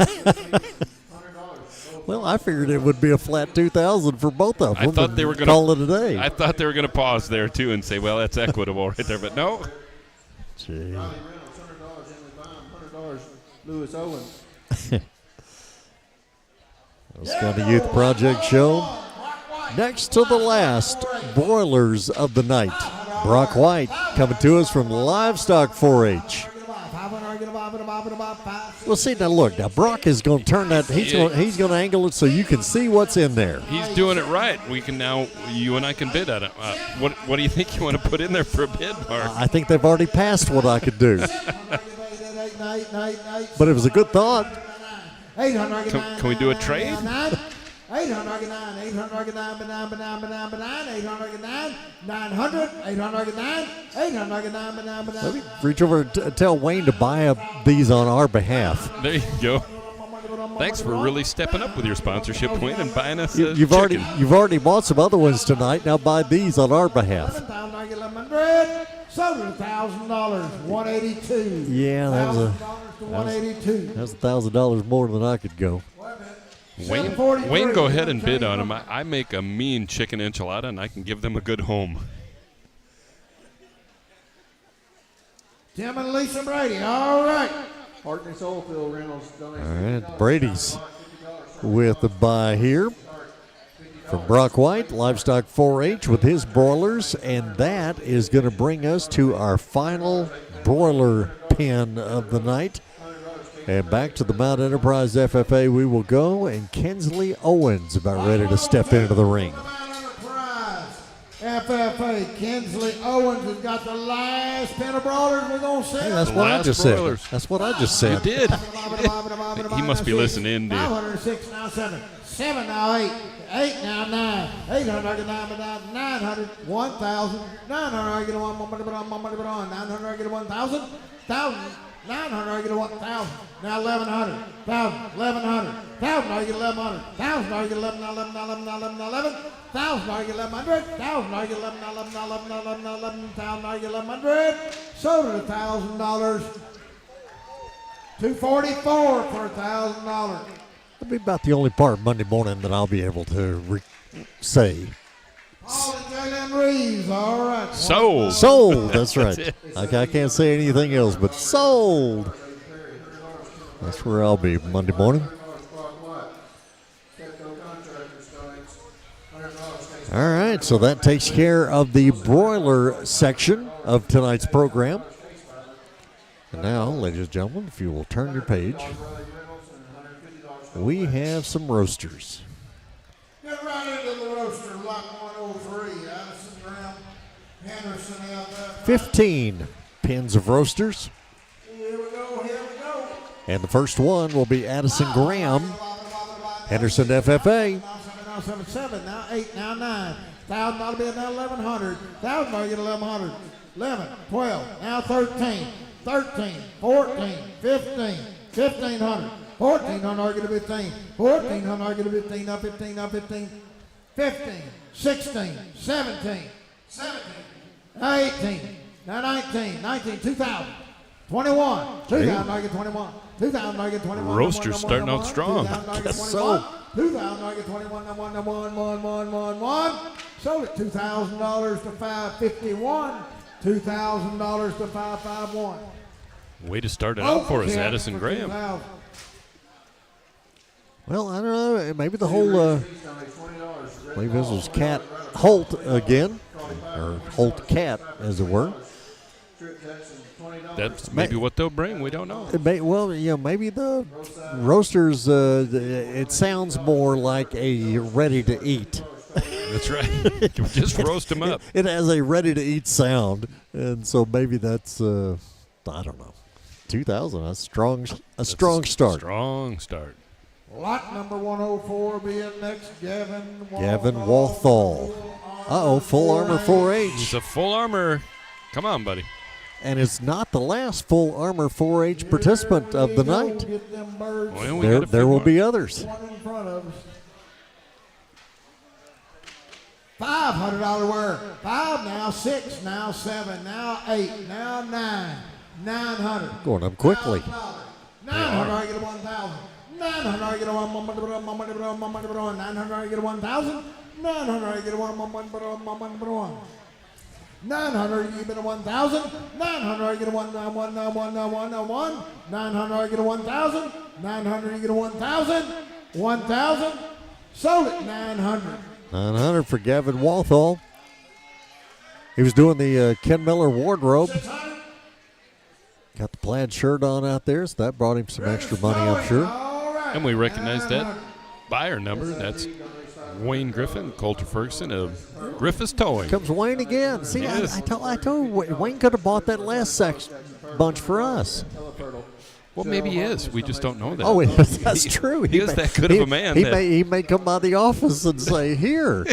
[SPEAKER 12] Well, I figured it would be a flat 2,000 for both of them.
[SPEAKER 6] I thought they were going to
[SPEAKER 12] call it a day.
[SPEAKER 6] I thought they were going to pause there too and say, "Well, that's equitable right there," but no.
[SPEAKER 12] Gee.
[SPEAKER 14] $100, Lewis Owens.
[SPEAKER 12] Scotty Youth Project Show. Next to the last broilers of the night. Brock White coming to us from Livestock 4-H. Well, see, now look. Now, Brock is going to turn that. He's going to angle it so you can see what's in there.
[SPEAKER 6] He's doing it right. We can now, you and I can bid at it. What do you think you want to put in there for a bid, Mark?
[SPEAKER 12] I think they've already passed what I could do. But it was a good thought.
[SPEAKER 6] Can we do a trade?
[SPEAKER 8] 809, 809, 900, 809, 809,
[SPEAKER 12] Let me reach over and tell Wayne to buy up these on our behalf.
[SPEAKER 6] There you go. Thanks for really stepping up with your sponsorship, Wayne, and buying us a
[SPEAKER 12] You've
[SPEAKER 6] chicken.
[SPEAKER 12] already bought some other ones tonight. Now buy these on our behalf.
[SPEAKER 8] Sold $1,000, 182.
[SPEAKER 12] Yeah, that was $1,000 more than I could go.
[SPEAKER 6] Wayne, go ahead and bid on them. I make a mean chicken enchilada, and I can give them a good home.
[SPEAKER 8] Tim and Lisa Brady, all right.
[SPEAKER 14] Harkness Oilfield Reynolds
[SPEAKER 12] All
[SPEAKER 14] donation.
[SPEAKER 12] right, Brady's with the buy here from Brock White, Livestock 4-H with his broilers, and that is going to bring us to our final broiler pin of the night. And back to the Mount Enterprise FFA we will go, and Kensley Owens about ready to step into the ring.
[SPEAKER 8] FFA, Kensley Owens has got the last pin of brawlers we're going to see.
[SPEAKER 12] Hey, that's what I just said. That's what I just said.
[SPEAKER 6] You did. He must be listening in, dude.
[SPEAKER 8] 506, now 7. 7, now 8. 8, now 9. 800, 900, 1,000. 900, I get a 1,000. 900, I get a 1,000. 1,000. 900, I get a 1,000. Now 1,100. 1,000. 1,100. 1,000, I get 1,100. 1,000, I get 11. Now 11. Now 11. Now 11. Now 11. 1,000, I get 1,100. 1,000, I get 11. Now 11. Now 11. Now 11. Now 11. 1,000, I get 1,100. Sold at $1,000. 244 for $1,000.
[SPEAKER 12] That'll be about the only part Monday morning that I'll be able to say.
[SPEAKER 8] Paul and Jalen Reeves, all right.
[SPEAKER 6] Sold.
[SPEAKER 12] Sold, that's right.
[SPEAKER 6] That's
[SPEAKER 12] I can't say anything else but sold. That's where I'll be Monday morning. All right, so that takes care of the broiler section of tonight's program. And now, ladies and gentlemen, if you will turn your page, we have some roasters.
[SPEAKER 8] Get right into the roaster, lot 103, Addison Graham, Henderson, LF.
[SPEAKER 12] 15 pins of roasters.
[SPEAKER 8] Here we go, here we go.
[SPEAKER 12] And the first one will be Addison Graham, Henderson FFA.
[SPEAKER 8] Now 7, 7, now 8, now 9. $1,000 bill, now 1,100. $1,000 get 1,100. 11, 12, now 13. 13, 14, 15, 1,500. 1,400 get a 15. 1,400 get a 15. Now 15, now 15. 15, 16, 17, 18, now 19, 19, 2,000. 21, 2,000 I get 21. 2,000 I get 21.
[SPEAKER 6] Roaster's starting out strong.
[SPEAKER 8] 2,000 I get
[SPEAKER 12] Guess
[SPEAKER 8] 21.
[SPEAKER 12] so.
[SPEAKER 8] 2,000 I get 21. Now 1. Sold it $2,000 to 551. $2,000 to 551.
[SPEAKER 6] Way to start it out for us,
[SPEAKER 8] Okay,
[SPEAKER 6] Addison
[SPEAKER 8] for
[SPEAKER 6] Graham.
[SPEAKER 8] 2,000.
[SPEAKER 12] Well, I don't know. Maybe the whole, I believe this was Cat Holt again, or Holt Cat, as it were.
[SPEAKER 6] That's maybe what they'll bring. We don't know.
[SPEAKER 12] Well, you know, maybe the roasters, it sounds more like a ready-to-eat.
[SPEAKER 6] That's right. Just roast them up.
[SPEAKER 12] It has a ready-to-eat sound, and so maybe that's, I don't know, 2,000. A strong start.
[SPEAKER 6] Strong start.
[SPEAKER 8] Lot number 104 being next, Gavin
[SPEAKER 12] Walthall. Full armor 4H.
[SPEAKER 6] He's a full armor. Come on, buddy.
[SPEAKER 12] And it's not the last full armor 4H participant of the night.
[SPEAKER 6] Well,
[SPEAKER 12] There will be others.
[SPEAKER 8] One in front of us. $500 wear. 5 now, 6 now, 7 now, 8 now, 9. 900.
[SPEAKER 12] Going up quickly.
[SPEAKER 8] 900, I get a 1,000. 900, I get a 900, I get a 1,000. 900, I get a 1. 900, you get a 1,000. 900, I get a 1. 900, I get a 1,000. 900, you get a 1,000. 1,000. Sold it. 900.
[SPEAKER 12] 900 for Gavin Walthall. He was doing the Ken Miller wardrobe. Got the plaid shirt on out there, so that brought him some extra money, I'm sure.
[SPEAKER 6] And we recognize that buyer number. That's Wayne Griffin, Coulter Ferguson of Griffiths Towing.
[SPEAKER 12] Comes Wayne again. See, I told Wayne could have bought that last bunch for us.
[SPEAKER 6] Well, maybe he is. We just don't know that.
[SPEAKER 12] Oh, that's true.
[SPEAKER 6] He is that good of a man.
[SPEAKER 12] He may come by the office and say, "Here."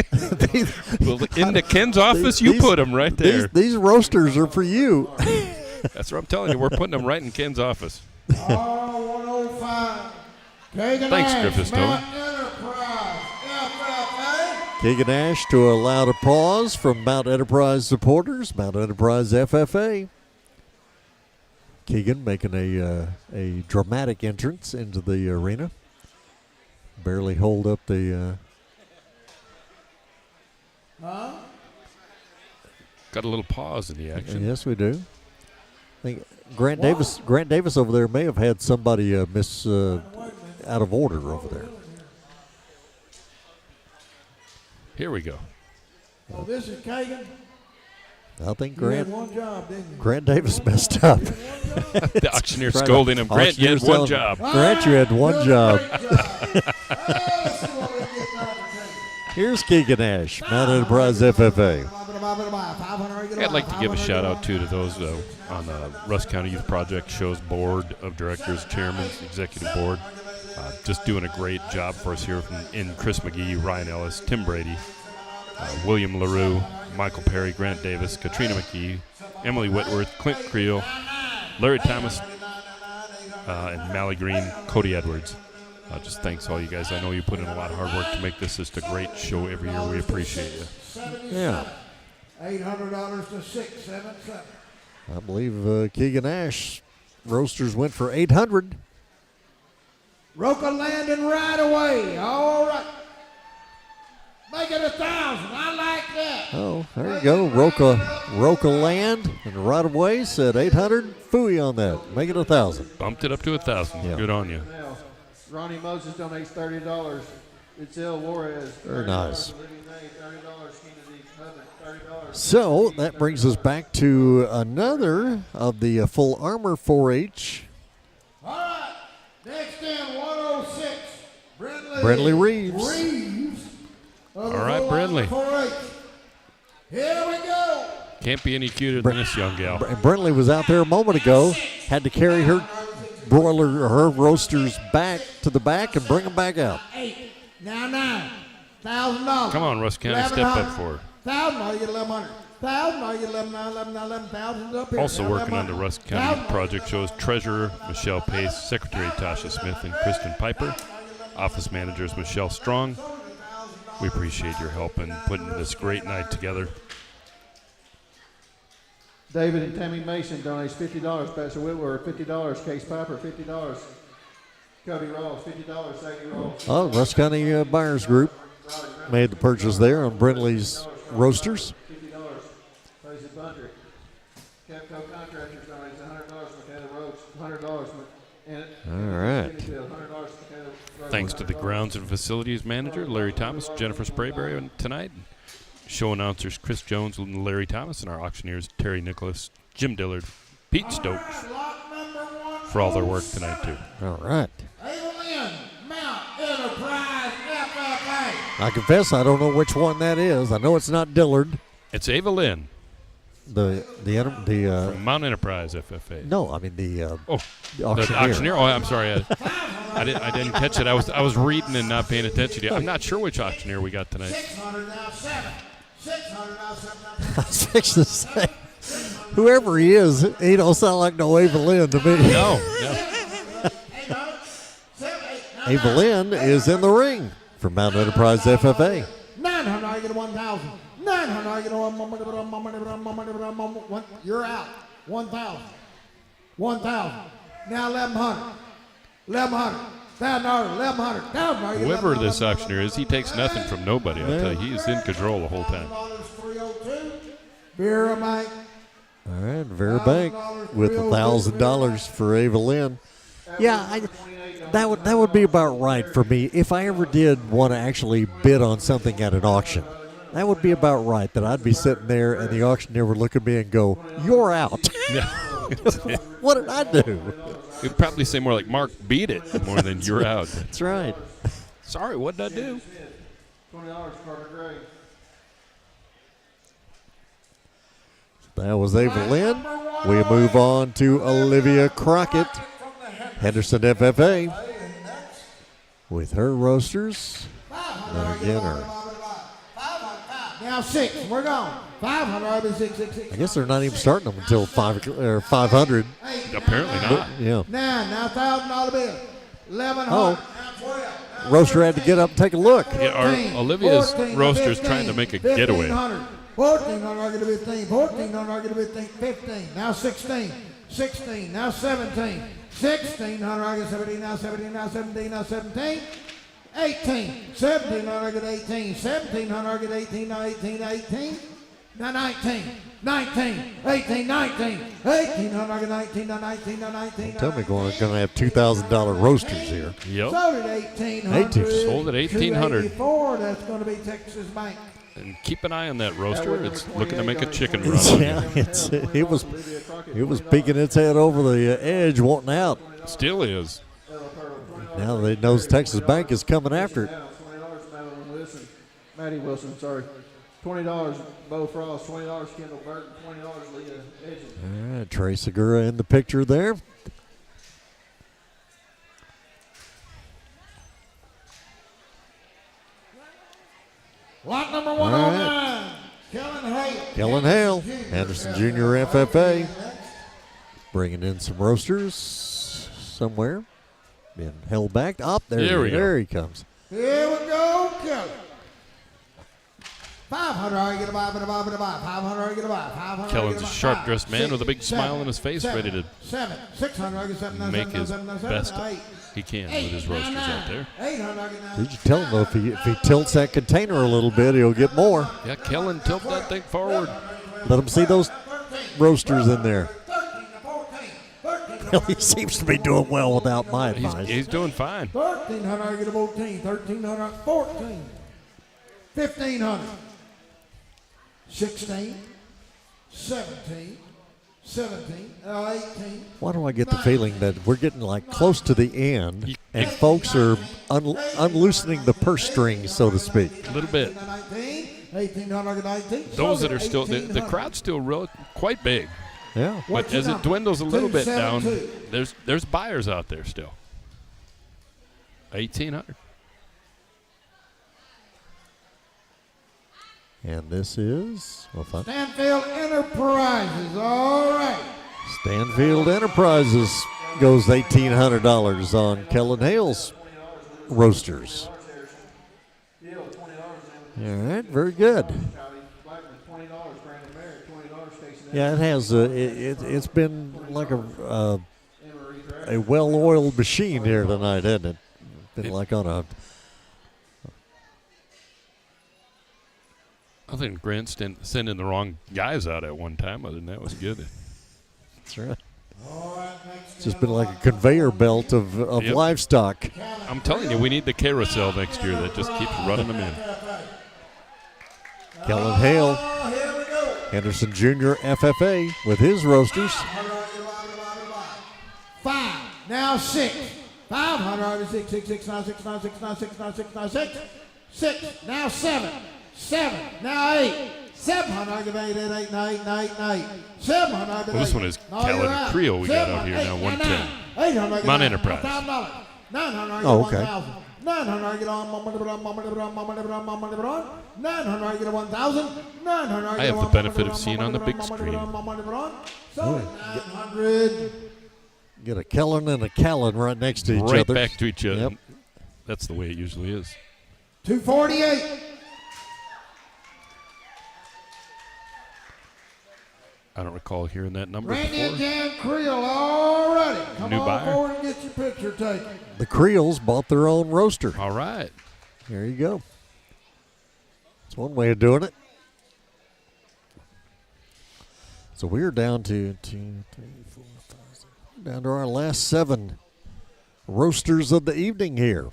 [SPEAKER 6] Well, into Ken's office, you put him right there.
[SPEAKER 12] These roasters are for you.
[SPEAKER 6] That's what I'm telling you. We're putting them right in Ken's office.
[SPEAKER 8] R105.
[SPEAKER 6] Thanks, Griffiths Towing.
[SPEAKER 12] Keegan Ash to a loud applause from Mount Enterprise supporters, Mount Enterprise FFA. Keegan making a dramatic entrance into the arena. Barely hold up the.
[SPEAKER 6] Got a little pause in the action.
[SPEAKER 12] Yes, we do. I think Grant Davis over there may have had somebody miss out of order over there.
[SPEAKER 6] Here we go.
[SPEAKER 8] Well, this is Kagan.
[SPEAKER 12] I think
[SPEAKER 8] You had
[SPEAKER 12] Grant
[SPEAKER 8] one job, didn't you?
[SPEAKER 12] Grant Davis messed up.
[SPEAKER 6] The auctioneer scolding him. Grant, you had one job.
[SPEAKER 12] Grant, you had one job. Here's Keegan Ash, Mount Enterprise FFA.
[SPEAKER 6] I'd like to give a shout out to those on the Rusk County Youth Project Show's board of directors, chairman, executive board. Just doing a great job for us here in Chris McGee, Ryan Ellis, Tim Brady, William LaRue, Michael Perry, Grant Davis, Katrina McGee, Emily Whitworth, Clint Creel, Larry Thomas, and Mally Green, Cody Edwards. Just thanks all you guys. I know you put in a lot of hard work to make this just a great show every year. We appreciate you.
[SPEAKER 12] Yeah.
[SPEAKER 8] $800 to 677.
[SPEAKER 12] I believe Keegan Ash roasters went for $800.
[SPEAKER 8] Roca landing right away. All right. Make it 1,000. I like that.
[SPEAKER 12] Oh, there you go. Roca land and right away said 800. Fooey on that. Make it 1,000.
[SPEAKER 6] Bumped it up to 1,000.
[SPEAKER 12] Yeah.
[SPEAKER 6] Good on you.
[SPEAKER 14] Now, Ronnie Moses donates $30. Itzel Juarez.
[SPEAKER 12] Very nice.
[SPEAKER 14] $30.
[SPEAKER 12] So that brings us back to another of the full armor 4-H.
[SPEAKER 8] All right. Next in 106.
[SPEAKER 12] Brindley Reeves.
[SPEAKER 6] All right, Brindley.
[SPEAKER 8] 4-H. Here we go.
[SPEAKER 6] Can't be any cuter than this young gal.
[SPEAKER 12] And Brindley was out there a moment ago. Had to carry her broiler or her roasters back to the back and bring them back out.
[SPEAKER 8] 8. Now $1,000.
[SPEAKER 6] Come on, Rusk County, step up for her.
[SPEAKER 8] 1,000. Now you get 1,100. 1,000. Now you get 11,000 up here.
[SPEAKER 6] Also
[SPEAKER 8] Now
[SPEAKER 6] working on the
[SPEAKER 8] 11,100.
[SPEAKER 6] Rusk County project shows Treasurer Michelle Pace, Secretary Tasha Smith, and Kristen Piper. Office managers Michelle Strong. We appreciate your help in putting this great night together.
[SPEAKER 14] David and Tammy Mason donates $50. Pastor Whitworth, $50. Case Piper, $50. Cody Ross, $50. Saggy Ross.
[SPEAKER 12] Oh, Rusk County Buyers Group made the purchase there on Brindley's roasters.
[SPEAKER 14] $50. Tracy Bunter. Capco Contractors donates $100. Makeda Roach, $100.
[SPEAKER 12] All right.
[SPEAKER 6] Thanks to the grounds and facilities manager, Larry Thomas, Jennifer Sprayberry tonight. Show announcers Chris Jones and Larry Thomas, and our auctioneers Terry Nicholas, Jim Dillard, Pete Stokes for all their work tonight too.
[SPEAKER 12] All right.
[SPEAKER 8] Mount Enterprise FFA.
[SPEAKER 12] I confess I don't know which one that is. I know it's not Dillard.
[SPEAKER 6] It's Ava Lynn.
[SPEAKER 12] The
[SPEAKER 6] From Mount Enterprise FFA.
[SPEAKER 12] No, I mean the
[SPEAKER 6] auctioneer. The auctioneer. Oh, I'm sorry. I didn't catch it. I was reading and not paying attention to it. I'm not sure which auctioneer we got tonight.
[SPEAKER 8] 600 now 7. 600 now 7.
[SPEAKER 12] 6 to 7. Whoever he is, he don't sound like no Ava Lynn to me.
[SPEAKER 6] No.
[SPEAKER 12] Ava Lynn is in the ring for Mount Enterprise FFA.
[SPEAKER 8] 900, I get 1,000. 900, I get 1. You're out. 1,000. 1,000. Now 1,100. 1,100. $1,000, $1,100, $1,000.
[SPEAKER 6] Whoever this auctioneer is, he takes nothing from nobody. I'll tell you, he is in control the whole time.
[SPEAKER 8] Vera Bank.
[SPEAKER 12] All right, Vera Bank with $1,000 for Ava Lynn. Yeah, that would be about right for me if I ever did want to actually bid on something at an auction. That would be about right. That I'd be sitting there and the auctioneer would look at me and go, "You're out." What did I do?
[SPEAKER 6] You'd probably say more like, "Mark, beat it," more than "You're out."
[SPEAKER 12] That's right.
[SPEAKER 6] Sorry, what did I do?
[SPEAKER 14] $20 Carter Gray.
[SPEAKER 12] That was Ava Lynn. We move on to Olivia Crockett, Henderson FFA, with her roasters. And again,
[SPEAKER 8] Now 6. We're gone. 500. 6.
[SPEAKER 12] I guess they're not even starting them until 500.
[SPEAKER 6] Apparently not.
[SPEAKER 12] Yeah.
[SPEAKER 8] Now $1,000 bill. 1100.
[SPEAKER 12] Oh. Roaster had to get up and take a look.
[SPEAKER 6] Yeah, Olivia's roaster's trying to make a getaway.
[SPEAKER 8] 1,400 to 15. 1,400 to 15. Now 16. 16. Now 17. 1,600 17. Now 17. Now 17. Now 17. 18. 1,700 18. 1,700 18. Now 18. 18. Now 19. 19. 18. 19. 1,800 19. Now 19. Now 19.
[SPEAKER 12] Tell me we're going to have $2,000 roasters here.
[SPEAKER 6] Yep.
[SPEAKER 8] Sold at 1,800.
[SPEAKER 6] Sold at 1,800.
[SPEAKER 8] 284. That's going to be Texas Bank.
[SPEAKER 6] And keep an eye on that roaster. It's looking to make a chicken run. On
[SPEAKER 12] Yeah, it was peeking its head over the edge, wanting out.
[SPEAKER 6] Still is.
[SPEAKER 14] $20
[SPEAKER 12] Now they knows Texas Bank is coming after it.
[SPEAKER 14] Maddie Wilson, sorry. $20 Bo Frost, $20 Kendall Burton, $20 Leah Edges.
[SPEAKER 12] All right, Trey Segura in the picture there.
[SPEAKER 8] Lot number 109. Kellen Hale.
[SPEAKER 12] Kellen Hale, Anderson Jr. FFA. Bringing in some roasters somewhere. Being held back. Up there he comes.
[SPEAKER 8] Here we go, Kelly. 500, get a buy, 500, get a buy, 500.
[SPEAKER 6] Kellen's a sharp-dressed man with a big smile on his face, ready to
[SPEAKER 8] 600,
[SPEAKER 6] make his best he can with his roasters out there.
[SPEAKER 8] 800.
[SPEAKER 12] Did you tell him though, if he tilts that container a little bit, he'll get more.
[SPEAKER 6] Yeah, Kellen, tilt that thing forward.
[SPEAKER 12] Let him see those roasters in there. He seems to be doing well without my advice.
[SPEAKER 6] He's doing fine.
[SPEAKER 8] 1,300, get a 14. 1,300, 14. 1,500. 16. 17. 17. 18.
[SPEAKER 12] Why do I get the feeling that we're getting like close to the end and folks are unloosening the purse strings, so to speak?
[SPEAKER 6] A little bit.
[SPEAKER 8] 1,800, 19.
[SPEAKER 6] Those that are still, the crowd's still quite big.
[SPEAKER 12] Yeah.
[SPEAKER 6] But as it dwindles a little bit down, there's buyers out there still. 1,800.
[SPEAKER 12] And this is
[SPEAKER 8] Stanfield Enterprises. All right.
[SPEAKER 12] Stanfield Enterprises goes $1,800 on Kellen Hale's roasters. All right, very good. Yeah, it has. It's been like a well-oiled machine here tonight, hasn't it? Been like on a.
[SPEAKER 6] I think Grant sending the wrong guys out at one time. Other than that, was good.
[SPEAKER 12] That's right. It's just been like a conveyor belt of livestock.
[SPEAKER 6] I'm telling you, we need the carousel next year that just keeps running them in.
[SPEAKER 12] Kellen Hale, Henderson Jr. FFA with his roasters.
[SPEAKER 8] 5. Now 6. 500. 6. 6. 6. 9. 6. 9. 6. 9. 6. 9. 6. 9. 6. 6. Now 7. 7. Now 8. 700. 8. 8. 8. 8. 8. 700.
[SPEAKER 6] Well, this one is Kellen Creel we got out here now, 110. Mount Enterprise.
[SPEAKER 8] $900.
[SPEAKER 12] Oh, okay.
[SPEAKER 8] 900 get on 900 get a 1,000. 900
[SPEAKER 6] I have the benefit of seeing on the big screen.
[SPEAKER 8] 900.
[SPEAKER 12] Get a Kellen and a Callan right next to each other.
[SPEAKER 6] Right back to each other.
[SPEAKER 12] Yep.
[SPEAKER 6] That's the way it usually is.
[SPEAKER 8] 248.
[SPEAKER 6] I don't recall hearing that number
[SPEAKER 8] Randy
[SPEAKER 6] before.
[SPEAKER 8] Jan Creel, all righty. Come
[SPEAKER 6] New
[SPEAKER 8] on
[SPEAKER 6] buyer.
[SPEAKER 8] forward and get your picture taken.
[SPEAKER 12] The Creoles bought their own roaster.
[SPEAKER 6] All right.
[SPEAKER 12] There you go. That's one way of doing it. So we're down to 2, 3, 4, 5, 6, down to our last 7 roasters of the evening here.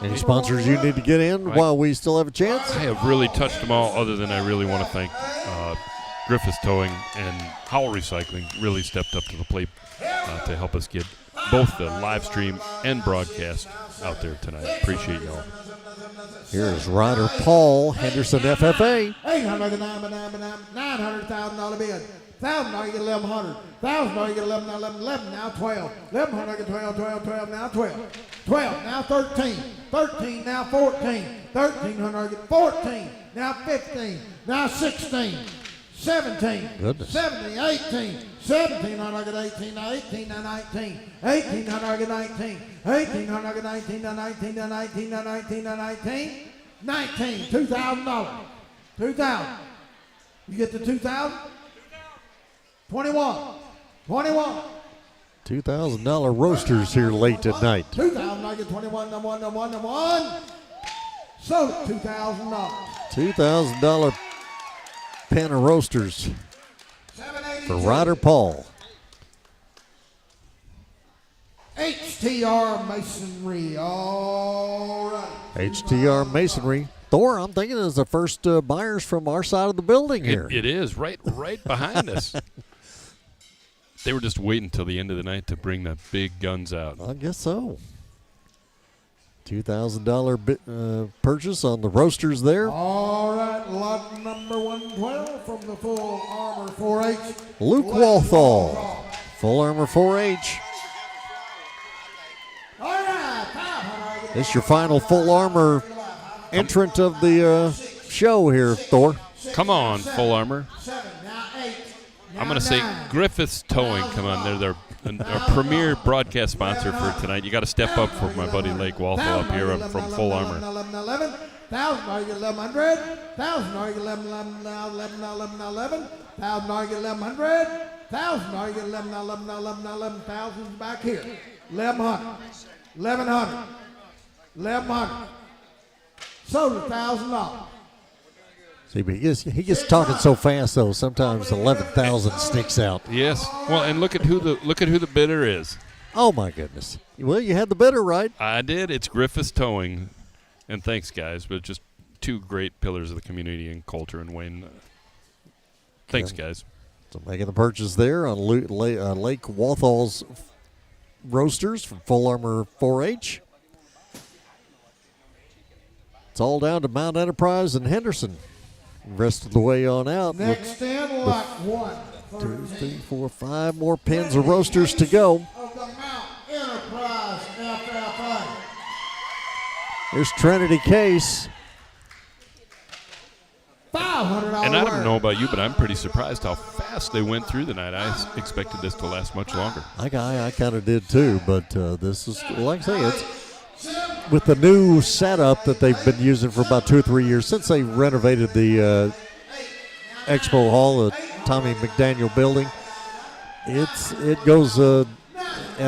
[SPEAKER 12] Any sponsors you need to get in while we still have a chance?
[SPEAKER 6] I have really touched them all, other than I really want to thank Griffiths Towing and Howell Recycling. Really stepped up to the plate to help us get both the live stream and broadcast out there tonight. Appreciate y'all.
[SPEAKER 12] Here's Ryder Paul, Henderson FFA.
[SPEAKER 8] $900,000 bid. $1,000 you get 1,100. $1,000 you get 11, now 11, 11, now 12. 1,100 get 12, 12, 12, now 12. 12, now 13. 13, now 14. 1,300 get 14. Now 15. Now 16. 17.
[SPEAKER 12] Goodness.
[SPEAKER 8] 17, 18. 1,700 get 18. Now 18, now 19. 1,800 get 19. 1,800 get 19. Now 19, now 19, now 19, now 19. 19. $2,000. 2,000. You get the 2,000? 21. 21.
[SPEAKER 12] $2,000 roasters here late at night.
[SPEAKER 8] 2,000. I get 21. Number one. Number one. Number one. So $2,000.
[SPEAKER 12] $2,000 pan of roasters for Ryder Paul.
[SPEAKER 8] HTR Masonry. All right.
[SPEAKER 12] HTR Masonry. Thor, I'm thinking is the first buyers from our side of the building here.
[SPEAKER 6] It is right behind us. They were just waiting till the end of the night to bring the big guns out.
[SPEAKER 12] I guess so. $2,000 purchase on the roasters there.
[SPEAKER 8] All right. Lot number 112 from the Full Armor 4H.
[SPEAKER 12] Luke Walthall, Full Armor 4H.
[SPEAKER 8] All right. 500.
[SPEAKER 12] This is your final Full Armor entrant of the show here, Thor.
[SPEAKER 6] Come on, Full Armor. I'm going to say Griffiths Towing. Come on, they're our premier broadcast sponsor for tonight. You got to step up for my buddy Lake Walthall up here from Full Armor.
[SPEAKER 8] 1,000. Are you 1,100? 1,000. Are you 11? 11. 1,000. Are you 1,100? 1,000. Are you 11? 11. 1,000 back here. 1,100. 1,100. 1,100. Sold $1,000.
[SPEAKER 12] See, but he gets talking so fast though. Sometimes 11,000 sticks out.
[SPEAKER 6] Yes. Well, and look at who the bidder is.
[SPEAKER 12] Oh my goodness. Well, you had the bidder right.
[SPEAKER 6] I did. It's Griffiths Towing, and thanks guys. But just two great pillars of the community and culture. And Wayne, thanks guys.
[SPEAKER 12] So making the purchase there on Lake Walthall's roasters from Full Armor 4H. It's all down to Mount Enterprise and Henderson. Rest of the way on out.
[SPEAKER 8] Next in, lot 1.
[SPEAKER 12] 2, 3, 4, 5 more pins of roasters to go.
[SPEAKER 8] Of the Mount Enterprise FFA.
[SPEAKER 12] There's Trinity Case.
[SPEAKER 8] $500.
[SPEAKER 6] And I don't know about you, but I'm pretty surprised how fast they went through the night. I expected this to last much longer.
[SPEAKER 12] I kind of did too, but this is, like I say, it's with the new setup that they've been using for about 2 or 3 years since they renovated the Expo Hall, the Tommy McDaniel building. It goes at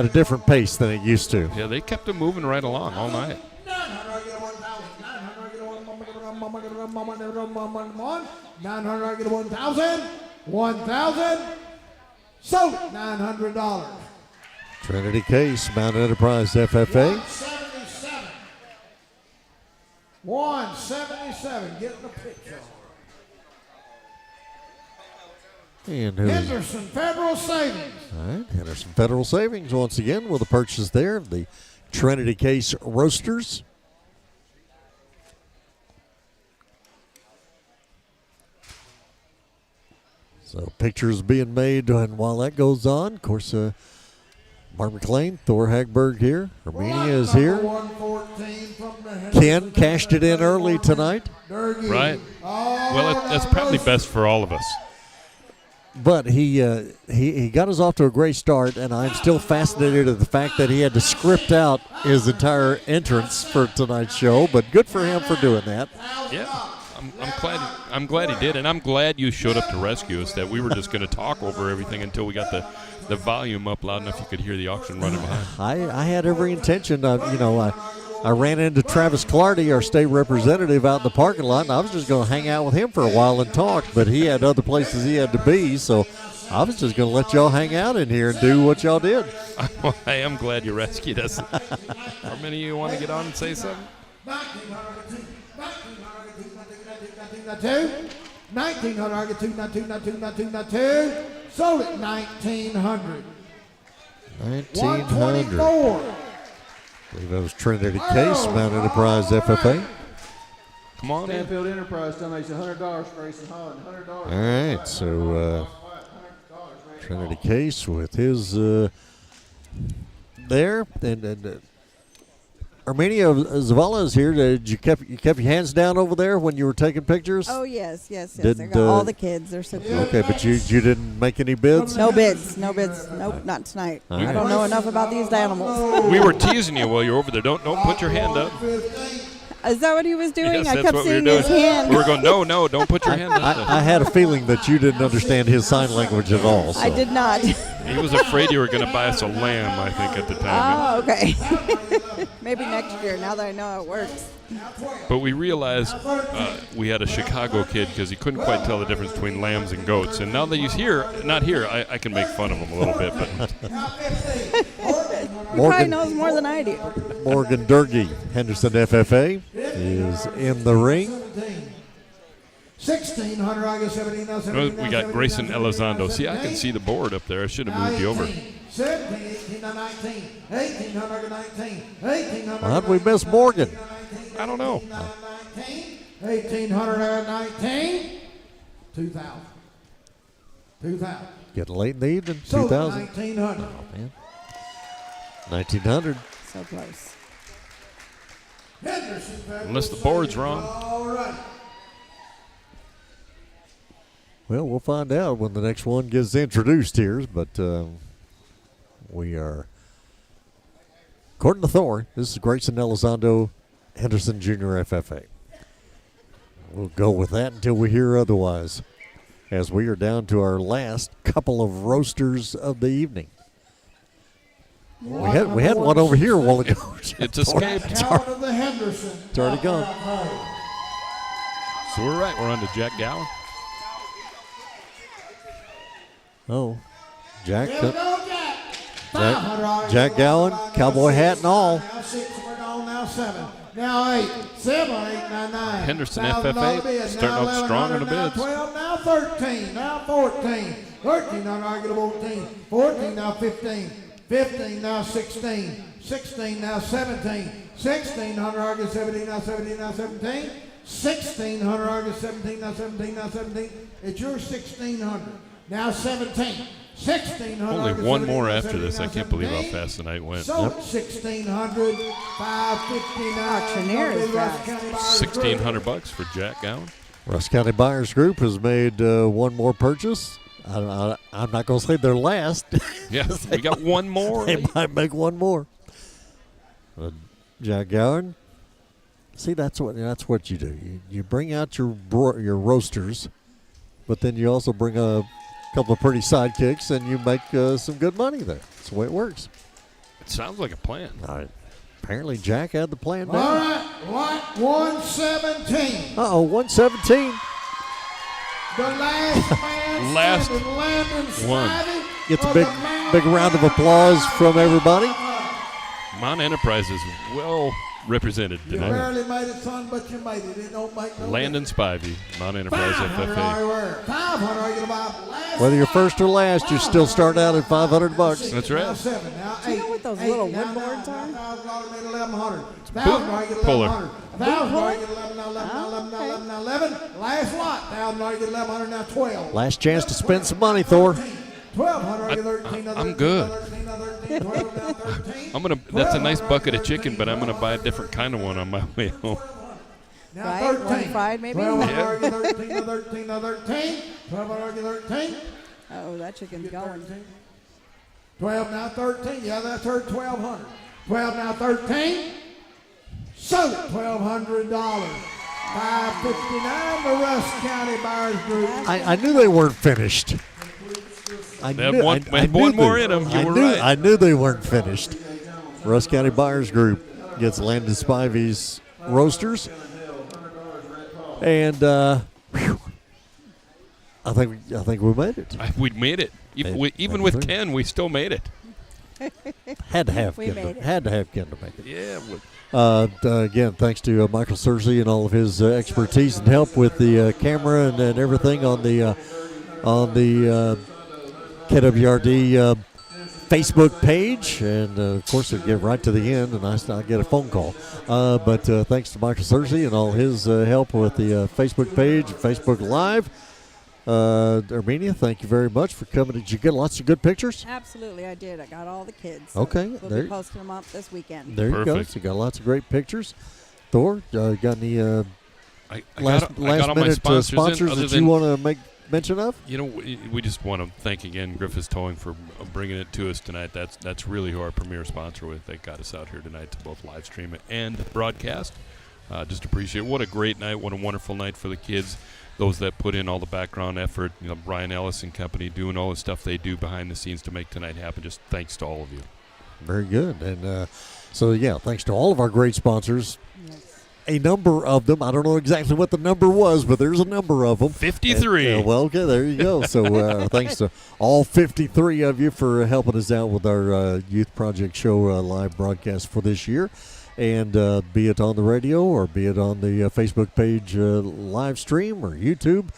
[SPEAKER 12] a different pace than it used to.
[SPEAKER 6] Yeah, they kept them moving right along all night.
[SPEAKER 8] 900, get 1,000. 1,000. Sold it. $900.
[SPEAKER 12] Trinity Case, Mount Enterprise FFA.
[SPEAKER 8] 177. Getting the picture.
[SPEAKER 12] And
[SPEAKER 8] Henderson Federal Savings.
[SPEAKER 12] All right, Henderson Federal Savings once again with a purchase there of the Trinity Case roasters. So pictures being made, and while that goes on, of course, Mark McLean, Thor Hagberg here, Armenia is here. Ken cashed it in early tonight.
[SPEAKER 6] Right. Well, that's probably best for all of us.
[SPEAKER 12] But he got us off to a great start, and I'm still fascinated at the fact that he had to script out his entire entrance for tonight's show. But good for him for doing that.
[SPEAKER 6] Yeah, I'm glad he did, and I'm glad you showed up to rescue us. That we were just going to talk over everything until we got the volume up loud enough you could hear the auction running behind.
[SPEAKER 12] I had every intention of, I ran into Travis Clardy, our state representative, out in the parking lot, and I was just going to hang out with him for a while and talk, but he had other places he had to be, so I was just going to let y'all hang out in here and do what y'all did.
[SPEAKER 6] I am glad you rescued us. How many of you want to get on and say something?
[SPEAKER 8] 1900, sold it 1900.
[SPEAKER 12] 1900. I believe that was Trinity Case, Mount Enterprise FFA.
[SPEAKER 6] Come on in.
[SPEAKER 14] Stanfield Enterprise donates $100 for Grayson Holland. $100.
[SPEAKER 12] All right, so Trinity Case with his there, and Armenia Zavala is here. Did you kept your hands down over there when you were taking pictures?
[SPEAKER 7] Oh yes. I
[SPEAKER 12] Didn't,
[SPEAKER 7] got all the kids. They're so cute.
[SPEAKER 12] Okay, but you didn't make any bids?
[SPEAKER 7] No bids. Nope, not tonight.
[SPEAKER 12] All
[SPEAKER 7] I
[SPEAKER 12] right.
[SPEAKER 7] don't know enough about these animals.
[SPEAKER 6] We were teasing you while you were over there. Don't put your hand up.
[SPEAKER 7] Is that what he was doing?
[SPEAKER 6] Yes,
[SPEAKER 7] I
[SPEAKER 6] that's
[SPEAKER 7] kept
[SPEAKER 6] what we were
[SPEAKER 7] seeing
[SPEAKER 6] doing.
[SPEAKER 7] his hand.
[SPEAKER 6] We were going, no, don't put your hand up.
[SPEAKER 12] I had a feeling that you didn't understand his sign language at all. So.
[SPEAKER 7] I did not.
[SPEAKER 6] He was afraid you were going to buy us a lamb, I think, at the time.
[SPEAKER 7] Oh, okay. Maybe next year, now that I know how it works.
[SPEAKER 6] But we realized we had a Chicago kid because he couldn't quite tell the difference between lambs and goats. And now that he's not here, I can make fun of him a little bit. But
[SPEAKER 7] He probably knows more than I do.
[SPEAKER 12] Morgan Durkee, Henderson FFA, is in the ring.
[SPEAKER 8] 1600, I guess 17.
[SPEAKER 6] we got Grayson Elizondo. See, I can see the board up there. I should have moved you over.
[SPEAKER 8] 17, 18, 19, 1800, 19, 1800.
[SPEAKER 12] How'd we miss Morgan?
[SPEAKER 6] I don't know.
[SPEAKER 8] 1800, 19, 2000. 2000.
[SPEAKER 12] Getting late in the evening,
[SPEAKER 8] Sold
[SPEAKER 12] 2000.
[SPEAKER 8] 1900.
[SPEAKER 12] Oh, man. 1900.
[SPEAKER 7] So close.
[SPEAKER 6] Unless the board's wrong.
[SPEAKER 8] All right.
[SPEAKER 12] Well, we'll find out when the next one gets introduced here, but we are, according to Thor, this is Grayson Elizondo, Henderson Jr. FFA. We'll go with that until we hear otherwise, as we are down to our last couple of roasters of the evening. We had one over here a while ago.
[SPEAKER 6] It's escaped.
[SPEAKER 12] It's already gone.
[SPEAKER 6] So we're right. We're on to Jack Gowan.
[SPEAKER 12] Oh, Jack Gowan, cowboy hat and all.
[SPEAKER 8] Now 6, we're gone now 7. Now 8, 7, 8, 9, 9.
[SPEAKER 6] Henderson
[SPEAKER 8] $1,000
[SPEAKER 6] FFA
[SPEAKER 8] bid.
[SPEAKER 6] starting
[SPEAKER 8] Now
[SPEAKER 6] off strong on the
[SPEAKER 8] 1100,
[SPEAKER 6] bids.
[SPEAKER 8] Now 12, now 13, now 14. 13, now argued 14. 14, now 15. 15, now 16. 16, now 17. 1600, argued 17, now 17, now 17. 1600, argued 17, now 17, now 17. It's your 1600. Now 17. 1600.
[SPEAKER 6] Only
[SPEAKER 8] argued
[SPEAKER 6] one
[SPEAKER 8] 17,
[SPEAKER 6] more
[SPEAKER 8] now
[SPEAKER 6] after
[SPEAKER 8] 17,
[SPEAKER 6] this.
[SPEAKER 8] now
[SPEAKER 6] I can't believe how
[SPEAKER 8] 17.
[SPEAKER 6] fast the night went.
[SPEAKER 8] So 1600, 559.
[SPEAKER 7] Auctioneer is
[SPEAKER 8] Rusk
[SPEAKER 7] fast.
[SPEAKER 8] County Buyers Group.
[SPEAKER 6] $1,600 for Jack Gowan.
[SPEAKER 12] Rusk County Buyers Group has made one more purchase. I'm not going to say they're last.
[SPEAKER 6] Yeah, we got one more.
[SPEAKER 12] They might make one more. Jack Gowan. See, that's what you do. You bring out your roasters, but then you also bring a couple of pretty sidekicks, and you make some good money there. That's the way it works.
[SPEAKER 6] It sounds like a plan.
[SPEAKER 12] Apparently, Jack had the plan
[SPEAKER 8] All
[SPEAKER 12] down.
[SPEAKER 8] right, lot 117.
[SPEAKER 12] Uh-oh, 117.
[SPEAKER 8] The last man
[SPEAKER 6] Last
[SPEAKER 8] standing, Landon
[SPEAKER 6] one.
[SPEAKER 8] Spivey
[SPEAKER 12] Gets a
[SPEAKER 8] of
[SPEAKER 12] big,
[SPEAKER 8] the man
[SPEAKER 12] big round of applause from everybody.
[SPEAKER 6] Mount Enterprise is well represented
[SPEAKER 8] You
[SPEAKER 6] tonight.
[SPEAKER 8] barely made it, son, but you made it. It don't make no
[SPEAKER 6] Landon Spivey, Mount Enterprise
[SPEAKER 8] $500
[SPEAKER 6] FFA.
[SPEAKER 8] 500 are you gonna buy last
[SPEAKER 12] Whether you're first or last, you still start out at $500.
[SPEAKER 6] That's
[SPEAKER 8] Now
[SPEAKER 6] right.
[SPEAKER 8] 7, now 8.
[SPEAKER 7] Do you know what those
[SPEAKER 8] eight,
[SPEAKER 7] little
[SPEAKER 8] now
[SPEAKER 7] wood boards
[SPEAKER 8] $9,
[SPEAKER 7] are?
[SPEAKER 8] now $1,000 made 1,100.
[SPEAKER 6] Boot
[SPEAKER 8] 1,000 are you get
[SPEAKER 6] puller.
[SPEAKER 8] 1,100. 1,000 are you get 11, now 11, now 11, now 11, now 11. Last lot, 1,000 are you get 1,100, now 12.
[SPEAKER 12] Last chance to spend some money, Thor.
[SPEAKER 8] 1,200 are you 13, now 13,
[SPEAKER 6] I'm good.
[SPEAKER 8] now 13, now 13, 12, now 13.
[SPEAKER 6] That's a nice bucket of chicken, but I'm gonna buy a different kind of one on my way home.
[SPEAKER 8] Now
[SPEAKER 7] Right?
[SPEAKER 8] 13.
[SPEAKER 7] One fried, maybe?
[SPEAKER 8] 1,200 are you 13, now 13, now 13. 1,200 are you 13.
[SPEAKER 7] Oh, that chicken's going.
[SPEAKER 8] 12 now 13. Yeah, that's her 1,200. 12 now 13. Sold it $1,200. 5:59, the Rusk County Buyers Group.
[SPEAKER 12] I knew they weren't finished.
[SPEAKER 6] They had one more in them. You were right.
[SPEAKER 12] I knew they weren't finished. Rusk County Buyers Group gets Landon Spivey's roasters. And whew, I think we made it.
[SPEAKER 6] We made it. Even with Ken, we still made it.
[SPEAKER 12] Had to have
[SPEAKER 7] We
[SPEAKER 12] Ken.
[SPEAKER 7] made it.
[SPEAKER 12] Had to have Ken to make it.
[SPEAKER 6] Yeah.
[SPEAKER 12] Again, thanks to Michael Searcy and all of his expertise and help with the camera and everything on the KWRD Facebook page, and of course it'll get right to the end, and I get a phone call. But thanks to Michael Searcy and all his help with the Facebook page, Facebook Live. Armenia, thank you very much for coming. Did you get lots of good pictures?
[SPEAKER 7] Absolutely, I did. I got all the kids.
[SPEAKER 12] Okay,
[SPEAKER 7] We'll be posting them up this weekend.
[SPEAKER 12] There you go. So you got lots of great pictures. Thor, got any last minute sponsors that you want to make mention of?
[SPEAKER 6] You know, we just want to thank again Griffiths Towing for bringing it to us tonight. That's really who our premier sponsor with. They got us out here tonight to both live stream it and broadcast. Just appreciate it. What a great night. What a wonderful night for the kids. Those that put in all the background effort, Brian Ellis and company doing all the stuff they do behind the scenes to make tonight happen. Just thanks to all of you.
[SPEAKER 12] Very good. And thanks to all of our great sponsors. Yes. A number of them. I don't know exactly what the number was, but there's a number of them.
[SPEAKER 6] 53.
[SPEAKER 12] And, well, okay, there you go. So thanks to all 53 of you for helping us out with our Youth Project Show live broadcast for this year. And be it on the radio or be it on the Facebook page live stream or YouTube,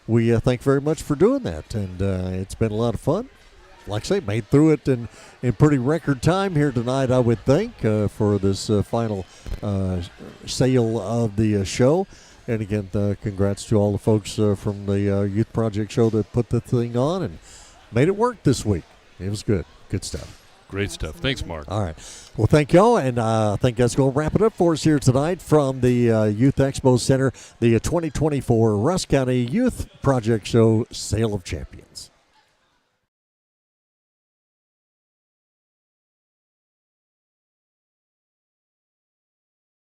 [SPEAKER 12] we thank you very much for doing that. And it's been a lot of fun. Like I say, made through it in pretty record time here tonight, I would think, for this final sale of the show. And again, congrats to all the folks from the Youth Project Show that put the thing on and made it work this week. It was good. Good stuff.
[SPEAKER 6] Great stuff. Thanks, Mark.
[SPEAKER 12] All right. Well, thank y'all, and I think that's going to wrap it up for us here tonight from the Youth Expo Center, the 2024 Rusk County Youth Project Show Sale of Champions.